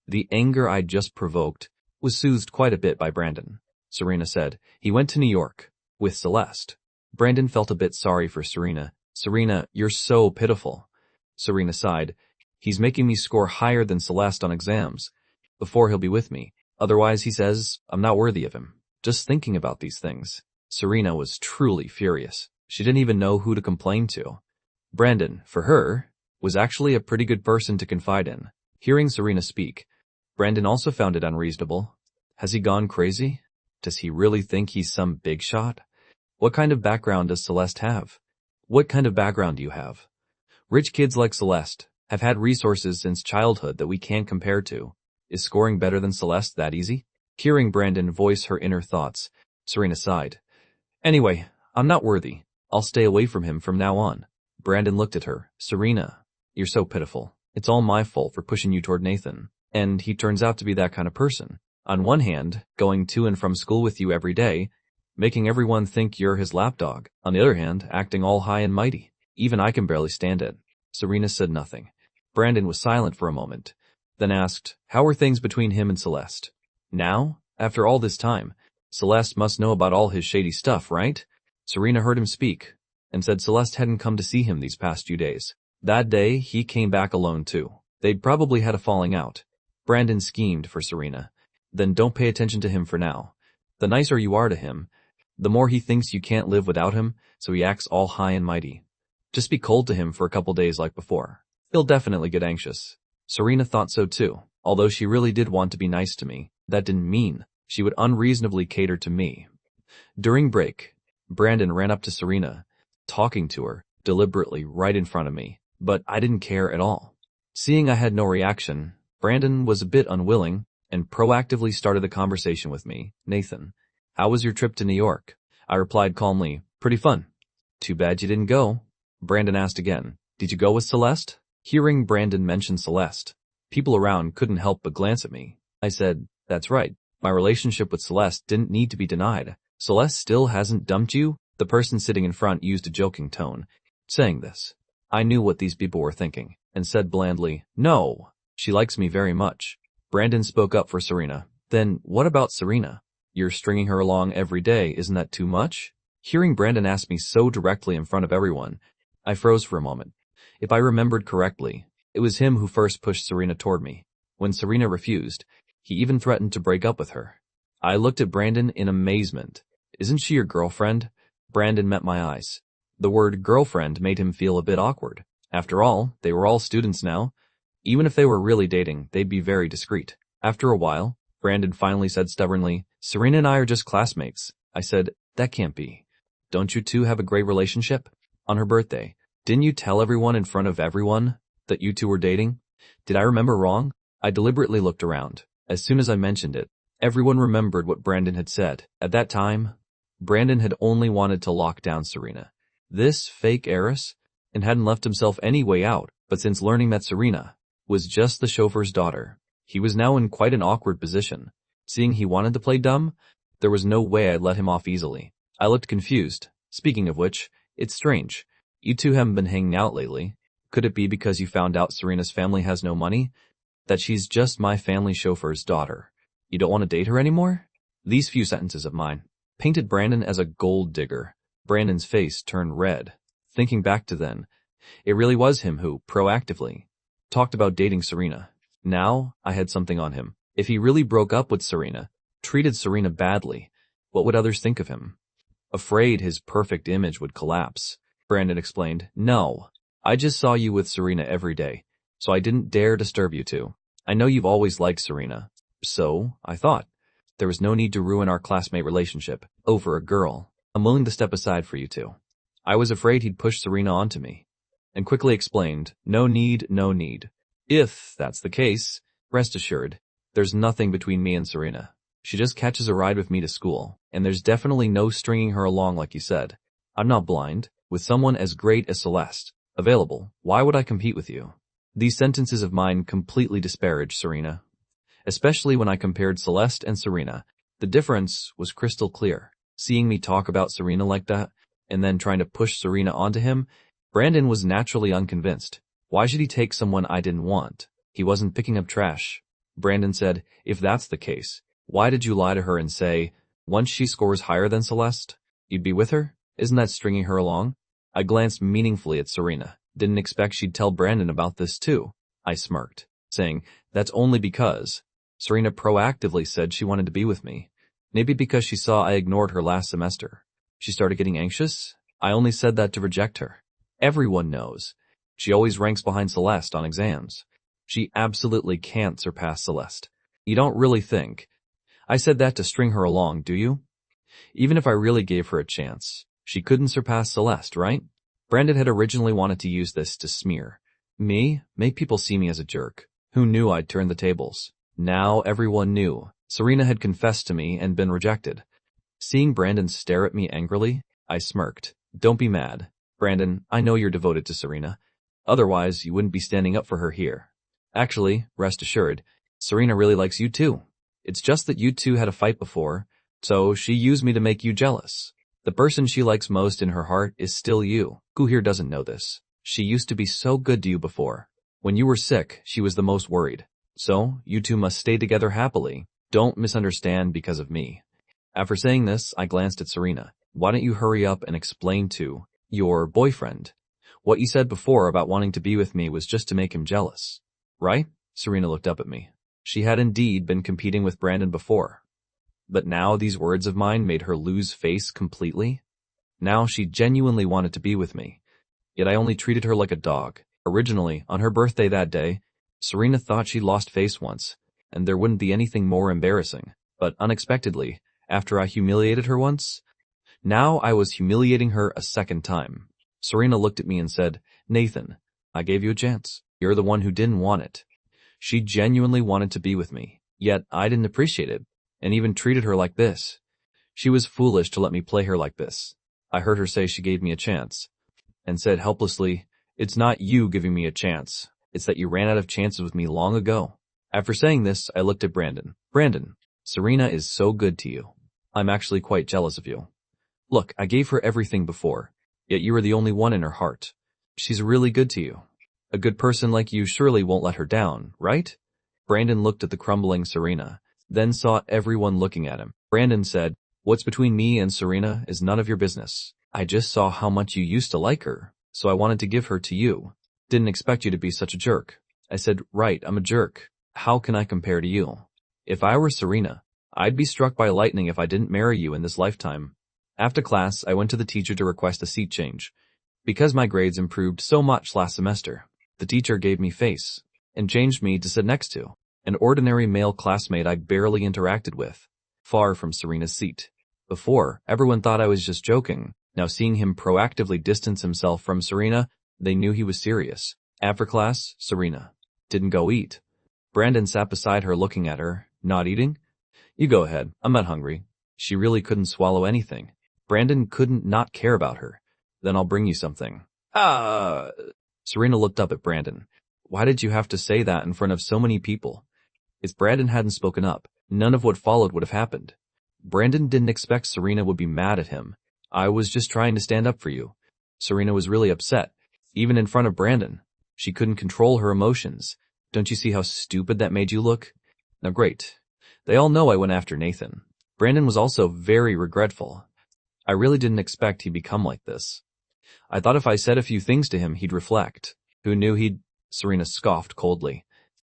The anger I'd just provoked was soothed quite a bit by Brandon. Serena said, "He went to New York with Celeste." Brandon felt a bit sorry for Serena. "Serena, you're so pitiful." Serena sighed. "He's making me score higher than Celeste on exams. Before he'll be with me. Otherwise, he says, I'm not worthy of him." Just thinking about these things, Serena was truly furious. She didn't even know who to complain to. Brandon, for her, was actually a pretty good person to confide in. Hearing Serena speak, Brandon also found it unreasonable. Has he gone crazy? Does he really think he's some big shot? What kind of background does Celeste have? What kind of background do you have? Rich kids like Celeste have had resources since childhood that we can't compare to. Is scoring better than Celeste that easy? Hearing Brandon voice her inner thoughts, Serena sighed. "Anyway, I'm not worthy. I'll stay away from him from now on." Brandon looked at her. "Serena, you're so pitiful. It's all my fault for pushing you toward Nathan. And he turns out to be that kind of person. On one hand, going to and from school with you every day, making everyone think you're his lapdog. On the other hand, acting all high and mighty. Even I can barely stand it." Serena said nothing. Brandon was silent for a moment, then asked, "How are things between him and Celeste?" Now, after all this time, Celeste must know about all his shady stuff, right? Serena heard him speak, and said Celeste hadn't come to see him these past few days. That day, he came back alone too. They'd probably had a falling out. Brandon schemed for Serena. Then don't pay attention to him for now. The nicer you are to him, the more he thinks you can't live without him, so he acts all high and mighty. Just be cold to him for a couple days like before. He'll definitely get anxious. Serena thought so too. Although she really did want to be nice to me, that didn't mean she would unreasonably cater to me. During break, Brandon ran up to Serena, talking to her, deliberately right in front of me, but I didn't care at all. Seeing I had no reaction, Brandon was a bit unwilling and proactively started the conversation with me. "Nathan, how was your trip to New York?" I replied calmly, "Pretty fun." "Too bad you didn't go." Brandon asked again, "Did you go with Celeste?" Hearing Brandon mention Celeste, people around couldn't help but glance at me. I said, "That's right. My relationship with Celeste didn't need to be denied. Celeste still hasn't dumped you?" The person sitting in front used a joking tone, saying this. I knew what these people were thinking, and said blandly, "No, she likes me very much." Brandon spoke up for Serena. "Then what about Serena? You're stringing her along every day, isn't that too much?" Hearing Brandon ask me so directly in front of everyone, I froze for a moment. If I remembered correctly, it was him who first pushed Serena toward me. When Serena refused, he even threatened to break up with her. I looked at Brandon in amazement. "Isn't she your girlfriend?" Brandon met my eyes. The word girlfriend made him feel a bit awkward. After all, they were all students now. Even if they were really dating, they'd be very discreet. After a while, Brandon finally said stubbornly, "Serena and I are just classmates." I said, "That can't be. Don't you two have a great relationship?" On her birthday, didn't you tell everyone in front of everyone that you two were dating? Did I remember wrong? I deliberately looked around. As soon as I mentioned it, everyone remembered what Brandon had said. At that time, Brandon had only wanted to lock down Serena, this fake heiress, and hadn't left himself any way out. But since learning that Serena was just the chauffeur's daughter, he was now in quite an awkward position. Seeing he wanted to play dumb, there was no way I'd let him off easily. I looked confused. Speaking of which, it's strange. You two haven't been hanging out lately. Could it be because you found out Serena's family has no money? That she's just my family chauffeur's daughter? You don't want to date her anymore? These few sentences of mine painted Brandon as a gold digger. Brandon's face turned red. Thinking back to then, it really was him who, proactively, talked about dating Serena. Now, I had something on him. If he really broke up with Serena, treated Serena badly, what would others think of him? Afraid his perfect image would collapse, Brandon explained, "No, I just saw you with Serena every day, so I didn't dare disturb you two. I know you've always liked Serena, so I thought there was no need to ruin our classmate relationship over a girl. I'm willing to step aside for you two." I was afraid he'd push Serena onto me, and quickly explained, "No need, no need. If that's the case, rest assured, there's nothing between me and Serena. She just catches a ride with me to school, and there's definitely no stringing her along like you said. I'm not blind. With someone as great as Celeste available, why would I compete with you?" These sentences of mine completely disparaged Serena. Especially when I compared Celeste and Serena, the difference was crystal clear. Seeing me talk about Serena like that, and then trying to push Serena onto him, Brandon was naturally unconvinced. Why should he take someone I didn't want? He wasn't picking up trash. Brandon said, "If that's the case, why did you lie to her and say, once she scores higher than Celeste, you'd be with her? Isn't that stringing her along?" I glanced meaningfully at Serena. Didn't expect she'd tell Brandon about this too. I smirked, saying, "That's only because Serena proactively said she wanted to be with me. Maybe because she saw I ignored her last semester. She started getting anxious? I only said that to reject her. Everyone knows. She always ranks behind Celeste on exams. She absolutely can't surpass Celeste. You don't really think I said that to string her along, do you? Even if I really gave her a chance, she couldn't surpass Celeste, right?" Brandon had originally wanted to use this to smear me, make people see me as a jerk. Who knew I'd turn the tables? Now everyone knew. Serena had confessed to me and been rejected. Seeing Brandon stare at me angrily, I smirked. "Don't be mad. Brandon, I know you're devoted to Serena. Otherwise, you wouldn't be standing up for her here. Actually, rest assured, Serena really likes you too. It's just that you two had a fight before, so she used me to make you jealous. The person she likes most in her heart is still you. Who here doesn't know this? She used to be so good to you before. When you were sick, she was the most worried. So, you two must stay together happily. Don't misunderstand because of me." After saying this, I glanced at Serena. "Why don't you hurry up and explain to your boyfriend what you said before about wanting to be with me was just to make him jealous, right?" Serena looked up at me. She had indeed been competing with Brandon before. But now these words of mine made her lose face completely. Now she genuinely wanted to be with me. Yet I only treated her like a dog. Originally, on her birthday that day, Serena thought she'd lost face once, and there wouldn't be anything more embarrassing. But unexpectedly, after I humiliated her once, now I was humiliating her a second time. Serena looked at me and said, "Nathan, I gave you a chance. You're the one who didn't want it." She genuinely wanted to be with me, yet I didn't appreciate it, and even treated her like this. She was foolish to let me play her like this. I heard her say she gave me a chance, and said helplessly, "It's not you giving me a chance. It's that you ran out of chances with me long ago." After saying this, I looked at Brandon. "Brandon, Serena is so good to you. I'm actually quite jealous of you." Look, I gave her everything before, yet you were the only one in her heart. She's really good to you. A good person like you surely won't let her down, right? Brandon looked at the crumbling Serena, then saw everyone looking at him. Brandon said, "What's between me and Serena is none of your business. I just saw how much you used to like her, so I wanted to give her to you. Didn't expect you to be such a jerk." I said, "Right, I'm a jerk. How can I compare to you? If I were Serena, I'd be struck by lightning if I didn't marry you in this lifetime." After class, I went to the teacher to request a seat change. Because my grades improved so much last semester, the teacher gave me face and changed me to sit next to an ordinary male classmate I barely interacted with, far from Serena's seat. Before, everyone thought I was just joking. Now seeing him proactively distance himself from Serena, they knew he was serious. After class, Serena didn't go eat. Brandon sat beside her looking at her. "Not eating? You go ahead, I'm not hungry." She really couldn't swallow anything. Brandon couldn't not care about her. "Then I'll bring you something." Serena looked up at Brandon. "Why did you have to say that in front of so many people?" If Brandon hadn't spoken up, none of what followed would have happened. Brandon didn't expect Serena would be mad at him. "I was just trying to stand up for you." Serena was really upset, even in front of Brandon. She couldn't control her emotions. "Don't you see how stupid that made you look?" Now great. They all know I went after Nathan. Brandon was also very regretful. I really didn't expect he'd become like this. I thought if I said a few things to him, he'd reflect. Who knew he'd... Serena scoffed coldly.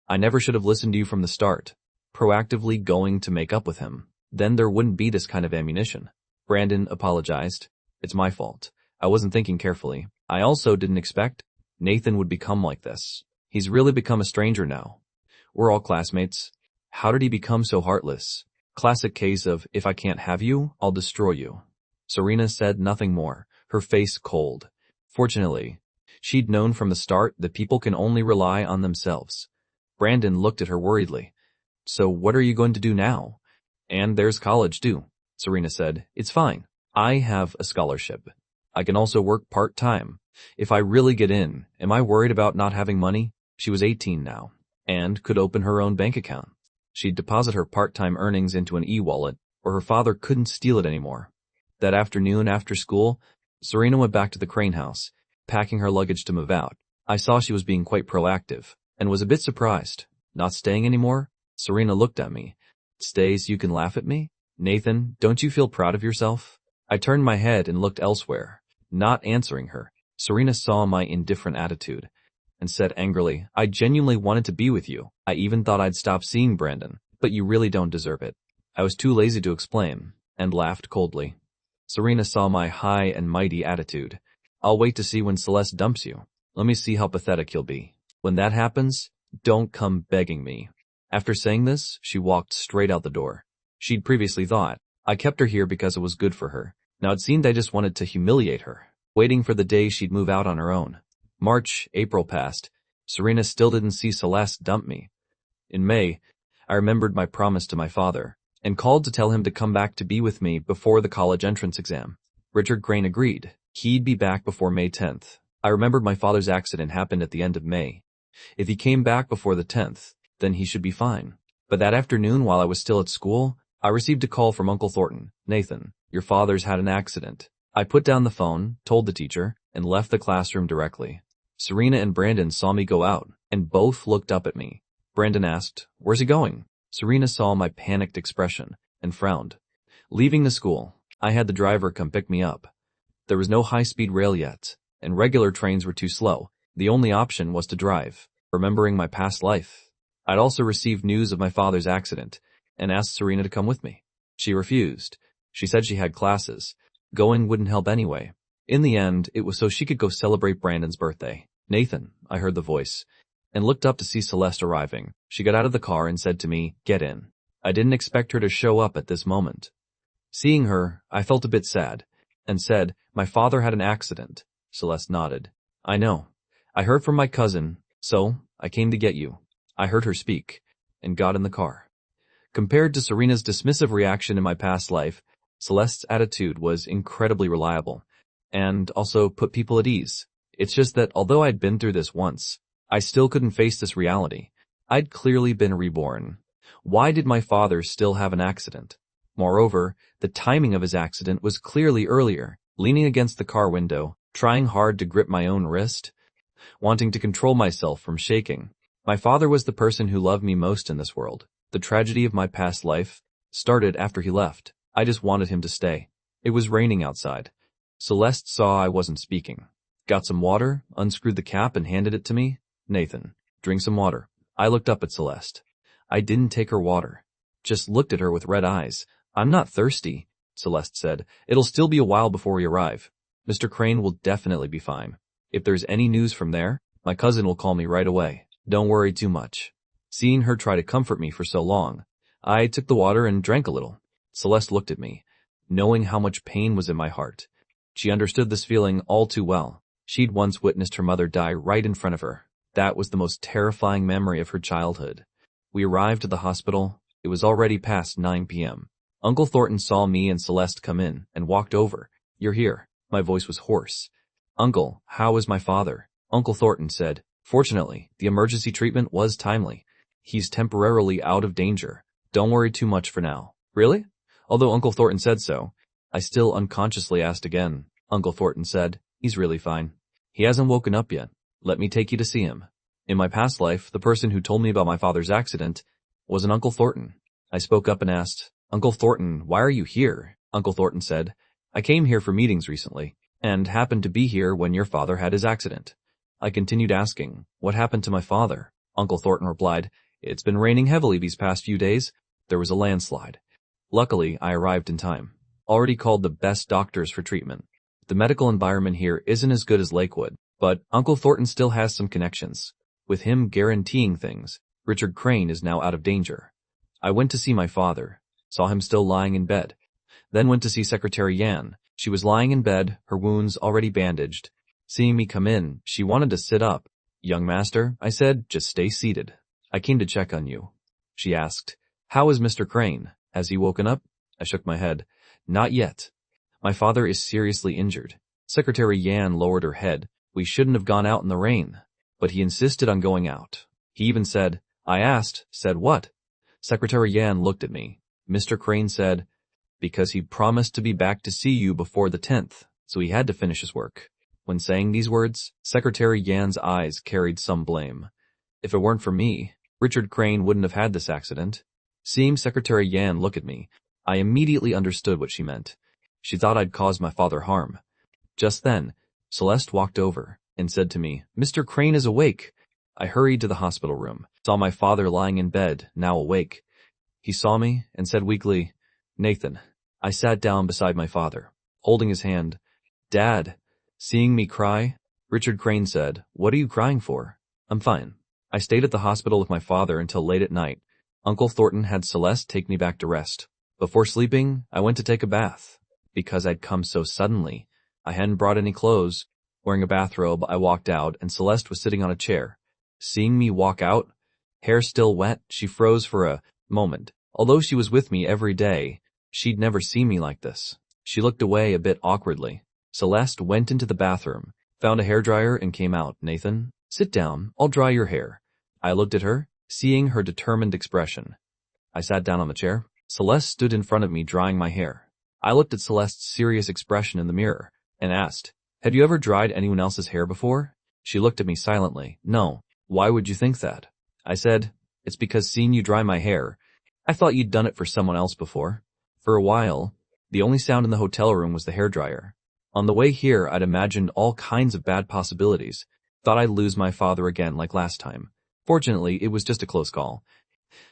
"I never should have listened to you from the start. Proactively going to make up with him. Then there wouldn't be this kind of ammunition." Brandon apologized. "It's my fault. I wasn't thinking carefully. I also didn't expect Nathan would become like this. He's really become a stranger now. We're all classmates. How did he become so heartless? Classic case of, if I can't have you, I'll destroy you." Serena said nothing more, her face cold. Fortunately, she'd known from the start that people can only rely on themselves. Brandon looked at her worriedly. "So what are you going to do now?" "And there's college too," Serena said. "It's fine. I have a scholarship. I can also work part-time. If I really get in, am I worried about not having money?" She was 18 now, and could open her own bank account. She'd deposit her part-time earnings into an e-wallet, or her father couldn't steal it anymore. That afternoon after school, Serena went back to the Crane house, packing her luggage to move out. I saw she was being quite proactive, and was a bit surprised. "Not staying anymore?" Serena looked at me. "Stay so you can laugh at me? Nathan, don't you feel proud of yourself?" I turned my head and looked elsewhere, not answering her. Serena saw my indifferent attitude and said angrily, "I genuinely wanted to be with you. I even thought I'd stop seeing Brandon, but you really don't deserve it." I was too lazy to explain, and laughed coldly. Serena saw my high and mighty attitude. "I'll wait to see when Celeste dumps you. Let me see how pathetic you'll be. When that happens, don't come begging me." After saying this, she walked straight out the door. She'd previously thought I kept her here because it was good for her. Now it seemed I just wanted to humiliate her, waiting for the day she'd move out on her own. March, April passed. Serena still didn't see Celeste dump me. In May, I remembered my promise to my father, and called to tell him to come back to be with me before the college entrance exam. Richard Crane agreed. He'd be back before May 10th. I remembered my father's accident happened at the end of May. If he came back before the 10th, then he should be fine. But that afternoon, while I was still at school, I received a call from Uncle Thornton. "Nathan, your father's had an accident." I put down the phone, told the teacher, and left the classroom directly. Serena and Brandon saw me go out, and both looked up at me. Brandon asked, "Where's he going?" Serena saw my panicked expression and frowned. Leaving the school, I had the driver come pick me up. There was no high-speed rail yet, and regular trains were too slow. The only option was to drive, remembering my past life. I'd also received news of my father's accident, and asked Serena to come with me. She refused. She said she had classes. Going wouldn't help anyway. In the end, it was so she could go celebrate Brandon's birthday. "Nathan," I heard the voice, and looked up to see Celeste arriving. She got out of the car and said to me, "Get in." I didn't expect her to show up at this moment. Seeing her, I felt a bit sad, and said, "My father had an accident." Celeste nodded. "I know. I heard from my cousin, so I came to get you." I heard her speak, and got in the car. Compared to Serena's dismissive reaction in my past life, Celeste's attitude was incredibly reliable, and also put people at ease. It's just that although I'd been through this once, I still couldn't face this reality. I'd clearly been reborn. Why did my father still have an accident? Moreover, the timing of his accident was clearly earlier, leaning against the car window, trying hard to grip my own wrist, wanting to control myself from shaking. My father was the person who loved me most in this world. The tragedy of my past life started after he left. I just wanted him to stay. It was raining outside. Celeste saw I wasn't speaking. Got some water, unscrewed the cap and handed it to me. Nathan, drink some water. I looked up at Celeste. I didn't take her water. Just looked at her with red eyes. I'm not thirsty, Celeste said. It'll still be a while before we arrive. Mr. Crane will definitely be fine. If there's any news from there, my cousin will call me right away. Don't worry too much. Seeing her try to comfort me for so long, I took the water and drank a little. Celeste looked at me, knowing how much pain was in my heart. She understood this feeling all too well. She'd once witnessed her mother die right in front of her. That was the most terrifying memory of her childhood. We arrived at the hospital. It was already past 9 p.m. Uncle Thornton saw me and Celeste come in and walked over. You're here. My voice was hoarse. Uncle, how is my father? Uncle Thornton said, fortunately, the emergency treatment was timely. He's temporarily out of danger. Don't worry too much for now. Really? Although Uncle Thornton said so, I still unconsciously asked again. Uncle Thornton said, he's really fine. He hasn't woken up yet. Let me take you to see him. In my past life, the person who told me about my father's accident was an Uncle Thornton. I spoke up and asked, Uncle Thornton, why are you here? Uncle Thornton said, I came here for meetings recently, and happened to be here when your father had his accident. I continued asking, what happened to my father? Uncle Thornton replied, it's been raining heavily these past few days. There was a landslide. Luckily, I arrived in time. Already called the best doctors for treatment. The medical environment here isn't as good as Lakewood, but Uncle Thornton still has some connections. With him guaranteeing things, Richard Crane is now out of danger. I went to see my father, saw him still lying in bed. Then went to see Secretary Yan. She was lying in bed, her wounds already bandaged. Seeing me come in, she wanted to sit up. Young master, I said, just stay seated. I came to check on you. She asked, how is Mr. Crane? Has he woken up? I shook my head. Not yet. My father is seriously injured. Secretary Yan lowered her head. We shouldn't have gone out in the rain. But he insisted on going out. He even said, I asked, said what? Secretary Yan looked at me. Mr. Crane said, because he promised to be back to see you before the 10th, so he had to finish his work. When saying these words, Secretary Yan's eyes carried some blame. If it weren't for me, Richard Crane wouldn't have had this accident. Seeing Secretary Yan look at me, I immediately understood what she meant. She thought I'd caused my father harm. Just then, Celeste walked over and said to me, Mr. Crane is awake. I hurried to the hospital room, saw my father lying in bed, now awake. He saw me and said weakly, Nathan. I sat down beside my father, holding his hand. Dad. Seeing me cry, Richard Crane said, what are you crying for? I'm fine. I stayed at the hospital with my father until late at night. Uncle Thornton had Celeste take me back to rest. Before sleeping, I went to take a bath. Because I'd come so suddenly, I hadn't brought any clothes. Wearing a bathrobe, I walked out and Celeste was sitting on a chair. Seeing me walk out, hair still wet, she froze for a moment. Although she was with me every day, she'd never seen me like this. She looked away a bit awkwardly. Celeste went into the bathroom, found a hairdryer and came out. Nathan, sit down, I'll dry your hair. I looked at her, seeing her determined expression. I sat down on the chair. Celeste stood in front of me drying my hair. I looked at Celeste's serious expression in the mirror and asked, had you ever dried anyone else's hair before? She looked at me silently. No. Why would you think that? I said, it's because seeing you dry my hair, I thought you'd done it for someone else before. For a while, the only sound in the hotel room was the hairdryer. On the way here, I'd imagined all kinds of bad possibilities. Thought I'd lose my father again like last time. Fortunately, it was just a close call.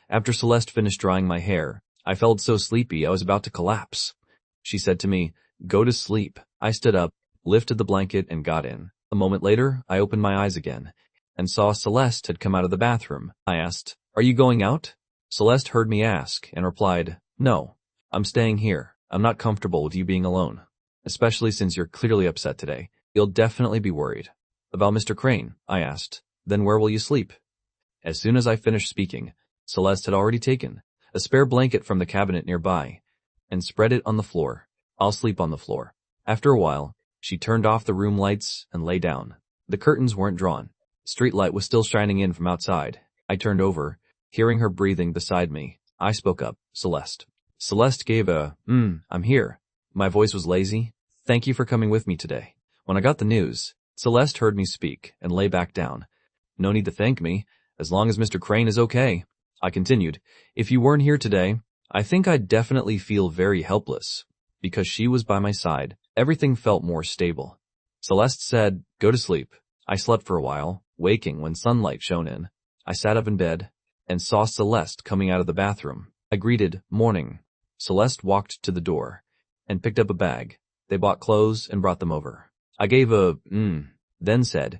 After Celeste finished drying my hair, I felt so sleepy I was about to collapse. She said to me, go to sleep. I stood up, lifted the blanket, and got in. A moment later, I opened my eyes again, and saw Celeste had come out of the bathroom. I asked, are you going out? Celeste heard me ask, and replied, no, I'm staying here. I'm not comfortable with you being alone. Especially since you're clearly upset today. You'll definitely be worried. About Mr. Crane, I asked. Then where will you sleep? As soon as I finished speaking, Celeste had already taken a spare blanket from the cabinet nearby and spread it on the floor. I'll sleep on the floor. After a while, she turned off the room lights and lay down. The curtains weren't drawn. Street light was still shining in from outside. I turned over, hearing her breathing beside me. I spoke up, Celeste. Celeste gave a, I'm here. My voice was lazy. Thank you for coming with me today. When I got the news, Celeste heard me speak and lay back down. No need to thank me, as long as Mr. Crane is okay. I continued, if you weren't here today, I think I'd definitely feel very helpless. Because she was by my side, everything felt more stable. Celeste said, go to sleep. I slept for a while, waking when sunlight shone in. I sat up in bed and saw Celeste coming out of the bathroom. I greeted, morning. Celeste walked to the door and picked up a bag. They bought clothes and brought them over. I gave a, then said,